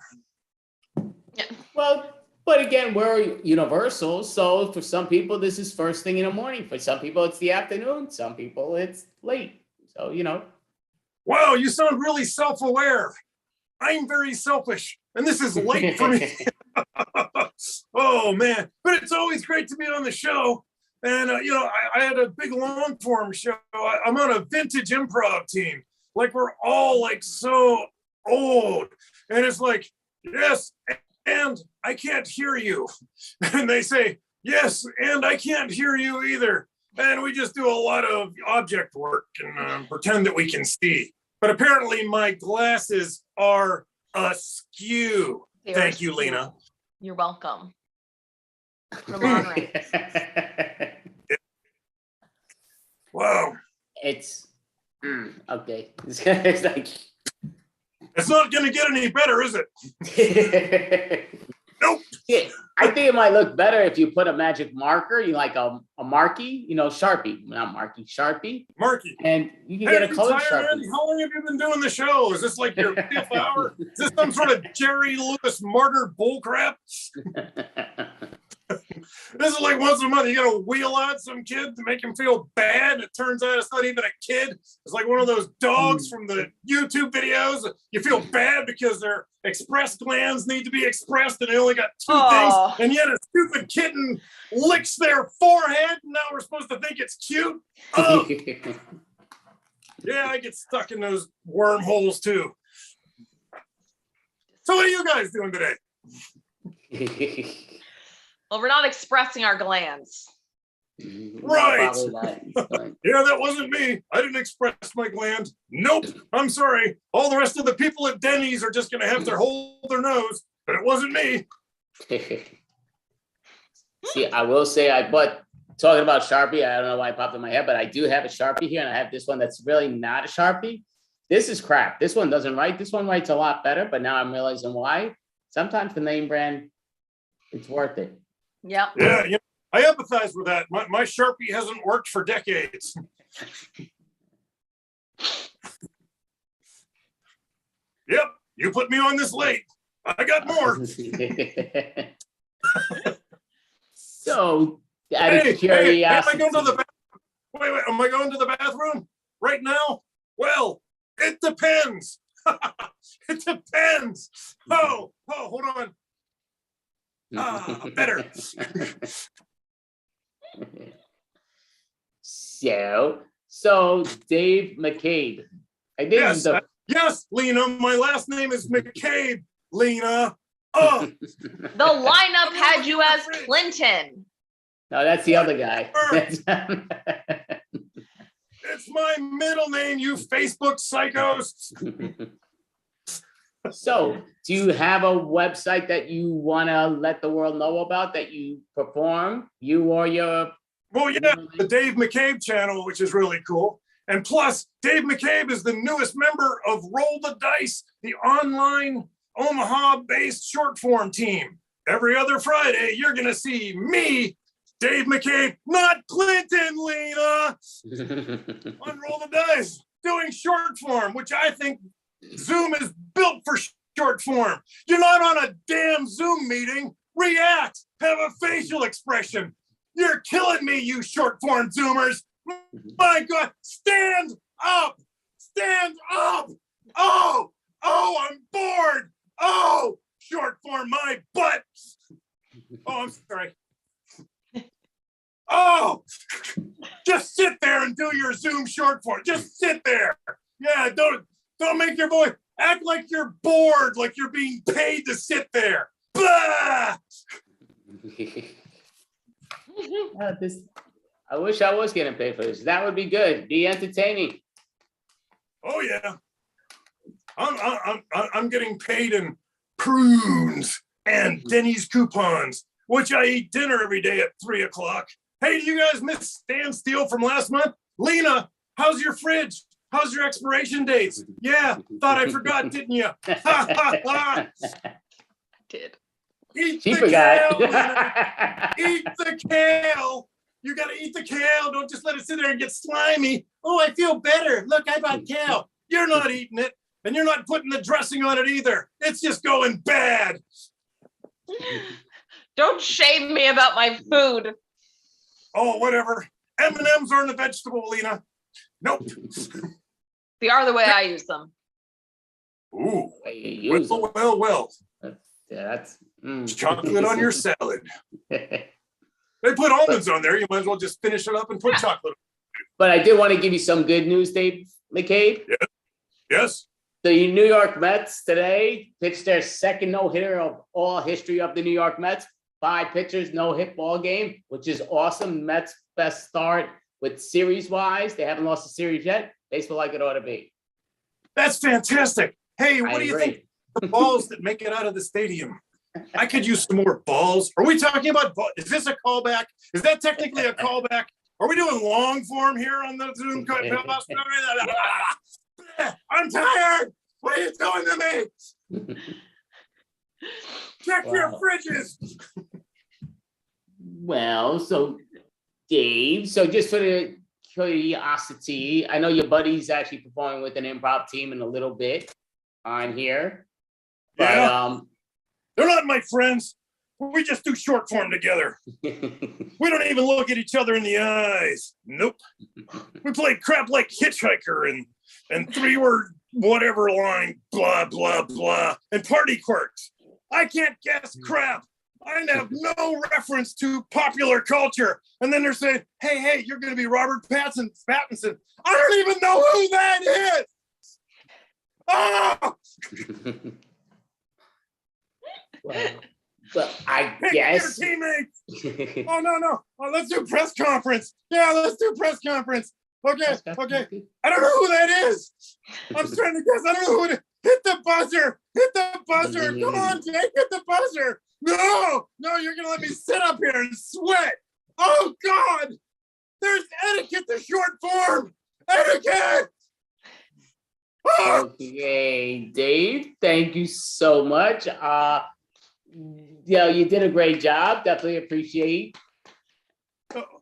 Well, but again, we're universal. So for some people, this is first thing in the morning. For some people, it's the afternoon. Some people, it's late. So, Wow, you sound really self-aware. I'm very selfish, and this is late for me. Oh, man. But it's always great to be on the show. And, I had a big long form show. I'm on a vintage improv team. Like we're all like so old. And it's like, yes, and I can't hear you. And they say, yes, and I can't hear you either. And we just do a lot of object work and pretend that we can see. But apparently my glasses are askew. Thank you, Lena. You're welcome. Ramon. Wow. It's okay. It's like it's not gonna get any better, is it? Nope. Yeah, I think it might look better if you put a magic marker, like a marquee, Sharpie, not marquee, Sharpie. Marquee. And you can get a colored tired, Sharpie. Andy? How long have you been doing the show? Is this like your fifth hour? Is this some sort of Jerry Lewis martyr bullcrap? This is like once a month, you gotta wheel out some kid to make him feel bad. It turns out it's not even a kid. It's like one of those dogs from the YouTube videos. You feel bad because their express glands need to be expressed and they only got two things. And yet a stupid kitten licks their forehead and now we're supposed to think it's cute. Oh. Yeah, I get stuck in those wormholes too. So what are you guys doing today? Well, we're not expressing our glands. Right. Yeah, that wasn't me. I didn't express my gland. Nope. I'm sorry. All the rest of the people at Denny's are just going to have to hold their nose, but it wasn't me. See, I will say, but talking about Sharpie, I don't know why it popped in my head, but I do have a Sharpie here, and I have this one that's really not a Sharpie. This is crap. This one doesn't write. This one writes a lot better, but now I'm realizing why. Sometimes the name brand, it's worth it. Yep. Yeah, I empathize with that. My Sharpie hasn't worked for decades. Yep, you put me on this late. I got more. So, out of curiosity. Am I going to the bathroom? Wait, am I going to the bathroom right now? Well, it depends. It depends. Oh, hold on. Better. So Dave McCabe. Yes, Lena. My last name is McCabe, Lena. Oh. The lineup had you as Clinton. No, that's the other guy. It's my middle name, you Facebook psychos. So, do you have a website that you want to let the world know about that you perform? You or your... Well, yeah, the Dave McCabe channel, which is really cool. And plus, Dave McCabe is the newest member of Roll the Dice, the online Omaha-based short form team. Every other Friday, you're going to see me, Dave McCabe, not Clinton, Lena, on Roll the Dice, doing short form, which I think Zoom is built for short form. You're not on a damn Zoom meeting. React, have a facial expression. You're killing me, you short form Zoomers. My God, stand up, stand up. Oh, I'm bored. Oh, short form my butt. Oh, I'm sorry. Oh, just sit there and do your Zoom short form. Just sit there. Yeah, don't make your voice. Act like you're bored, like you're being paid to sit there. Blah! I wish I was getting paid for this. That would be good. Be entertaining. Oh yeah. I'm getting paid in prunes and Denny's coupons, which I eat dinner every day at 3:00. Hey, do you guys miss Stand Steele from last month? Lena, how's your fridge? How's your expiration dates? Yeah, thought I forgot, didn't you? Did. Eat She the forgot. kale, Lena. Eat the kale. You gotta eat the kale. Don't just let it sit there and get slimy. Oh, I feel better. Look, I bought kale. You're not eating it, and you're not putting the dressing on it either. It's just going bad. Don't shame me about my food. Oh, whatever. M&Ms aren't a vegetable, Lena. Nope. They are the way I use them. Ooh. Use them. Well. That's chocolate on your salad. They put almonds on there. You might as well just finish it up and put chocolate. But I did want to give you some good news, Dave McCabe. Yes. The New York Mets today pitched their second no-hitter of all history of the New York Mets. 5 pitchers, no-hit ball game, which is awesome. Mets' best start with series-wise. They haven't lost a series yet. Baseball like it ought to be. That's fantastic. Hey, what I do you agree. think? The balls that make it out of the stadium. I could use some more balls. Are we talking about balls? Is this a callback? Is that technically a callback? Are we doing long form here on the Zoom? I'm tired. What are you doing to me? Check your fridges. Well, so Dave, just for the curiosity, I know your buddy's actually performing with an improv team in a little bit on here. But, yeah. They're not my friends. We just do short form together. We don't even look at each other in the eyes. Nope. We play crap like Hitchhiker and 3-word whatever line, blah, blah, blah, and party quirks. I can't guess crap. I have no reference to popular culture. And then they're saying, hey, you're going to be Robert Pattinson. I don't even know who that is. Oh! Well, I Pick guess. your teammates. Oh, no. Oh, let's do press conference. Yeah, let's do press conference. Okay. I don't know who that is. I'm trying to guess. I don't know who it is. Hit the buzzer. Come on, Jake, hit the buzzer. No, you're going to let me sit up here and sweat. Oh, God. There's etiquette to short form. Etiquette. Okay, Dave, thank you so much. You did a great job. Definitely appreciate.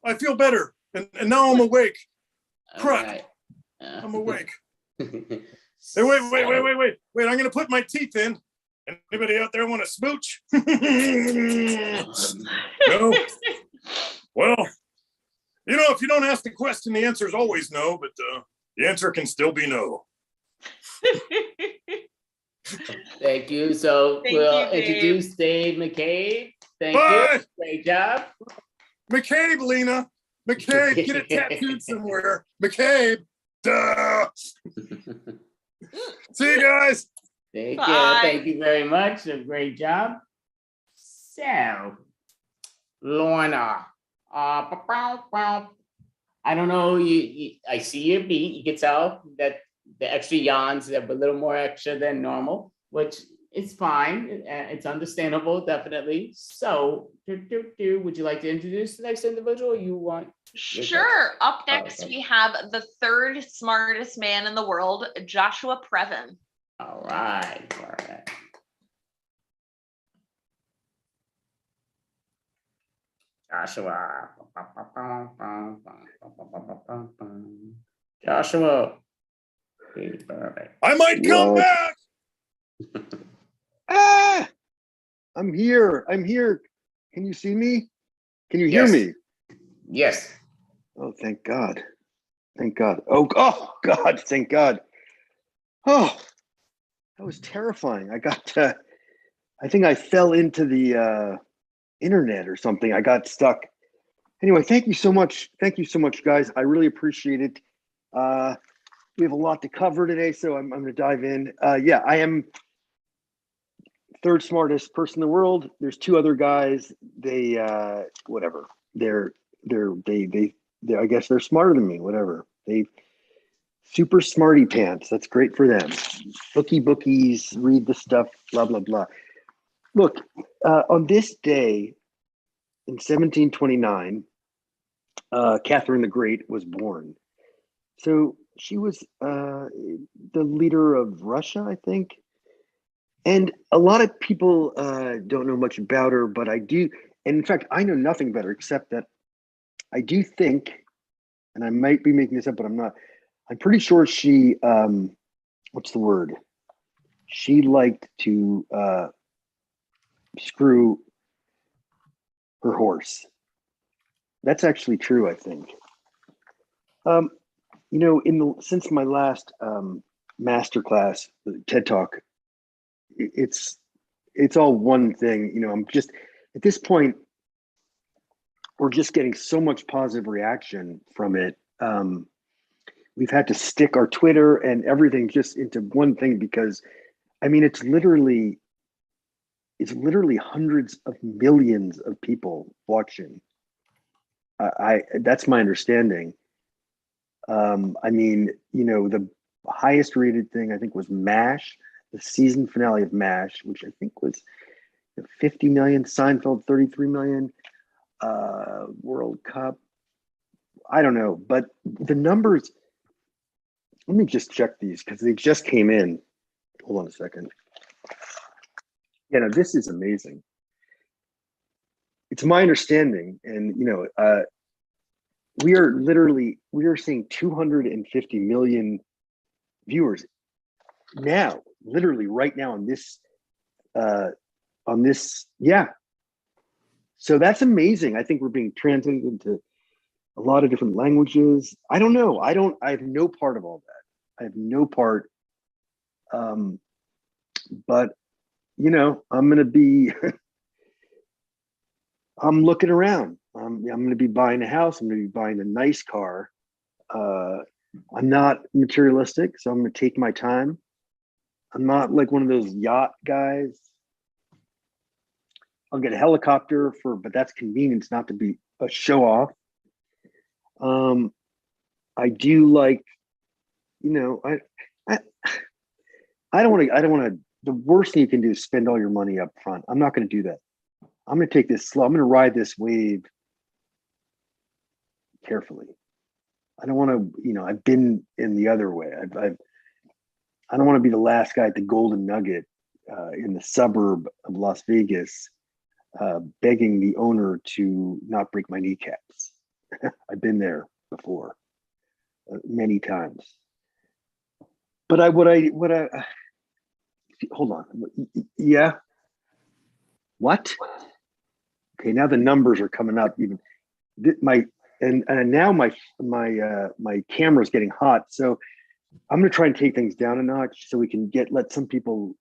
I feel better, and now I'm awake. Crap, Right. I'm awake. Hey, wait! I'm gonna put my teeth in. Anybody out there want to smooch? No. Well, if you don't ask the question, the answer is always no. But the answer can still be no. Thank you. So we'll introduce Dave McCabe. Thank you. Great job. McCabe, Lena. McCabe, get it tattooed somewhere. McCabe. Duh. See you guys. Thank you. Thank you very much. A great job. So, Lorna. I don't know. I see your beat. You can tell that the extra yawns have a little more extra than normal, which is fine. It's understandable, definitely. So, would you like to introduce the next individual? You want? Sure. Up next, we have the third smartest man in the world, Joshua Previn. All right. Joshua. I might come back. I'm here. Can you see me? Can you hear me? Yes. Oh, thank God. Oh, God, thank God. Oh, that was terrifying. I think I fell into the internet or something. I got stuck. Anyway, thank you so much. Guys. I really appreciate it. We have a lot to cover today, so I'm going to dive in. I am third smartest person in the world. There's two other guys. They whatever. They're I guess they're smarter than me. Whatever. They super smarty pants. That's great for them. Bookies, read the stuff. Blah blah blah. Look, on this day in 1729, Catherine the Great was born. So she was the leader of Russia, I think. And a lot of people don't know much about her, but I do. And in fact, I know nothing about her except that I do think, and I might be making this up, but I'm not. I'm pretty sure she, what's the word? She liked to screw her horse. That's actually true, I think. Since my last masterclass, TED Talk, it's all one thing. I'm just at this point, we're just getting so much positive reaction from it. We've had to stick our Twitter and everything just into one thing because, it's literally hundreds of millions of people watching. That's my understanding. The highest rated thing I think was MASH, the season finale of MASH, which I think was 50 million, Seinfeld 33 million, World Cup. I don't know, but the numbers, let me just check these because they just came in. Hold on a second. This is amazing. It's my understanding, and we are seeing 250 million viewers now, literally right now on this. So that's amazing. I think we're being translated into a lot of different languages. I don't know. I have no part of all that. I have no part. But you know, I'm going to be, I'm looking around. I'm going to be buying a house. I'm going to be buying a nice car. I'm not materialistic, so I'm going to take my time. I'm not like one of those yacht guys. I'll get a helicopter but that's convenience, not to be a show off. I do like, you know, I don't want to, the worst thing you can do is spend all your money up front. I'm not going to do that. I'm going to take this slow. I'm going to ride this wave carefully. I don't want to, you know, I've been in the other way. I don't want to be the last guy at the Golden Nugget in the suburb of Las Vegas, begging the owner to not break my kneecaps. I've been there before, many times. But hold on. Yeah. What? Okay, now the numbers are coming up. Even now my camera's getting hot. So I'm gonna try and take things down a notch so we can let some people,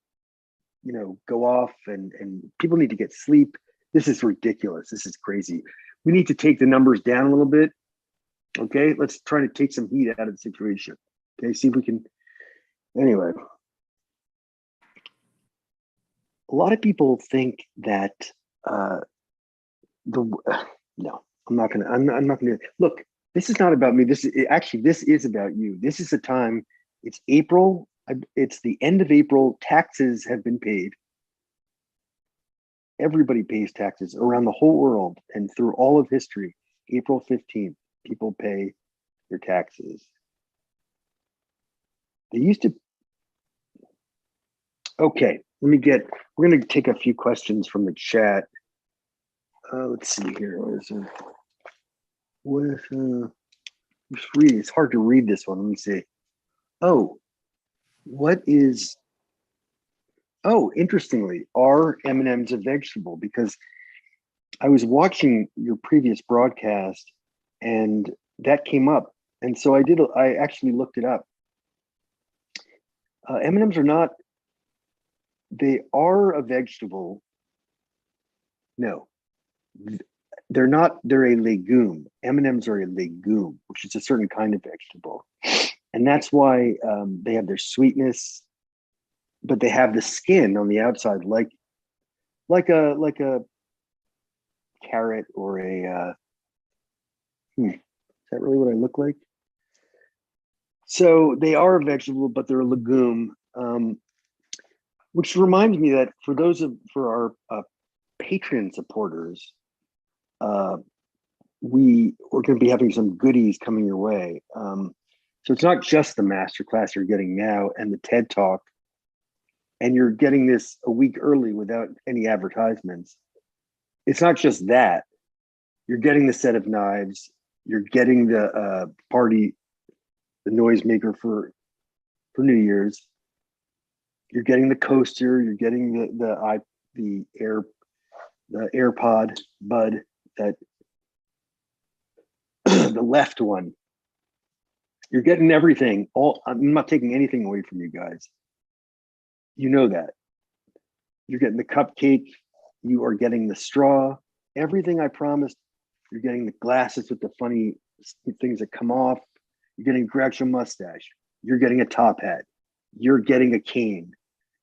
you know, go off and people need to get sleep. This is ridiculous. This is crazy. We need to take the numbers down a little bit. Okay, let's try to take some heat out of the situation. Okay, see if we can. Anyway, a lot of people think that no, I'm not gonna look. This is not about me. This is about you. This is the time. It's April. It's the end of April. Taxes have been paid. Everybody pays taxes around the whole world and through all of history. April 15th, people pay their taxes. They used to. Okay, we're going to take a few questions from the chat. Let's see here. Just read. It's hard to read this one. Let me see. Interestingly, are M&Ms a vegetable? Because I was watching your previous broadcast and that came up. And so I actually looked it up. M&Ms are not, they are a vegetable. No, they're not, they're a legume. M&Ms are a legume, which is a certain kind of vegetable. And that's why they have their sweetness, but they have the skin on the outside, like a carrot or a, is that really what I look like? So they are a vegetable, but they're a legume, which reminds me that for our Patreon supporters, we're going to be having some goodies coming your way. So it's not just the masterclass you're getting now and the TED Talk, and you're getting this a week early without any advertisements. It's not just that. You're getting the set of knives. You're getting the the noisemaker for New Year's. You're getting the coaster. You're getting the AirPod Bud, that the left one. You're getting everything. I'm not taking anything away from you guys. You know that. You're getting the cupcake. You are getting the straw. Everything I promised. You're getting the glasses with the funny things that come off. You're getting a Groucho mustache. You're getting a top hat. You're getting a cane.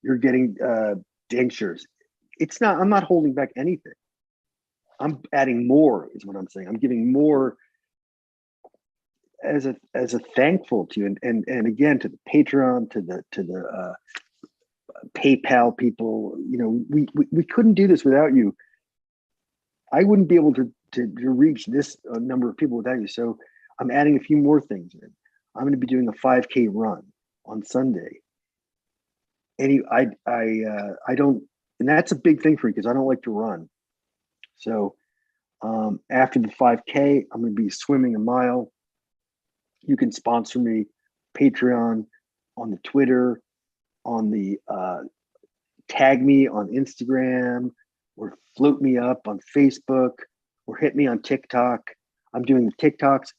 You're getting dentures. I'm not holding back anything. I'm adding more, is what I'm saying. I'm giving more as a thankful to you, and again to the Patreon, to the PayPal people. You know, we couldn't do this without you. I wouldn't be able to reach this number of people without you. So I'm adding a few more things in. I'm going to be doing a 5K run on Sunday. And I don't, and that's a big thing for me because I don't like to run. So after the 5K, I'm going to be swimming a mile. You can sponsor me, Patreon, on the Twitter, on the tag me on Instagram, or float me up on Facebook or hit me on TikTok. I'm doing the TikToks.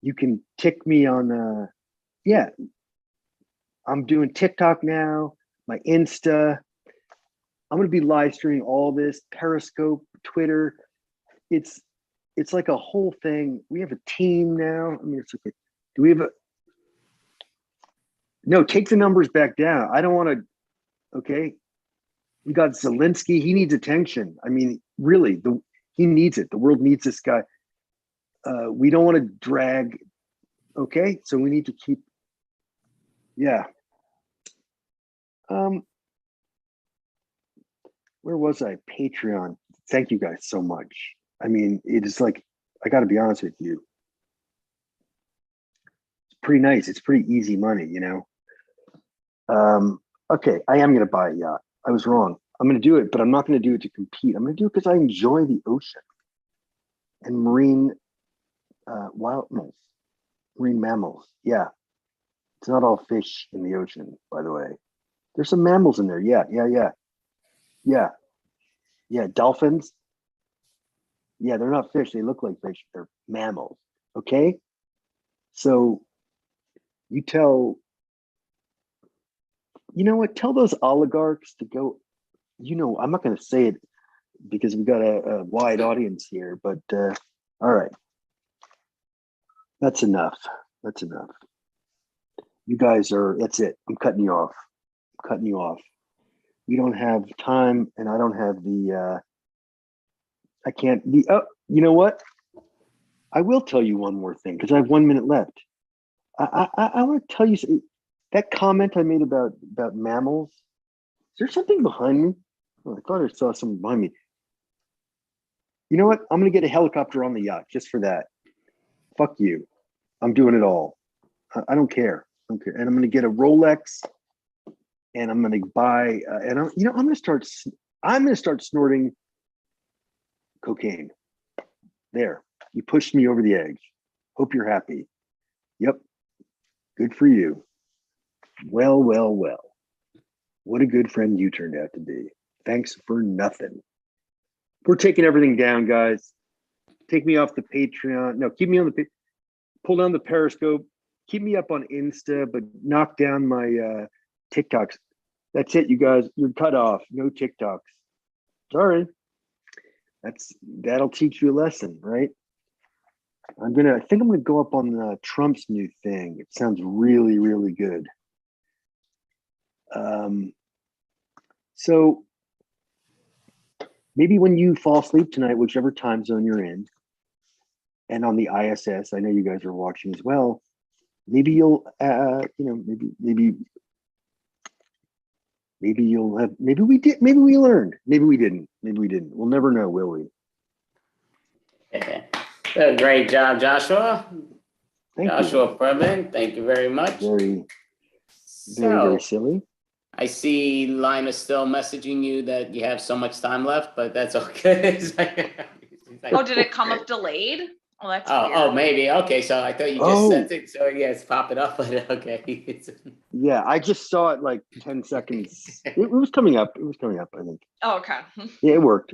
You can tick me on, I'm doing TikTok now, my Insta. I'm going to be live streaming all this, Periscope, Twitter. It's like a whole thing. We have a team now. I mean, it's okay. Do we have no, take the numbers back down. I don't want to, okay. We got Zelensky. He needs attention. I mean, really, he needs it. The world needs this guy. We don't want to drag. Okay. So we need to keep, yeah. Where was I? Patreon. Thank you guys so much. I mean, it is like, I got to be honest with you. It's pretty nice. It's pretty easy money, you know? Okay, I am going to buy a yacht. I was wrong. I'm going to do it, but I'm not going to do it to compete. I'm going to do it because I enjoy the ocean and marine wildness, marine mammals. Yeah. It's not all fish in the ocean, by the way. There's some mammals in there. Yeah. Dolphins. Yeah, they're not fish. They look like fish. They're mammals. Okay. So you know what? Tell those oligarchs to go. You know, I'm not going to say it because we got a wide audience here, but all right. That's enough. That's enough. You guys that's it. I'm cutting you off. We don't have time, and I don't have I can't be, you know what? I will tell you one more thing because I have 1 minute left. I want to tell you that comment I made about mammals. Is there something behind me? Oh, I thought I saw something behind me. You know what? I'm going to get a helicopter on the yacht just for that. Fuck you. I'm doing it all. I don't care. And I'm going to get a Rolex, and I'm going to buy. I'm going to start. I'm going to start snorting cocaine. There, you pushed me over the edge. Hope you're happy. Yep. Good for you. Well. What a good friend you turned out to be. Thanks for nothing. We're taking everything down, guys. Take me off the Patreon. No, keep me on the pull down the Periscope. Keep me up on Insta, but knock down my TikToks. That's it, you guys. You're cut off. No TikToks. Sorry. That'll teach you a lesson, right? I think I'm gonna go up on Trump's new thing. It sounds really, really good. So maybe when you fall asleep tonight, whichever time zone you're in, and on the ISS, I know you guys are watching as well. Maybe you'll, maybe you'll have. Maybe we did. Maybe we learned. Maybe we didn't. We'll never know, will we? Great job, Joshua. Thank Joshua Previn, thank you very much. Very silly. I see Lima still messaging you that you have so much time left, but that's okay. Oh, did it come up delayed? Oh, that's weird. Oh, maybe. Okay, so I thought you just sent it. So yeah, it's popping up, but okay. Yeah, I just saw it like 10 seconds. It was coming up. I think. Oh, okay. Yeah, it worked.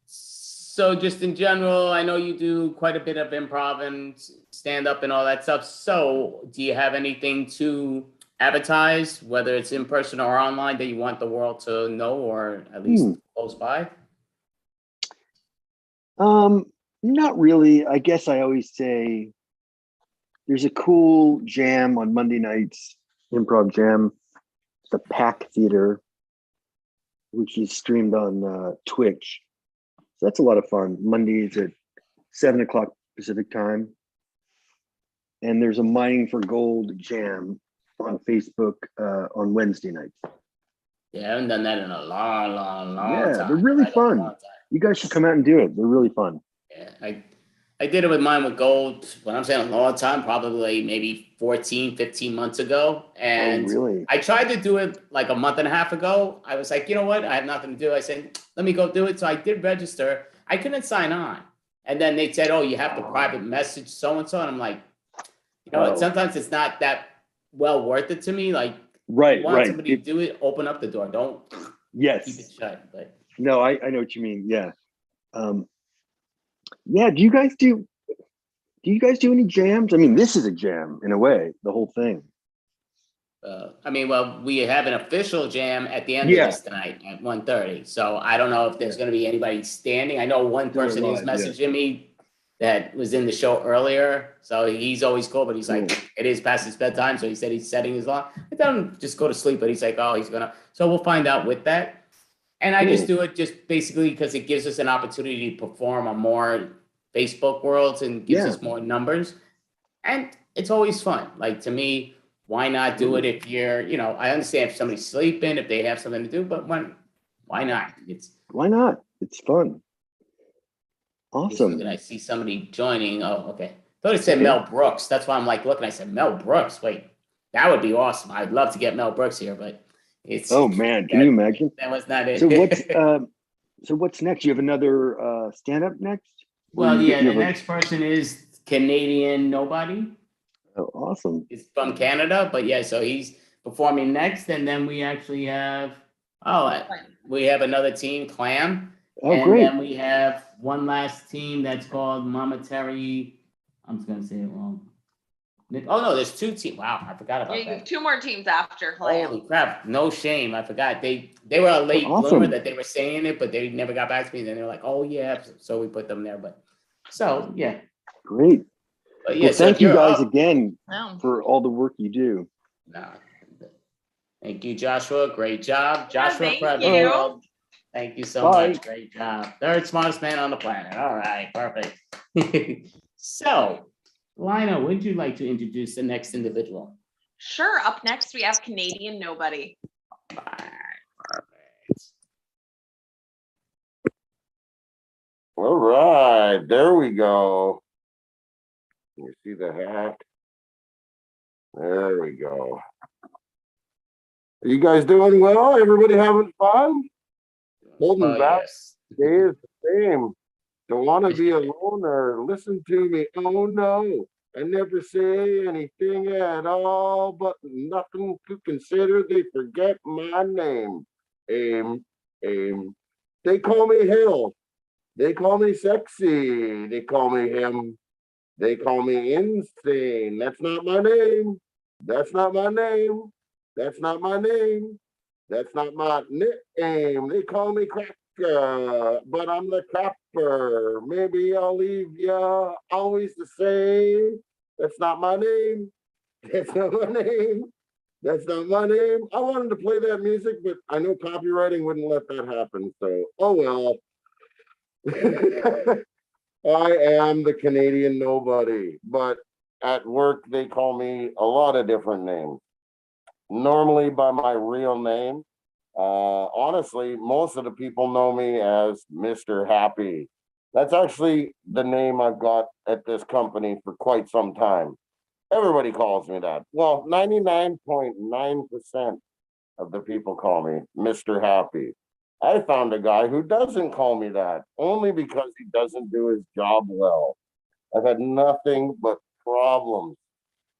So just in general, I know you do quite a bit of improv and stand up and all that stuff. So do you have anything to advertise, whether it's in person or online, that you want the world to know or at least close by? Not really. I guess I always say there's a cool jam on Monday nights, improv jam. It's the Pack Theater, which is streamed on Twitch. So that's a lot of fun. Mondays at 7:00 Pacific time. And there's a Mining for Gold jam on Facebook on Wednesday nights. Yeah, I haven't done that in a long time. Yeah, they're really fun. You guys should come out and do it. They're really fun. Yeah, I did it with Mine with Gold. When I'm saying a long time, probably maybe 14, 15 months ago. And really? I tried to do it like a month and a half ago. I was like, you know what? I have nothing to do. I said, let me go do it. So I did register. I couldn't sign on. And then they said, oh, you have to private message so-and-so. And I'm like, sometimes it's not that well worth it to me. Like, Right, you want right. somebody to do it, open up the door. Don't Yes. keep it shut. But No, I know what you mean. Yeah. Yeah. Do you guys do any jams? I mean, this is a jam in a way, the whole thing. I mean, well, we have an official jam at the end of Yeah. this tonight at 1:30. So I don't know if there's going to be anybody standing. I know one person is messaging me that was in the show earlier. So he's always cool, but he's like, it is past his bedtime. So he said he's setting his alarm. I tell him just go to sleep, but he's like, oh, he's gonna. So we'll find out with that. And I just do it just basically because it gives us an opportunity to perform on more Facebook worlds and gives us more numbers. And it's always fun. Like, to me, why not do it if you're, I understand if somebody's sleeping, if they have something to do, but why not? Why not? It's fun. Awesome. I see somebody joining. Oh, okay. Thought it said Mel Brooks. That's why I'm like looking. I said, Mel Brooks. Wait, that would be awesome. I'd love to get Mel Brooks here, but it's. Oh man, can you imagine? That was not it. So what's next? You have another stand-up next? Well, the next person is Canadian Nobody. Oh, awesome. He's from Canada, but yeah, so he's performing next, and then we actually have we have another team, Clam. Oh, and great. then we have one last team that's called Mama Terry. I'm just gonna say it wrong. Oh no, there's two teams. Wow, I forgot about You that. have 2 more teams after Clam. Holy crap! No shame, I forgot. They were a late bloomer that they were saying it, but they never got back to me. And then they were like, "Oh yeah," so we put them there. But so yeah, great. But yeah, well, so thank you guys up, again for all the work you do. Thank you, Joshua. Great job, Joshua. Thank you. Thank you so much. Great job. Third smartest man on the planet. All right, perfect. So, Lina, would you like to introduce the next individual? Sure. Up next, we have Canadian Nobody. All right, there we go. You see the hat? There we go. Are you guys doing well? Everybody having fun? Holding back stays the same. Don't want to be alone or listen to me. Oh no, I never say anything at all, but nothing to consider. They forget my name. Aim. They call me Hill. They call me sexy. They call me him. They call me insane. That's not my name. That's not my name. That's not my name. That's not my nickname. They call me Cracker, but I'm the capper. Maybe I'll leave ya always the same. That's not my name. That's not my name. That's not my name. I wanted to play that music, but I know copywriting wouldn't let that happen. So, oh well. I am the Canadian Nobody, but at work they call me a lot of different names. Normally by my real name. Honestly, most of the people know me as Mr. Happy. That's actually the name I've got at this company for quite some time. Everybody calls me that. Well, 99.9% of the people call me Mr. Happy. I found a guy who doesn't call me that, only because he doesn't do his job well. I've had nothing but problems.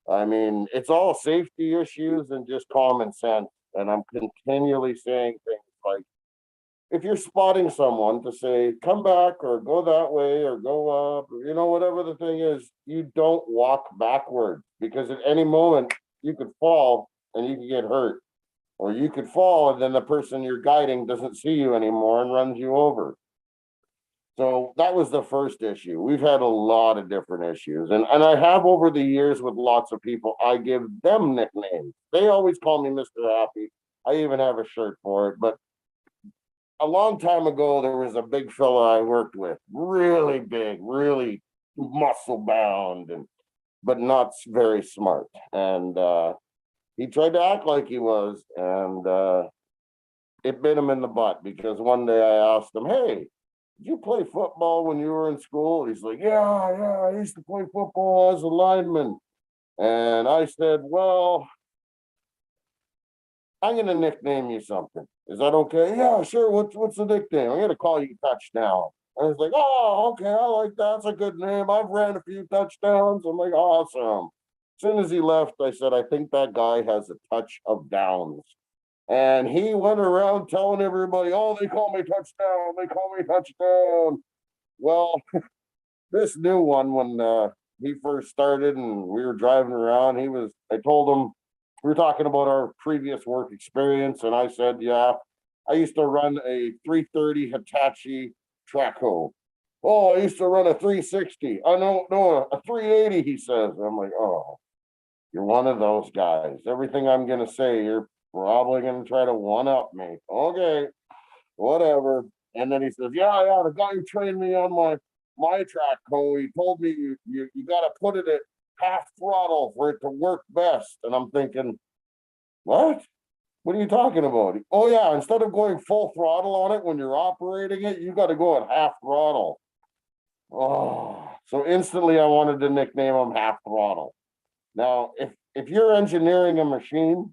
I mean, it's all safety issues and just common sense. And I'm continually saying things like, if you're spotting someone to say, come back or go that way or go up, or, whatever the thing is, you don't walk backwards, because at any moment you could fall and you could get hurt. Or you could fall and then the person you're guiding doesn't see you anymore and runs you over. So that was the first issue. We've had a lot of different issues. And I have over the years with lots of people, I give them nicknames. They always call me Mr. Happy. I even have a shirt for it. But a long time ago, there was a big fella I worked with, really big, really muscle bound, but not very smart. And he tried to act like he was, and it bit him in the butt, because one day I asked him, hey, did you play football when you were in school? He's like, yeah, I used to play football as a lineman. And I said, well, I'm going to nickname you something. Is that okay? Yeah, sure. What's the nickname? I'm going to call you Touchdown. And I was like, oh, okay, I like that. That's a good name. I've ran a few touchdowns. I'm like, awesome. soon as he left, I said, I think that guy has a touch of Downs. And he went around telling everybody, oh, they call me touchdown. They call me touchdown. Well, this new one, when he first started and we were driving around, I told him, we were talking about our previous work experience. And I said, yeah, I used to run a 330 Hitachi Traco. Oh, I used to run a 360. I don't know, a 380, he says. I'm like, oh, you're one of those guys. Everything I'm going to say, you're probably going to try to one-up me. Okay, whatever. And then he says, yeah, the guy who trained me on my Traco, he told me you got to put it at half throttle for it to work best. And I'm thinking, what? What are you talking about? Oh, yeah, instead of going full throttle on it when you're operating it, you got to go at half throttle. Oh, so instantly I wanted to nickname him Half Throttle. Now, if you're engineering a machine,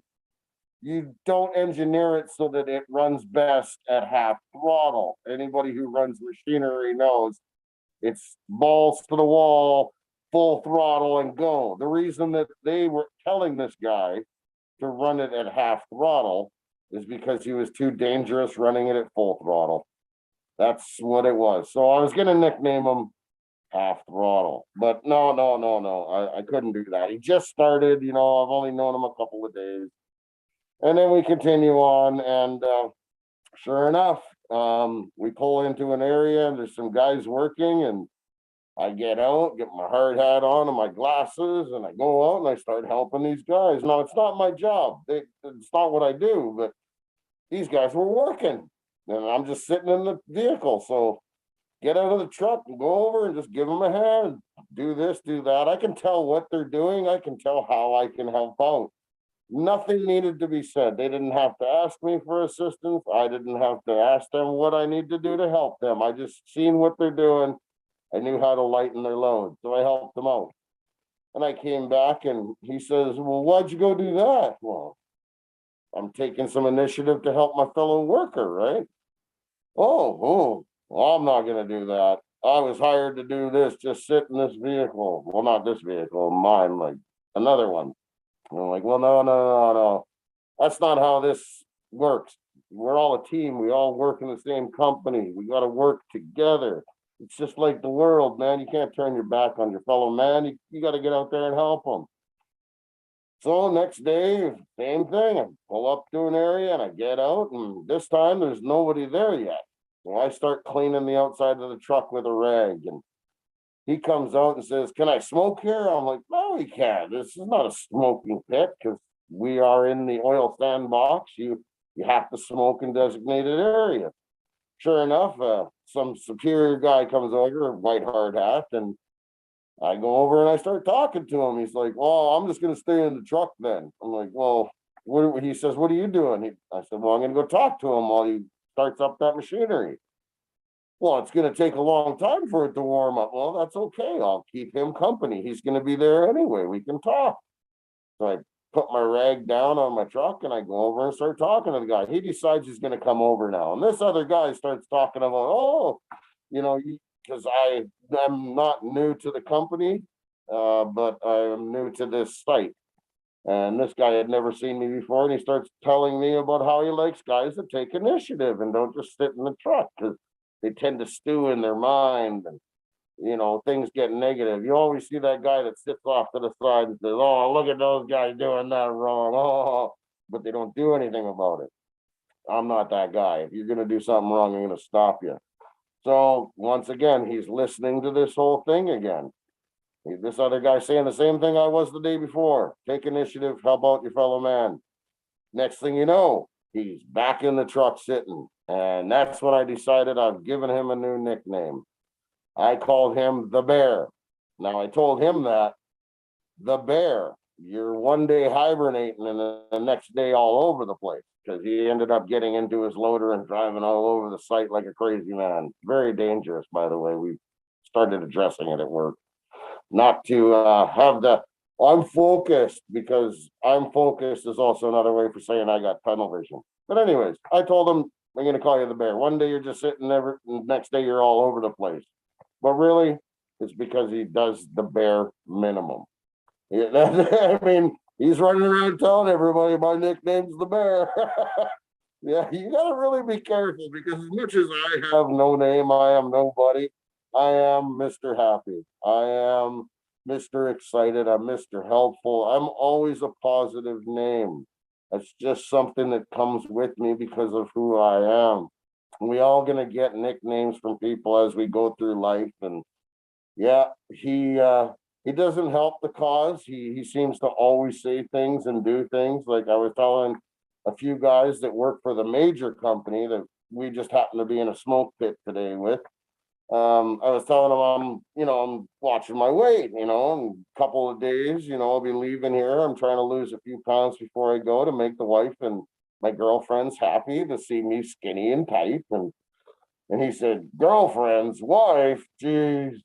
you don't engineer it so that it runs best at half throttle. Anybody who runs machinery knows it's balls to the wall, full throttle, and go. The reason that they were telling this guy to run it at half throttle is because he was too dangerous running it at full throttle. That's what it was. So I was going to nickname him Half Throttle, but no, I couldn't do that. He just started, I've only known him a couple of days. And then we continue on, and sure enough, we pull into an area and there's some guys working, and I get out, get my hard hat on and my glasses, and I go out and I start helping these guys. Now, it's not my job. It's not what I do, but these guys were working, and I'm just sitting in the vehicle. So get out of the truck and go over and just give them a hand. Do this, do that. I can tell what they're doing. I can tell how I can help out. Nothing needed to be said. They didn't have to ask me for assistance. I didn't have to ask them what I need to do to help them. I just seen what they're doing. I knew how to lighten their load, so I helped them out. And I came back and he says, well, why'd you go do that? Well, I'm taking some initiative to help my fellow worker, right? Oh, well, I'm not going to do that. I was hired to do this, just sit in this vehicle. Well, not this vehicle, mine, like another one. And I'm like, well, no. That's not how this works. We're all a team. We all work in the same company. We got to work together. It's just like the world, man. You can't turn your back on your fellow man. You got to get out there and help them. So next day, same thing. I pull up to an area and I get out, and this time there's nobody there yet. So I start cleaning the outside of the truck with a rag, and he comes out and says, can I smoke here? I'm like, no, you can't. This is not a smoking pit because we are in the oil sandbox. You have to smoke in designated areas. Sure enough, some superior guy comes over, white hard hat, and I go over and I start talking to him. He's like, well, I'm just going to stay in the truck then. I'm like, well, he says, what are you doing? I said, well, I'm going to go talk to him while he starts up that machinery. Well, it's going to take a long time for it to warm up. Well, that's okay. I'll keep him company. He's going to be there anyway. We can talk. So I put my rag down on my truck and I go over and start talking to the guy. He decides he's going to come over now. And this other guy starts talking about, because I'm not new to the company, but I am new to this site. And this guy had never seen me before. And he starts telling me about how he likes guys that take initiative and don't just sit in the truck because they tend to stew in their mind and, things get negative. You always see that guy that sits off to the side and says, oh, look at those guys doing that wrong. Oh, but they don't do anything about it. I'm not that guy. If you're going to do something wrong, I'm going to stop you. So once again, he's listening to this whole thing again. This other guy saying the same thing I was the day before. Take initiative, help out your fellow man. Next thing you know, he's back in the truck sitting. And that's when I decided I've given him a new nickname. I called him the Bear. Now I told him that, the Bear, you're one day hibernating and the next day all over the place. Because he ended up getting into his loader and driving all over the site like a crazy man. Very dangerous, by the way. We started addressing it at work. Not to have I'm focused, because I'm focused is also another way for saying I got tunnel vision. But anyways, I told him, I'm going to call you the Bear. One day you're just sitting there, and the next day you're all over the place. But really, it's because he does the bare minimum. Yeah, I mean, he's running around telling everybody my nickname's the Bear. Yeah, you gotta really be careful because as much as I have no name, I am nobody. I am Mr. Happy. I am Mr. Excited. I'm Mr. Helpful. I'm always a positive name. It's just something that comes with me because of who I am. We all gonna get nicknames from people as we go through life, and yeah, he doesn't help the cause. He seems to always say things and do things. Like I was telling a few guys that work for the major company that we just happened to be in a smoke pit today with. I was telling them I'm watching my weight, in a couple of days, I'll be leaving here. I'm trying to lose a few pounds before I go to make the wife and my girlfriends happy to see me skinny and tight. And he said, girlfriend's wife, geez,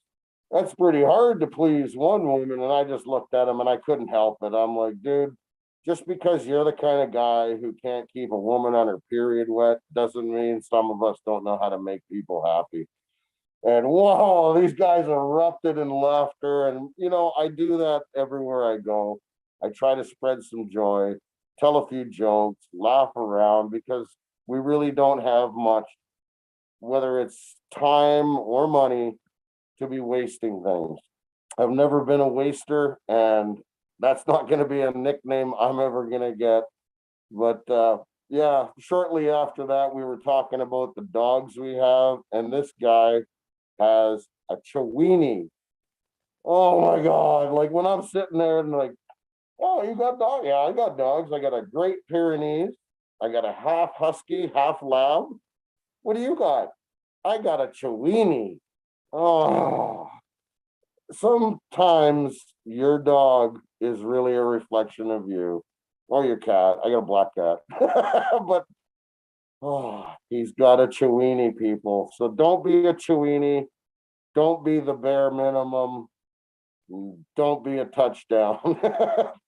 that's pretty hard to please one woman. And I just looked at him and I couldn't help it. I'm like, dude, just because you're the kind of guy who can't keep a woman on her period wet doesn't mean some of us don't know how to make people happy. And whoa, these guys erupted in laughter. And, I do that everywhere I go. I try to spread some joy, tell a few jokes, laugh around because we really don't have much, whether it's time or money, to be wasting things. I've never been a waster, and that's not going to be a nickname I'm ever going to get. But yeah, shortly after that, we were talking about the dogs we have, and this guy has a Chiweenie. Oh my God. Like when I'm sitting there and like, oh, you got dogs? Yeah, I got dogs. I got a Great Pyrenees. I got a half Husky, half Lab. What do you got? I got a Chiweenie. Oh, sometimes your dog is really a reflection of you or your cat. I got a black cat, but he's got a Chiweenie, people. So don't be a Chiweenie. Don't be the bare minimum. Don't be a touchdown.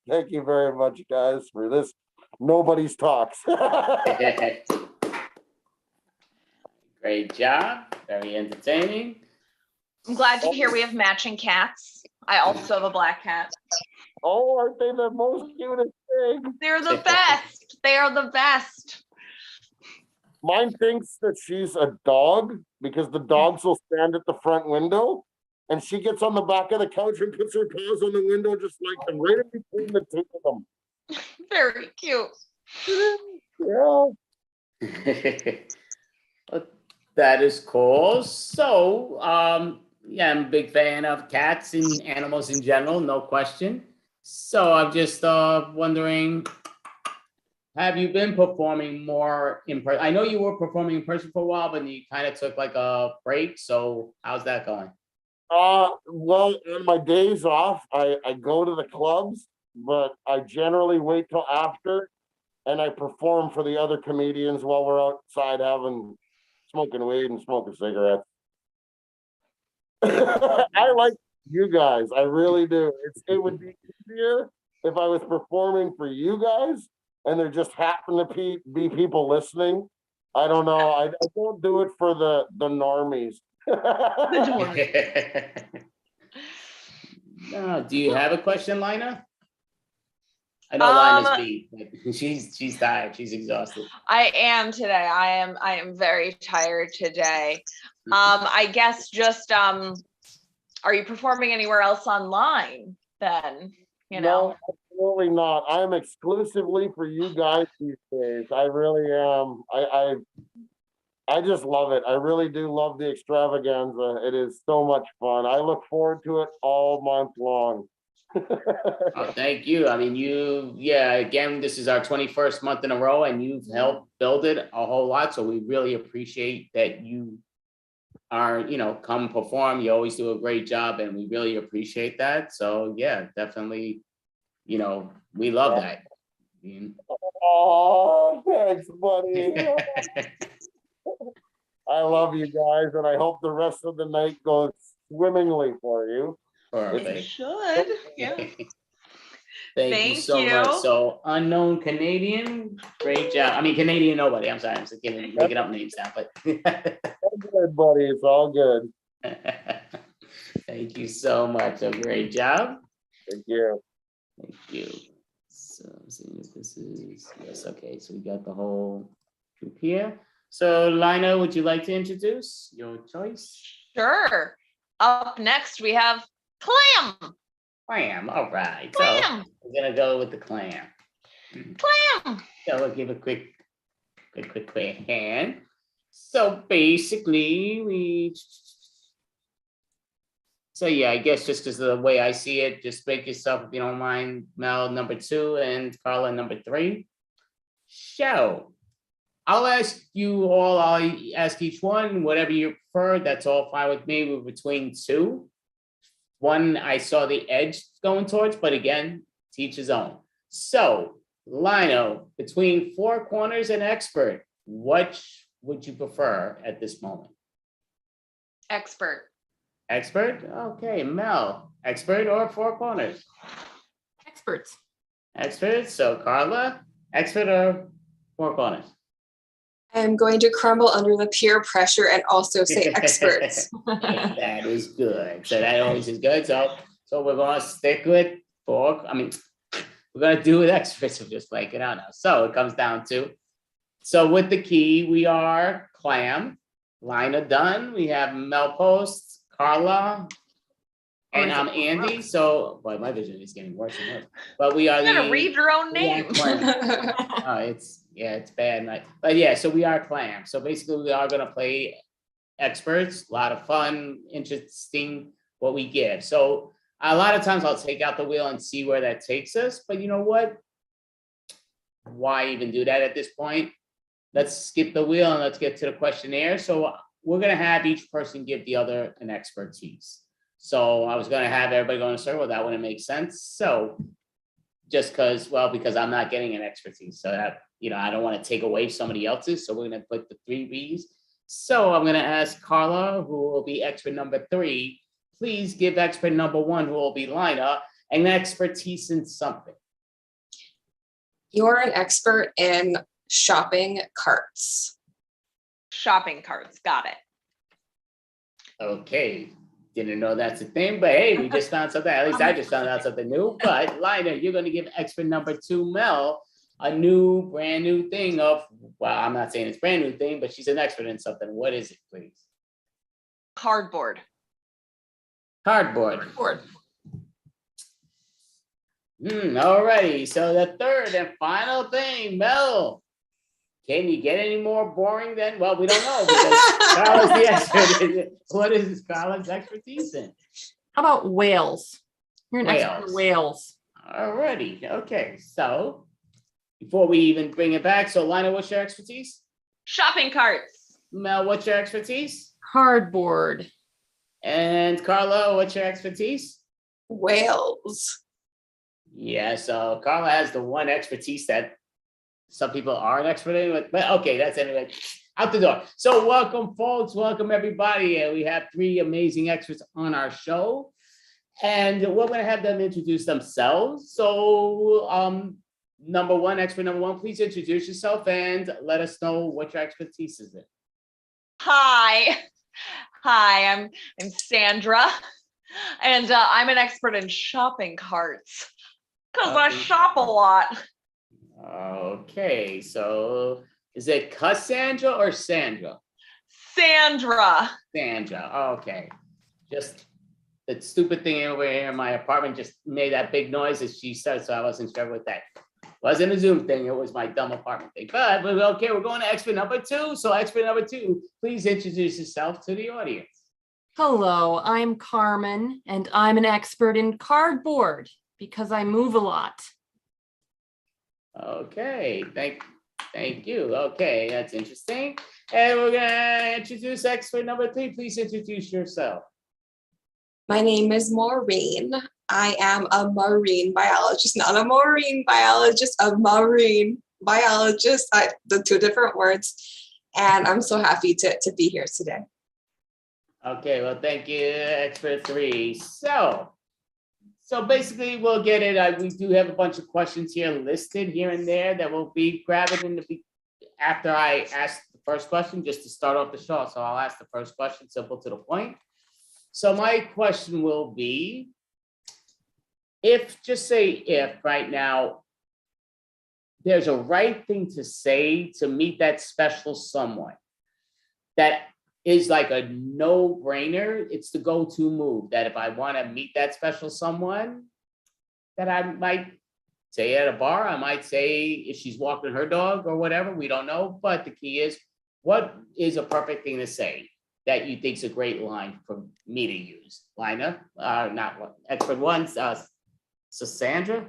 Thank you very much, guys, for this. Nobody's talks. Great job. Very entertaining. I'm glad to hear we have matching cats. I also have a black cat. Oh, aren't they the most cutest thing? They're the best. They are the best. Mine thinks that she's a dog because the dogs will stand at the front window and she gets on the back of the couch and puts her paws on the window just like them, right in between the two of them. Very cute. Yeah. That is cool. So, yeah, I'm a big fan of cats and animals in general, no question. So I'm just wondering, have you been performing more in person? I know you were performing in person for a while, but you kind of took like a break. So how's that going? Well, on my days off, I go to the clubs, but I generally wait till after and I perform for the other comedians while we're outside smoking weed and smoking cigarettes. I like you guys. I really do. It would be easier if I was performing for you guys and there just happen to be people listening. I don't know. I don't do it for the normies. No, do you have a question, Lina? I know Lina's beat, but she's tired. She's exhausted. I am today. I am very tired today. I guess just are you performing anywhere else online then? No, absolutely not. I'm exclusively for you guys these days. I really am. I just love it. I really do love the extravaganza. It is so much fun. I look forward to it all month long. Oh, thank you. I mean, again, this is our 21st month in a row and you've helped build it a whole lot. So we really appreciate that you are, come perform. You always do a great job and we really appreciate that. So yeah, definitely, we love that. Oh, thanks, buddy. I love you guys and I hope the rest of the night goes swimmingly for you. It should, yeah. Thank you so much. So, unknown Canadian, great job. I mean, Canadian nobody. I'm sorry, I'm just making up names now, but all good, buddy. It's all good. Thank you so much. A great job. Thank you. Thank you. So I'm seeing if this is, yes, okay, so we got the whole group here. So Lina, would you like to introduce your choice? Sure. Up next, we have clam. Clam, all right. Clam. So we're gonna go with the clam. Clam. So we'll give a quick hand. So basically so yeah, I guess just because of the way I see it, just make yourself, if you don't mind, Mel number 2 and Carla number 3. So I'll ask you all, I'll ask each one, whatever you prefer, that's all fine with me. We're between 2. One I saw the edge going towards, but again, to each his own. So Lino, between 4 corners and expert, which would you prefer at this moment? Expert. Expert? Okay, Mel, expert or 4 corners? Experts. Expert, so Carla, expert or 4 corners? I'm going to crumble under the peer pressure and also say experts. That is good. So that always is good. So we're gonna stick with 4. I mean, we're gonna do with experts. We'll just break it out now. So it comes down to, so with the key, we are clam, Lina done. We have Mel Post, Carla, and I'm Andy. So, boy, my vision is getting worse and worse. But we are You're gonna read your own name. It's bad. But yeah, so we are clam. So basically, we are gonna play experts. A lot of fun, interesting what we give. So a lot of times I'll take out the wheel and see where that takes us. But you know what? Why even do that at this point? Let's skip the wheel and let's get to the questionnaire. So we're gonna have each person give the other an expertise. So I was gonna have everybody go in a circle. That wouldn't make sense. So just because I'm not getting an expertise. So that, I don't want to take away somebody else's. So we're gonna put the 3 Bs. So I'm gonna ask Carla, who will be expert number 3, please give expert number 1, who will be Lina, an expertise in something. You're an expert in shopping carts. Shopping carts, got it. Okay, didn't know that's a thing, but hey, we just found something. At least I just found out something new. But Lina, you're gonna give expert number 2, Mel, a brand new thing of, well, I'm not saying it's brand new thing, but she's an expert in something. What is it, please? Cardboard. Cardboard. Alrighty, so the third and final thing, Mel, can you get any more boring than, well, we don't know, because Carla's the expert. What is Carla's expertise in? How about whales? You're an expert in whales. Alrighty, okay, so before we even bring it back, so Lina, what's your expertise? Shopping carts. Mel, what's your expertise? Cardboard. And Carla, what's your expertise? Whales. Yeah, so Carla has the one expertise that some people are an expert in, but okay, that's anyway, out the door. So welcome, folks, welcome everybody. We have 3 amazing experts on our show, and we're gonna have them introduce themselves. So expert number one, please introduce yourself and let us know what your expertise is in. Hi, I'm Sandra, and I'm an expert in shopping carts because I shop a lot. Okay, so is it Cassandra or Sandra? Sandra. Sandra, okay. Just the stupid thing over here in my apartment just made that big noise as she said, so I wasn't sure what that wasn't a Zoom thing, it was my dumb apartment thing. But okay, we're going to expert number 2. So expert number 2, please introduce yourself to the audience. Hello, I'm Carmen, and I'm an expert in cardboard because I move a lot. Okay, thank you. Okay, that's interesting. And we're gonna introduce expert number 3. Please introduce yourself. My name is Maureen. I am a marine biologist, not a marine biologist, a marine biologist. The 2 different words. And I'm so happy to be here today. Okay, well, thank you, expert 3. So basically, we'll get it. We do have a bunch of questions here listed here and there that will be grabbing after I ask the first question, just to start off the show. So I'll ask the first question, simple to the point. So my question will be, if, just say if right now, there's a right thing to say to meet that special someone that is like a no-brainer, it's the go-to move, that if I want to meet that special someone, that I might say at a bar, I might say if she's walking her dog or whatever, we don't know. But the key is, what is a perfect thing to say that you think's a great line for me to use? Lina, not one, expert one, so Sandra?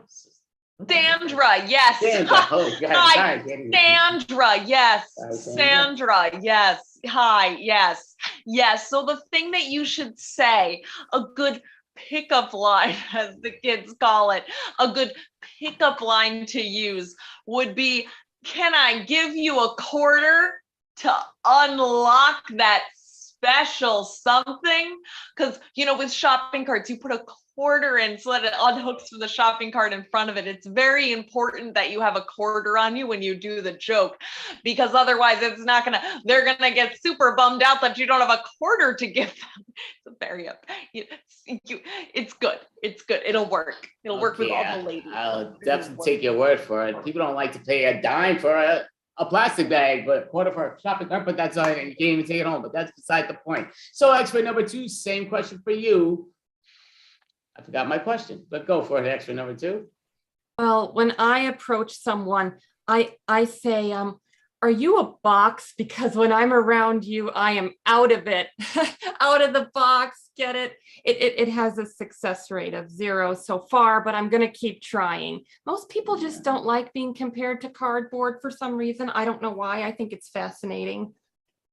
Sandra, yes. Sandra, oh, God, Hi, sorry. Sandra, yes. Sorry, Sandra. Sandra, yes. Hi, yes. Yes. So the thing that you should say, a good pickup line, as the kids call it, a good pickup line to use would be, can I give you a quarter to unlock that special something? Because, with shopping carts, you put a quarter in so that it unhooks from the shopping cart in front of it. It's very important that you have a quarter on you when you do the joke, because otherwise they're gonna get super bummed out that you don't have a quarter to give them. It's good. It's good. It'll work. It'll work with all the ladies. I'll definitely take your word for it. People don't like to pay a dime for a plastic bag, but a quarter for a shopping cart, but that's all right. You can't even take it home, but that's beside the point. So expert number 2, same question for you. I forgot my question, but go for it, expert number 2. Well, when I approach someone, I say, are you a box? Because when I'm around you, I am out of it, out of the box. Get it? It has a success rate of 0 so far, but I'm going to keep trying. Most people just don't like being compared to cardboard for some reason. I don't know why. I think it's fascinating.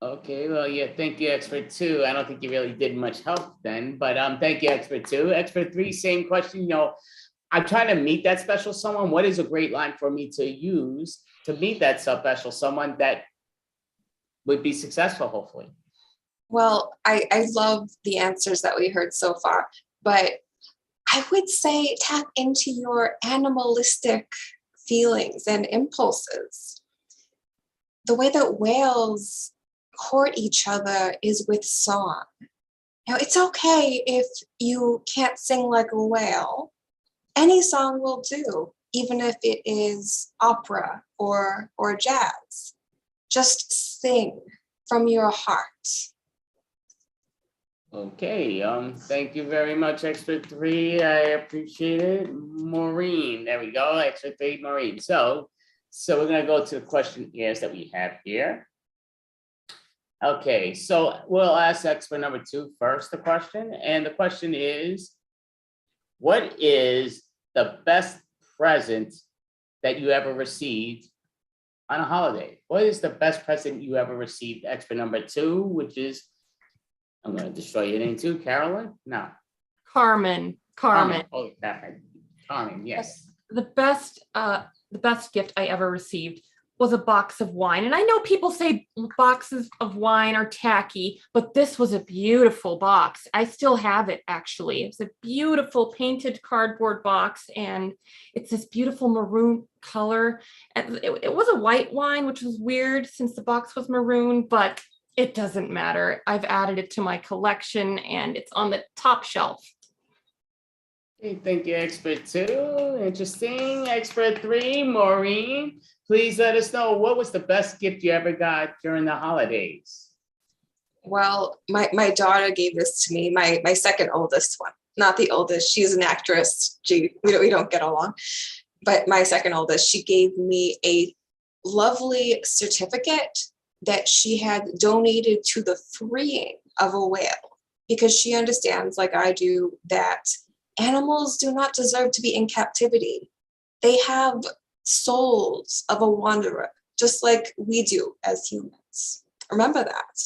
Okay, well, yeah, thank you, expert 2. I don't think you really did much help then, but thank you, expert 2. Expert 3, same question. I'm trying to meet that special someone. What is a great line for me to use to meet that special someone that would be successful, hopefully? Well, I love the answers that we heard so far, but I would say tap into your animalistic feelings and impulses. The way that whales court each other is with song. Now, it's okay if you can't sing like a whale. Any song will do, even if it is opera or jazz. Just sing from your heart. Okay, thank you very much, expert 3. I appreciate it. Maureen, there we go, expert 3, Maureen. So we're gonna go to the questionnaires that we have here. Okay, so we'll ask expert number 2 first the question, and the question is, what is the best present that you ever received on a holiday? What is the best present you ever received? Expert number 2, which is, I'm going to destroy your name too, Carolyn? No. Carmen. Oh, Carmen, yes. The best gift I ever received was a box of wine. And I know people say boxes of wine are tacky, but this was a beautiful box. I still have it, actually. It's a beautiful painted cardboard box, and it's this beautiful maroon color. And it was a white wine, which was weird since the box was maroon, but it doesn't matter. I've added it to my collection, and it's on the top shelf. Okay, thank you, expert 2. Interesting. Expert 3, Maureen, please let us know, what was the best gift you ever got during the holidays? Well, my daughter gave this to me, my second oldest one, not the oldest. She's an actress. We don't get along. But my second oldest, she gave me a lovely certificate that she had donated to the freeing of a whale, because she understands, like I do, that animals do not deserve to be in captivity. They have souls of a wanderer, just like we do as humans. Remember that.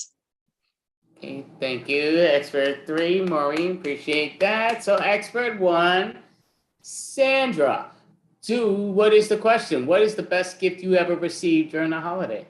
Okay, thank you, expert 3, Maureen, appreciate that. So expert 1, Sandra. 2, what is the question? What is the best gift you ever received during the holiday?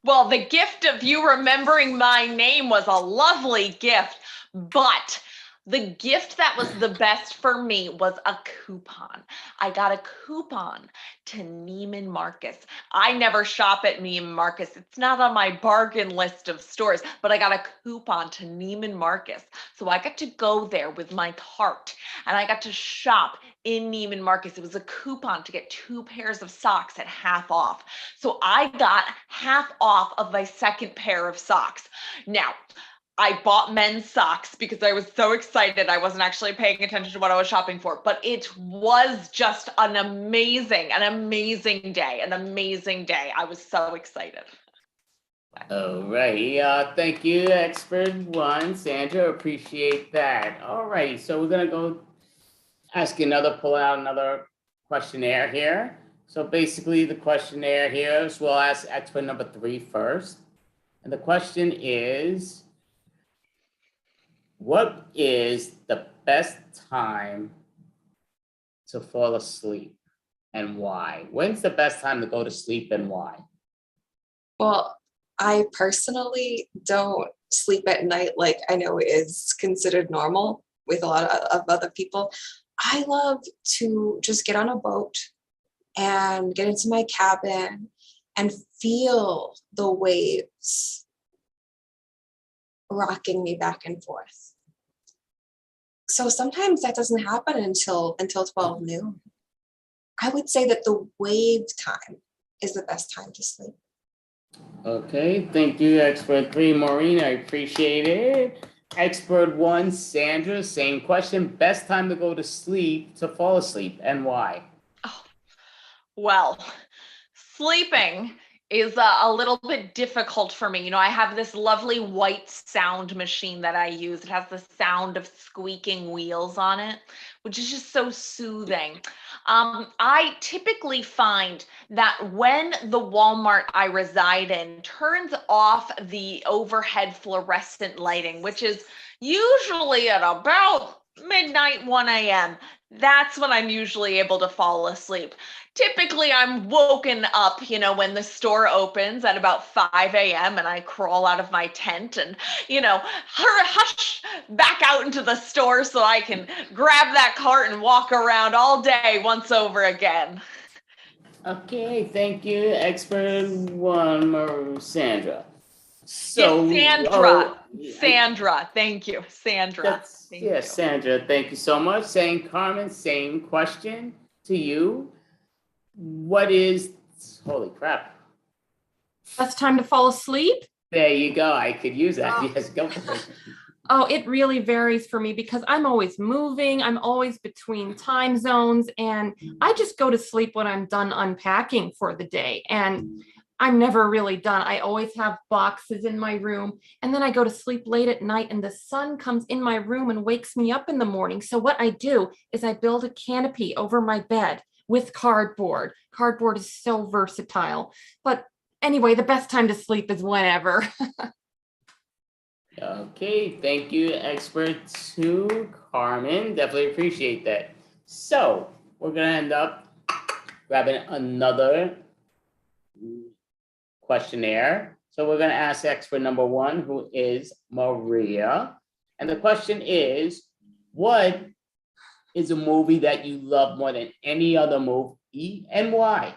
Well, the gift of you remembering my name was a lovely gift, but The gift that was the best for me was a coupon. I got a coupon to Neiman Marcus. I never shop at Neiman Marcus. It's not on my bargain list of stores, but I got a coupon to Neiman Marcus. So I got to go there with my cart and I got to shop in Neiman Marcus. It was a coupon to get 2 pairs of socks at half off. So I got half off of my second pair of socks. Now, I bought men's socks because I was so excited. I wasn't actually paying attention to what I was shopping for, but it was just an amazing day. I was so excited. All right. Thank you, expert one, Sandra. Appreciate that. All right. So we're going to go pull out another questionnaire here. So basically the questionnaire here, so we'll ask expert number 3 first. And the question is, what is the best time to fall asleep and why? When's the best time to go to sleep and why? Well, I personally don't sleep at night like I know is considered normal with a lot of other people. I love to just get on a boat and get into my cabin and feel the waves rocking me back and forth. So sometimes that doesn't happen until 12 noon. I would say that the wave time is the best time to sleep. Okay, thank you, expert 3, Maureen. I appreciate it. Expert 1, Sandra, same question. Best time to go to sleep, to fall asleep, and why? Well, sleeping is a little bit difficult for me. You know, I have this lovely white sound machine that I use. It has the sound of squeaking wheels on it, which is just so soothing. I typically find that when the Walmart I reside in turns off the overhead fluorescent lighting, which is usually at about midnight, 1 a.m., that's when I'm usually able to fall asleep. Typically, I'm woken up, you know, when the store opens at about 5 a.m. and I crawl out of my tent and, you know, hush back out into the store so I can grab that cart and walk around all day once over again. Okay, thank you, expert 1, Sandra. So, Yes, Sandra, thank you, Sandra. Yes, Sandra, thank you so much. Saying Carmen, same question to you. What is, holy crap. Best time to fall asleep? There you go. I could use that. Yes, go for it. Oh, it really varies for me because I'm always moving. I'm always between time zones and I just go to sleep when I'm done unpacking for the day. And I'm never really done. I always have boxes in my room and then I go to sleep late at night and the sun comes in my room and wakes me up in the morning. So what I do is I build a canopy over my bed with cardboard. Cardboard is so versatile. But anyway, the best time to sleep is whenever. Okay, thank you, expert 2, Carmen. Definitely appreciate that. So we're gonna end up grabbing another questionnaire. So we're gonna ask expert number 1, who is Maria. And the question is, what is a movie that you love more than any other movie and why?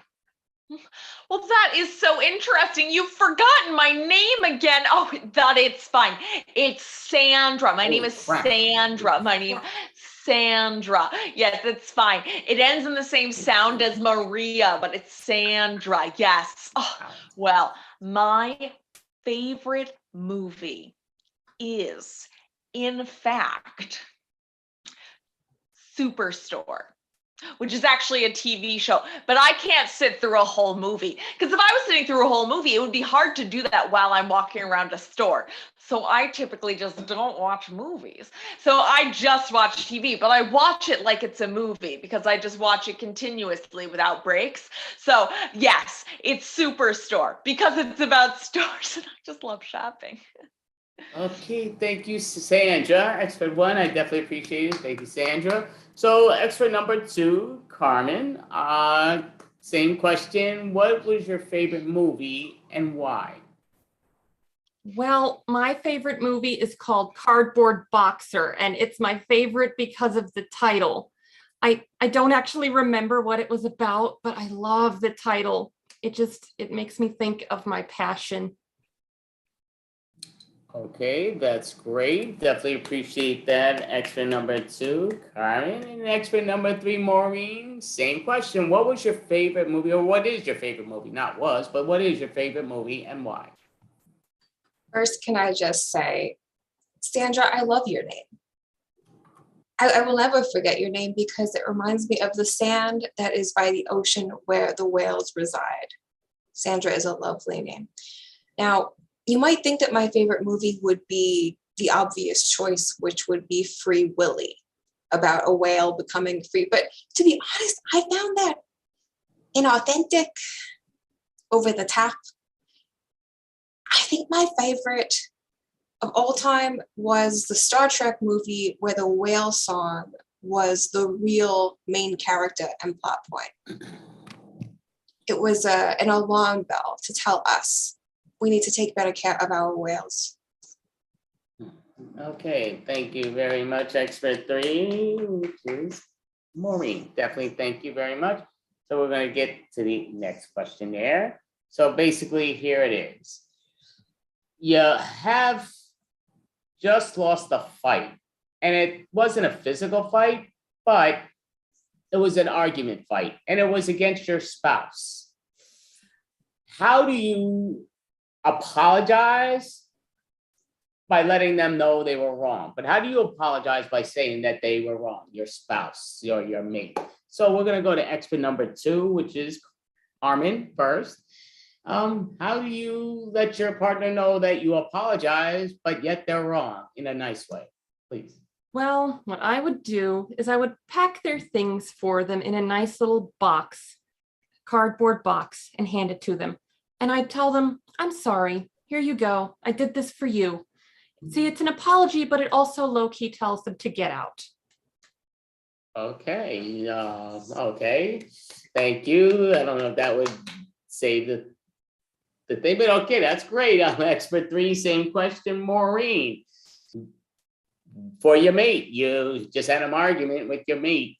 Well, that is so interesting. You've forgotten my name again. Oh, that it's fine. It's Sandra. My name is Sandra. Sandra. Yes, it's fine. It ends in the same sound as Maria, but it's Sandra. Yes. Oh, well, my favorite movie is, in fact, Superstore, which is actually a TV show, but I can't sit through a whole movie because if I was sitting through a whole movie, it would be hard to do that while I'm walking around a store. So I typically just don't watch movies. So I just watch TV, but I watch it like it's a movie because I just watch it continuously without breaks. So yes, it's Superstore because it's about stores and I just love shopping. Okay, thank you, Sandra. Expert 1, I definitely appreciate it. Thank you, Sandra. So expert number 2, Carmen, same question. What was your favorite movie and why? Well, my favorite movie is called Cardboard Boxer, and it's my favorite because of the title. I don't actually remember what it was about, but I love the title. It makes me think of my passion. Okay, that's great. Definitely appreciate that. Expert number 2, Carmen, and expert number 3, Maureen. Same question. What was your favorite movie, or what is your favorite movie? Not was, but what is your favorite movie and why? First, can I just say, Sandra, I love your name. I will never forget your name because it reminds me of the sand that is by the ocean where the whales reside. Sandra is a lovely name. Now, you might think that my favorite movie would be the obvious choice, which would be Free Willy, about a whale becoming free. But to be honest, I found that inauthentic, over the top. I think my favorite of all time was the Star Trek movie where the whale song was the real main character and plot point. It was an alarm bell to tell us we need to take better care of our whales. Okay, thank you very much, expert 3, which is Maureen. Definitely thank you very much. So we're going to get to the next question there. So basically, here it is. You have just lost a fight, and it wasn't a physical fight, but it was an argument fight, and it was against your spouse. How do you apologize? By letting them know they were wrong. But how do you apologize by saying that they were wrong, your spouse, your mate? So we're gonna go to expert number 2, which is Carmen first. How do you let your partner know that you apologize, but yet they're wrong in a nice way, please? Well, what I would do is I would pack their things for them in a nice little box, cardboard box, and hand it to them. And I'd tell them, I'm sorry, here you go. I did this for you. See, it's an apology, but it also low-key tells them to get out. Okay, okay, thank you. I don't know if that would save the thing, but okay, that's great. I'm expert 3, same question, Maureen. For your mate, you just had an argument with your mate.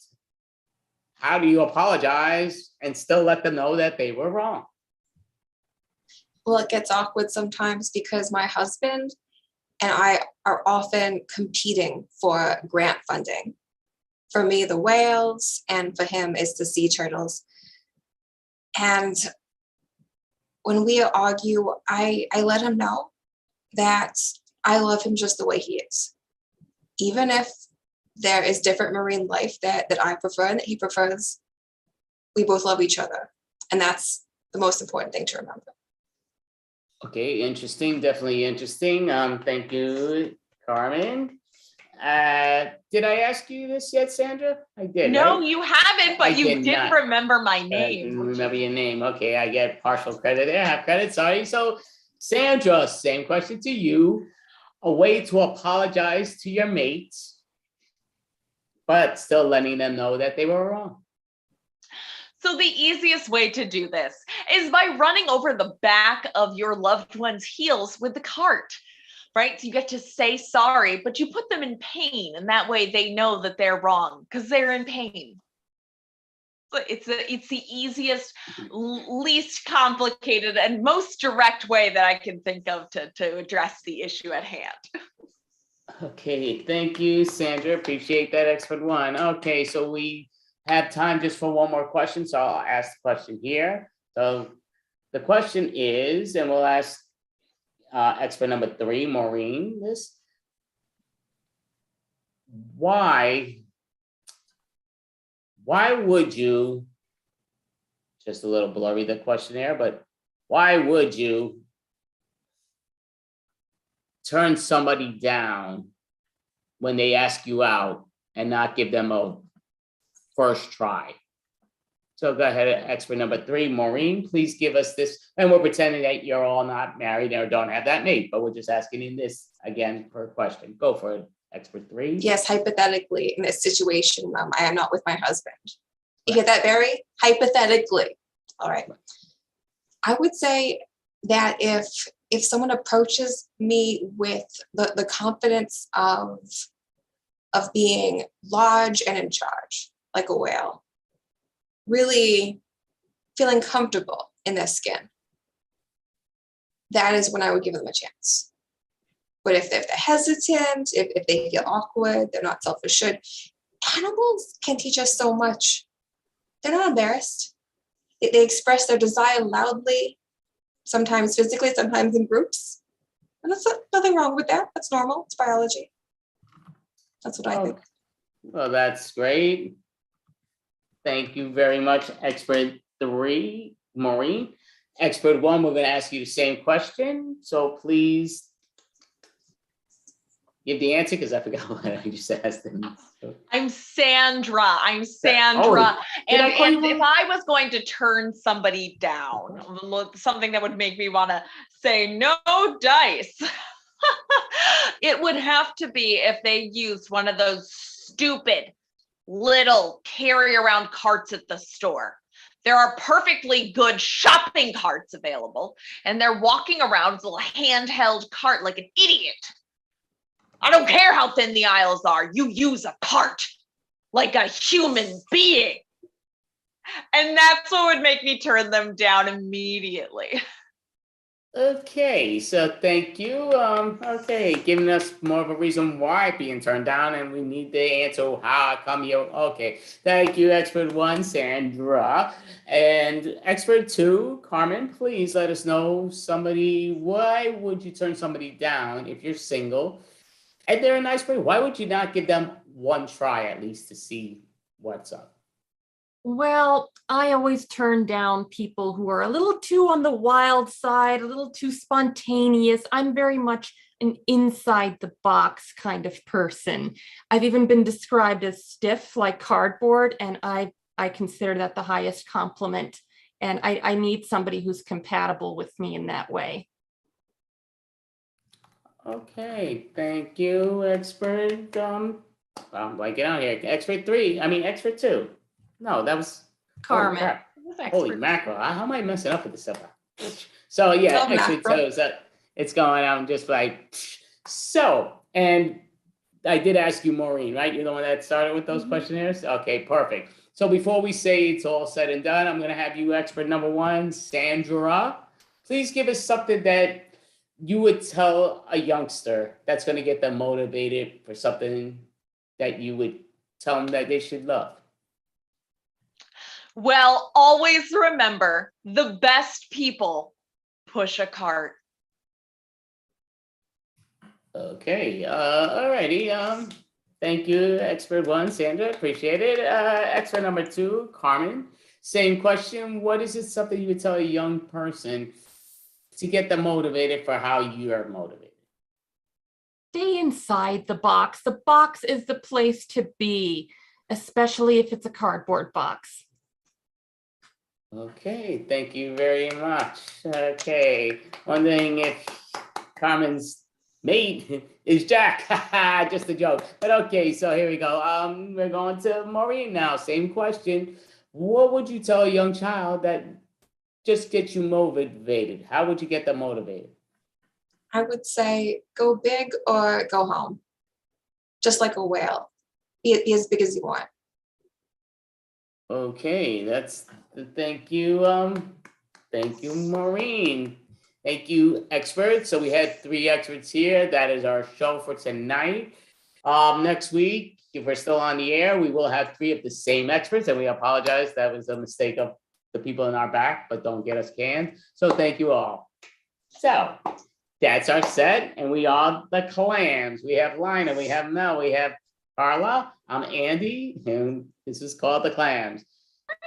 How do you apologize and still let them know that they were wrong? Well, it gets awkward sometimes because my husband and I are often competing for grant funding. For me, the whales, and for him, it's the sea turtles. And when we argue, I let him know that I love him just the way he is. Even if there is different marine life that I prefer and that he prefers, we both love each other. And that's the most important thing to remember. Okay, interesting, definitely interesting. Thank you, Carmen. Did I ask you this yet, Sandra? I did. No, right? you haven't, but I you did not. remember my I name. didn't remember your name. Okay, I get partial credit there. Half credit, sorry. So, Sandra, same question to you. A way to apologize to your mates, but still letting them know that they were wrong. So the easiest way to do this is by running over the back of your loved one's heels with the cart, right? So you get to say sorry, but you put them in pain, and that way they know that they're wrong because they're in pain. So it's the easiest, least complicated, and most direct way that I can think of to address the issue at hand. Okay, thank you, Sandra. Appreciate that, expert 1. Okay, so we have time just for one more question, so I'll ask the question here. So the question is, and we'll ask expert number 3, Maureen, this. Why would you, just a little blurry the questionnaire, but why would you turn somebody down when they ask you out and not give them a first try? So go ahead, expert number 3, Maureen, please give us this. And we're pretending that you're all not married or don't have that mate, but we're just asking in this again for a question. Go for it, expert 3. Yes, hypothetically, in this situation, I am not with my husband. You hear that, Barry? Hypothetically. All right. I would say that if if someone approaches me with the confidence of being large and in charge, like a whale, really feeling comfortable in their skin, that is when I would give them a chance. But if they're hesitant, if they feel awkward, they're not self-assured, animals can teach us so much. They're not embarrassed. They express their desire loudly, sometimes physically, sometimes in groups. And that's nothing wrong with that. That's normal. It's biology. That's what I think. Well, that's great. Thank you very much, expert 3, Maureen. Expert 1, we're going to ask you the same question. So please give the answer, because I forgot what I just asked them. I'm Sandra. And if I was going to turn somebody down, something that would make me want to say no dice, it would have to be if they used one of those stupid little carry around carts at the store. There are perfectly good shopping carts available, and they're walking around with a little handheld cart like an idiot. I don't care how thin the aisles are. You use a cart like a human being. And that's what would make me turn them down immediately. Okay, so thank you. Okay, giving us more of a reason why being turned down, and we need the answer how come you. Okay, thank you, expert 1, Sandra, and expert 2, Carmen. Please let us know why would you turn somebody down if you're single and they're a nice person? Why would you not give them one try at least to see what's up? Well, I always turn down people who are a little too on the wild side, a little too spontaneous. I'm very much an inside the box kind of person. I've even been described as stiff like cardboard, and I consider that the highest compliment. And I need somebody who's compatible with me in that way. Okay, thank you, expert. I'm blanking out here. Expert 2. No, that was Carmen. Holy mackerel! How am I messing up with this stuff? So yeah, expert 2 is that it's going. I'm just like so. And I did ask you, Maureen, right? You're the one that started with those questionnaires. Okay, perfect. So before we say it's all said and done, I'm going to have you, expert number 1, Sandra. Please give us something that you would tell a youngster that's going to get them motivated for something that you would tell them that they should love. Well, always remember, the best people push a cart. Okay, all righty. Thank you, expert 1, Sandra, appreciate it. Expert number 2, Carmen, same question. What is it something you would tell a young person to get them motivated for how you are motivated? Stay inside the box. The box is the place to be, especially if it's a cardboard box. Okay, thank you very much. Okay, wondering if Carmen's mate is Jack. Just a joke. But okay, so here we go. We're going to Maureen now. Same question. What would you tell a young child that just gets you motivated? How would you get them motivated? I would say go big or go home. Just like a whale. Be as big as you want. Okay, thank you, Maureen. Thank you, experts. So we had 3 experts here. That is our show for tonight. Next week, if we're still on the air, we will have 3 of the same experts, and we apologize. That was a mistake of the people in our back, but don't get us canned. So thank you all. So that's our set, and we are the clams. We have Lina, we have Mel, we have Carla. I'm Andy, and this is called the Clams.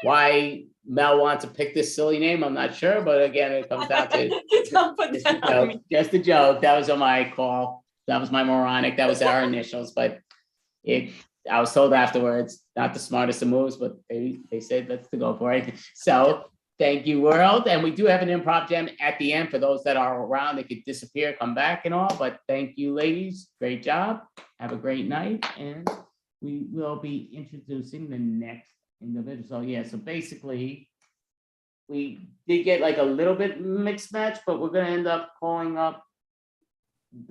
Why Mel wants to pick this silly name, I'm not sure, but again, it comes down to just a joke. That was on my call. That was my moronic. That was our initials, but I was told afterwards, not the smartest of moves, but they said let's go for it. So thank you, world. And we do have an improv jam at the end for those that are around. They could disappear, come back and all, but thank you, ladies. Great job. Have a great night. And we will be introducing the next individual. So yeah, so basically we did get like a little bit mixed match, but we're gonna end up calling up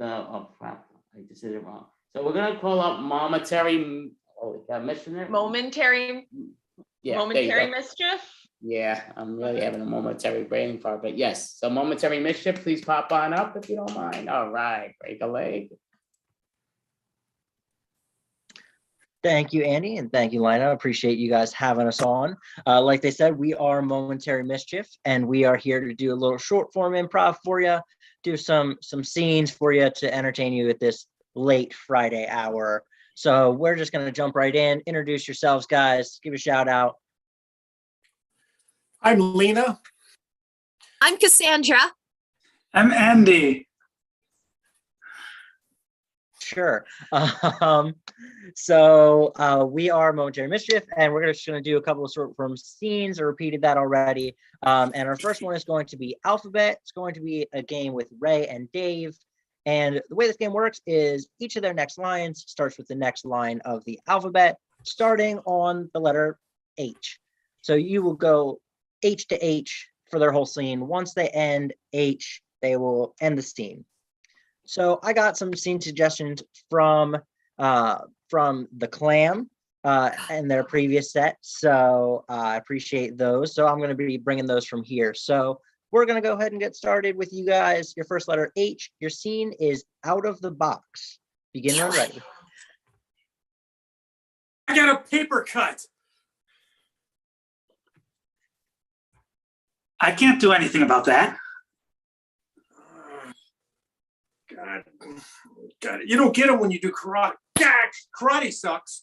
oh crap, I just did it wrong. So we're gonna call up momentary, missionary. Momentary Yeah, there you go. mischief. Yeah, I'm really having a momentary brain fart, but yes. So momentary mischief, please pop on up if you don't mind. All right, break a leg. Thank you, Andy, and thank you, Lina. Appreciate you guys having us on. Like they said, we are Momentary Mischief, and we are here to do a little short form improv for you, do some scenes for you to entertain you at this late Friday hour. So we're just going to jump right in. Introduce yourselves, guys. Give a shout out. I'm Lena. I'm Cassandra. I'm Andy. Sure. So we are Momentary Mischief, and we're just going to do a couple of short form scenes. I repeated that already. And our first one is going to be Alphabet. It's going to be a game with Ray and Dave. And the way this game works is each of their next lines starts with the next line of the alphabet, starting on the letter H. So you will go H to H for their whole scene. Once they end H, they will end the scene. So I got some scene suggestions from the Clam and their previous set. So I appreciate those. So I'm going to be bringing those from here. So we're going to go ahead and get started with you guys. Your first letter H. Your scene is out of the box. Begin when ready. I got a paper cut. I can't do anything about that. God, you don't get them when you do karate. God, karate sucks.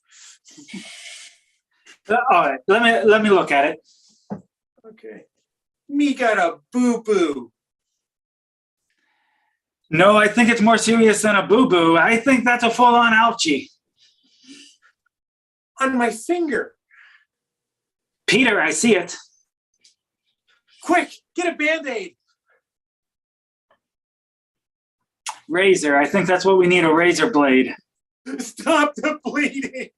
All right, let me look at it. Okay. Me got a boo-boo. No, I think it's more serious than a boo-boo. I think that's a full-on ouchie. On my finger. Peter, I see it. Quick, get a Band-Aid. Razor, I think that's what we need, a razor blade. Stop the bleeding.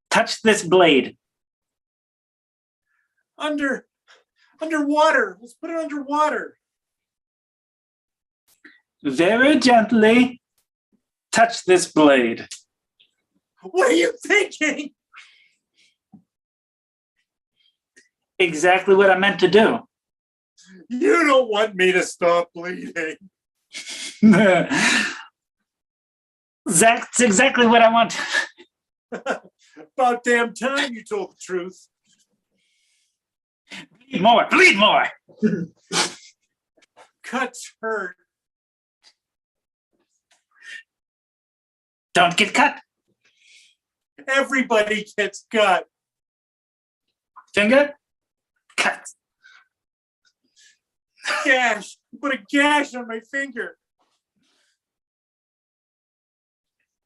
Touch this blade. Underwater. Let's put it underwater. Very gently touch this blade. What are you thinking? Exactly what I meant to do. You don't want me to stop bleeding. That's exactly what I want. About damn time you told the truth. Bleed more, bleed more. Cuts hurt. Don't get cut. Everybody gets cut. Finger, cut. Gash. Put a gash on my finger.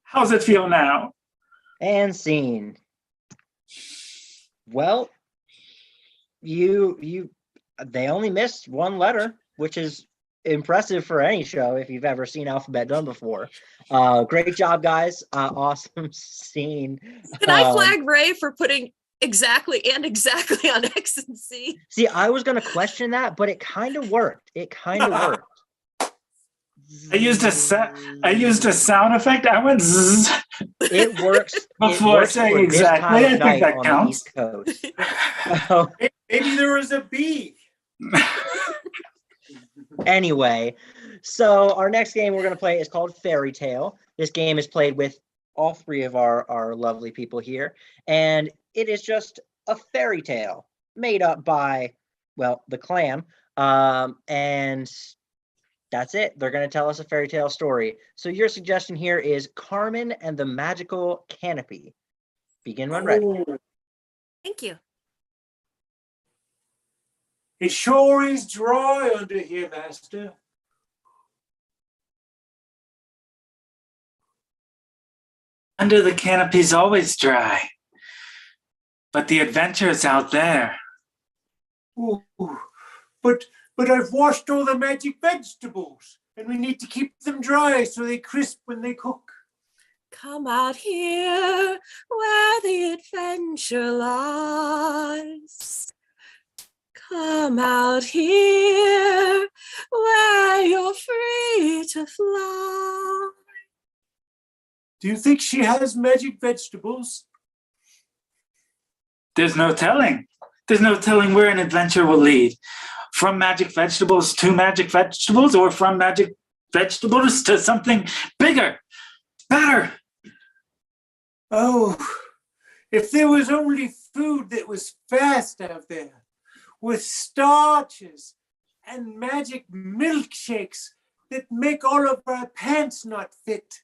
How's it feel now? And scene. Well, they only missed one letter, which is impressive for any show if you've ever seen Alphabet done before. Great job, guys. Awesome scene. Can I flag Ray for putting exactly on X and Z? See, I was going to question that, but it kind of worked. I used a sound effect. I went zzz. It works before saying exactly. I think that counts. Maybe there was a B. Anyway, so our next game we're going to play is called Fairy Tale. This game is played with all three of our lovely people here, and it is just a fairy tale made up by, well, the Clam, and that's it. They're going to tell us a fairy tale story. So your suggestion here is Carmen and the Magical Canopy. Begin when ready. Thank you. It sure is dry under here, master. Under the canopy's always dry. But the adventure's out there. Ooh, but I've washed all the magic vegetables, and we need to keep them dry so they crisp when they cook. Come out here where the adventure lies. Come out here where you're free to fly. Do you think she has magic vegetables? There's no telling. There's no telling where an adventure will lead. From magic vegetables to magic vegetables, or from magic vegetables to something bigger, better. Oh, if there was only food that was fast out there, with starches and magic milkshakes that make all of our pants not fit.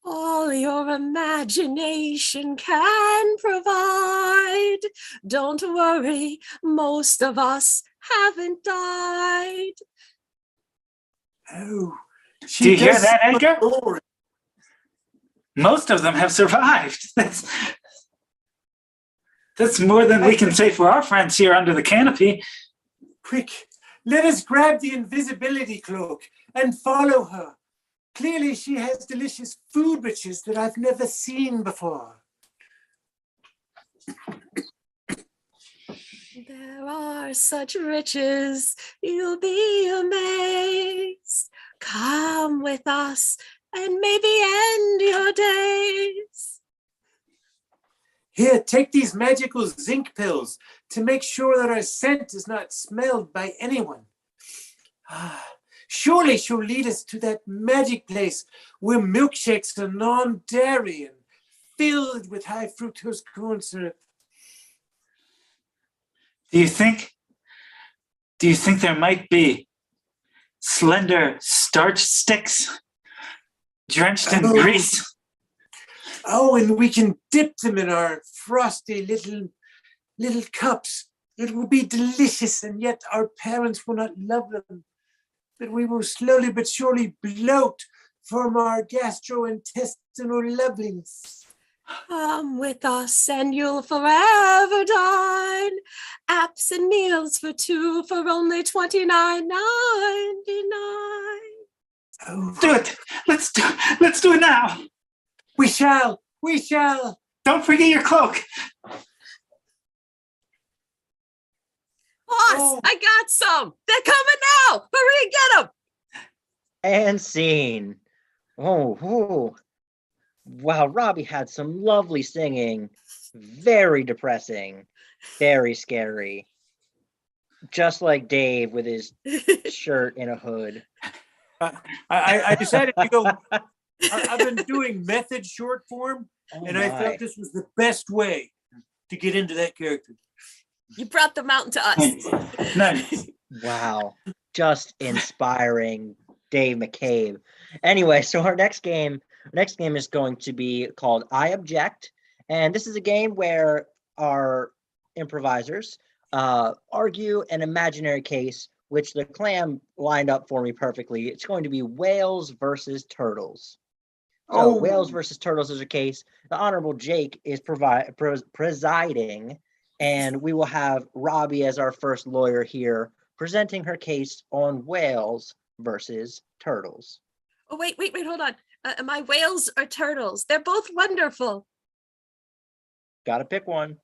All your imagination can provide. Don't worry, most of us haven't died. Oh, Do you hear that, Edgar? Most of them have survived. That's more than we can say for our friends here under the canopy. Quick, let us grab the invisibility cloak and follow her. Clearly she has delicious food riches that I've never seen before. There are such riches, you'll be amazed. Come with us and maybe end your days. Here, take these magical zinc pills to make sure that our scent is not smelled by anyone. Surely she'll lead us to that magic place where milkshakes are non-dairy and filled with high fructose corn syrup. Do you think there might be slender starch sticks drenched in grease? Oh, and we can dip them in our frosty little cups. It will be delicious, and yet our parents will not love them. But we will slowly but surely bloat from our gastrointestinal loveliness. Come with us and you'll forever dine. Apps and meals for two for only $29.99. Oh. Do it. Let's do it now. We shall. Don't forget your cloak. Boss, I got some. They're coming now. Hurry and get them. And scene. Oh. Wow, Robbie had some lovely singing. Very depressing. Very scary. Just like Dave with his shirt in a hood. I decided to go. I've been doing method short form, and I thought this was the best way to get into that character. You brought the mountain to us. Nice. Wow. Just inspiring Dave McCabe. Anyway, so our next game is going to be called I Object. And this is a game where our improvisers argue an imaginary case, which the clam lined up for me perfectly. It's going to be whales versus turtles. So whales versus turtles is a case. The Honorable Jake is presiding, and we will have Robbie as our first lawyer here, presenting her case on whales versus turtles. Oh, wait, hold on. Am I whales or turtles? They're both wonderful. Gotta pick one.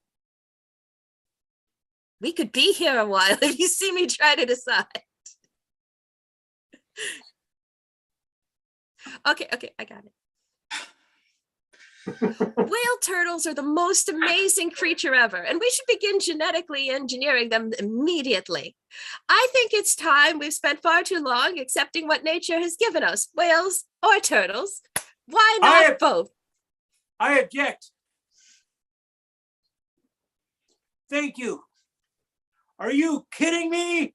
We could be here a while if you see me try to decide. Okay, I got it. Whale turtles are the most amazing creature ever, and we should begin genetically engineering them immediately. I think it's time. We've spent far too long accepting what nature has given us, whales or turtles. Why not both? I object. Thank you. Are you kidding me?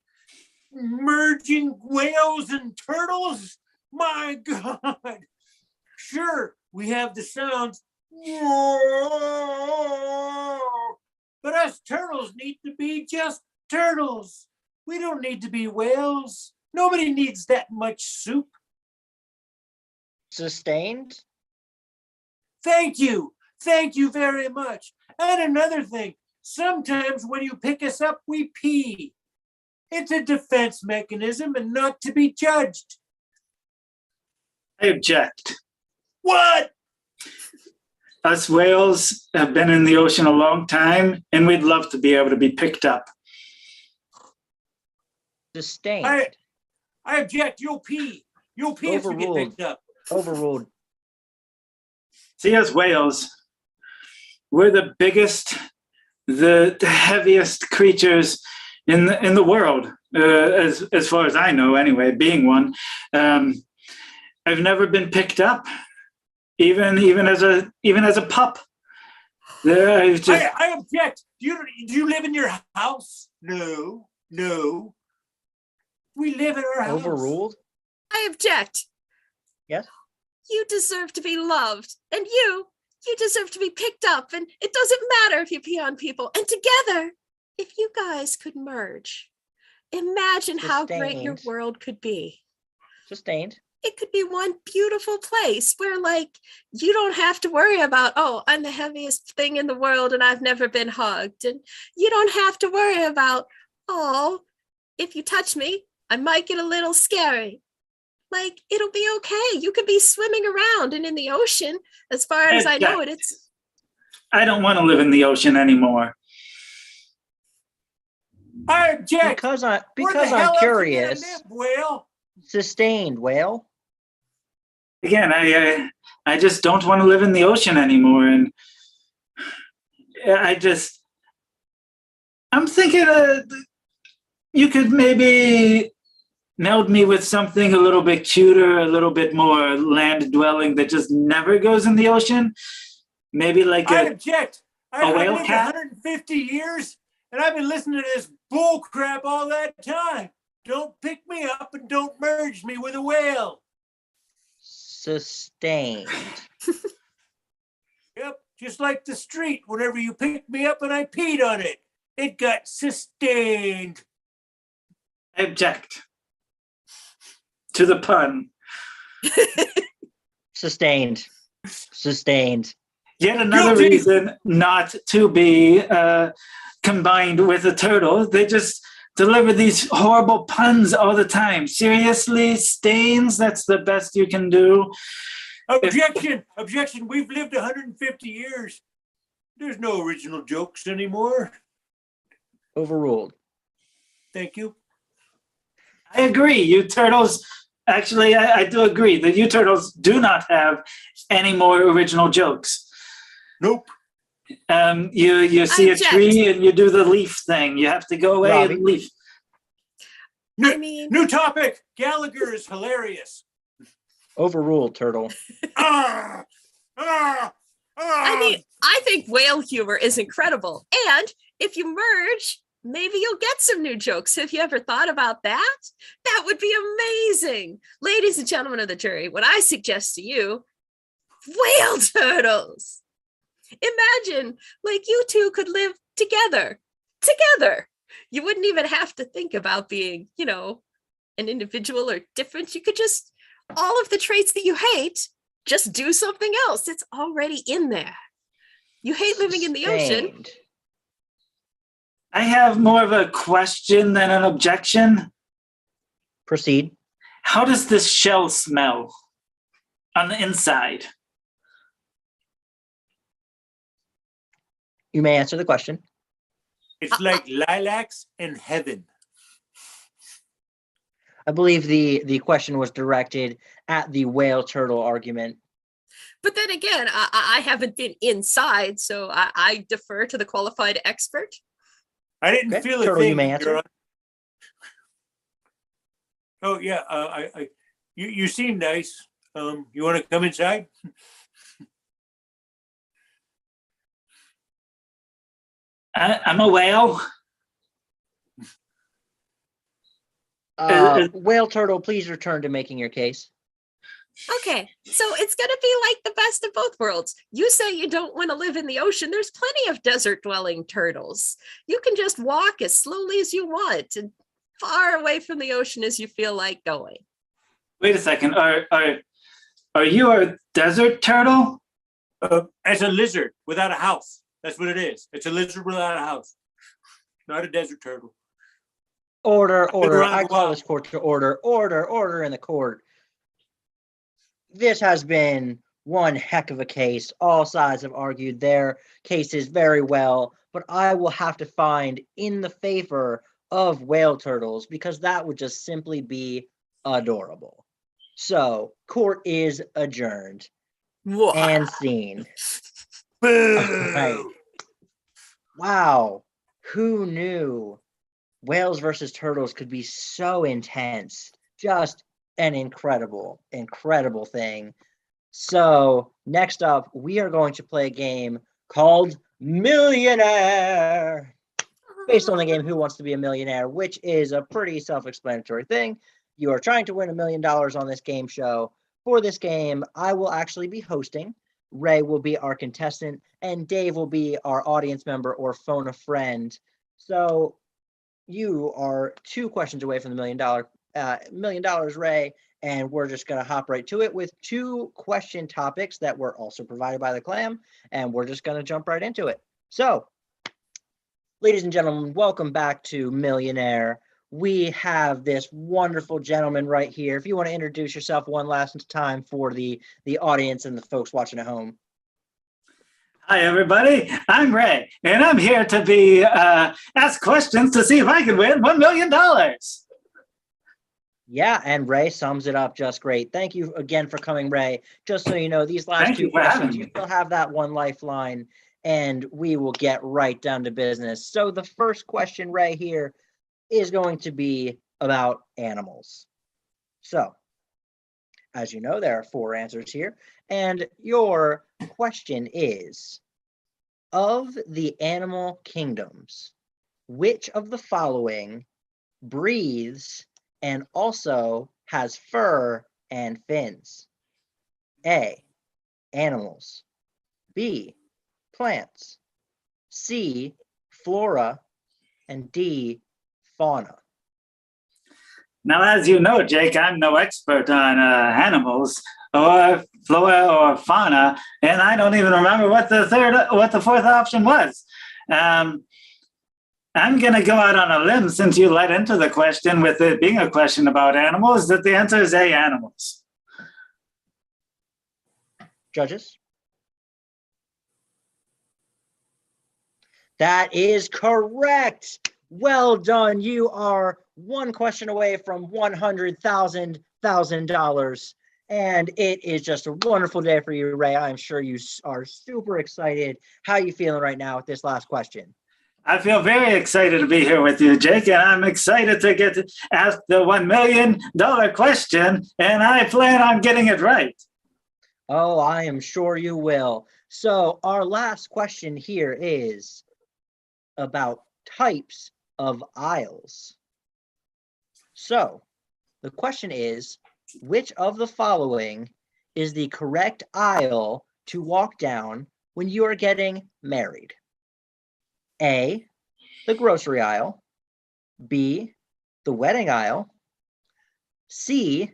Merging whales and turtles? My God. Sure, we have the sounds, but us turtles need to be just turtles. We don't need to be whales. Nobody needs that much soup. Sustained? Thank you. Thank you very much. And another thing, sometimes when you pick us up, we pee. It's a defense mechanism and not to be judged. I object. What? Us whales have been in the ocean a long time, and we'd love to be able to be picked up. Sustained. I object. You'll pee. You'll pee if you get picked up. Overruled. See, us whales, we're the biggest, the heaviest creatures in the world, as far as I know. Anyway, being one, I've never been picked up, even as a pup. I object. Do you live in your house? No. We live in our house. Overruled. I object. Yes. You deserve to be loved, and you deserve to be picked up, and it doesn't matter if you pee on people. And together, if you guys could merge, imagine how great your Sustained. world could be. Sustained. It could be one beautiful place where, like, you don't have to worry about, oh, I'm the heaviest thing in the world and I've never been hugged. And you don't have to worry about, oh, if you touch me, I might get a little scary. Like, it'll be okay. You could be swimming around and in the ocean. As far as I know it, it's. I don't want to live in the ocean anymore. I object. Because Where the I'm hell else you curious. gonna live, whale? Sustained, whale. Again, I just don't want to live in the ocean anymore, and I'm thinking you could maybe meld me with something a little bit cuter, a little bit more land dwelling that just never goes in the ocean. Maybe like I object. a whale lived cat. 150 years, and I've been listening to this bull crap all that time. Don't pick me up and don't merge me with a whale. Sustained. Yep, just like the street. Whenever you picked me up and I peed on it, it got sustained. I object to the pun. Sustained. Sustained. Yet another reason not to be combined with a turtle. They just deliver these horrible puns all the time. Seriously, Stains, that's the best you can do. Objection. We've lived 150 years. There's no original jokes anymore. Overruled. Thank you. I agree. You turtles, actually, I do agree that you turtles do not have any more original jokes. Nope. You see a tree and you do the leaf thing. You have to go away Robbie. and leaf. New topic. Gallagher is hilarious. Overruled, turtle. I mean, I think whale humor is incredible. And if you merge, maybe you'll get some new jokes. Have you ever thought about that? That would be amazing. Ladies and gentlemen of the jury, what I suggest to you, whale turtles. Imagine, like, you two could live together. You wouldn't even have to think about being, an individual or different. You could just, all of the traits that you hate, just do something else. It's already in there. You hate living in the ocean. Sustained. I have more of a question than an objection. Proceed. How does this shell smell on the inside? You may answer the question. It's like lilacs in heaven. I believe the question was directed at the whale turtle argument. But then again, I haven't been inside, so I defer to the qualified expert. I didn't feel a Turtle, thing. you may answer. Oh yeah, you seem nice. You want to come inside? I'm a whale. Whale turtle, please return to making your case. Okay, so it's going to be like the best of both worlds. You say you don't want to live in the ocean. There's plenty of desert-dwelling turtles. You can just walk as slowly as you want and far away from the ocean as you feel like going. Wait a second. Are you a desert turtle? As a lizard without a house. That's what it is. It's a lizard without a house. Not a desert turtle. Order. around I the call world. this court to order. Order in the court. This has been one heck of a case. All sides have argued their cases very well, but I will have to find in the favor of whale turtles because that would just simply be adorable. So, court is adjourned. And scene. Right. Wow. Who knew whales versus turtles could be so intense? Just an incredible, incredible thing. So, next up, we are going to play a game called Millionaire, based on the game Who Wants to Be a Millionaire, which is a pretty self-explanatory thing. You are trying to win $1 million on this game show. For this game, I will actually be hosting. Ray will be our contestant, and Dave will be our audience member or phone a friend. So you are 2 questions away from the $1 million, Ray, and we're just going to hop right to it with 2 question topics that were also provided by the Clam, and we're just going to jump right into it. So, ladies and gentlemen, welcome back to Millionaire. We have this wonderful gentleman right here. If you want to introduce yourself one last time for the audience and the folks watching at home. Hi, everybody. I'm Ray, and I'm here to be asked questions to see if I can win $1 million. Yeah, and Ray sums it up just great. Thank you again for coming, Ray. Just so you know, these last Thank 2 you for having questions, me. you still have that one lifeline, and we will get right down to business. So the first question, Ray, here is going to be about animals. So, as you know, there are 4 answers here, and your question is, of the animal kingdoms, which of the following breathes and also has fur and fins? A, animals. B, plants. C, flora. And D, fauna. Now, as you know, Jake, I'm no expert on animals or flora or fauna, and I don't even remember what the 4th option was. I'm going to go out on a limb since you led into the question with it being a question about animals, that the answer is A, animals. Judges? That is correct. Well done. You are 1 question away from $100,000. And it is just a wonderful day for you, Ray. I'm sure you are super excited. How are you feeling right now with this last question? I feel very excited to be here with you, Jake, and I'm excited to get to ask the $1 million question, and I plan on getting it right. Oh, I am sure you will. So our last question here is about types of aisles. So the question is, which of the following is the correct aisle to walk down when you are getting married? A, the grocery aisle. B, the wedding aisle. C,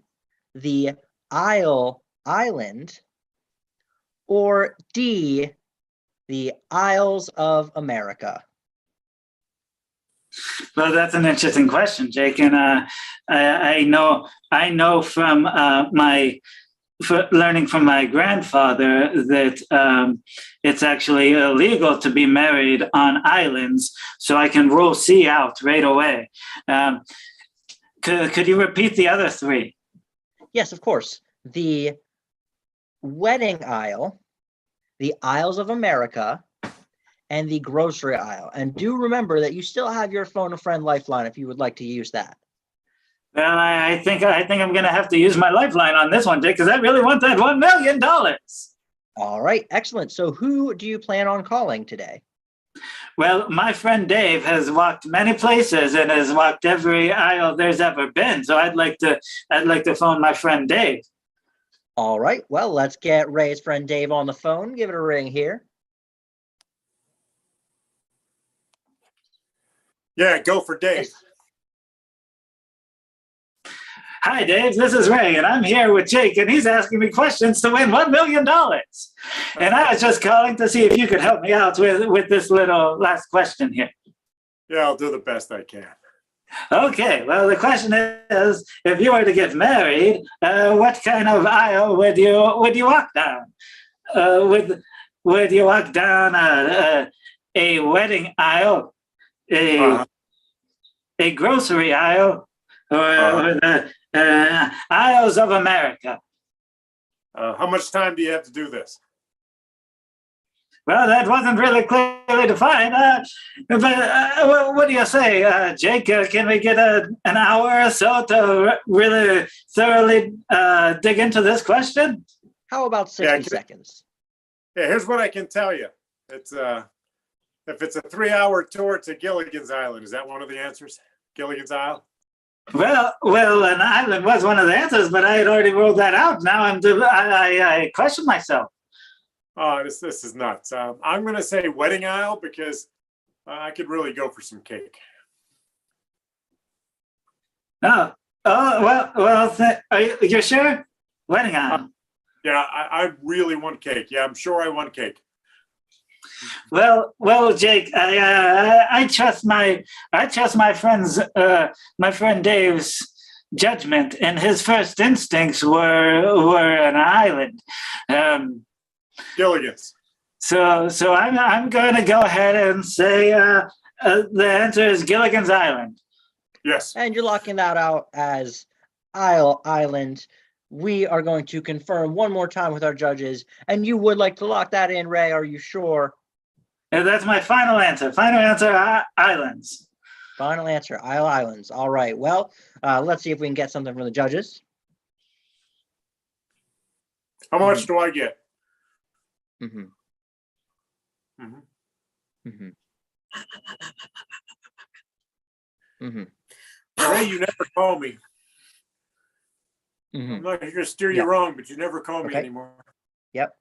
the island. Or D, the Isles of America. Well, that's an interesting question, Jake, and I know from learning from my grandfather that it's actually illegal to be married on islands, so I can rule C out right away. Could you repeat the other 3? Yes, of course. The wedding aisle, the Isles of America, and the grocery aisle. And do remember that you still have your phone a friend lifeline if you would like to use that. Well, I think I'm going to have to use my lifeline on this one, Jake, because I really want that $1 million. All right, excellent. So who do you plan on calling today? Well, my friend Dave has walked many places and has walked every aisle there's ever been. So I'd like to phone my friend Dave. All right, well, let's get Ray's friend Dave on the phone. Give it a ring here. Yeah, go for Dave. Yes. Hi, Dave. This is Ray, and I'm here with Jake, and he's asking me questions to win $1 million. And I was just calling to see if you could help me out with this little last question here. Yeah, I'll do the best I can. Okay, well, the question is, if you were to get married, what kind of aisle would you walk down? Would you walk down a wedding aisle, a grocery aisle, or the aisles of America? How much time do you have to do this? Well, that wasn't really clearly defined. But what do you say, Jake? Can we get an hour or so to really thoroughly dig into this question? How about 60 seconds? Yeah, here's what I can tell you. It's if it's a 3-hour tour to Gilligan's Island, is that one of the answers? Gilligan's Isle? Well, an island was one of the answers, but I had already ruled that out. Now I question myself. Oh, this is nuts. I'm going to say wedding aisle because I could really go for some cake. Well, are you sure? Wedding aisle. Yeah, I really want cake. Yeah, I'm sure I want cake. Well, Jake, I trust my friend Dave's judgment, and his first instincts were an island. Gilligan's. So I'm going to go ahead and say the answer is Gilligan's Island. Yes. And you're locking that out as Island. We are going to confirm one more time with our judges. And you would like to lock that in, Ray? Are you sure? And that's my final answer. Final answer, islands. Final answer, Islands. All right. Well, let's see if we can get something from the judges. How much do I get? Mm-hmm. Mm-hmm. Mm-hmm. Mm-hmm. Ray, you never call me. Mm-hmm. I'm not going to steer you wrong, but you never call me anymore. Yep.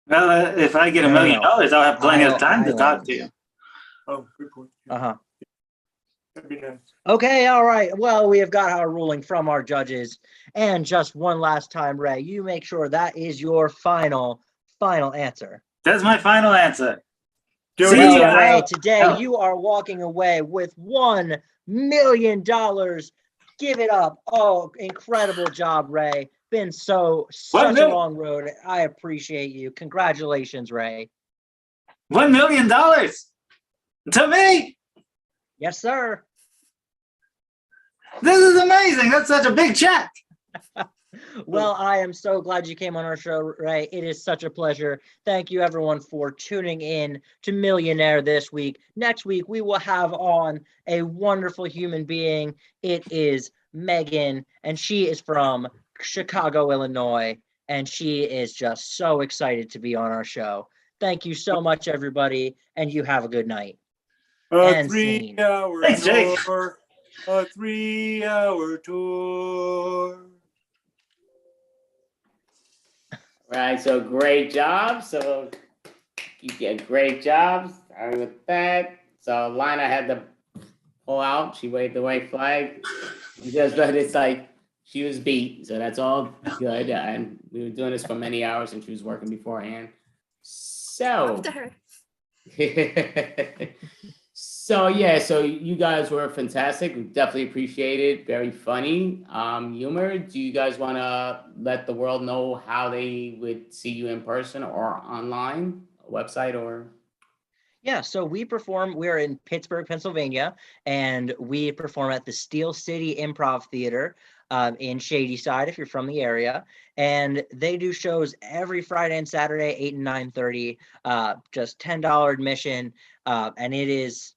Well, if I get $1 million, I'll have plenty of time to talk to you. Oh, good point. Uh-huh. That'd be nice. Okay, all right. Well, we have got our ruling from our judges. And just one last time, Ray, you make sure that is your final answer. That's my final answer. Well, Ray, today you are walking away with $1 million. Give it up. Oh, incredible job, Ray. Been such a long road. I appreciate you. Congratulations, Ray. $1 million to me. Yes, sir. This is amazing. That's such a big check. Well, I am so glad you came on our show, Ray. It is such a pleasure. Thank you, everyone, for tuning in to Millionaire this week. Next week, we will have on a wonderful human being. It is Megan, and she is from Chicago, Illinois, and she is just so excited to be on our show. Thank you so much, everybody, and you have a good night. A 3-hour tour. A 3-hour tour. Right, so great job. So you get great jobs. Starting with that. So Lina had to pull out. She waved the white flag. Just but it's like she was beat. So that's all good. And we were doing this for many hours and she was working beforehand. So so yeah, so you guys were fantastic. We definitely appreciate it. Very funny humor. Do you guys want to let the world know how they would see you in person or online, a website or? Yeah, so we're in Pittsburgh, Pennsylvania, and we perform at the Steel City Improv Theater in Shadyside, if you're from the area. And they do shows every Friday and Saturday, 8 and 9:30, just $10 admission. And it is,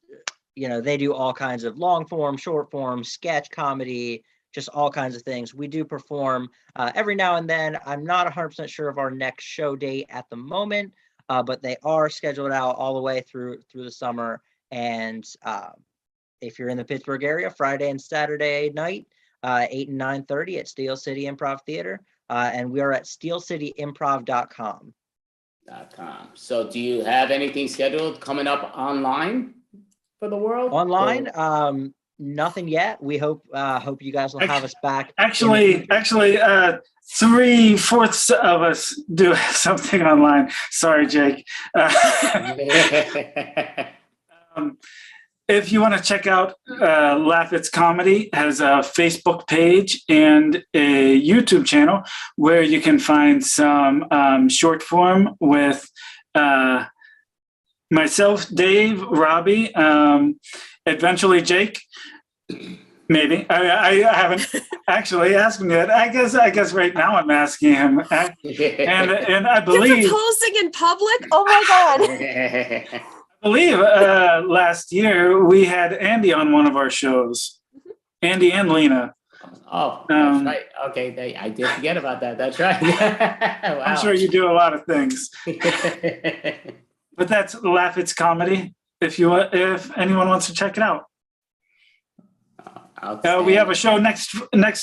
they do all kinds of long form, short form, sketch comedy, just all kinds of things. We do perform every now and then. I'm not 100% sure of our next show date at the moment, but they are scheduled out all the way through the summer. And if you're in the Pittsburgh area, Friday and Saturday night, 8 and 9:30 at Steel City Improv Theater. And we are at steelcityimprov.com. So do you have anything scheduled coming up online for the world? Online? Nothing yet. We hope you guys will have us back. Actually, 3/4 of us do something if you want to check out Laugh It's Comedy, it has a Facebook page and a YouTube channel where you can find some short form with myself, Dave, Robbie, eventually Jake. Maybe I haven't actually asked him yet. I guess right now I'm asking him, and I believe You're proposing in public. Oh my god! I believe last year we had Andy on one of our shows, Andy and Lena. Oh, that's right. Okay, I did forget about that. That's right. Wow. I'm sure you do a lot of things, but that's Laugh It's Comedy. If anyone wants to check it out. We have a show next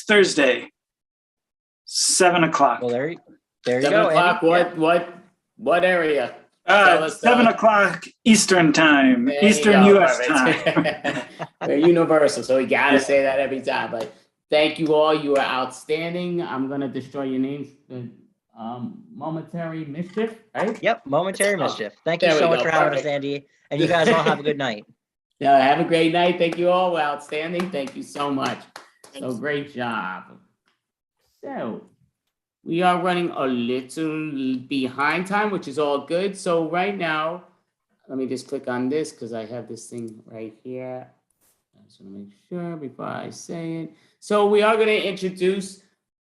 Thursday, 7:00. Well, there you 7 go. o'clock. Andy. What area? 7:00 Eastern time, There Eastern you go, US perfect. time. They're universal, so we gotta say that every time. But thank you all. You are outstanding. I'm gonna destroy your names. Momentary mischief, right? Yep, momentary mischief. Thank you There we so much go, for having perfect. us, Andy. And you guys all have a good night. Yeah, have a great night. Thank you all. We're outstanding. Thank you so much. So great job. So we are running a little behind time, which is all good. So right now, let me just click on this because I have this thing right here. I just want to make sure before I say it. So we are going to introduce,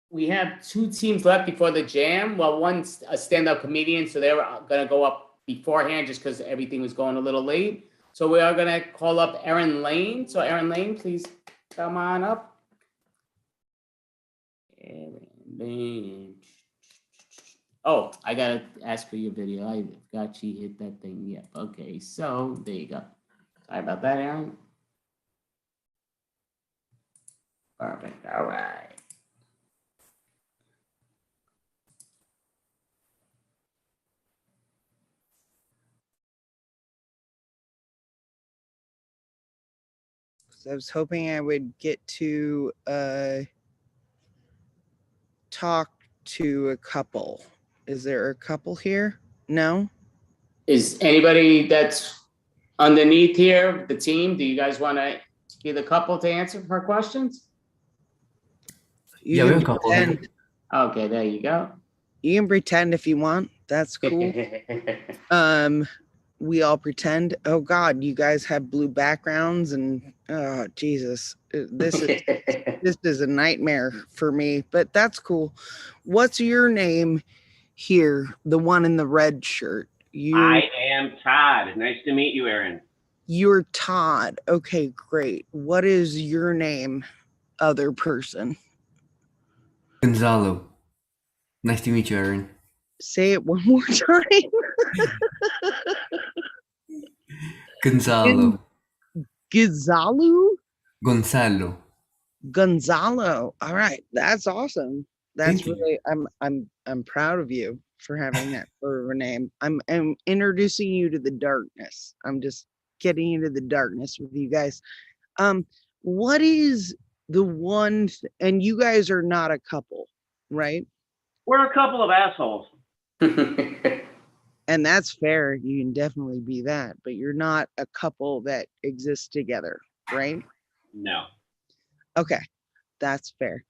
we have 2 teams left before the jam. Well, one's a stand-up comedian, so they're going to go up beforehand just because everything was going a little late. So we are going to call up Erin Lane. So Erin Lane, please come on up. Erin Lane. Oh, I got to ask for your video. I forgot she hit that thing. Yep. Okay, so there you go. Sorry about that, Erin. Perfect. All right. I was hoping I would get to talk to a couple. Is there a couple here? No? Is anybody that's underneath here, the team, do you guys want to be the couple to answer her questions? You can pretend. Okay, there you go. You can pretend if you want. That's cool. We all pretend. Oh God, you guys have blue backgrounds and oh Jesus. This is a nightmare for me, but that's cool. What's your name here? The one in the red shirt. I am Todd. Nice to meet you, Erin. You're Todd. Okay, great. What is your name, other person? Gonzalo. Nice to meet you, Erin. Say it one more time. Gonzalo. Gonzalo? Gonzalo. All right, that's awesome. That's really I'm proud of you for having that for a name. I'm introducing you to the darkness. I'm just getting into the darkness with you guys. What is the one and you guys are not a couple, right? We're a couple of assholes. And that's fair. You can definitely be that, but you're not a couple that exists together, right? No. Okay, that's fair.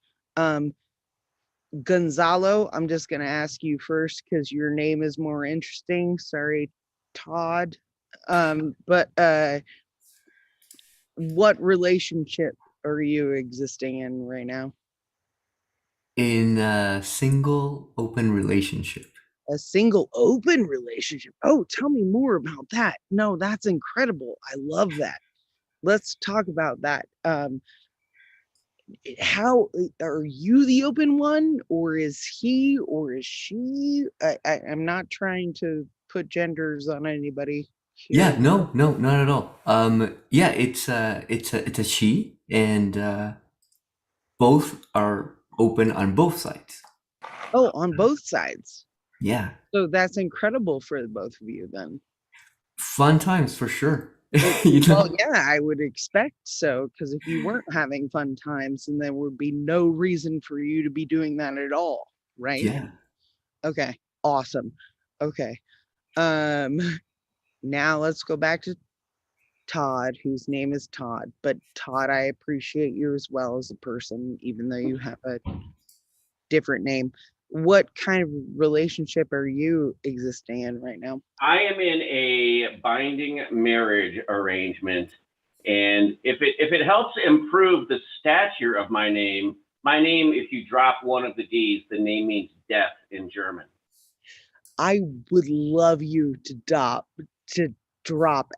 Gonzalo, I'm just gonna ask you first because your name is more interesting. Sorry, Todd. But what relationship are you existing in right now? In a single open relationship. A single open relationship. Oh, tell me more about that. No, that's incredible. I love that. Let's talk about that. How are you the open one, or is he, or is she? I'm not trying to put genders on anybody here. Yeah, no, not at all. Yeah, it's a she, and both are open on both sides. Oh, on both sides. Yeah, So that's incredible for the both of you then. fun times for sure. You know? Well, yeah, I would expect so, because if you weren't having fun times, then there would be no reason for you to be doing that at all, right? Yeah. Okay, awesome. Okay. Now let's go back to Todd, whose name is Todd. But Todd, I appreciate you as well as a person, even though you have a different name. What kind of relationship are you existing in right now? I am in a binding marriage arrangement, and if it helps improve the stature of my name, if you drop one of the D's, the name means death in German. I would love you to drop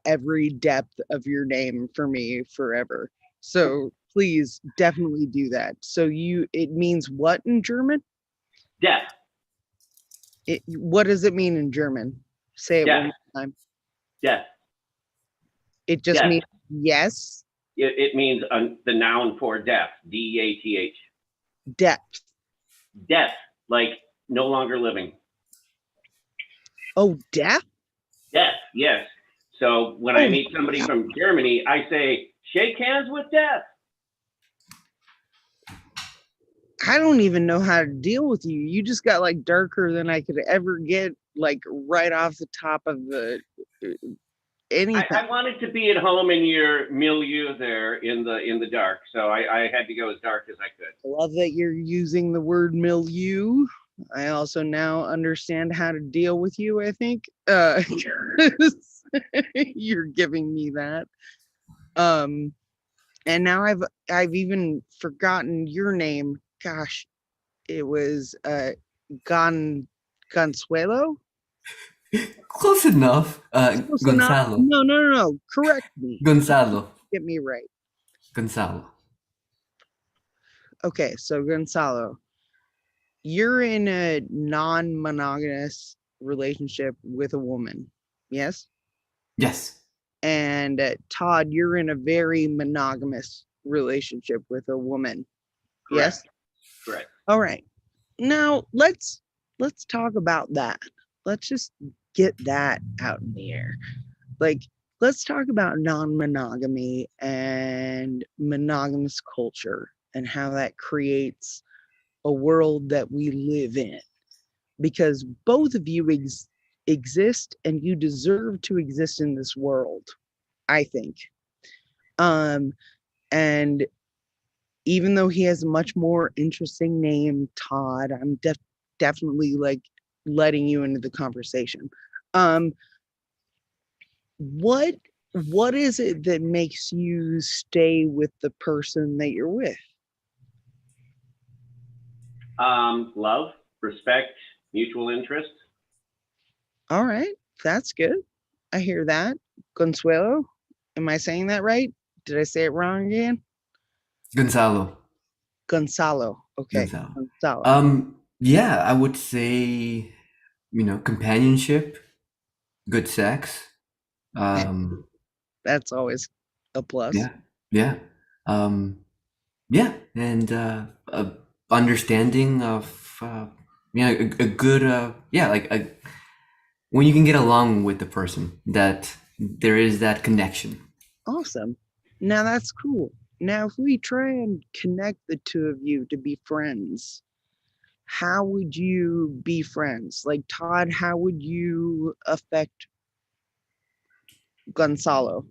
every depth of your name for me forever. So please definitely do that. So it means what in German? Death. What does it mean in German? Say it Death. one more time. Death. It just Death. means yes. It means the noun for death, D-E-A-T-H. Depth. Death, like no longer living. Oh, death? Death, yes. So when I meet somebody from Germany, I say, shake hands with death. I don't even know how to deal with you. You just got like darker than I could ever get, like right off the top of the anything. I wanted to be at home in your milieu there in the dark, so I had to go as dark as I could. I love that you're using the word milieu. I also now understand how to deal with you, I think. You're giving me that. And now I've even forgotten your name. Gosh, it was Consuelo? Close enough. Close Gonzalo. enough. No. Correct me. Gonzalo. Get me right. Gonzalo. Okay, so Gonzalo, you're in a non-monogamous relationship with a woman, yes? Yes. And Todd, you're in a very monogamous relationship with a woman, yes? Correct. All right. Now let's talk about that. Let's just get that out in the air. Like, let's talk about non-monogamy and monogamous culture and how that creates a world that we live in. Because both of you exist and you deserve to exist in this world, I think. And even though he has a much more interesting name, Todd, I'm definitely like letting you into the conversation. What is it that makes you stay with the person that you're with? Love, respect, mutual interest. All right, that's good. I hear that. Consuelo, am I saying that right? Did I say it wrong again? Gonzalo. Okay. Gonzalo. Yeah, I would say, companionship, good sex. That's always a plus. Yeah. And understanding of a good when you can get along with the person, that there is that connection. Awesome. Now that's cool. Now if we try and connect the two of you to be friends, how would you be friends? Like, Todd, how would you affect Gonzalo?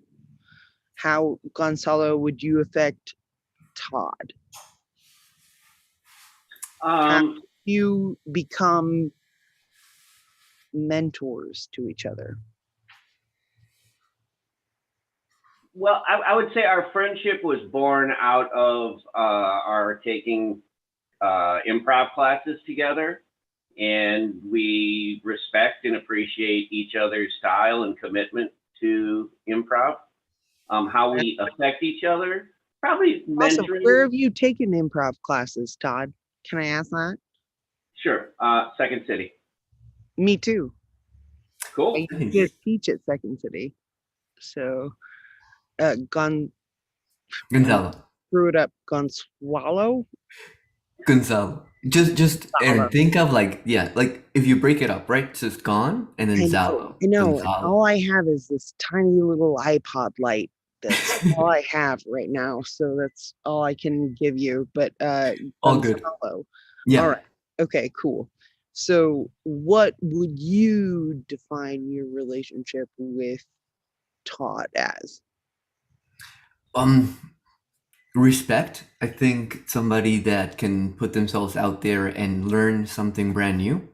How, Gonzalo, would you affect Todd? How do you become mentors to each other? Well, I would say our friendship was born out of our taking improv classes together, and we respect and appreciate each other's style and commitment to improv. How we affect each other, probably Also, mentoring. where have you taken improv classes, Todd? Can I ask that? Sure, Second City. Me too. Cool. I used to teach at Second City. So, Gonzalo. Screw it up. Gonzalo? Gonzalo. Just Aaron, think of like if you break it up, right? So it's gone and then Zalo. I know. Gonzalo. All I have is this tiny little iPod light. That's all I have right now. So that's all I can give you. But all good. Gonzalo. Yeah. All right. Okay, cool. So what would you define your relationship with Todd as? Respect. I think somebody that can put themselves out there and learn something brand new,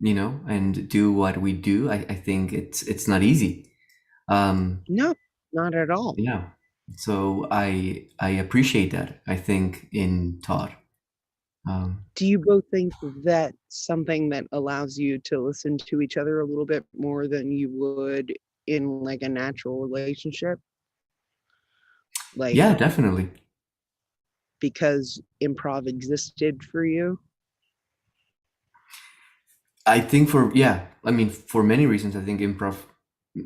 and do what we do. I think it's not easy. No, not at all. Yeah. So I appreciate that, I think, in Todd. Do you both think that's something that allows you to listen to each other a little bit more than you would in like a natural relationship? Like, Yeah, definitely. because improv existed for you? I think for many reasons, I think improv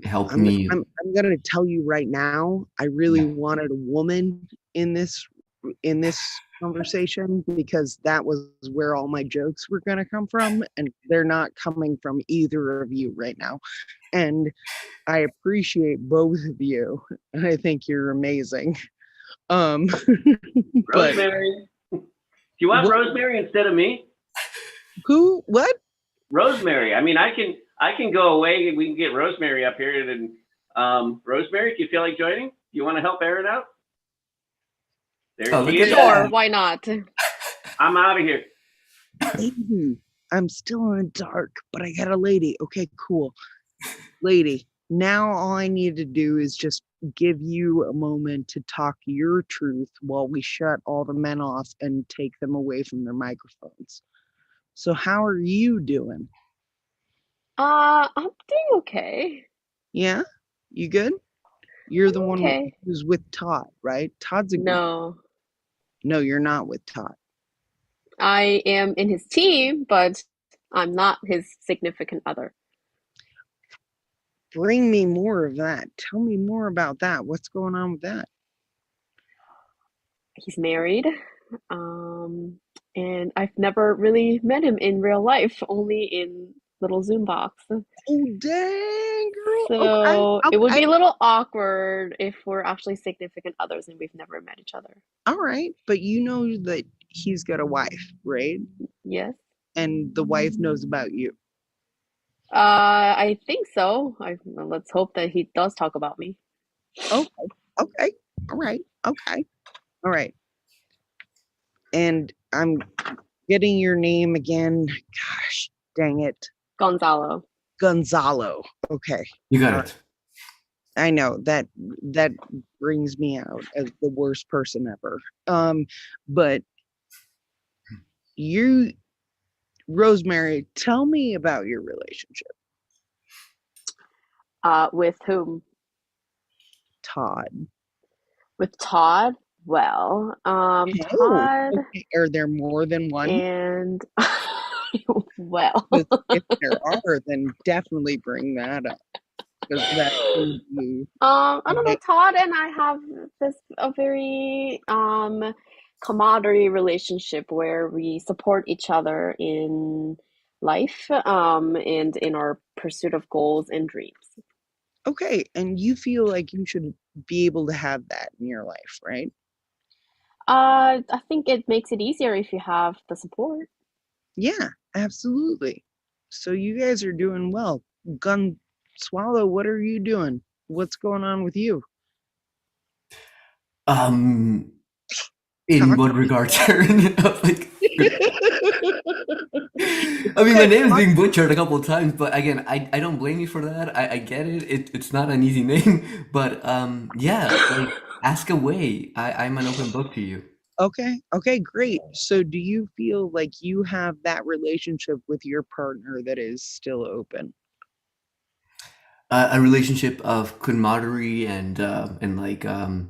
helped I'm me. I'm gonna tell you right now, I really wanted a woman in this conversation because that was where all my jokes were gonna come from, and they're not coming from either of you right now. And I appreciate both of you. I think you're amazing. But Rosemary. Do you want What? Rosemary instead of me? Who? What? Rosemary. I mean, I can go away and we can get Rosemary up here. And Rosemary, do you feel like joining? Do you want to help Aaron out? There she is. Sure, why not? I'm out of here. Lady, I'm still in the dark, but I got a lady. Okay, cool. Lady, now all I need to do is just give you a moment to talk your truth while we shut all the men off and take them away from their microphones. So how are you doing? I'm doing okay. Yeah? You good? You're the one Okay. who's with Todd, right? Todd's a No, No, you're not with Todd. I am in his team, but I'm not his significant other. Bring me more of that. Tell me more about that. What's going on with that? He's married, and I've never really met him in real life, only in little Zoom box. Oh, dang, girl. So Okay, it would be okay. a little awkward if we're actually significant others and we've never met each other. All right, but you know that he's got a wife, right? Yes. And the wife knows about you. I think so. Let's hope that he does talk about me. Okay, okay, all right, okay, all right. And I'm getting your name again. Gosh, dang it. Gonzalo. Gonzalo. Okay. You got it. I know that brings me out as the worst person ever. But you, Rosemary, tell me about your relationship. With whom? Todd. With Todd? Well, Todd. Okay. Are there more than one? And well, if there are, then definitely bring that up. Because that would be I don't know. Todd and I have a very camaraderie relationship where we support each other in life and in our pursuit of goals and dreams. Okay, and you feel like you should be able to have that in your life, right? I think it makes it easier if you have the support. Yeah, absolutely. So you guys are doing well. Gun Swallow, what are you doing? What's going on with you? In what regard, Aaron? Like, I mean, my name is being butchered a couple of times, but again, I don't blame you for that. I get it. It's not an easy name, but yeah, like, ask away. I'm an open book to you. Okay, great. So do you feel like you have that relationship with your partner that is still open? A relationship of camaraderie and like I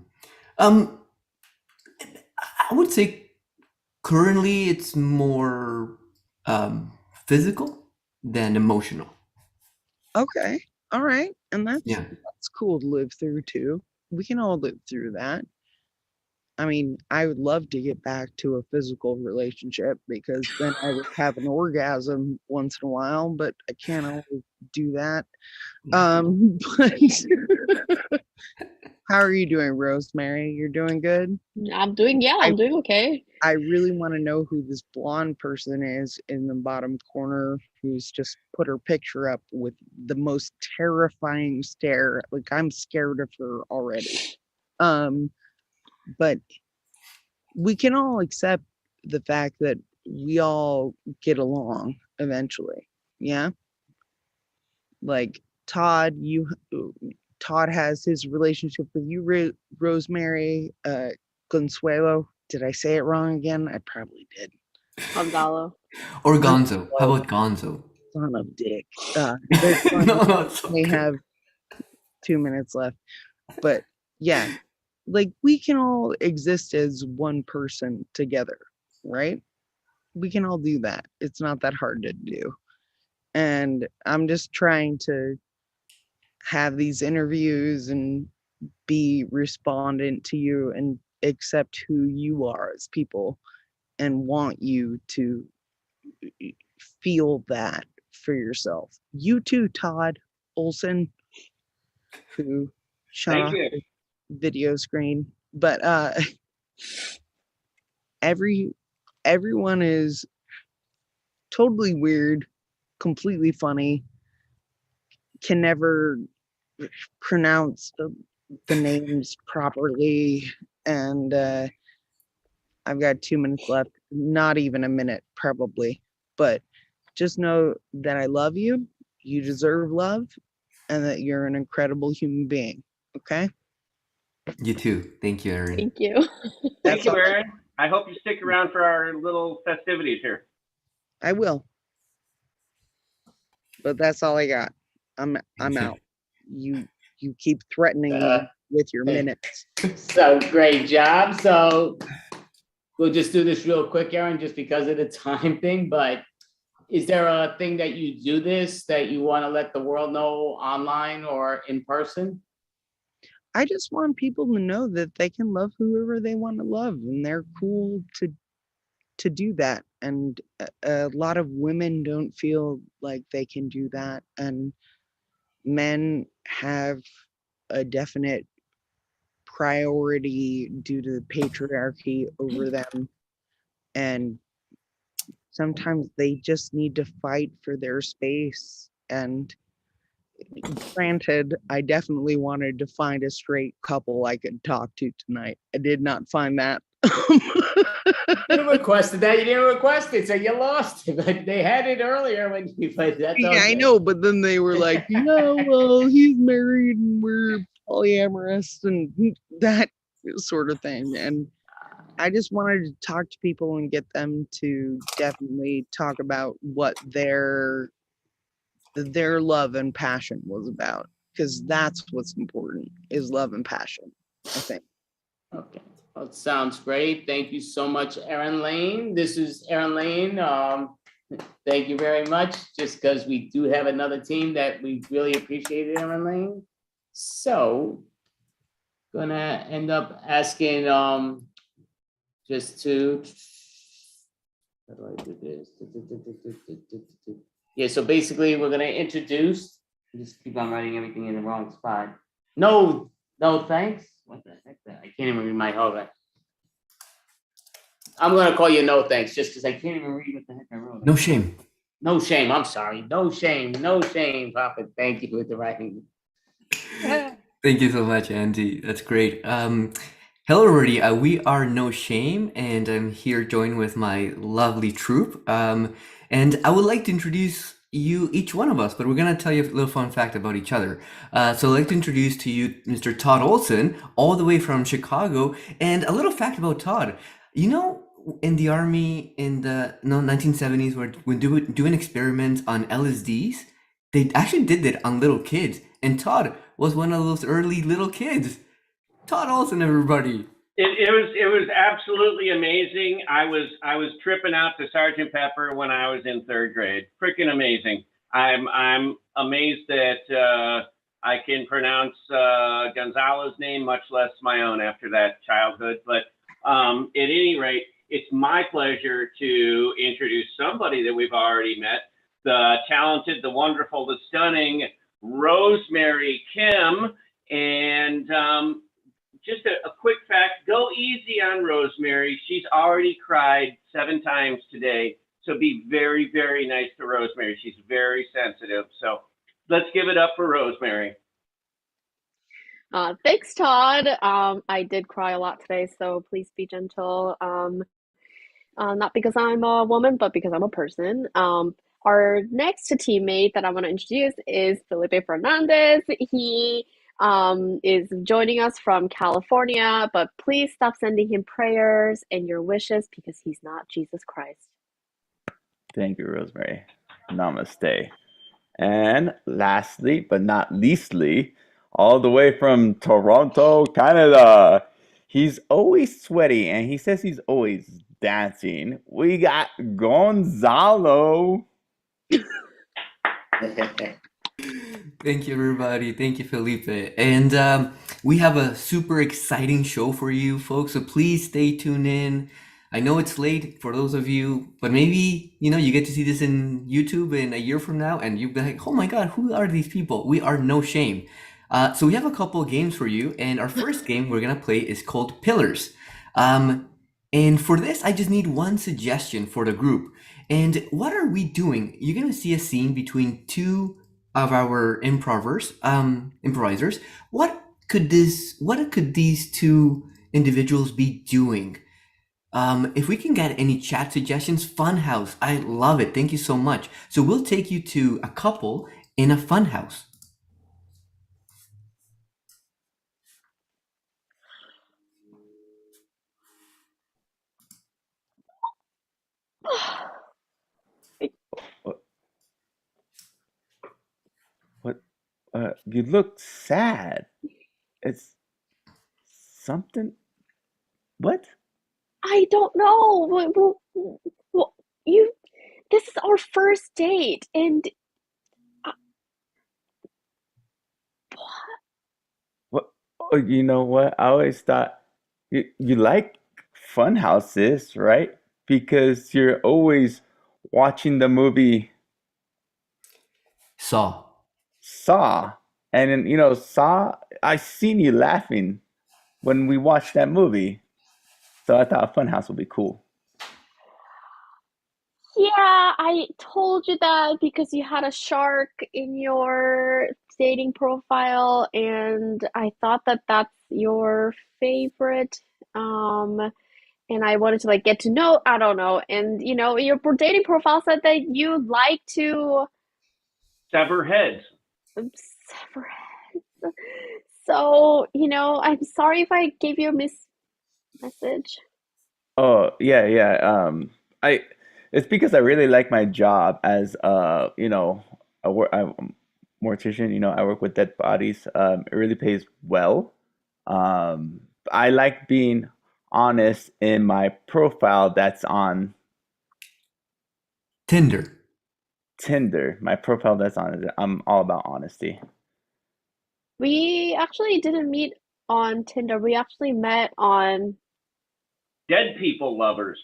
would say currently it's more physical than emotional. Okay, all right, and Yeah. that's cool to live through too. We can all live through that. I mean, I would love to get back to a physical relationship because then I would have an orgasm once in a while, but I can't always do that. But how are you doing, Rosemary? You're doing good? I'm doing okay. I really want to know who this blonde person is in the bottom corner who's just put her picture up with the most terrifying stare. Like, I'm scared of her already. but we can all accept the fact that we all get along eventually. Yeah. Like Todd has his relationship with you, Rosemary, Consuelo. Did I say it wrong again? I probably did. Gonzalo. Or Gonzo. How about Gonzo? Son of dick. We okay. have 2 minutes left. But yeah, like we can all exist as one person together, right? We can all do that. It's not that hard to do. And I'm just trying to have these interviews and be respondent to you and accept who you are as people and want you to feel that for yourself. You too, Todd Olson, who shot Thank off you. the video screen. But everyone is totally weird, completely funny, can never pronounce the names properly, and I've got 2 minutes left, not even a minute probably, but just know that I love you, you deserve love, and that you're an incredible human being. Okay? You too. Thank you, Aaron. Thank you. Thank you, Aaron. I hope you stick around for our little festivities here. I will. But that's all I got. I'm out. You keep threatening me with your minutes. So great job. So we'll just do this real quick, Aaron, just because of the time thing. But is there a thing that you do this that you want to let the world know online or in person? I just want people to know that they can love whoever they want to love, and they're cool to do that. And a lot of women don't feel like they can do that, and men have a definite priority due to the patriarchy over them, and sometimes they just need to fight for their space. And granted, I definitely wanted to find a straight couple I could talk to tonight. I did not find that. You didn't requested that. You didn't request it, so you lost it. But they had it earlier when you played that. Yeah, I know, but then they were like, "Yeah, well, he's married and we're polyamorous," and that sort of thing. And I just wanted to talk to people and get them to definitely talk about what their love and passion was about, because that's what's important, is love and passion, I think. Okay. Well, sounds great. Thank you so much, Aaron Lane. This is Aaron Lane. Thank you very much. Just because we do have another team that we really appreciate, Aaron Lane. So, gonna end up asking just to. How do I do this? Yeah. So basically, we're gonna introduce. Just keep on writing everything in the wrong spot. No, thanks. What the heck? I can't even read my whole. I'm gonna call you no thanks, just because I can't even read what the heck I wrote. No shame. No shame. I'm sorry. No shame. No shame, Papa. Thank you with the writing. Thank you so much, Andy. That's great. Hello, everybody. We are No Shame, and I'm here joined with my lovely troupe. And I would like to introduce you, each one of us, but we're going to tell you a little fun fact about each other. So I'd like to introduce to you Mr. Todd Olson, all the way from Chicago. And a little fact about Todd. You know, in the army in the 1970s, when doing experiments on LSDs, they actually did that on little kids. And Todd was one of those early little kids. Todd Olson, everybody. It was absolutely amazing. I was tripping out to Sergeant Pepper when I was in third grade. Freaking amazing. I'm amazed that I can pronounce Gonzalo's name, much less my own after that childhood. But at any rate, it's my pleasure to introduce somebody that we've already met, the talented, the wonderful, the stunning Rosemary Kim. And just a quick fact, go easy on Rosemary. She's already cried 7 times today. So be very, very nice to Rosemary. She's very sensitive. So let's give it up for Rosemary. Thanks, Todd. I did cry a lot today, so please be gentle. Not because I'm a woman, but because I'm a person. Our next teammate that I want to introduce is Felipe Fernandez. He is joining us from California, but please stop sending him prayers and your wishes because he's not Jesus Christ. Thank you, Rosemary. Namaste. And lastly, but not leastly, all the way from Toronto, Canada, he's always sweaty and he says he's always dancing. We got Gonzalo. Thank you, everybody. Thank you, Felipe. And we have a super exciting show for you, folks. So please stay tuned in. I know it's late for those of you, but maybe, you get to see this in YouTube in a year from now and you'll be like, oh my God, who are these people? We are No Shame. So we have a couple of games for you. And our first game we're going to play is called Pillars. And for this, I just need one suggestion for the group. And what are we doing? You're going to see a scene between two of our improvisers. What could these two individuals be doing? If we can get any chat suggestions, funhouse, I love it. Thank you so much. So we'll take you to a couple in a funhouse. What? You look sad. It's something. What? I don't know. Well, this is our first date, and What? Oh, you know what? I always thought you like fun houses, right? Because you're always watching the movie Saw. And then, Saw, I seen you laughing when we watched that movie. So I thought a funhouse would be cool. yeah, I told you that because you had a shark in your dating profile, and I thought that that's your favorite. And I wanted to get to know, I don't know. And your dating profile said that you like to Sever heads. sever heads. So, I'm sorry if I gave you a message. Oh, yeah. It's because I really like my job as I'm a mortician, I work with dead bodies. It really pays well. I like being honest in my profile that's on Tinder. My profile that's on it. I'm all about honesty. We actually didn't meet on Tinder. We actually met on Dead people lovers.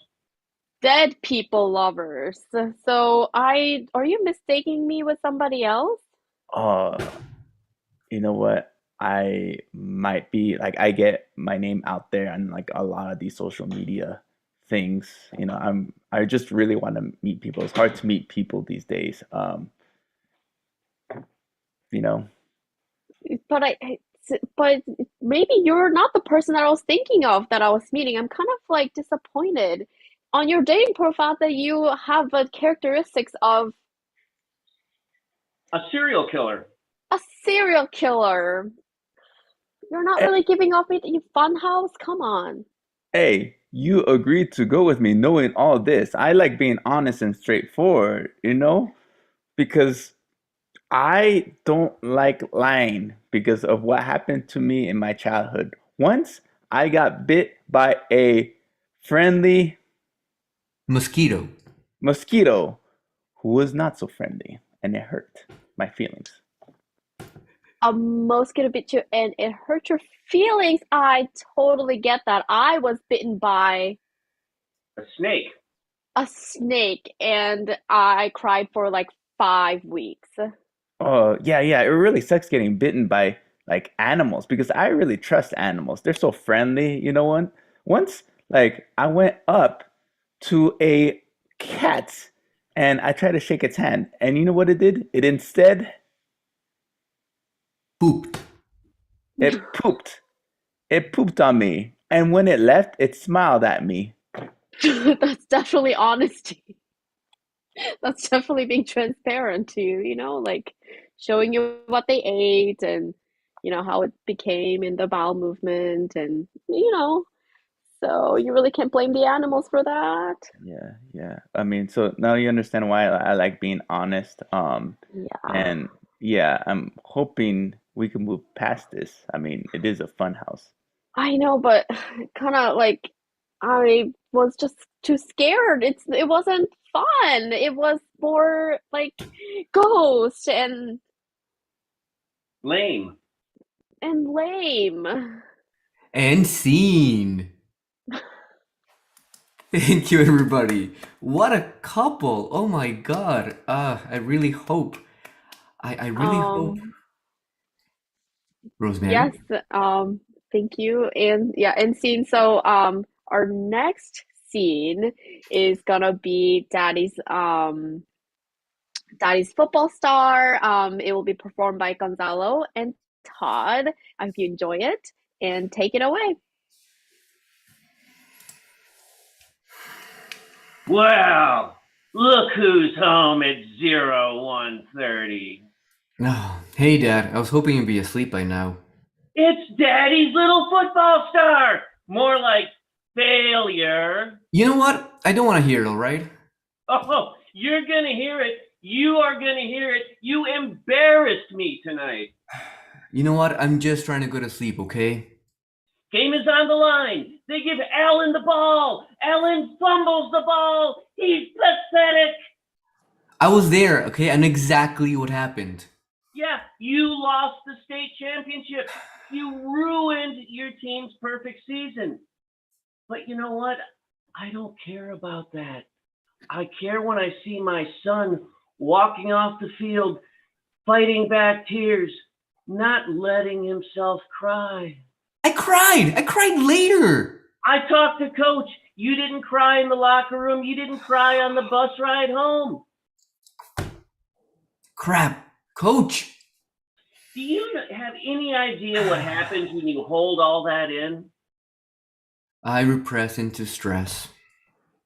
Dead people lovers. So are you mistaking me with somebody else? You know what? I might be I get my name out there on a lot of these social media things. I just really want to meet people. It's hard to meet people these days. But maybe you're not the person that I was thinking of that I was meeting. I'm kind of disappointed on your dating profile that you have characteristics of a serial killer. A serial killer. You're not really giving off me the funhouse. Come on. Hey, you agreed to go with me knowing all this. I like being honest and straightforward, because I don't like lying because of what happened to me in my childhood. Once I got bit by a friendly mosquito who was not so friendly, and it hurt my feelings. A mosquito bit you and it hurt your feelings. I totally get that. I was bitten by a snake. And I cried for 5 weeks. Oh, yeah. It really sucks getting bitten by animals because I really trust animals. They're so friendly. Once I went up to a cat and I tried to shake its hand, and you know what it did? It instead pooped. It pooped. It pooped on me. And when it left, it smiled at me. That's definitely honesty. That's definitely being transparent to you, like showing you what they ate and how it became in the bowel movement and so you really can't blame the animals for that. Yeah. I mean, so now you understand why I like being honest. Yeah. And yeah, I'm hoping we can move past this. I mean, it is a fun house. I know, but kind of like I was just too scared. It wasn't fun. It was more like ghost Lame. and lame. And scene. Thank you, everybody. What a couple. Oh my God. I really hope. I really hope. Rosemary? Yes, thank you. And yeah, and scene. So our next scene is gonna be Daddy's football star. It will be performed by Gonzalo and Todd. I hope you enjoy it and take it away. Well, look who's home at 0130. Oh, hey, Dad. I was hoping you'd be asleep by now. It's Daddy's little football star. More like failure. You know what? I don't want to hear it, all right? Oh, you're gonna hear it. You are gonna hear it. You embarrassed me tonight. You know what? I'm just trying to go to sleep, okay? Game is on the line. They give Allen the ball. Allen fumbles the ball. He's pathetic. I was there, okay? I know exactly what happened. Yeah, you lost the state championship. You ruined your team's perfect season. But you know what? I don't care about that. I care when I see my son walking off the field, fighting back tears, not letting himself cry. I cried later. I talked to coach. You didn't cry in the locker room. You didn't cry on the bus ride home. Crap. Coach. Do you have any idea what happens when you hold all that in? I repress into stress.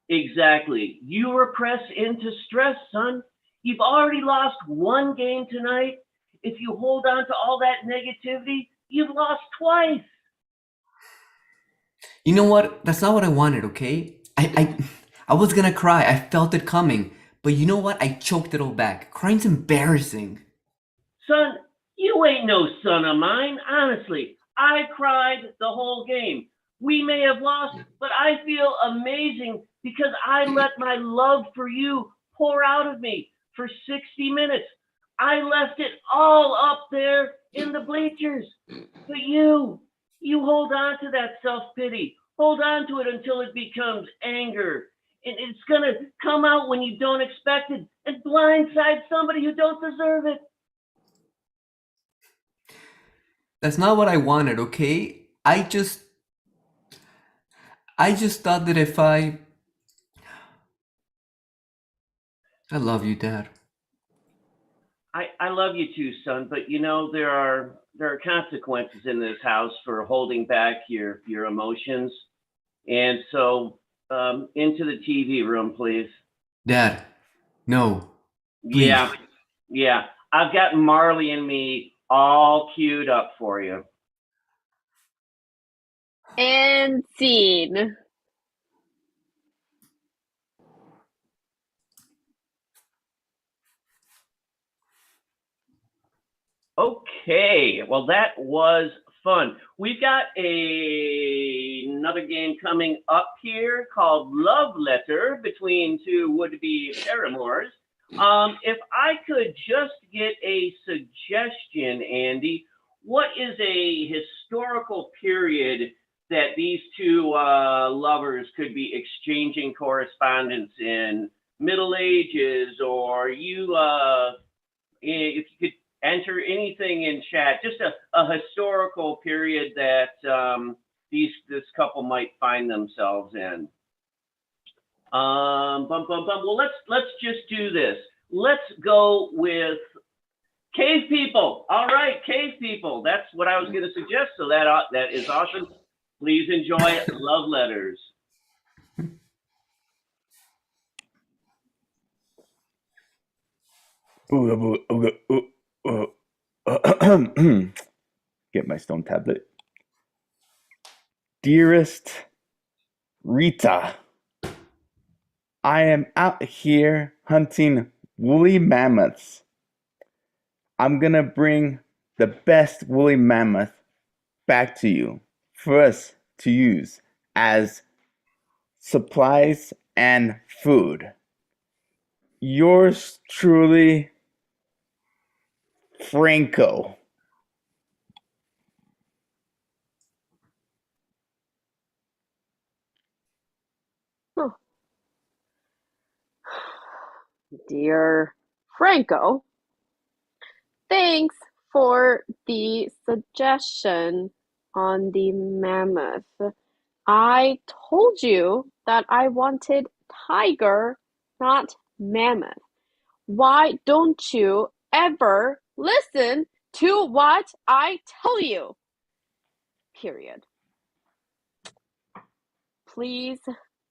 Exactly. You repress into stress, son. You've already lost one game tonight. If you hold on to all that negativity, you've lost twice. You know what? That's not what I wanted, okay? I was gonna cry. I felt it coming. But you know what? I choked it all back. Crying's embarrassing. Son, you ain't no son of mine. Honestly, I cried the whole game. We may have lost, but I feel amazing because I let my love for you pour out of me for 60 minutes. I left it all up there in the bleachers. But you hold on to that self-pity. Hold on to it until it becomes anger. And it's going to come out when you don't expect it and blindside somebody who don't deserve it. That's not what I wanted, okay? I just thought that if I love you, Dad. I love you too, son, but you know there are consequences in this house for holding back your emotions. And so into the TV room, please. Dad, no. Please. Yeah. I've got Marley and me all queued up for you. And scene. Okay, well that was fun. We've got another game coming up here called Love Letter between two would-be paramours. If I could just get a suggestion, Andy, what is a historical period that these two lovers could be exchanging correspondence in? Middle Ages, or you, if you could enter anything in chat, just a historical period that this couple might find themselves in. Well, let's just do this. Let's go with Cave people. All right, cave people. That's what I was going to suggest. So that is awesome. Please enjoy love letters. Get my stone tablet. Dearest Rita, I am out here hunting woolly mammoths. I'm gonna bring the best woolly mammoth back to you for us to use as supplies and food. Yours truly, Franco. Huh. Dear Franco, thanks for the suggestion on the mammoth. I told you that I wanted tiger, not mammoth. Why don't you ever listen to what I tell you? Period. Please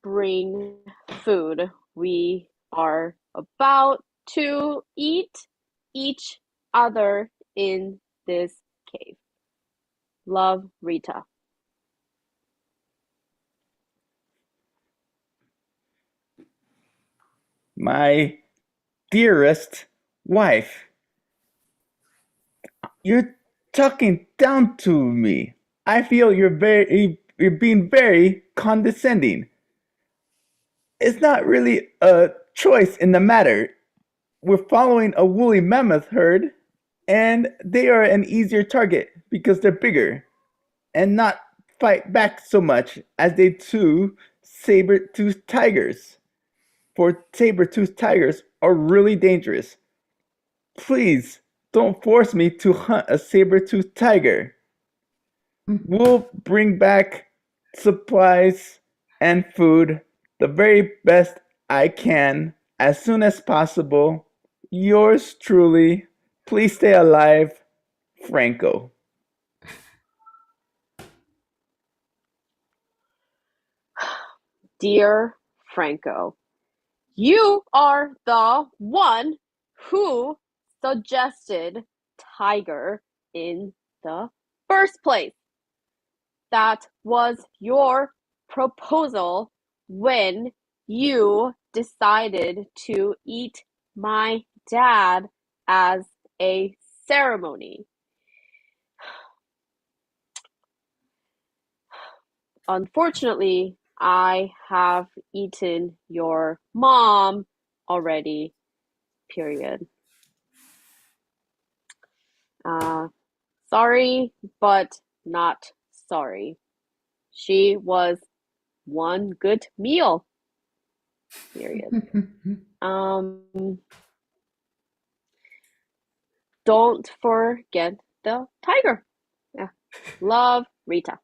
bring food. We are about to eat each other in this cave. Love, Rita. My dearest wife, you're talking down to me. I feel you're being very condescending. It's not really a choice in the matter. We're following a woolly mammoth herd, and they are an easier target because they're bigger and not fight back so much as they do saber-toothed tigers. For saber-toothed tigers are really dangerous. Please don't force me to hunt a saber-toothed tiger. We'll bring back supplies and food, the very best I can, as soon as possible. Yours truly, please stay alive, Franco. Dear Franco, you are the one who suggested tiger in the first place. That was your proposal when you decided to eat my dad as a ceremony. Unfortunately, I have eaten your mom already, period. Sorry, but not sorry. She was one good meal, period. Don't forget the tiger. Yeah. Love, Rita.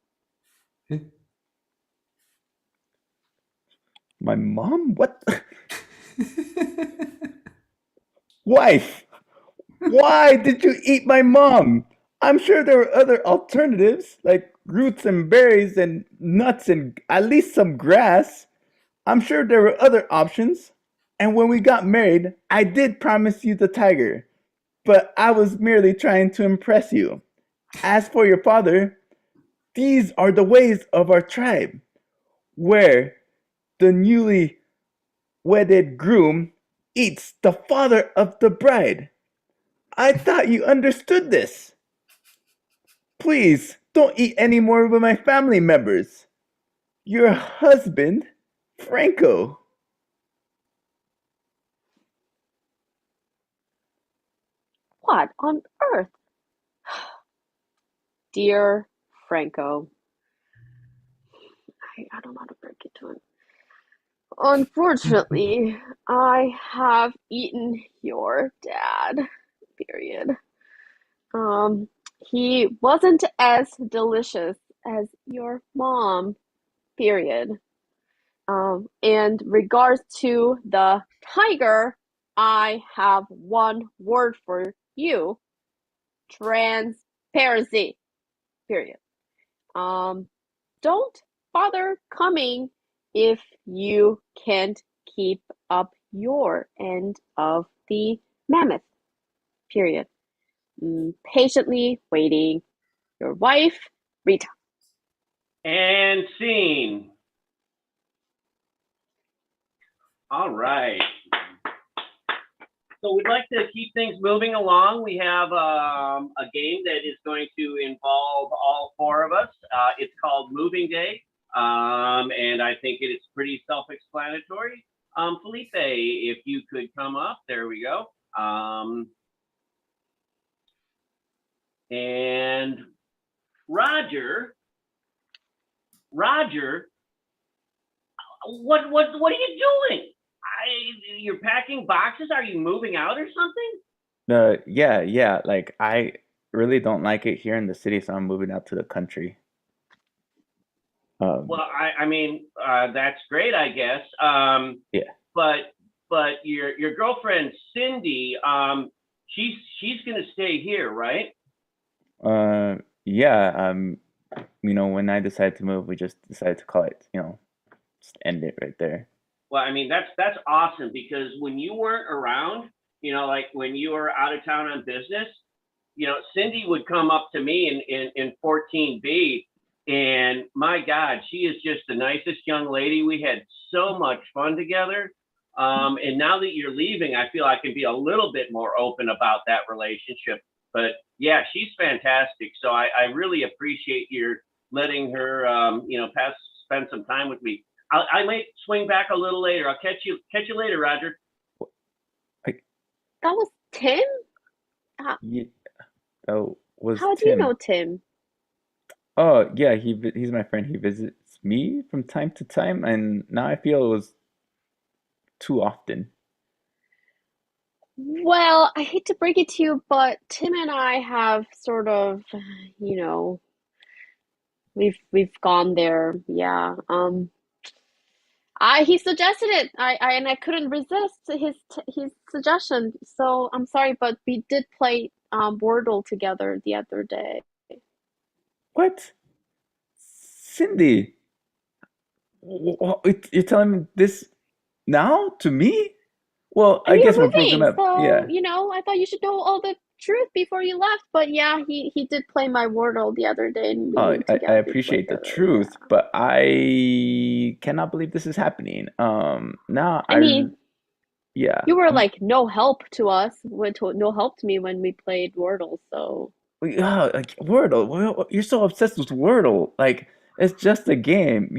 My mom? What? Wife, why did you eat my mom? I'm sure there were other alternatives, like roots and berries and nuts and at least some grass. I'm sure there were other options. And when we got married, I did promise you the tiger, but I was merely trying to impress you. As for your father, these are the ways of our tribe, where the newly wedded groom eats the father of the bride. I thought you understood this. Please don't eat any more with my family members. Your husband, Franco. What on earth? Dear Franco, I don't know how to break it to him. Unfortunately, I have eaten your dad, period. He wasn't as delicious as your mom, period. And regards to the tiger, I have one word for you, transparency. Period. Don't bother coming if you can't keep up your end of the mammoth. Period. Patiently waiting. Your wife, Rita. And scene. All right. So we'd like to keep things moving along. We have a game that is going to involve all four of us. It's called Moving Day, and I think it is pretty self-explanatory. Felipe, if you could come up, there we go. And Roger, what are you doing? You're packing boxes? Are you moving out or something? Yeah. Like I really don't like it here in the city, so I'm moving out to the country. Well, I mean, that's great, I guess. Yeah. But your girlfriend Cindy, she's gonna stay here, right? Yeah. When I decided to move, we just decided to call it, just end it right there. Well, I mean, that's awesome because when you weren't around, like when you were out of town on business, Cindy would come up to me in 14B, and my God, she is just the nicest young lady. We had so much fun together. And now that you're leaving, I feel I can be a little bit more open about that relationship. But yeah, she's fantastic. So I really appreciate your letting her, spend some time with me. I might swing back a little later. I'll catch you later, Roger. That was Tim? Yeah, that was How do Tim. you know Tim? Oh, yeah, he's my friend. He visits me from time to time, and now I feel it was too often. Well, I hate to break it to you, but Tim and I have sort of, we've gone there. Yeah. He suggested it. I couldn't resist his suggestion. So I'm sorry, but we did play Wordle together the other day. What? Cindy, you're telling me this now to me? Well, I And guess you're we're broken moving, up. so Yeah. I thought you should know all the truth before you left. But yeah, he did play my Wordle the other day, and we Oh, moved I together. appreciate the truth, but I cannot believe this is happening. Now I mean, yeah. you were like no help to us, no help to me when we played Wordle. So Yeah, like Wordle. You're so obsessed with Wordle. Like it's just a game.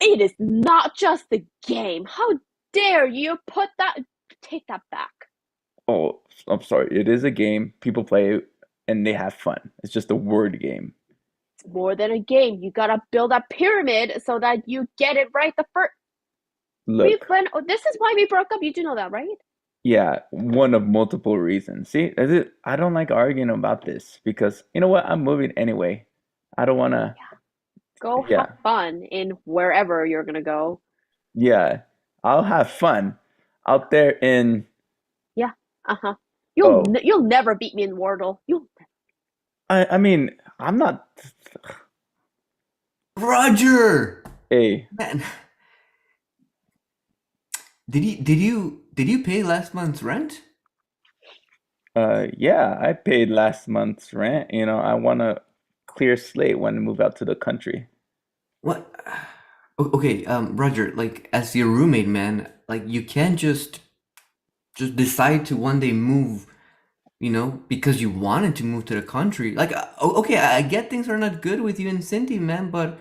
it is not just the game. How dare you take that back? Oh, I'm sorry. It is a game. People play it and they have fun. It's just a word game. It's more than a game. You gotta build a pyramid so that you get it right the first. Look, This is why we broke up. You do know that, right? yeah, one of multiple reasons. See, I don't like arguing about this because you know what? I'm moving anyway. I don't want to. Go Yeah. have fun in wherever you're gonna go. Yeah, I'll have fun out there in. Yeah. Oh. You'll never beat me in Wordle. I mean, I'm not. Roger. Hey. Man. Did you pay last month's rent? Yeah, I paid last month's rent. I want a clear slate when I move out to the country. What? Okay, Roger, like as your roommate, man, like you can't just decide to one day move, because you wanted to move to the country. Like, okay, I get things are not good with you and Cindy, man, but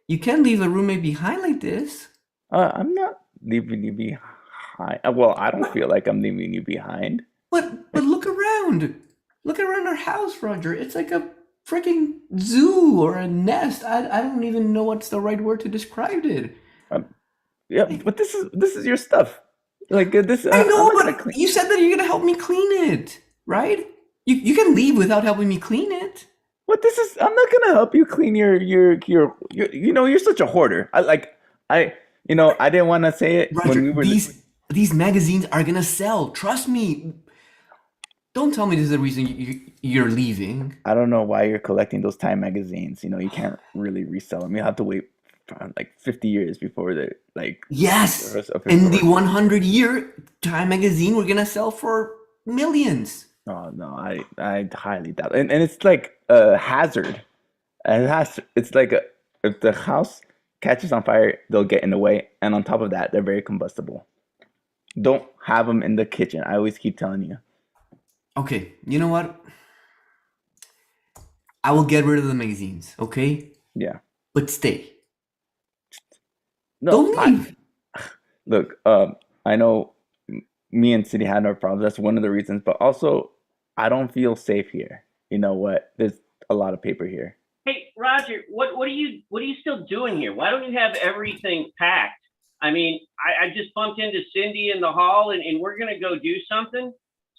you can't leave a roommate behind like this. I'm not leaving you behind. Well, I don't feel like I'm leaving you behind. But look around. Look around our house, Roger. It's like a freaking zoo or a nest. I don't even know what's the right word to describe it. Yeah, but this is your stuff. Like this. I know, but you said that you're gonna help me clean it, right? You can leave without helping me clean it. What this is? I'm not gonna help you clean your. You're such a hoarder. I didn't want to say it Roger, when we were. These magazines are gonna sell. Trust me. Don't tell me this is the reason you're leaving. I don't know why you're collecting those Time magazines. You know, you can't really resell them. You have to wait for like 50 years before they're like. Yes, in the 100-year Time magazine, we're gonna sell for millions. Oh no, I highly doubt it. And it's like a hazard. It's like if the house catches on fire, they'll get in the way. And on top of that, they're very combustible. Don't have them in the kitchen. I always keep telling you. Okay, you know what? I will get rid of the magazines, okay? Yeah. But stay. No, don't leave. Look, I know me and City had no problems. That's one of the reasons. But also, I don't feel safe here. You know what? There's a lot of paper here. Hey, Roger, what are you still doing here? Why don't you have everything packed? I mean, I just bumped into Cindy in the hall, and we're gonna go do something.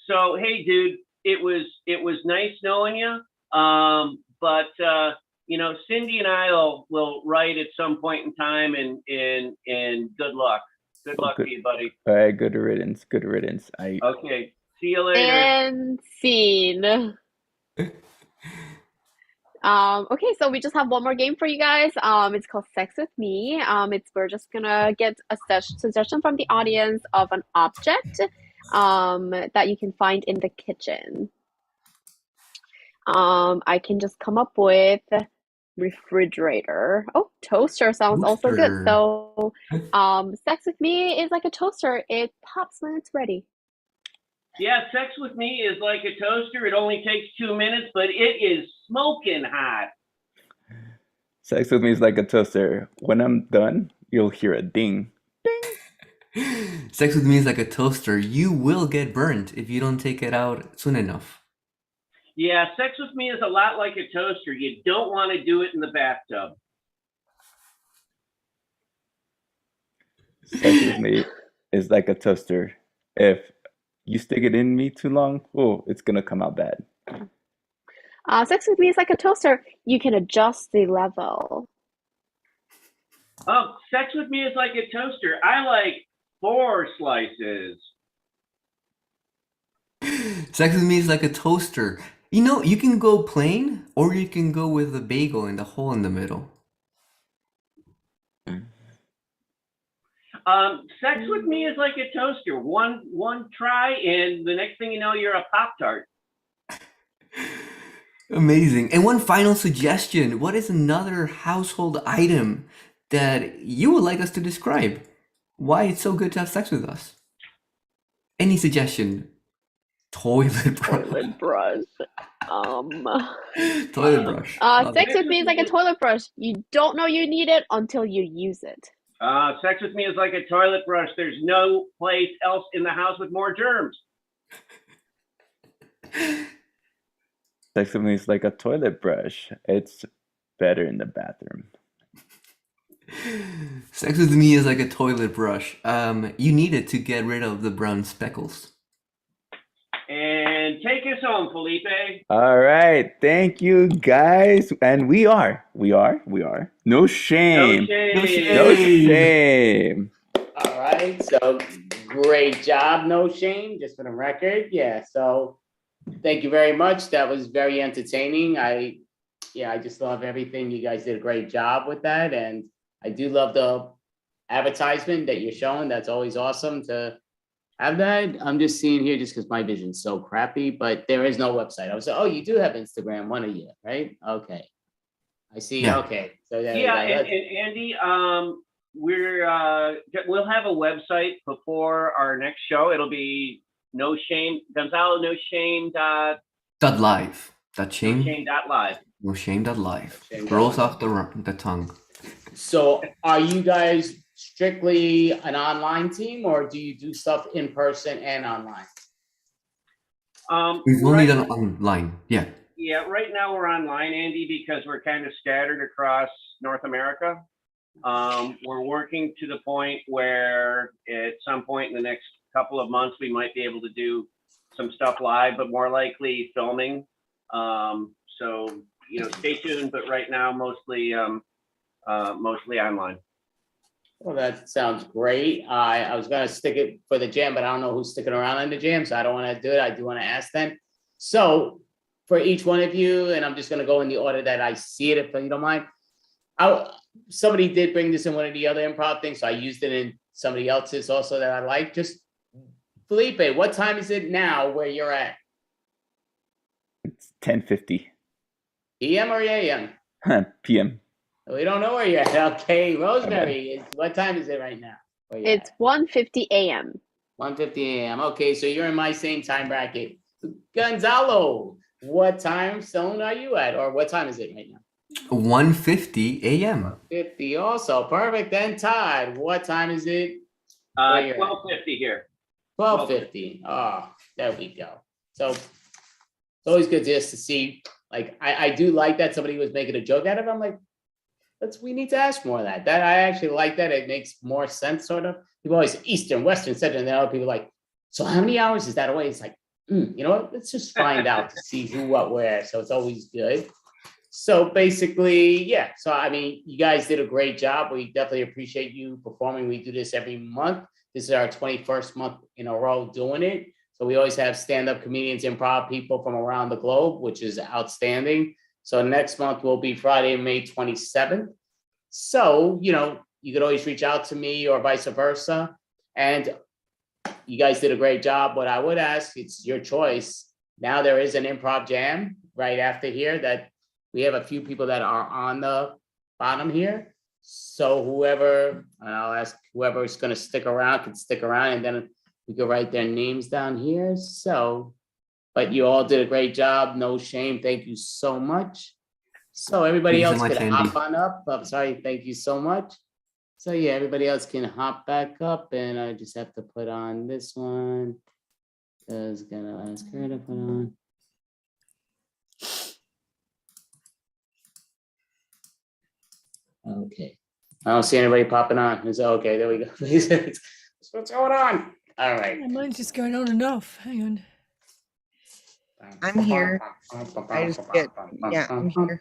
So, hey, dude, it was nice knowing you. But you know, Cindy and I will write at some point in time, and good luck. Good luck to you, buddy. All right, good riddance. Good riddance. Okay, see you later. And scene. Okay, so we just have one more game for you guys. It's called Sex with Me. We're just gonna get a suggestion from the audience of an object that you can find in the kitchen. I can just come up with refrigerator. Oh, toaster sounds also good. So, Sex with Me is like a toaster. It pops when it's ready. Yeah, Sex with Me is like a toaster. It only takes 2 minutes, but it is smoking hot. Sex with Me is like a toaster. When I'm done, you'll hear a ding. Sex with Me is like a toaster. You will get burnt if you don't take it out soon enough. Yeah, Sex with Me is a lot like a toaster. You don't want to do it in the bathtub. Sex with Me is like a toaster. If you stick it in me too long, oh, it's gonna come out bad. Sex with Me is like a toaster. You can adjust the level. Oh, Sex with Me is like a toaster. I like 4 slices. Sex with Me is like a toaster. You know, you can go plain, or you can go with a bagel and the hole in the middle. Sex with Me is like a toaster. One try, and the next thing you know, you're a Pop-Tart. Amazing. And one final suggestion. What is another household item that you would like us to describe? Why it's so good to have sex with us? Any suggestion? Toilet brush. Toilet brush. Toilet brush. Sex with Me is like a toilet brush. You don't know you need it until you use it. Sex with Me is like a toilet brush. There's no place else in the house with more germs. Sex with Me is like a toilet brush. It's better in the bathroom. Sex with Me is like a toilet brush. You need it to get rid of the brown speckles. And take us home, Felipe. All right, thank you guys, and we are. No shame. No shame. No shame. All right, so great job, No Shame, just for the record. Yeah, so thank you very much. That was very entertaining. I just love everything. You guys did a great job with that, and I do love the advertisement that you're showing. That's always awesome to have that. I'm just seeing here just because my vision's so crappy, but there is no website. I was like, oh, you do have Instagram, one of you, right? Okay. I see. Yeah. Okay. So And Andy, we'll have a website before our next show. It'll be No Shame, Gonzalo No Shame .live. .shame. .live. No shame.live. Rolls off the tongue. So are you guys strictly an online team, or do you do stuff in person and online? We've only done online. Yeah. Yeah, right now we're online, Andy, because we're kind of scattered across North America. We're working to the point where at some point in the next couple of months, we might be able to do some stuff live, but more likely filming. So, stay tuned, but right now, mostly online. Well, that sounds great. I was going to stick it for the jam, but I don't know who's sticking around in the jam, so I don't want to do it. I do want to ask them. So for each one of you, and I'm just gonna go in the order that I see it, if you don't mind. Somebody did bring this in one of the other improv things, so I used it in somebody else's also that I like. Just Felipe, what time is it now where you're at? It's 10:50 PM or AM? p.m. We don't know where you're at. Okay, Rosemary, what time is it right now? It's 1:50 a.m. 1:50 a.m. Okay, so you're in my same time bracket. Gonzalo, what time zone are you at? Or what time is it right now? 1:50 a.m. 50 also. Perfect. Then Todd, what time is it? 12:50 here. 12:50. Oh, there we go. So it's always good just to see, like, I do like that somebody was making a joke out of it. I'm like, we need to ask more of that. That I actually like that. It makes more sense, sort of. People always say Eastern, Western, Central, and then other people like, so how many hours is that away? It's like, you know what? Let's just find out to see who, what, where. So it's always good. So basically, yeah. So I mean, you guys did a great job. We definitely appreciate you performing. We do this every month. This is our 21st month in a row doing it. So we always have stand-up comedians, improv people from around the globe, which is outstanding. So next month will be Friday, May 27th. So, you know, you could always reach out to me or vice versa. And you guys did a great job. What I would ask, it's your choice. Now there is an improv jam right after here that we have a few people that are on the bottom here. So whoever, and I'll ask whoever is going to stick around can stick around, and then we can write their names down here. So, but you all did a great job. No shame. Thank you so much. So everybody else can hop on up. I'm sorry. Thank you so much. So yeah, everybody else can hop back up, and I just have to put on this one. I was gonna ask her to put on. Okay. I don't see anybody popping on. It's okay. There we go. What's going on? All right. Yeah, mine's just going on and off. Hang on. I'm here. I just get, yeah, I'm here.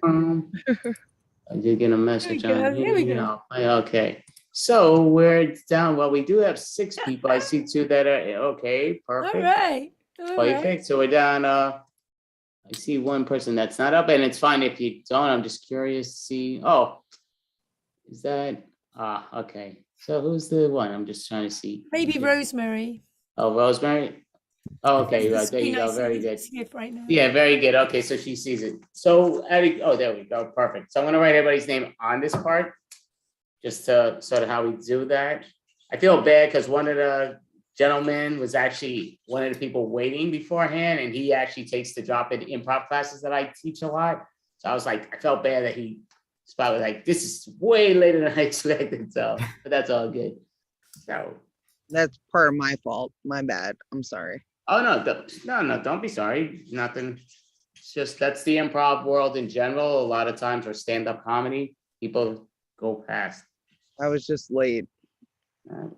I did get a message There we go, on here. there we go. Okay. So we're down. Well, we do have 6 people. I see 2 that are okay. Perfect. All right. All Perfect. right. So we're down. I see 1 person that's not up, and it's fine if you don't. I'm just curious to see. Oh, is that? Okay. So who's the one? I'm just trying to see. Maybe Rosemary. Oh, Rosemary. Oh, okay. That's Right. There you go. Very good. Right now. Yeah, very good. Okay, so she sees it. So, oh, there we go. Perfect. So I'm gonna write everybody's name on this part, just to sort of how we do that. I feel bad because one of the gentlemen was actually one of the people waiting beforehand, and he actually takes the drop in improv classes that I teach a lot. So I was like, I felt bad that he was like, this is way later than I expected. So, but that's all good. So That's part of my fault. My bad. I'm sorry. oh no, don't be sorry. Nothing. It's just that's the improv world in general. A lot of times or stand-up comedy, people go past. I was just late.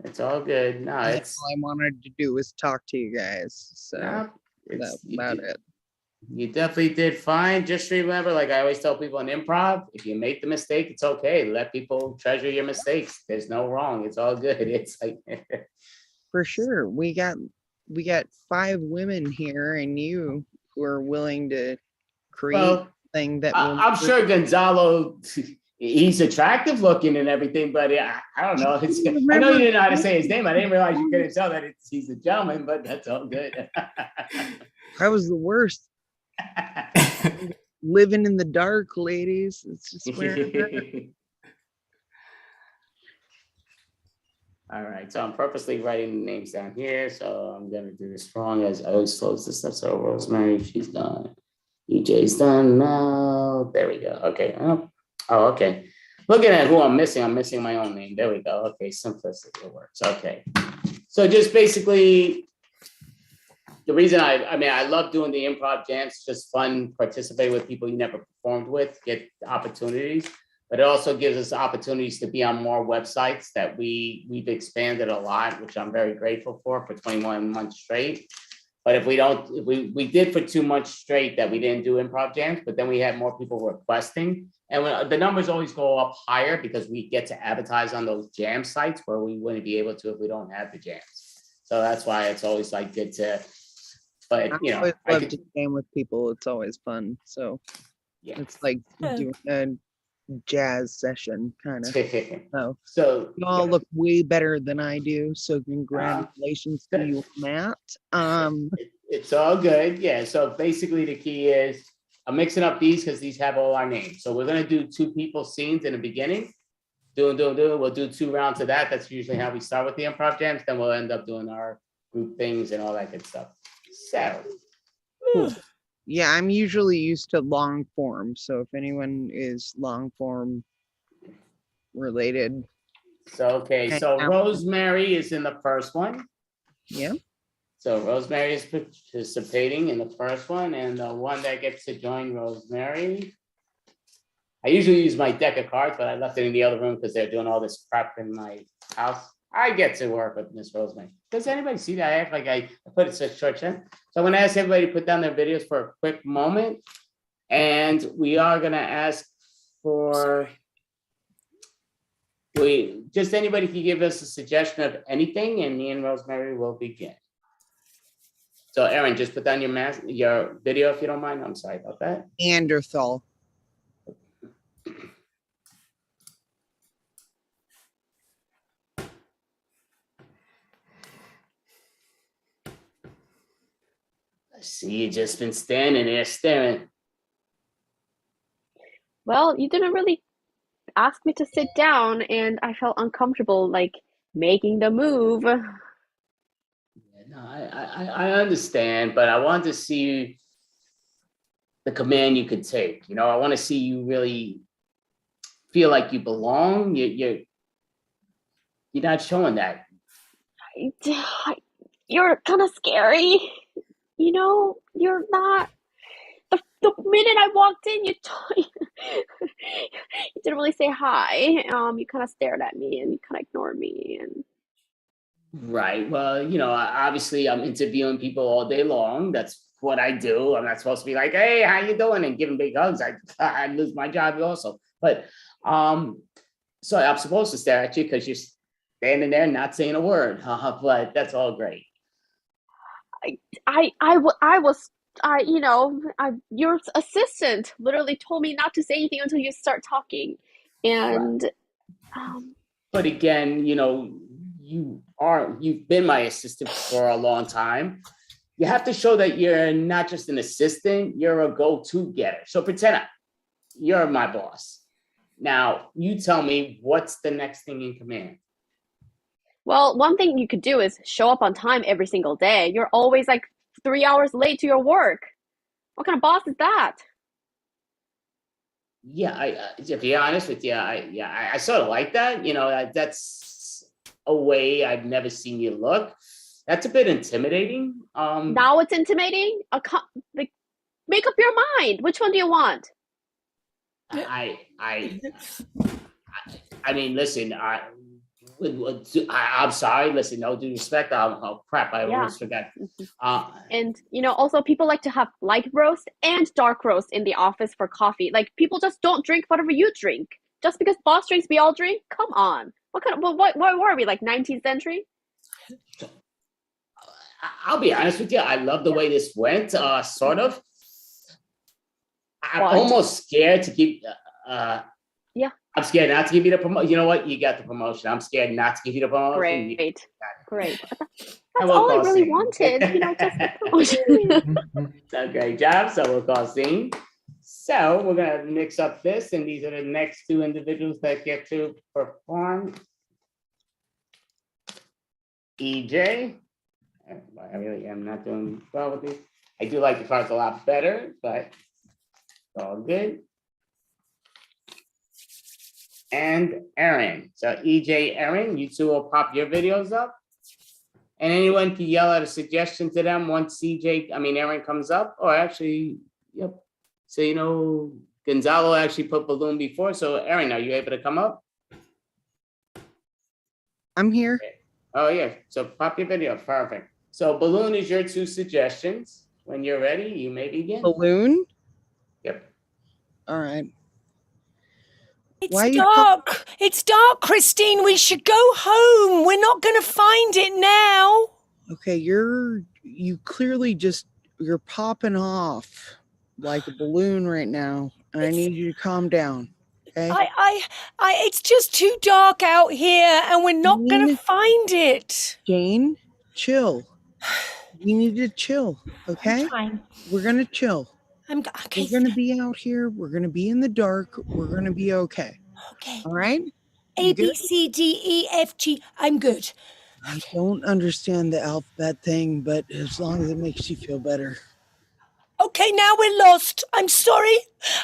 It's all good. No, it's all I wanted to do was talk to you guys. So that's about it. You definitely did fine. Just remember, like I always tell people in improv, if you make the mistake, it's okay. Let people treasure your mistakes. There's no wrong. It's all good. It's like for sure. We got 5 women here and you who are willing to create something that will I'm sure Gonzalo, he's attractive looking and everything, but I don't know. I know you didn't know how to say his name. I didn't realize you couldn't tell that he's a gentleman, but that's all good. I was the worst. Living in the dark, ladies. It's just where All right, so I'm purposely writing the names down here, so I'm gonna do this wrong as I always close this stuff. So Rosemary, she's done. EJ's done now. There we go. Okay. Oh, okay. Looking at who I'm missing my own name. There we go. Okay, simplicity works. Okay. So just basically, the reason I love doing the improv jams. It's just fun participating with people you never performed with, get opportunities. But it also gives us opportunities to be on more websites that we've expanded a lot, which I'm very grateful for 21 months straight. But if we did for 2 months straight that we didn't do improv jams, but then we had more people requesting. And the numbers always go up higher because we get to advertise on those jam sites where we wouldn't be able to if we don't have the jams. So that's why it's always like good to But I you know, always I love could, to game with people. It's always fun. So yeah. it's like doing a jazz session kind of. So So you all yeah. look way better than I do. So congratulations to you, Matt. It's all good. Yeah. So basically the key is I'm mixing up these because these have all our names. So we're gonna do 2 people scenes in the beginning. We'll do 2 rounds of that. That's usually how we start with the improv jams. Then we'll end up doing our group things and all that good stuff. So Cool. Yeah, I'm usually used to long form. So if anyone is long form related. So okay, so Rosemary is in the first one. Yeah. So Rosemary is participating in the first one, and the one that gets to join Rosemary. I usually use my deck of cards, but I left it in the other room because they're doing all this prep in my house. I get to work with Miss Rosemary. Does anybody see that? I act like I put it such short time. So I'm gonna ask everybody to put down their videos for a quick moment. And we are gonna ask for, just anybody can give us a suggestion of anything, and me and Rosemary will begin. So Erin, just put down your video if you don't mind. I'm sorry about that. Neanderthal. I see you just been standing there staring. Well, you didn't really ask me to sit down, and I felt uncomfortable, like making the move. No, I understand, but I want to see the command you could take. You know, I want to see you really feel like you belong. You're not showing that. You're kind of scary. You know, you're not. The minute I walked in, you didn't really say hi. You kind of stared at me and you kind of ignored me. And Right. Well, you know, obviously I'm interviewing people all day long. That's what I do. I'm not supposed to be like, hey, how you doing? And giving big hugs. I lose my job also. But so I'm supposed to stare at you because you're standing there not saying a word. But that's all great. Your assistant literally told me not to say anything until you start talking. And right. But again, you know, you've been my assistant for a long time. You have to show that you're not just an assistant, you're a go-to getter. So pretend you're my boss. Now you tell me what's the next thing in command. Well, one thing you could do is show up on time every single day. You're always like 3 hours late to your work. What kind of boss is that? Yeah, to be honest with you, I sort of like that. You know, that's a way I've never seen you look. That's a bit intimidating. Now it's intimidating. Make up your mind. Which one do you want? I mean, listen. I'm sorry. Listen, no due respect. Oh crap! I almost forgot. And also people like to have light roast and dark roast in the office for coffee. Like people just don't drink whatever you drink. Just because boss drinks, we all drink. Come on. What were we, like 19th century? I'll be honest with you. I love the way this went. Sort of. I'm almost scared to keep. Yeah. I'm scared not to give you the promotion. You know what? You got the promotion. I'm scared not to give you the promotion. Great. That's all I really wanted. Just the promotion. So great job. So we'll call scene. So we're gonna mix up this, and these are the next 2 individuals that get to perform. EJ. I really am not doing well with these. I do like the cards a lot better, but it's all good. And Erin. So EJ, Erin, you 2 will pop your videos up. And anyone can yell out a suggestion to them once Erin comes up. Or actually, yep. So, Gonzalo actually put balloon before. So Erin, are you able to come up? I'm here. Okay. Oh yeah. So pop your video. Perfect. So balloon is your 2 suggestions. When you're ready, you may begin. Balloon? Yep. All right. It's dark. It's dark, Christine. We should go home. We're not going to find it now. Okay, you clearly just you're popping off like a balloon right now, and I need you to calm down. Okay? It's just too dark out here, and we're not gonna find it. Jane, chill. You need to chill, okay? I'm trying. We're gonna chill. Okay. We're gonna be out here. We're gonna be in the dark. We're gonna be okay. Okay. All right? A, B, C, D, E, F, G. I'm good. I don't understand the alphabet thing, but as long as it makes you feel better. Okay, now we're lost. I'm sorry.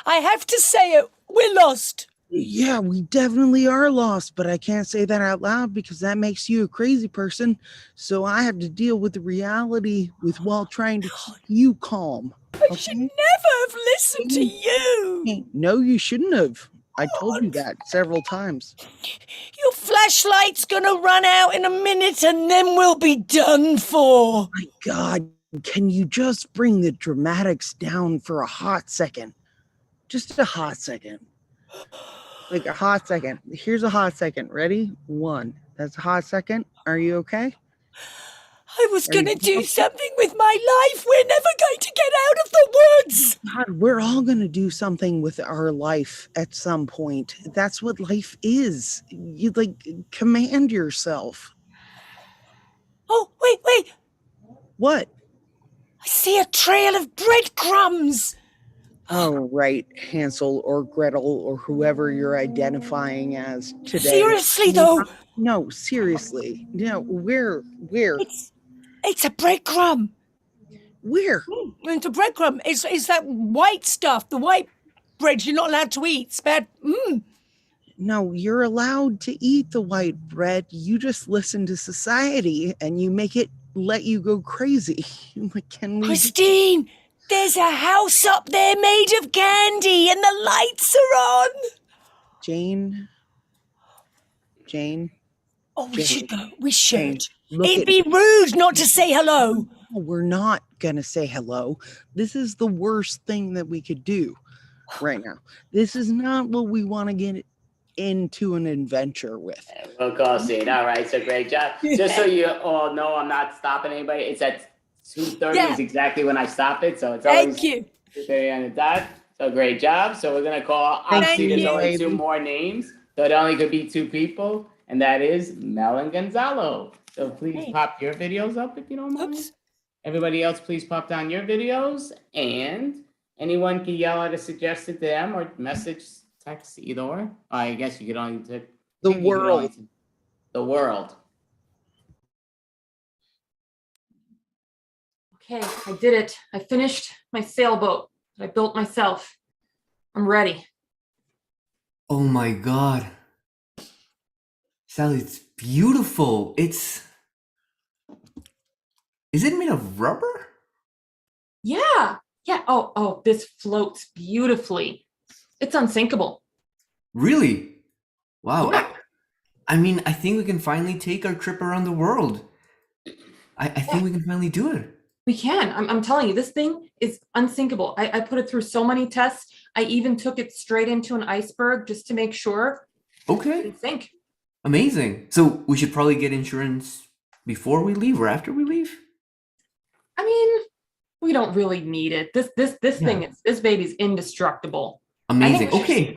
I have to say it. We're lost. Yeah, we definitely are lost, but I can't say that out loud because that makes you a crazy person. So I have to deal with the reality while trying to keep you calm. I should never have listened to you. No, you shouldn't have. I told you that several times. Your flashlight's gonna run out in a minute and then we'll be done for. My God, can you just bring the dramatics down for a hot second? Just a hot second. Like a hot second. Here's a hot second. Ready? 1. That's a hot second. Are you okay? I was going to do something with my life. We're never going to get out of the woods. God, we're all going to do something with our life at some point. That's what life is. You command yourself. Oh, wait. What? I see a trail of breadcrumbs. Oh, right, Hansel or Gretel or whoever you're identifying as today. Seriously, though? No, seriously. No, where? It's a breadcrumb. Where? It's a breadcrumb. It's that white stuff, the white bread you're not allowed to eat. It's bad. No, you're allowed to eat the white bread. You just listen to society and you make it let you go crazy. Christine! There's a house up there made of candy and the lights are on. Jane. Oh, we should go. We should. Jane, It'd be rude not to say hello. No, we're not going to say hello. This is the worst thing that we could do right now. This is not what we want to get into an adventure with. We'll call scene. All right, so great job. Just so you all know, I'm not stopping anybody. It's at 2:30 is exactly when I stop it. So it's always 2:30 on the dot. So great job. So we're gonna call. Obviously, there's only 2 more names, so it only could be 2 people, and that is Mel and Gonzalo. So please pop your videos up if you don't mind. Everybody else, please pop down your videos, and anyone can yell at a suggested to them or message, text, either or. I guess you could only do the world. The world. Okay, I did it. I finished my sailboat that I built myself. I'm ready. Oh my God. Sally, it's beautiful. Is it made of rubber? Yeah. Oh, this floats beautifully. It's unsinkable. Really? Wow. Yeah. I mean, I think we can finally take our trip around the world. I think we can finally do it. We can. I'm telling you, this thing is unsinkable. I put it through so many tests. I even took it straight into an iceberg just to make sure. Okay. It didn't sink. Amazing. So we should probably get insurance before we leave or after we leave? I mean, we don't really need it. This baby's indestructible. Amazing. Okay.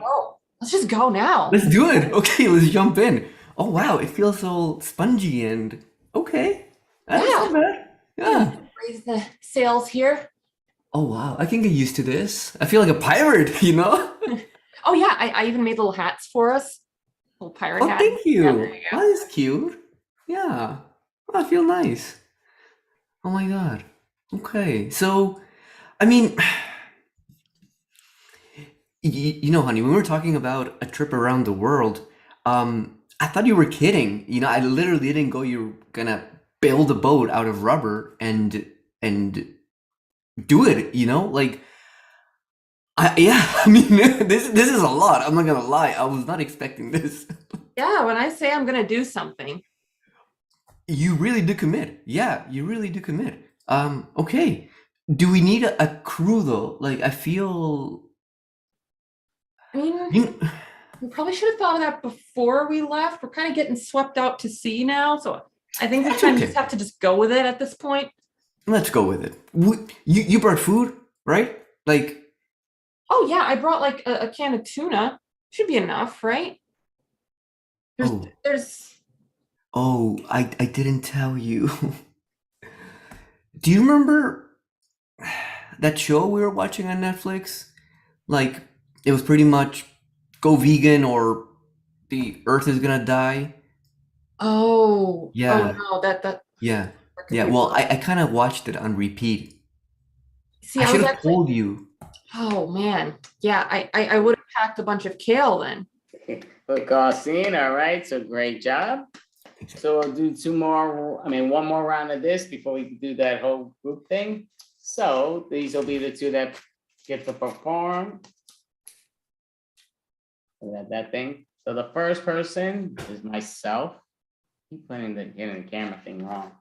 Let's just go now. Let's do it. Okay, let's jump in. Oh wow, it feels so spongy and okay. That's not bad. Yeah. Raise the sails here. Oh wow, I can get used to this. I feel like a pirate, you know? Oh yeah, I even made little hats for us. Little pirate hats. Thank you. Yeah, there you go. That is cute. Yeah. Oh, I feel nice. Oh my God. Okay. So, I mean, you know, honey, when we were talking about a trip around the world, I thought you were kidding. You know, I literally didn't go, you're gonna build a boat out of rubber and do it, you know? Like, I mean, this is a lot. I'm not gonna lie. I was not expecting this. Yeah, when I say I'm gonna do something. You really do commit. Yeah, you really do commit. Okay. Do we need a crew though? Like, I feel... I mean, we probably should have thought of that before we left. We're kind of getting swept out to sea now, so I think we kind of just have to just go with it at this point. Let's go with it. You brought food, right? Like, Oh yeah, I brought like a can of tuna. Should be enough, right? There's I didn't tell you. Do you remember that show we were watching on Netflix? Like, it was pretty much go vegan or the earth is gonna die. Oh Yeah. no, that Yeah. could Yeah. be Well, rough. I kind of watched it on repeat. See, I I should was have actually told you. oh man. Yeah, I would have packed a bunch of kale then. Look, scene, all right, so great job. So we'll do one more round of this before we do that whole group thing. So these will be the two that get to perform. That thing. So the first person is myself. Keep getting the camera thing wrong.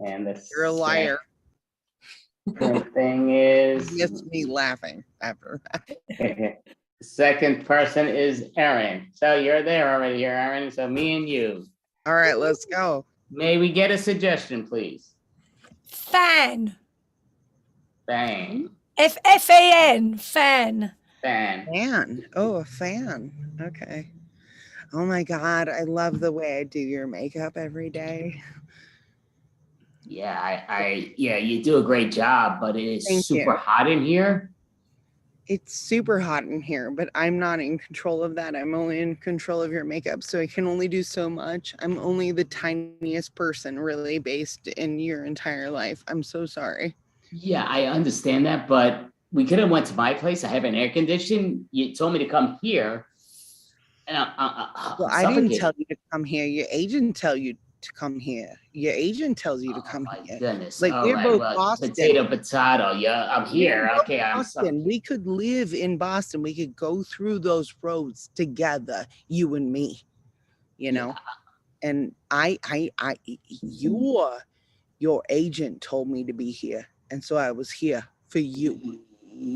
And the You're a liar. second thing is It's me laughing after that. the second person is Erin. So you're there already here, Erin. So me and you. All right, let's go. May we get a suggestion, please? Fan. Bang. Fan. Fan. Fan. Fan. Oh, a fan. Okay. Oh my God, I love the way I do your makeup every day. Yeah, yeah, you do a great job, but it is Thank super you. hot in here. It's super hot in here, but I'm not in control of that. I'm only in control of your makeup, so I can only do so much. I'm only the tiniest person really based in your entire life. I'm so sorry. Yeah, I understand that, but we could have went to my place. I have an air condition. You told me to come here, and Well, I didn't tell you to come here. Your agent tell you to come here. Your agent tells you to come here. Goodness. Like All we're right, both well, Boston. potato. Yeah, I'm here. We're both Okay, I'm sorry. Boston. We could live in Boston. We could go through those roads together, you and me. You know, and your agent told me to be here, and so I was here for you.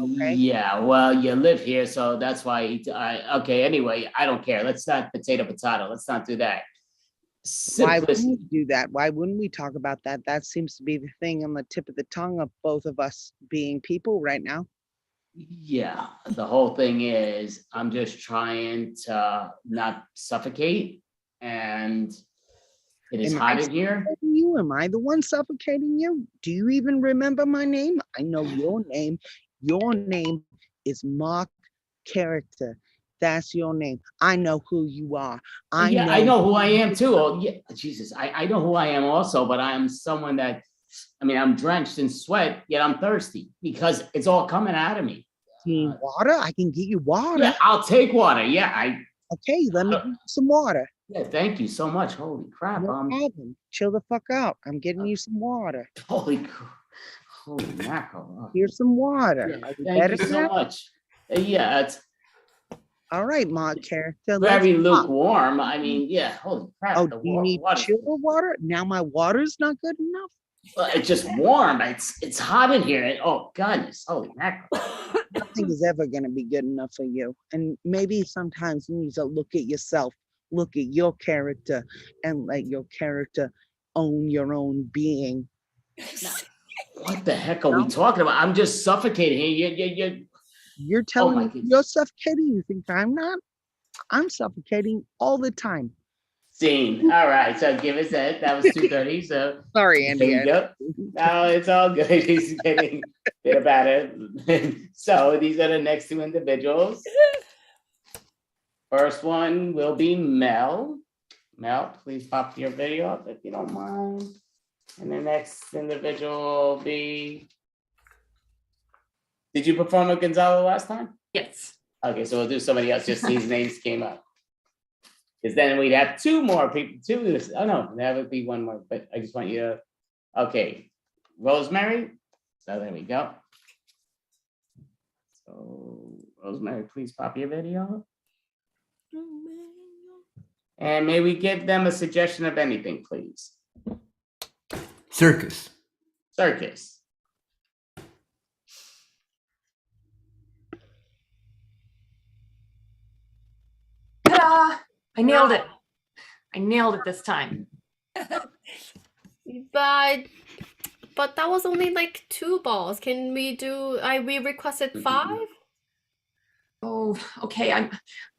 Okay. Yeah, well, you live here, so that's why. Okay, anyway, I don't care. Let's not potato. Let's not do that. Why wouldn't we do that? Why wouldn't we talk about that? That seems to be the thing on the tip of the tongue of both of us being people right now. Yeah, the whole thing is I'm just trying to not suffocate, and it is hot in here. You? Am I the one suffocating you? Do you even remember my name? I know your name. Your name is Mark Character. That's your name. I know who you are. I know who I am too. Oh, yeah, Jesus, I know who I am also, but I'm someone that, I'm drenched in sweat, yet I'm thirsty because it's all coming out of me. Need water? I can get you water. Yeah, I'll take water. Yeah, Okay, let me get you some water. Yeah, thank you so much. Holy crap. No problem. Chill the fuck out. I'm getting you some water. Holy mackerel. Here's some water. Yeah, thank you so much. Yeah, it's all right, Mark Character. very lukewarm. Yeah, holy crap. Oh, do you need chilled water? Now my water's not good enough? Well, it's just warm. It's hot in here. Oh, goodness. Holy mackerel. Nothing is ever going to be good enough for you. And maybe sometimes you need to look at yourself, look at your character, and let your character own your own being. What the heck are we talking about? I'm just suffocating here. You're telling me you're suffocating? You think I'm not? I'm suffocating all the time. Scene. All right. So give us that. That was 2:30. So sorry, Andy. There you go. No, it's all good. He's getting bit about it. So these are the next two individuals. First one will be Mel. Mel, please pop your video up if you don't mind. And the next individual will be. Did you perform with Gonzalo last time? Yes. Okay, so we'll do somebody else. Just these names came up. Because then we'd have two more people. Oh no, that would be one more. But I just want you to. Okay, Rosemary. So there we go. So Rosemary, please pop your video. And may we give them a suggestion of anything, please? Circus. Circus. Ta-da! I nailed it. I nailed it this time. But that was only like 2 balls. Can we do? We requested 5. Oh, okay.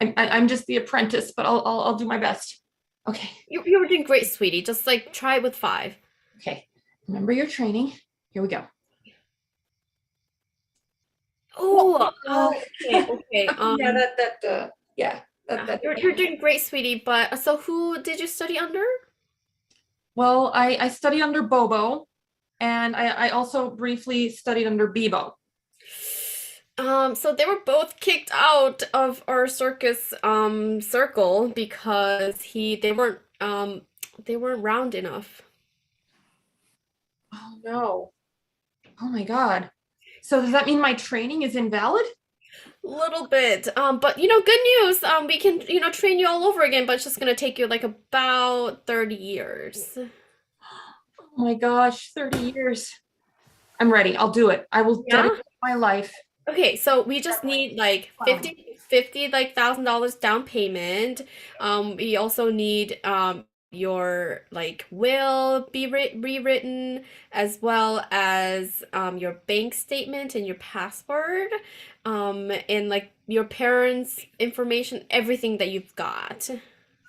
I'm just the apprentice, but I'll do my best. Okay. You were doing great, sweetie. Just like try it with 5. Okay. Remember your training. Here we go. Oh, okay. Yeah, You're doing great, sweetie. But so who did you study under? Well, I studied under Bobo, and I also briefly studied under Bebo. So they were both kicked out of our circus circle because they weren't round enough. Oh no. Oh my God. So does that mean my training is invalid? Little bit. But good news. We can, train you all over again, but it's just gonna take you like about 30 years. Oh my gosh, 30 years. I'm ready. I'll do it. I will dedicate my life. Okay, so we just need like $50 like $1,000 down payment. We also need your like will be rewritten, as well as your bank statement and your password, and like your parents' information, everything that you've got.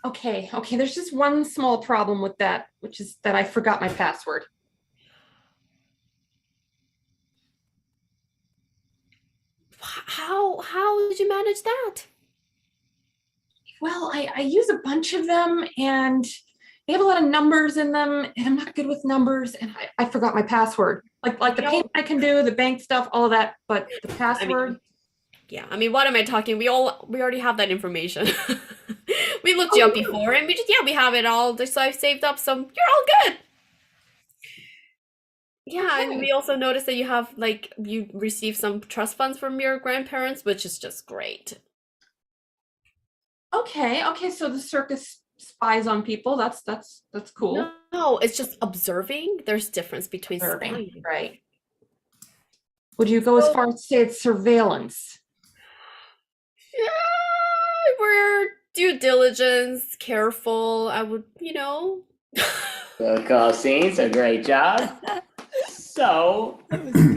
Okay, there's just one small problem with that, which is that I forgot my password. How did you manage that? Well, I use a bunch of them, and they have a lot of numbers in them, and I'm not good with numbers, and I forgot my password. Like the payment I can do, the bank stuff, all of that, but the password. I mean, what am I talking? We already have that information. We looked you up before, and we have it all. So I've saved up some. You're all good. Yeah, and we also noticed that you received some trust funds from your grandparents, which is just great. Okay, so the circus spies on people. That's cool. No, it's just observing. There's difference between spying. Right. Would you go as far as to say it's surveillance? Yeah, we're due diligence, careful. I would, Good call, scenes. A great job. So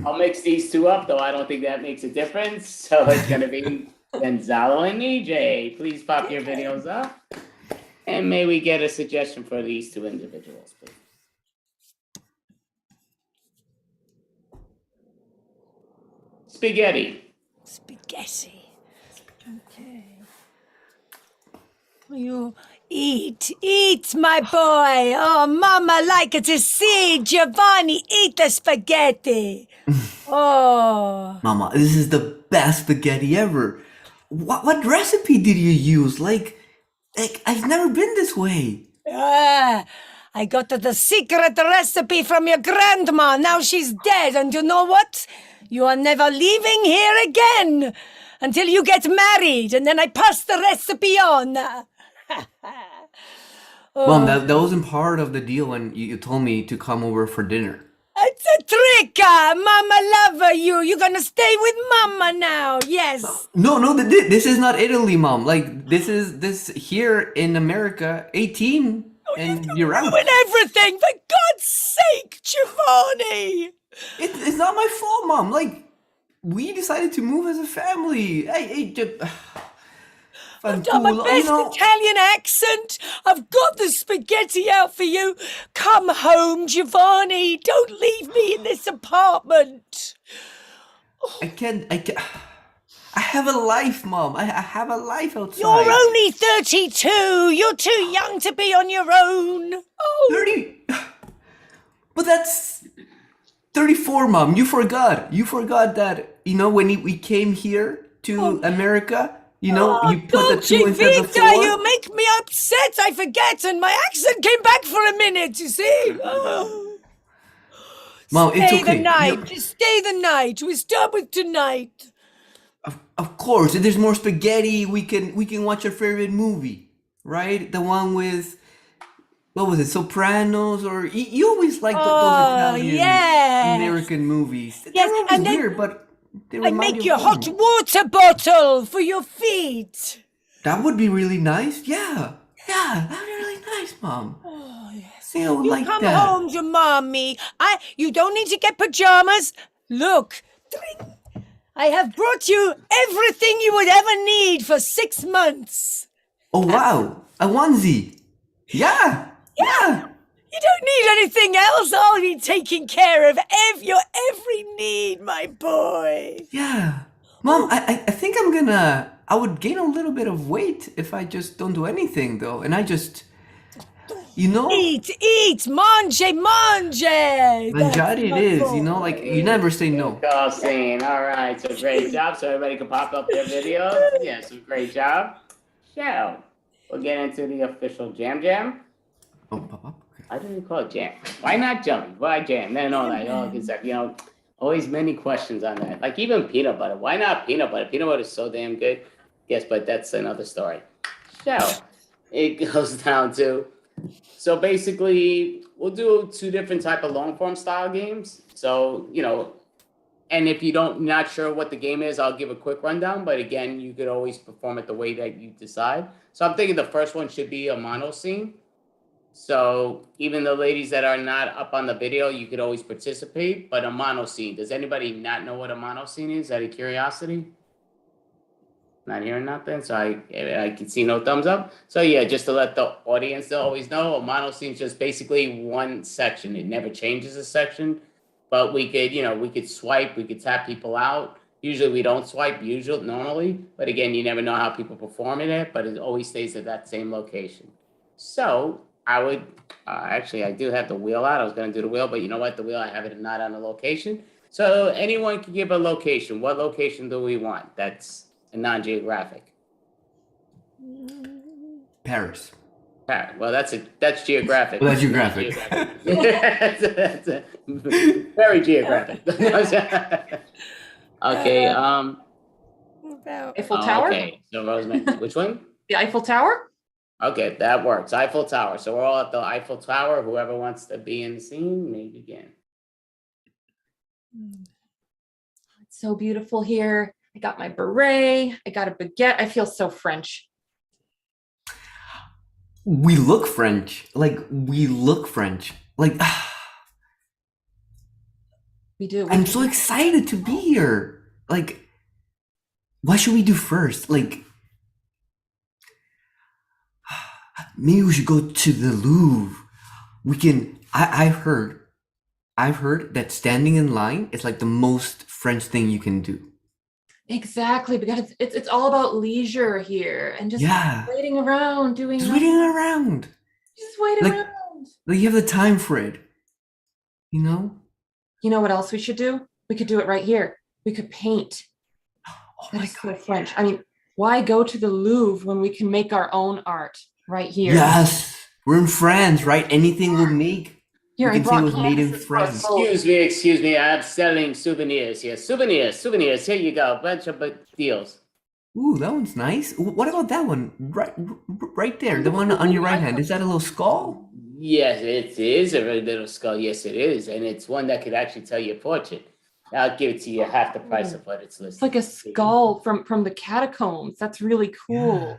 I'll mix these two up, though I don't think that makes a difference. So it's going to be Gonzalo and EJ. Please pop your videos up. And may we get a suggestion for these two individuals, please? Spaghetti. Okay. You eat, my boy. Oh, Mama like to see Giovanni eat the spaghetti. Oh. Mama, this is the best spaghetti ever. What recipe did you use? Like I've never been this way. I got the secret recipe from your grandma. Now she's dead, and you know what? You are never leaving here again until you get married, and then I pass the recipe on. Mom, that wasn't part of the deal when you told me to come over for dinner. It's a trick. Mama love you. You're gonna stay with Mama now. Yes. No, this is not Italy, Mom. Like this here in America, 18, and you're out. Ruin everything, for God's sake, Giovanni. It's not my fault, Mom. Like we decided to move as a family. I've done my best Italian accent. I've got the spaghetti out for you. Come home, Giovanni. Don't leave me in this apartment. I can't. I have a life, Mom. I have a life outside. You're only 32. You're too young to be on your own. Oh. 30. But that's 34, Mom. You forgot. You forgot that, when we came here to America, you put the 2 instead of 4. You make me upset. I forget, and my accent came back for a minute, you see. Oh. Mom, it's okay. Stay the night. Just stay the night. We start with tonight. Of course. If there's more spaghetti, we can watch our favorite movie, right? The one with, what was it, Sopranos? Or you always like those Italian American movies. Yes, They're always weird, but I make you a hot water bottle for your feet. That would be really nice. Yeah, that'd be really nice, Mom. Oh, yes. Still You like come that. home to mommy. You don't need to get pajamas. Look, I have brought you everything you would ever need for 6 months. Oh wow, a onesie. Yeah. You don't need anything else. I'll be taking care of your every need, my boy. Yeah. Mom, I think I would gain a little bit of weight if I just don't do anything though. And I just, Eat, mange. Manjari it is, like you never say no. Call scene. All right, so great job. So everybody can pop up their videos. Yeah, so great job. So we'll get into the official jam. Oh, pop up. I didn't call it jam. Why not jumping? Why jam? Then all that. Oh, because always many questions on that. Like even peanut butter. Why not peanut butter? Peanut butter is so damn good. Yes, but that's another story. So it goes down to. So basically, we'll do 2 different type of long form style games. So and if not sure what the game is, I'll give a quick rundown. But again, you could always perform it the way that you decide. So I'm thinking the first one should be a mono scene. So even the ladies that are not up on the video, you could always participate, but a mono scene. Does anybody not know what a mono scene is out of curiosity? Not hearing nothing, so I can see no thumbs up. So yeah, just to let the audience always know, a mono scene is just basically one section. It never changes a section, but we could swipe, we could tap people out. Usually we don't swipe normally, but again, you never know how people perform in it, but it always stays at that same location. So I would, actually, I do have the wheel out. I was going to do the wheel, but you know what? The wheel, I have it not on the location. So anyone can give a location. What location do we want? That's a non-geographic. Paris. Well, that's geographic. Well, that's geographic. That's very geographic. Okay. Eiffel Tower? Okay. So Rosemary, which one? The Eiffel Tower? Okay, that works. Eiffel Tower. So we're all at the Eiffel Tower. Whoever wants to be in the scene may begin. It's so beautiful here. I got my beret. I got a baguette. I feel so French. We look French. Like, we look French. Like, we do. I'm so excited to be here. Like, what should we do first? Like, maybe we should go to the Louvre. We can. I've heard that standing in line is like the most French thing you can do. Exactly, because it's all about leisure here and just waiting around, doing just nothing. waiting around. Just waiting Like- around. Like you have the time for it. You know? You know what else we should do? We could do it right here. We could paint. That is so French. I mean, why go to the Louvre when we can make our own art right here? Yes. We're in France, right? Anything we'll make. Here, we I can say it brought was made in canvases for us France. both. Excuse me. I'm selling souvenirs here. Souvenirs. Here you go. Bunch of deals. Ooh, that one's nice. What about that one? Right there. The one on your right hand. Is that a little skull? Yes, it is a very little skull. Yes, it is. And it's one that could actually tell your fortune. I'll give it to you half the price of what it's listed. It's like a skull from the catacombs. That's really cool.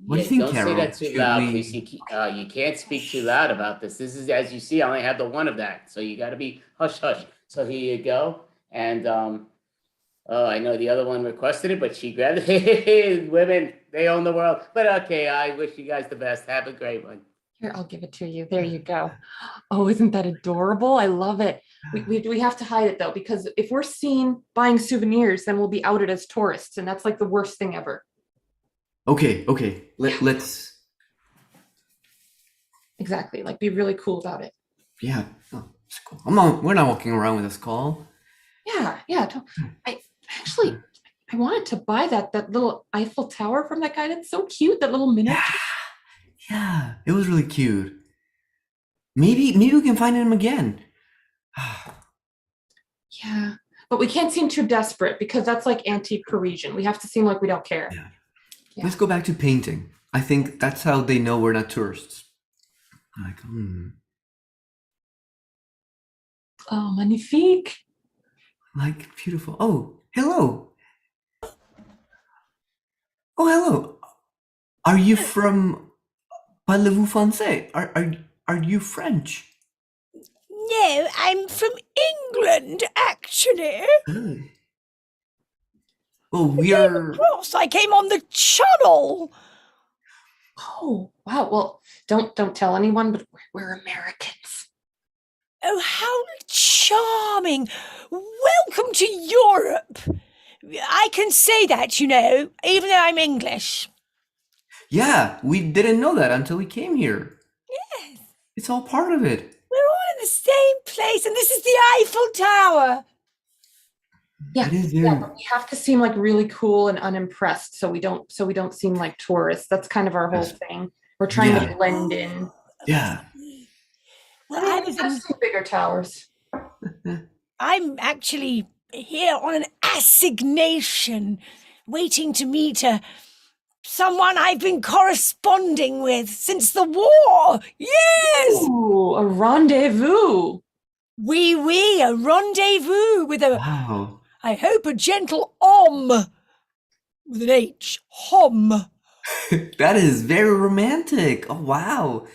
What do you think, don't Carol? say that too Should loud, we- please. You can't speak too loud about this. This is, as you see, I only have the one of that. So you got to be hush, hush. So here you go. And, I know the other one requested it, but she grabbed it. Women, they own the world. But okay, I wish you guys the best. Have a great one. Here, I'll give it to you. There you go. Oh, isn't that adorable? I love it. We have to hide it though, because if we're seen buying souvenirs, then we'll be outed as tourists, and that's like the worst thing ever. Okay. Let's. Exactly. Like, be really cool about it. Yeah. Oh, it's cool. We're not walking around with a skull. Yeah. I wanted to buy that little Eiffel Tower from that guy. That's so cute. That little miniature. Yeah, it was really cute. Maybe we can find him again. Yeah, but we can't seem too desperate because that's like anti-Parisian. We have to seem like we don't care. Yeah. Let's go back to painting. I think that's how they know we're not tourists. Like, Oh, magnifique. Like, beautiful. Oh, hello. Oh, hello. Are you from Parlez-vous français? are you French? No, I'm from England, actually. Oh. Well, I came across. I came on the channel. Oh, wow. Well, don't tell anyone, but we're Americans. Oh, how charming. Welcome to Europe. I can say that, you know, even though I'm English. Yeah, we didn't know that until we came here. Yes. It's all part of it. We're all in the same place, and this is the Eiffel Tower. Yeah, but we have to seem like really cool and unimpressed, so we don't seem like tourists. That's kind of our whole thing. We're trying to blend in. Yeah. Well, I've seen bigger towers. I'm actually here on an assignation, waiting to meet someone I've been corresponding with since the war. Yes! Ooh, a rendezvous. Oui, a rendezvous with a, Wow. I hope, a gentle homme with an H. Homme. That is very romantic. Oh, wow.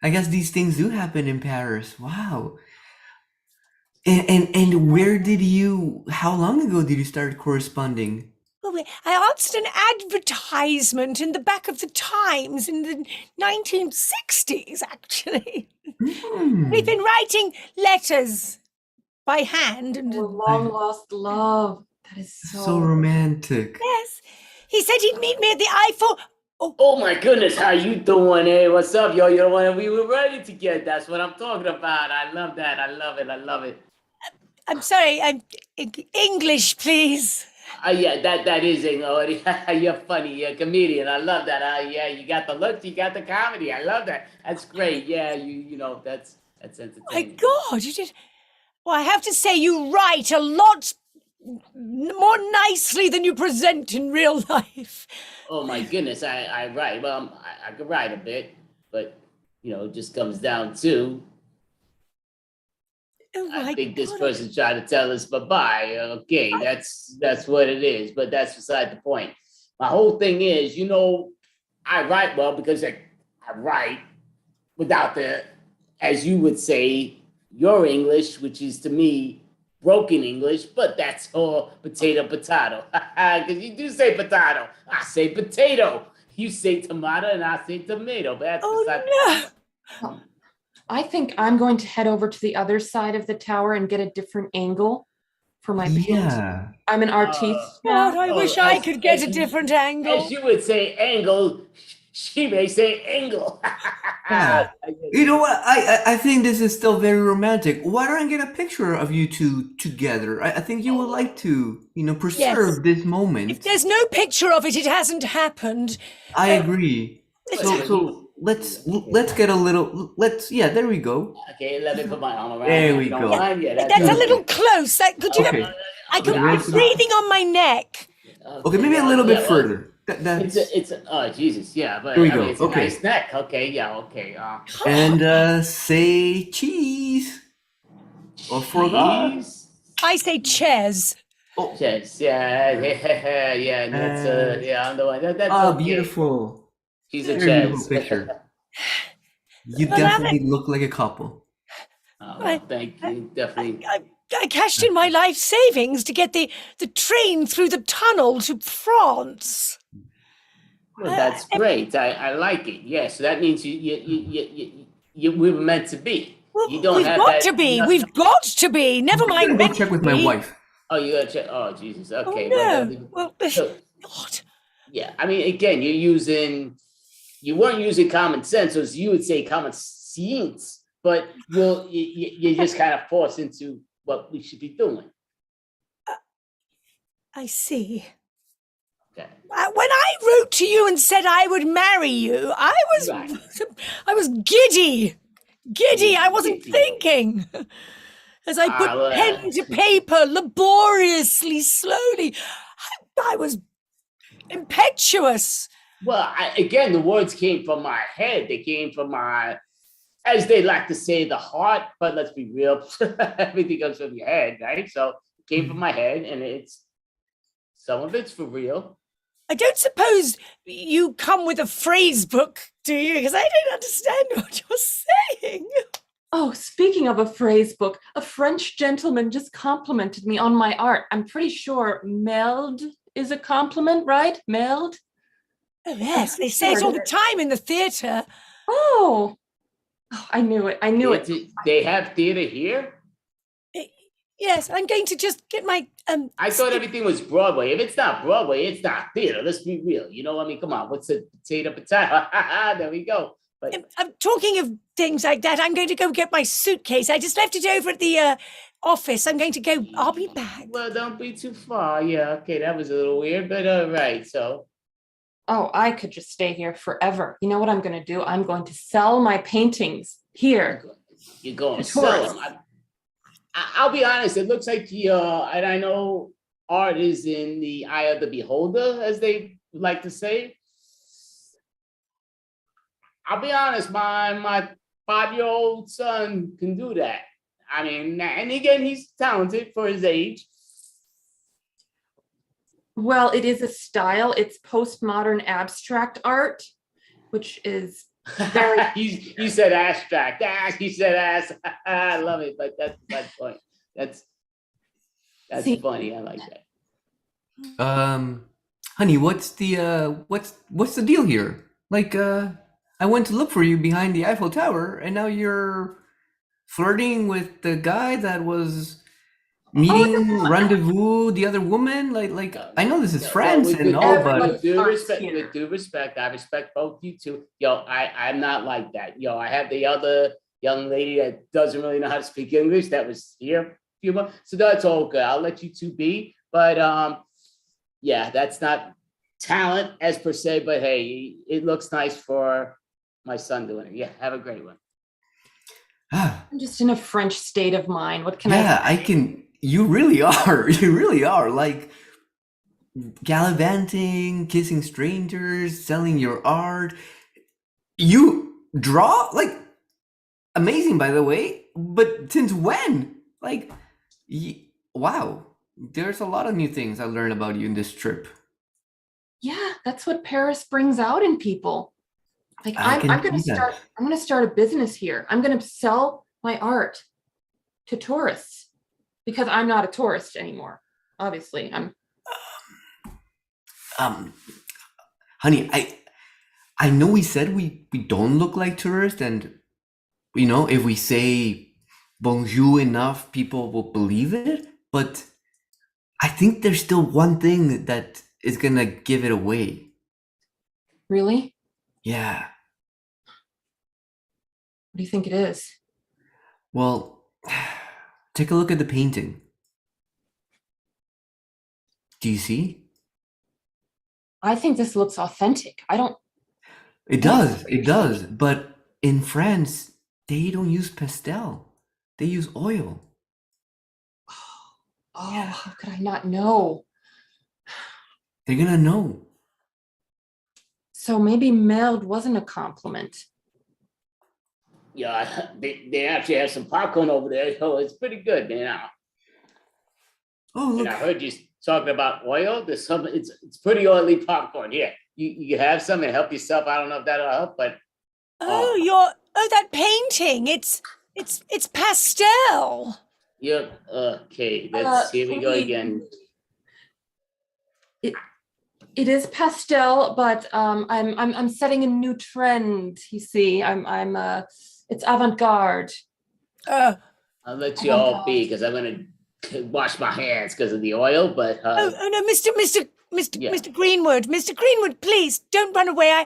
I guess these things do happen in Paris. Wow. And where did you, how long ago did you start corresponding? Well, I answered an advertisement in the back of the Times in the 1960s, actually. We've been writing letters by hand. And long lost love. That is so romantic. Yes. He said he'd meet me at the Eiffel. Oh my goodness, how you doing? Hey, what's up, yo? You're the one we were ready to get. That's what I'm talking about. I love that. I love it. I'm sorry, I'm English, please. Yeah, that is English. You're funny. You're a comedian. I love that. Yeah, you got the look. You got the comedy. I love that. That's great. Yeah, you know that's entertaining. My God, you did. Well, I have to say, you write a lot more nicely than you present in real life. Oh my goodness, I write. Well, I could write a bit, but it just comes down to. I think this person's trying to tell us bye-bye. Okay, that's what it is, but that's beside the point. My whole thing is, I write well because I write without the, as you would say, your English, which is to me broken English, but that's all potato. Because you do say potato, I say potato. You say tomato and I say tomato, but that's beside the point. I think I'm going to head over to the other side of the tower and get a different angle for my paint. I'm an artiste now. God, I wish I could get a different angle. As you would say angle, she may say angle. Yeah. You know what? I think this is still very romantic. Why don't I get a picture of you two together? I think you would like to, preserve this moment. If there's no picture of it, it hasn't happened. I agree. So let's get a little. There we go. Okay, let me put my arm around. There we go. That's a little close. Could you? Okay. I could be breathing on my neck. Okay, maybe a little bit further. It's oh Jesus, yeah, but Here we go. It's a nice neck. Okay, yeah, okay. And say cheese or forgot. I say chairs. Oh, chairs. Yeah. That's yeah. I'm the one. That's okay. Beautiful. She's a Very chairs. beautiful picture. You Well, definitely look like a couple. Thank you. Definitely. I cashed in my life savings to get the train through the tunnel to France. Well, that's great. I like it. Yeah, so that means you we were meant to be. You don't We've have got that, to be. nothing. We've got to be. Never mind. I'm gonna go meant check to with my be. wife. Oh, you gotta check. Oh, Jesus. Okay. No. Well, God. Yeah, I mean, again, you weren't using common sense, as you would say common sense, but you just kind of forced into what we should be doing. I see. Okay. When I wrote to you and said I would marry you, I was giddy. I wasn't thinking. As I put pen to paper laboriously, slowly, I was impetuous. Well, again, the words came from my head. They came from my, as they like to say, the heart. But let's be real, everything comes from your head, right? So it came from my head, and some of it's for real, I don't suppose you come with a phrase book, do you? Because I don't understand what you're saying. Oh, speaking of a phrase book, a French gentleman just complimented me on my art. I'm pretty sure meld is a compliment, right? Meld? Oh, yes, they say it all the time in the theatre. Oh, I knew it. I knew it. They have theater here? Yes, I'm going to just get my I thought everything was Broadway. If it's not Broadway, it's not theater. Let's be real. You know, I mean, come on. What's a potato? There we go. But I'm talking of things like that. I'm going to go get my suitcase. I just left it over at the office. I'm going to go. I'll be back. Well, don't be too far. Yeah, okay, that was a little weird, but all right. So. Oh, I could just stay here forever. You know what I'm going to do? I'm going to sell my paintings here. You're going to sell them. I'll be honest. It looks like and I know art is in the eye of the beholder, as they like to say. I'll be honest, my 5-year-old son can do that. I mean, and again, he's talented for his age. Well, it is a style. It's postmodern abstract art, which is very. You said abstract. You said ass. I love it, but that's my point. That's funny. I like that. Honey, what's the deal here? Like, I went to look for you behind the Eiffel Tower, and now you're flirting with the guy that was meeting rendezvous the other woman. Like I know this is France and all, but with due respect, I respect both you two. Yo, I'm not like that. Yo, I have the other young lady that doesn't really know how to speak English that was here a few months, so that's all good. I'll let you two be, but yeah, that's not talent as per se, but hey, it looks nice for my son doing it. Yeah, have a great one. I'm just in a French state of mind. What can I can. You really are. You really are. Like gallivanting, kissing strangers, selling your art. You draw like amazing, by the way. But since when? Like, wow. There's a lot of new things I learned about you in this trip. Yeah, that's what Paris brings out in people. Like I'm gonna start a business here. I'm gonna sell my art to tourists because I'm not a tourist anymore. Obviously, I'm. Honey, I know we said we don't look like tourists, and you know if we say bonjour enough, people will believe it. But I think there's still one thing that is gonna give it away. Really? Yeah. What do you think it is? Well, take a look at the painting. Do you see? I think this looks authentic. I don't. It does. But in France, they don't use pastel. They use oil. Oh, how could I not know? They're gonna know. So maybe meld wasn't a compliment. Yeah, they actually have some popcorn over there. So it's pretty good, man. Oh, look. And I heard you talking about oil. There's some. It's pretty oily popcorn. Here, you have some and help yourself. I don't know if that'll help, but that painting. It's pastel. Yeah. Okay. Here we go again. It is pastel, but I'm setting a new trend. You see, it's avant-garde. I'll let you all be because I'm gonna wash my hands because of the oil. But oh no, Mr. Greenwood, please don't run away.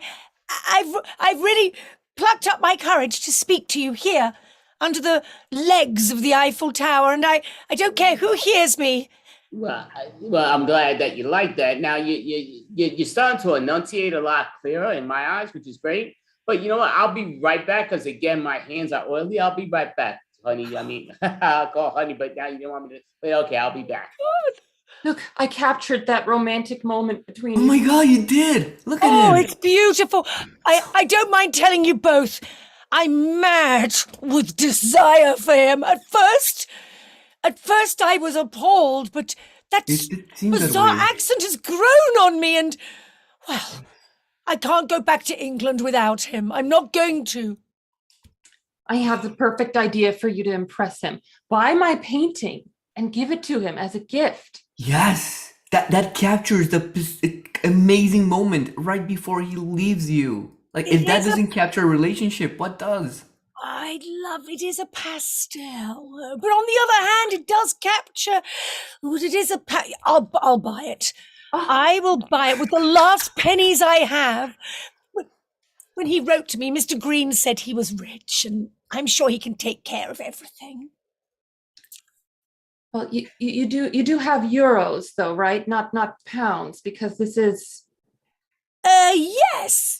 I've really plucked up my courage to speak to you here under the legs of the Eiffel Tower, and I don't care who hears me. Well, I'm glad that you like that. Now you're starting to enunciate a lot clearer in my eyes, which is great. But you know what? I'll be right back because again, my hands are oily. I'll be right back, honey. I mean, I'll call honey, but now you don't want me to. But okay, I'll be back. Look, I captured that romantic moment between. Oh my God, you did! Look at him. Oh, it's beautiful. I don't mind telling you both. I'm mad with desire for him. At first I was appalled, but that bizarre accent has grown on me, and Well, I can't go back to England without him. I'm not going to. I have the perfect idea for you to impress him. Buy my painting and give it to him as a gift. Yes, that captures the amazing moment right before he leaves you. Like, if that doesn't capture a relationship, what does? I'd love it is a pastel, but on the other hand, it does capture. What it is I'll buy it. I will buy it with the last pennies I have. When he wrote to me, Mr. Green said he was rich, and I'm sure he can take care of everything. Well, you do have euros though, right? Not pounds, because this is. Yes.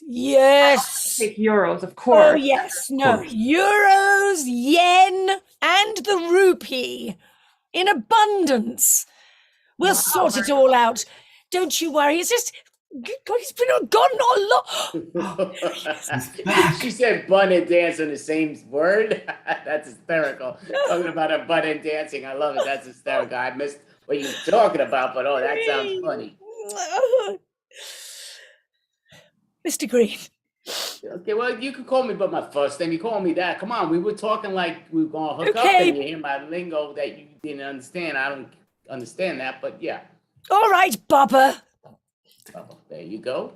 Take euros, of course. Oh, yes. No. Euros, yen, and the rupee. In abundance. We'll sort it all out. Don't you worry. It's just, God, he's been gone not long. She said bun and dance in the same word. That's hysterical. Talking about a bun and dancing. I love it. That's hysterical. I missed what you were talking about, but oh, that sounds funny. Mr. Green. Okay, well, you could call me by my first name. You call me that. Come on, we were talking like we were going to hook up, and you hear my lingo that you didn't understand. I don't understand that, but yeah. All right, Bubba. There you go.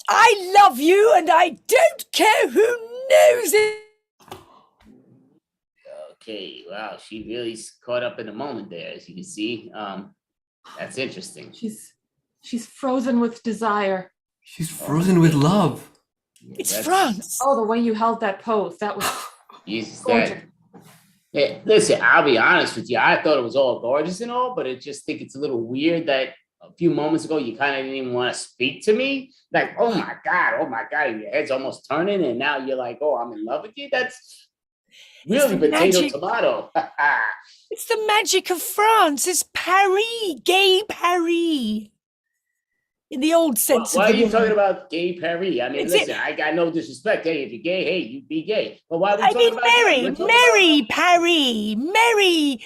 I love you, and I don't care who knows it. Okay, wow, she really caught up in the moment there, as you can see. That's interesting. She's frozen with desire. She's frozen with love. It's France. Oh, the way you held that pose, that was Jesus, gorgeous. Yeah, listen, I'll be honest with you. I thought it was all gorgeous and all, but I just think it's a little weird that a few moments ago you kind of didn't even want to speak to me. Like, oh my God, your head's almost turning, and now you're like, oh, I'm in love with you. That's really potato tomato. It's the magic of France. It's Paris, gay Paris. In the old sense why of are the you talking about gay Paris? I mean, It's listen, I got no disrespect. Hey, if you're gay, hey, you be gay. But why are we I talking mean, about that? Mary, We're talking Mary, Paris, Mary,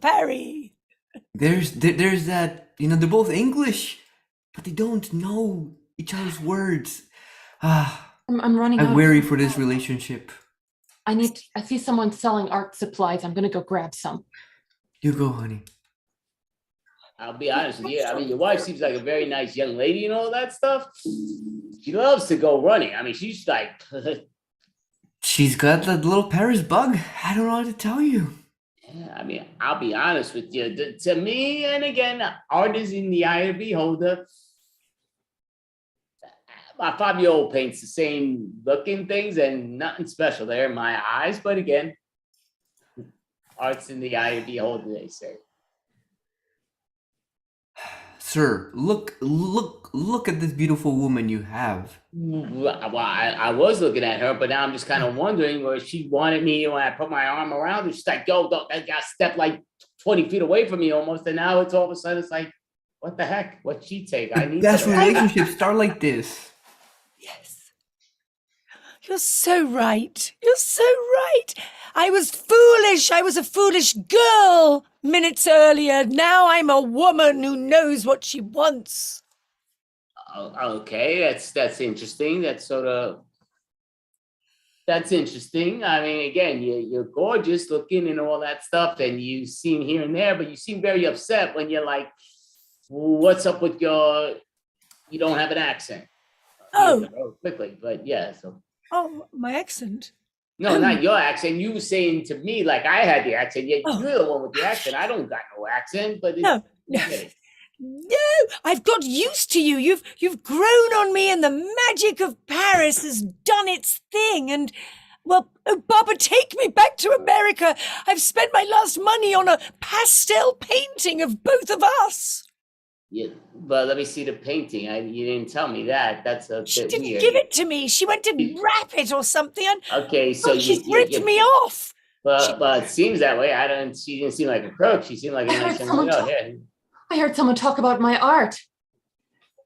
Paris. There's that, they're both English, but they don't know each other's words. I'm running. I'm wary for this relationship. I see someone selling art supplies. I'm gonna go grab some. You go, honey. I'll be honest with you. I mean, your wife seems like a very nice young lady and all that stuff. She loves to go running. I mean, she's like... She's got that little Paris bug. I don't know what to tell you. Yeah, I mean, I'll be honest with you. To me, and again, art is in the eye of the beholder. My 5-year-old paints the same looking things and nothing special there in my eyes. But again, art's in the eye of the beholder, they say. Sir, look at this beautiful woman you have. Well, I was looking at her, but now I'm just kind of wondering where she wanted me when I put my arm around her. She's like, yo, that guy stepped like 20 feet away from me almost. And now it's all of a sudden, it's like, what the heck? What'd she take? I need Best relationships start like this. Yes. You're so right. You're so right. I was foolish. I was a foolish girl minutes earlier. Now I'm a woman who knows what she wants. Okay, that's interesting. That's interesting. I mean, again, you're gorgeous looking and all that stuff, and you seem here and there, but you seem very upset when you're like, what's up with you don't have an accent. Oh. Quickly, but yeah, so. Oh, my accent. No, not your accent. You were saying to me like I had the accent. Yet you're the one with the accent. I don't got no accent, but no. No, I've got used to you. You've grown on me, and the magic of Paris has done its thing. And well, oh, Barbara, take me back to America. I've spent my last money on a pastel painting of both of us. Yeah, but let me see the painting. You didn't tell me that. That's a She bit didn't weird. give it to me. She went to wrap it or something. Okay, so she's ripped me off. But it seems that way. She didn't seem like a crook. She seemed like a nice young girl. I heard someone talk about my art.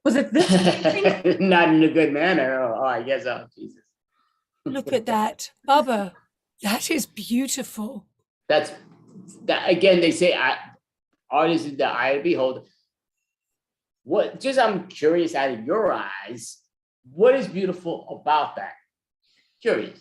Was it this? Not in a good manner. Oh, I guess. Oh, Jesus. Look at that, Bubba. That is beautiful. That again. They say art is in the eye of the beholder. What, just I'm curious out of your eyes, what is beautiful about that? Curious.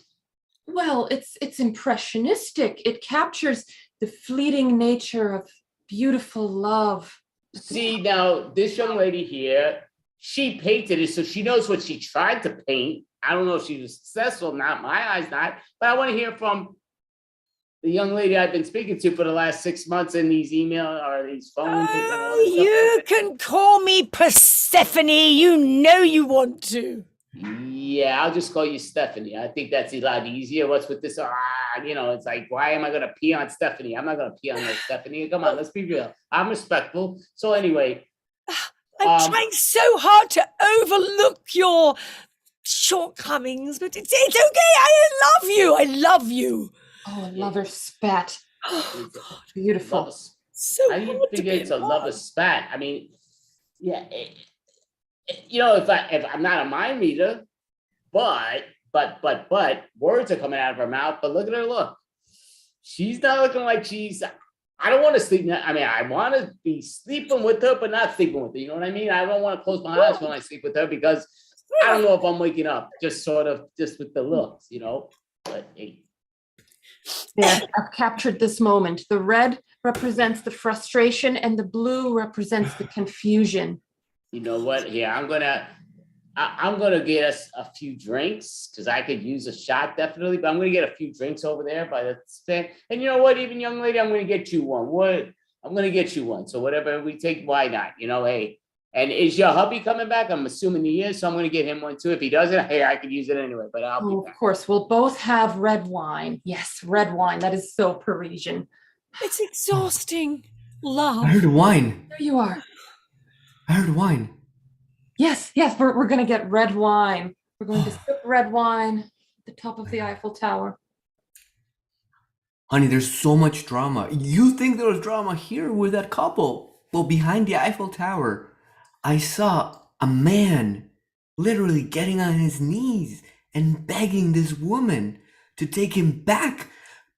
Well, it's impressionistic. It captures the fleeting nature of beautiful love. See, now this young lady here, she painted it, so she knows what she tried to paint. I don't know if she was successful, not my eyes, not, but I want to hear from the young lady I've been speaking to for the last 6 months in these email or these phone. Oh, you can call me Persephone. You know you want to. Yeah, I'll just call you Stephanie. I think that's a lot easier. What's with this? It's like, why am I going to pee on Stephanie? I'm not going to pee on no Stephanie. Come on, let's be real. I'm respectful. So anyway. I'm trying so hard to overlook your shortcomings, but it's okay. I love you. I love you. Oh, a lover spat. Oh, God. Beautiful. So I didn't hard to figure be it's a in love. lover spat. I mean, yeah. If I'm not a mind reader, but words are coming out of her mouth. But look at her look. She's not looking like I don't want to sleep. I mean, I want to be sleeping with her, but not sleeping with her. You know what I mean? I don't want to close my eyes when I sleep with her because I don't know if I'm waking up. Just with the looks, But hey. Yeah, I've captured this moment. The red represents the frustration and the blue represents the confusion. You know what? Here, I'm gonna get us a few drinks because I could use a shot definitely, but I'm gonna get a few drinks over there by the stand. And you know what, even young lady, I'm gonna get you one. I'm gonna get you one. So whatever we take, why not? Hey. And is your hubby coming back? I'm assuming he is, so I'm gonna get him one too. If he doesn't, hey, I could use it anyway. But I'll be back. Of course, we'll both have red wine. Yes, red wine. That is so Parisian. It's exhausting. Love. I heard wine. There you are. I heard wine. Yes, we're going to get red wine. We're going to sip red wine at the top of the Eiffel Tower. Honey, there's so much drama. You think there was drama here with that couple? Well, behind the Eiffel Tower, I saw a man literally getting on his knees and begging this woman to take him back.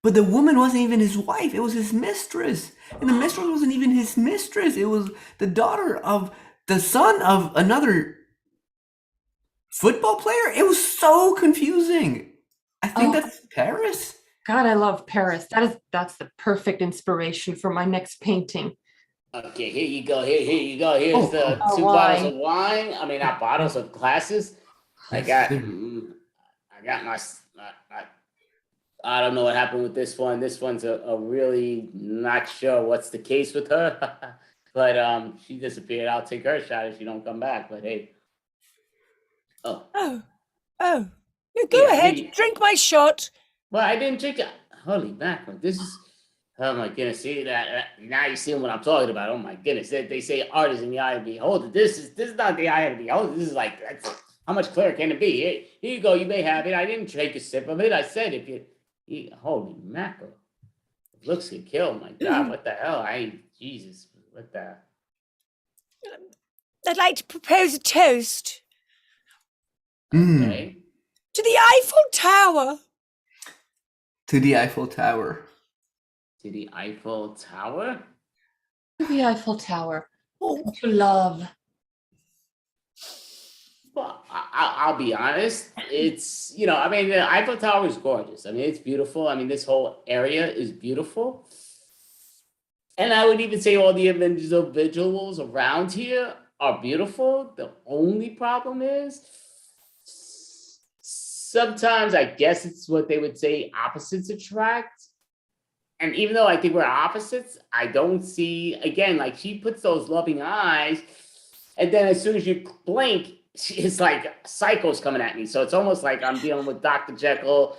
But the woman wasn't even his wife. It was his mistress. And the mistress wasn't even his mistress. It was the daughter of the son of another football player. It was so confusing. I think that's Paris. God, I love Paris. That's the perfect inspiration for my next painting. Okay, here you go. Here you go. Here's the two bottles of wine. I mean, not bottles, of glasses. I got my. I don't know what happened with this one. This one's a really not sure what's the case with her. But she disappeared. I'll take her shot if she don't come back. But hey. Oh. No, go ahead. Drink my shot. Well, I didn't drink it. Holy mackerel. This is, oh my goodness. See that? Now you see what I'm talking about. Oh my goodness. They say art is in the eye of the beholder. This is not the eye of the beholder. This is like, how much clearer can it be? Here you go. You may have it. I didn't take a sip of it. I said if you holy mackerel. Looks could kill. My God, what the hell? Jesus. What the? I'd like to propose a toast. Okay. To the Eiffel Tower. To the Eiffel Tower. To the Eiffel Tower? To the Eiffel Tower. To love. Well, I'll be honest. It's, I mean, the Eiffel Tower is gorgeous. I mean, it's beautiful. I mean, this whole area is beautiful. And I would even say all the individuals around here are beautiful. The only problem is sometimes I guess it's what they would say opposites attract. And even though I think we're opposites, I don't see, again, like she puts those loving eyes. And then as soon as you blink, it's like psycho's coming at me. So it's almost like I'm dealing with Dr. Jekyll,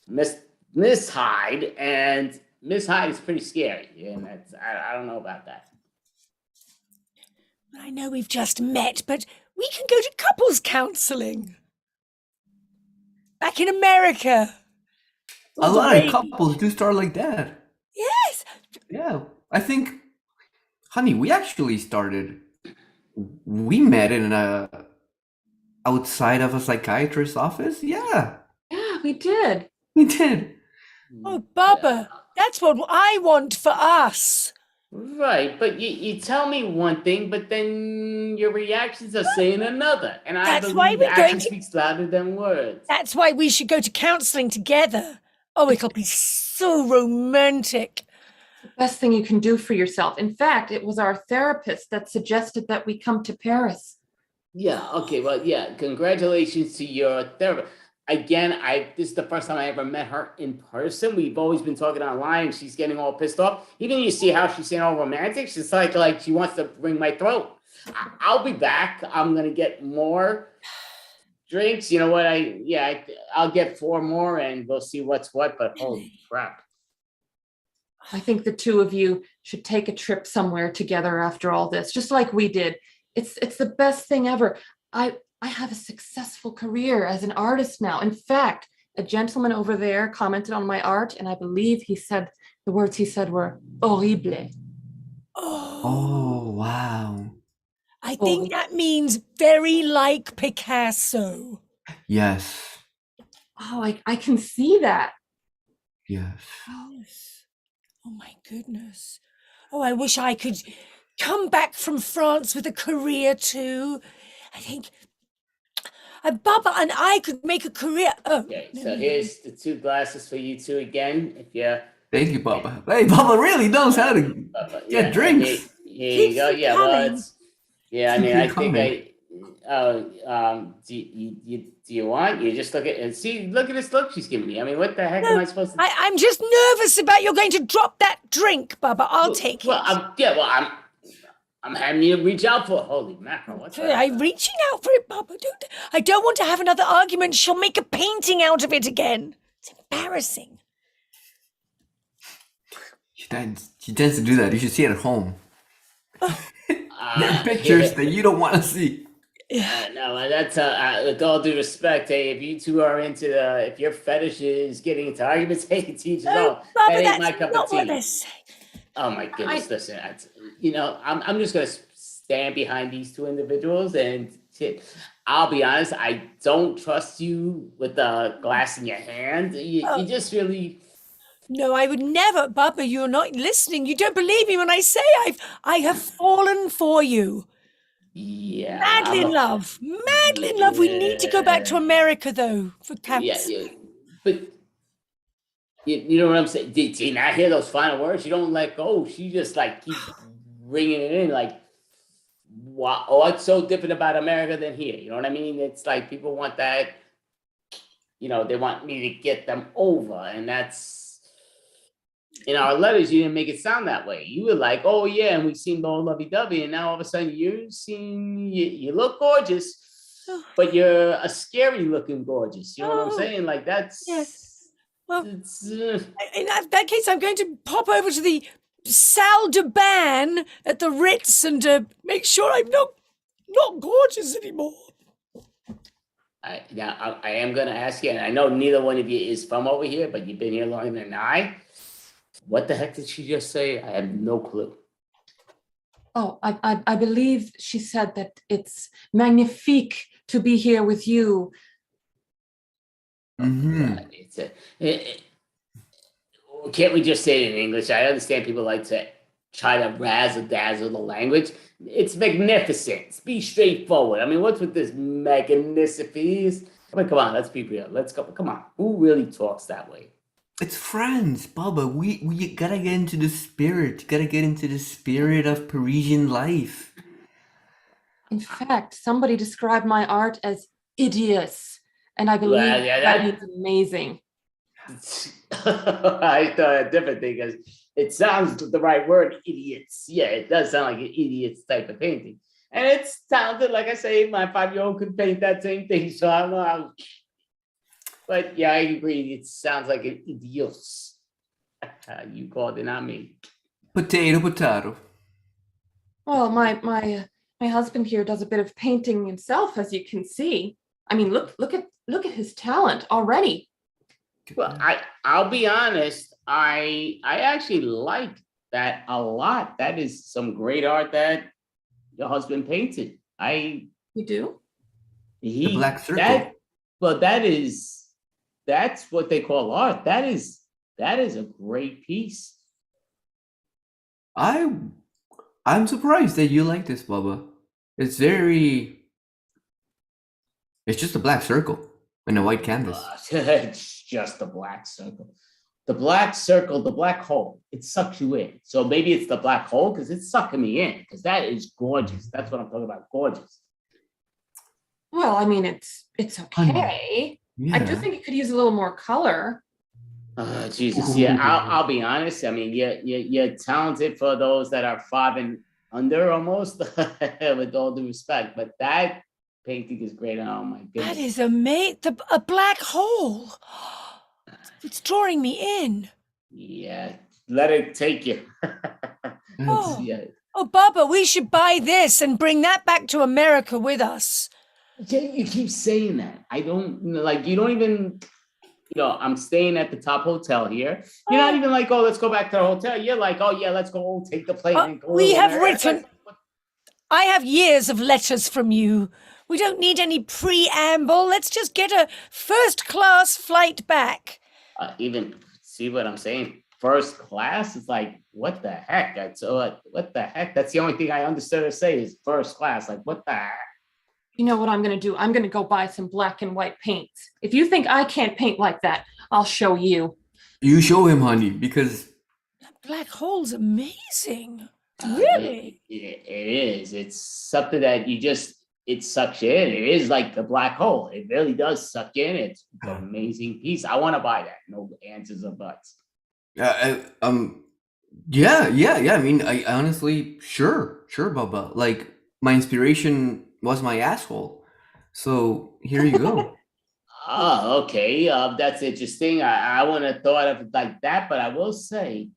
Miss Hyde, and Miss Hyde is pretty scary. And I don't know about that. I know we've just met, but we can go to couples counseling. Back in America. A lot of couples do start like that. Yes. Yeah. I think, honey, we actually started, we met in outside of a psychiatrist's office. Yeah. Yeah, we did. We did. Oh, Bubba, that's what I want for us. Right, but you tell me one thing, but then your reactions are saying another. And I That's why believe we're going action to. speaks louder than words. That's why we should go to counseling together. Oh, it'll be so romantic. The best thing you can do for yourself. In fact, it was our therapist that suggested that we come to Paris. Yeah, okay, well, yeah, congratulations to your therapist. Again, this is the first time I ever met her in person. We've always been talking online. She's getting all pissed off. Even you see how she's saying all romantic. She's like she wants to wring my throat. I'll be back. I'm gonna get more drinks. You know what? I'll get 4 more and we'll see what's what. But holy crap! I think the two of you should take a trip somewhere together after all this, just like we did. It's the best thing ever. I have a successful career as an artist now. In fact, a gentleman over there commented on my art, and I believe he said the words he said were horrible. Oh, wow. I think that means very like Picasso. Yes. Oh, I can see that. Yes. Oh my goodness. Oh, I wish I could come back from France with a career too. I think Baba and I could make a career. Oh, Okay, so here's the 2 glasses for you two again. If you Thank you, Baba. Hey, Baba really knows how to get drinks. Here you go. Yeah, well, I mean, I think coming. do you want? You just look at this look she's giving me. I mean, what the heck am I supposed to? I'm just nervous about you're going to drop that drink, Baba. I'll take it. I'm having you reach out for it. Holy mackerel, what's that? I'm reaching out for it, Baba. I don't want to have another argument. She'll make a painting out of it again. It's embarrassing. She tends to do that. You should see it at home. There are pictures that you don't want to see. No, that's with all due respect. Hey, if you two are into if your fetish is getting into arguments, hey, teach it all. Baba, That ain't my cup not of what tea. they're saying. Oh my goodness! Listen, I'm just gonna stand behind these 2 individuals, and I'll be honest. I don't trust you with the glass in your hand. You just really. No, I would never, Baba. You're not listening. You don't believe me when I say I have fallen for you. Yeah. Madly in love. Madly in love. We need to go back to America though for camps. Yeah, but. You know what I'm saying? Did you not hear those final words? You don't let go. She just keeps bringing it in wow, what's so different about America than here? You know what I mean? It's like people want that, they want me to get them over. And that's, in our letters, you didn't make it sound that way. You were like, oh yeah, and we seemed all lovey-dovey. And now all of a sudden you look gorgeous, but you're a scary looking gorgeous. You know what I'm saying? That's... Yes. Well, in that case, I'm going to pop over to the Salle de Bain at the Ritz and make sure I'm not gorgeous anymore. I am going to ask you, and I know neither one of you is from over here, but you've been here longer than I. What the heck did she just say? I have no clue. Oh, I believe she said that it's magnifique to be here with you. Mm-hmm. Can't we just say it in English? I understand people like to try to razzle-dazzle the language. It's magnificent. Be straightforward. I mean, what's with this magnificence? I mean, come on, let's be real. Let's go. Come on. Who really talks that way? It's France, Baba. We gotta get into the spirit. Gotta get into the spirit of Parisian life. In fact, somebody described my art as hideous. And I believe that means amazing. I thought a different thing because it sounds the right word, idiots. Yeah, it does sound like an idiot's type of painting. And it sounded like I say my 5-year-old could paint that same thing. So I don't know. But yeah, I agree. It sounds like an idiot. You called it, not me. Potato. Well, my husband here does a bit of painting himself, as you can see. I mean, look at his talent already. Well, I'll be honest. I actually like that a lot. That is some great art that your husband painted. You do? The Black Circle. That's what they call art. That is a great piece. I'm surprised that you like this, Bubba. It's very. It's just a black circle and a white canvas. It's just a black circle. The black circle, the black hole, it sucks you in. So maybe it's the black hole because it's sucking me in because that is gorgeous. That's what I'm talking about. Gorgeous. Well, I mean, it's okay. I do think it could use a little more color. Jesus, yeah, I'll be honest. I mean, you're talented for those that are 5 and under almost, with all due respect. But that painting is great. Oh my goodness. That is amazing. A black hole. It's drawing me in. Yeah, let it take you. Oh. Yeah. Oh, Bubba, we should buy this and bring that back to America with us. Yeah, you keep saying that. I don't like. You don't even. I'm staying at the top hotel here. You're not even like, oh, let's go back to the hotel. You're like, oh yeah, let's go take the plane and go. We have written. I have years of letters from you. We don't need any preamble. Let's just get a first-class flight back. Even see what I'm saying? First class is like, what the heck? What the heck? That's the only thing I understood her say is first class. Like, what the heck? You know what I'm going to do? I'm going to go buy some black and white paints. If you think I can't paint like that, I'll show you. You show him, honey, because that black hole's amazing. Really? It is. It's something that it sucks you in. It is like the black hole. It really does suck you in. It's an amazing piece. I want to buy that. No answers or buts. Yeah. I mean, I honestly, sure, Bubba. Like, my inspiration was my asshole. So here you go. Oh, okay. That's interesting. I wouldn't have thought of it like that, but I will say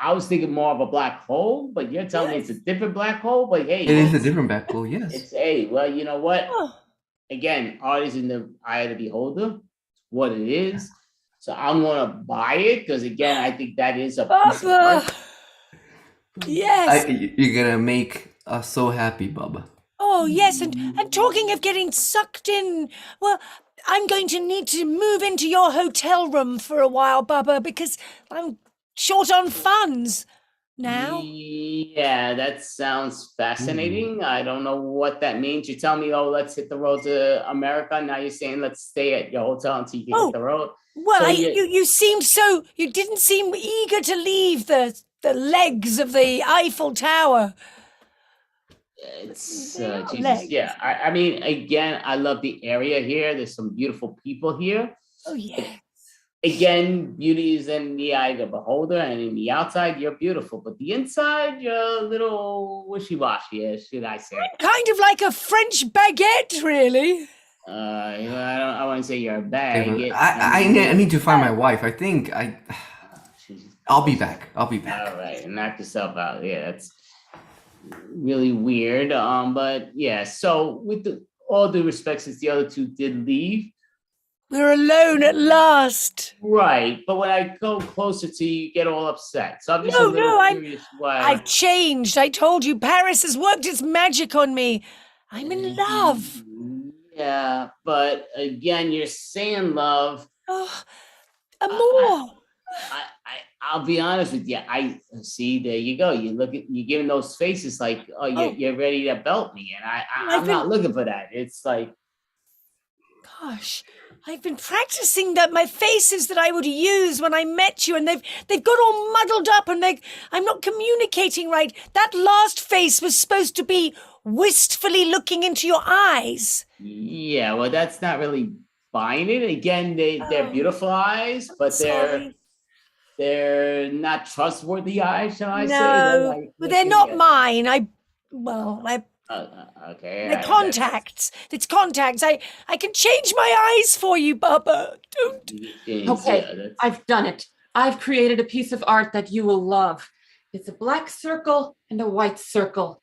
I was thinking more of a black hole, but you're telling me it's a different black hole. But hey, it is a different black hole, yes. Well, you know what? Again, art is in the eye of the beholder. It's what it is. So I'm gonna buy it because again, I think that is a piece of art. Yes. You're gonna make us so happy, Bubba. Oh, yes. And talking of getting sucked in, well, I'm going to need to move into your hotel room for a while, Bubba, because I'm short on funds now. Yeah, that sounds fascinating. I don't know what that means. You tell me, oh, let's hit the road to America. Now you're saying let's stay at your hotel until you can hit the road. Well, you seemed you didn't seem eager to leave the legs of the Eiffel Tower. It's Jesus. Yeah, I mean, again, I love the area here. There's some beautiful people here. Oh yeah. Again, beauty is in the eye of the beholder, and in the outside, you're beautiful, but the inside, you're a little wishy-washy, should I say? Kind of like a French baguette, really. I wouldn't say you're a baguette. I need to find my wife. I think I'll be back. All right, knock yourself out. Yeah, that's really weird. But yeah, so with all due respect, since the other two did leave, we're alone at last. Right, but when I go closer to you, you get all upset. So I'm just curious why. I've changed. I told you, Paris has worked its magic on me. I'm in love. Yeah, but again, you're saying love. Oh, amor. I'll be honest with you. I see. There you go. You're giving those faces like, oh, you're ready to belt me, and I'm not looking for that. It's like, gosh, I've been practicing my faces that I would use when I met you, and they've got all muddled up, and I'm not communicating right. That last face was supposed to be wistfully looking into your eyes. Yeah, well, that's not really buying it. Again, they're beautiful eyes, but they're not trustworthy eyes, shall I say? No, they're not mine. Okay. They're contacts. It's contacts. I can change my eyes for you, Bubba. Don't. Okay, I've done it. I've created a piece of art that you will love. It's a black circle and a white circle.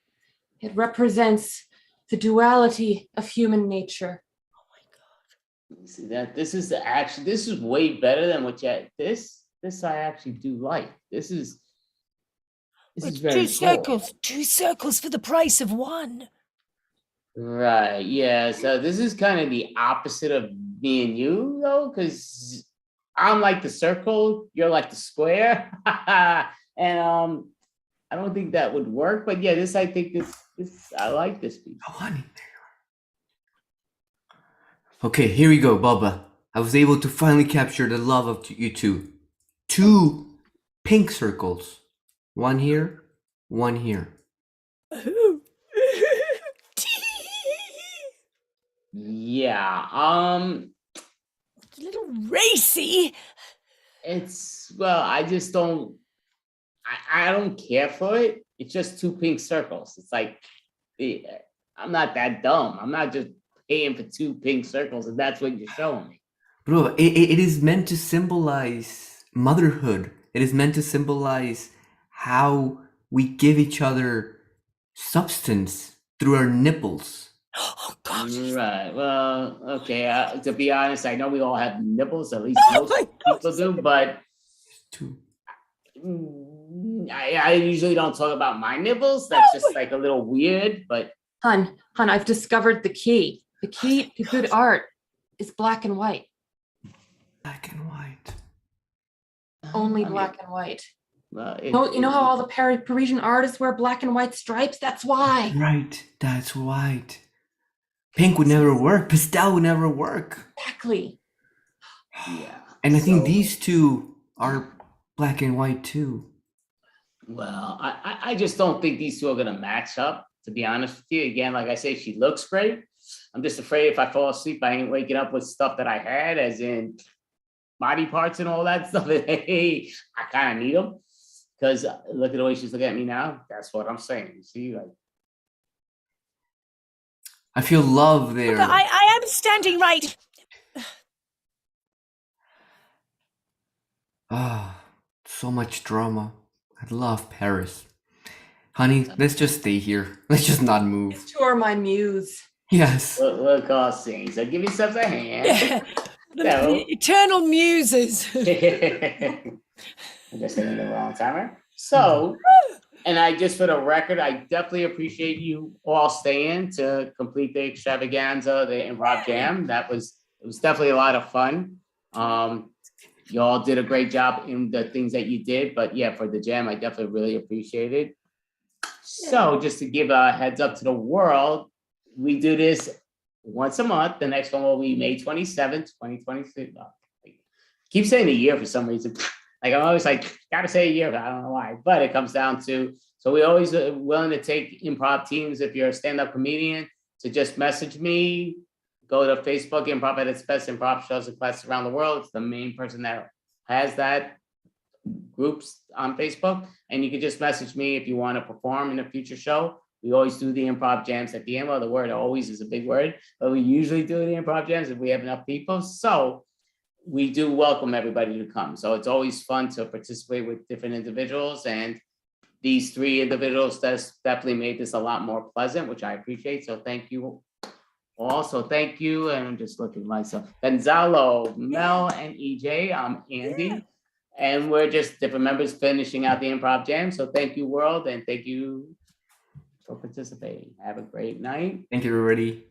It represents the duality of human nature. See that? This is way better than what you had. This I actually do like. This is very cool. Two circles for the price of one. Right. Yeah. So this is kind of the opposite of me and you, though, because I'm like the circle, you're like the square. And I don't think that would work, but yeah, I think this I like this piece. Oh, honey. Okay, here we go, Bubba. I was able to finally capture the love of you two. 2 pink circles. 1 here, 1 here. Yeah, It's a little racy. I just don't, I don't care for it. It's just 2 pink circles. It's like, I'm not that dumb. I'm not just paying for 2 pink circles, and that's what you're showing me. Bro, it is meant to symbolize motherhood. It is meant to symbolize how we give each other substance through our nipples. Oh, God. Right. Well, okay. To be honest, I know we all have nipples. At least most people do. But I usually don't talk about my nipples. That's just like a little weird. But Hun, I've discovered the key. The key to good art is black and white. Black and white. Only black and white. Well, You know how all the Parisian artists wear black and white stripes? That's why. Right, that's white. Pink would never work. Pastel would never work. Exactly. Yeah. And I think these 2 are black and white too. Well, I just don't think these 2 are gonna match up, to be honest with you. Again, like I say, she looks great. I'm just afraid if I fall asleep, I ain't waking up with stuff that I had, as in body parts and all that stuff. Hey, I kind of need them, because look at the way she's looking at me now. That's what I'm saying. You see, like, I feel love there. But I am standing right. Ah, so much drama. I love Paris. Honey, let's just stay here. Let's just not move. These 2 are my muse. Yes. Look, all sing. So give yourselves a hand. Yeah. The eternal muses. I'm just hitting the wrong timer. So, and I just, for the record, I definitely appreciate you all staying to complete the extravaganza, the improv jam. It was definitely a lot of fun. You all did a great job in the things that you did, but yeah, for the jam, I definitely really appreciate it. So just to give a heads up to the world, we do this once a month. The next one will be May 27th, 2023. Keep saying a year for some reason. Like, I'm always like, gotta say a year, but I don't know why. But it comes down to, so we always are willing to take improv teams. If you're a stand-up comedian, to just message me, go to Facebook, Improv at its best, improv shows and classes around the world. It's the main person that has that groups on Facebook. And you can just message me if you want to perform in a future show. We always do the improv jams at the end. Well, the word always is a big word, but we usually do the improv jams if we have enough people. So we do welcome everybody to come. So it's always fun to participate with different individuals. And these 3 individuals that's definitely made this a lot more pleasant, which I appreciate. So thank you. Also, thank you. And I'm just looking at myself. Gonzalo, Mel, and EJ. I'm Andy. And we're just different members finishing out the improv jam. So thank you, world. And thank you for participating. Have a great night. Thank you, everybody.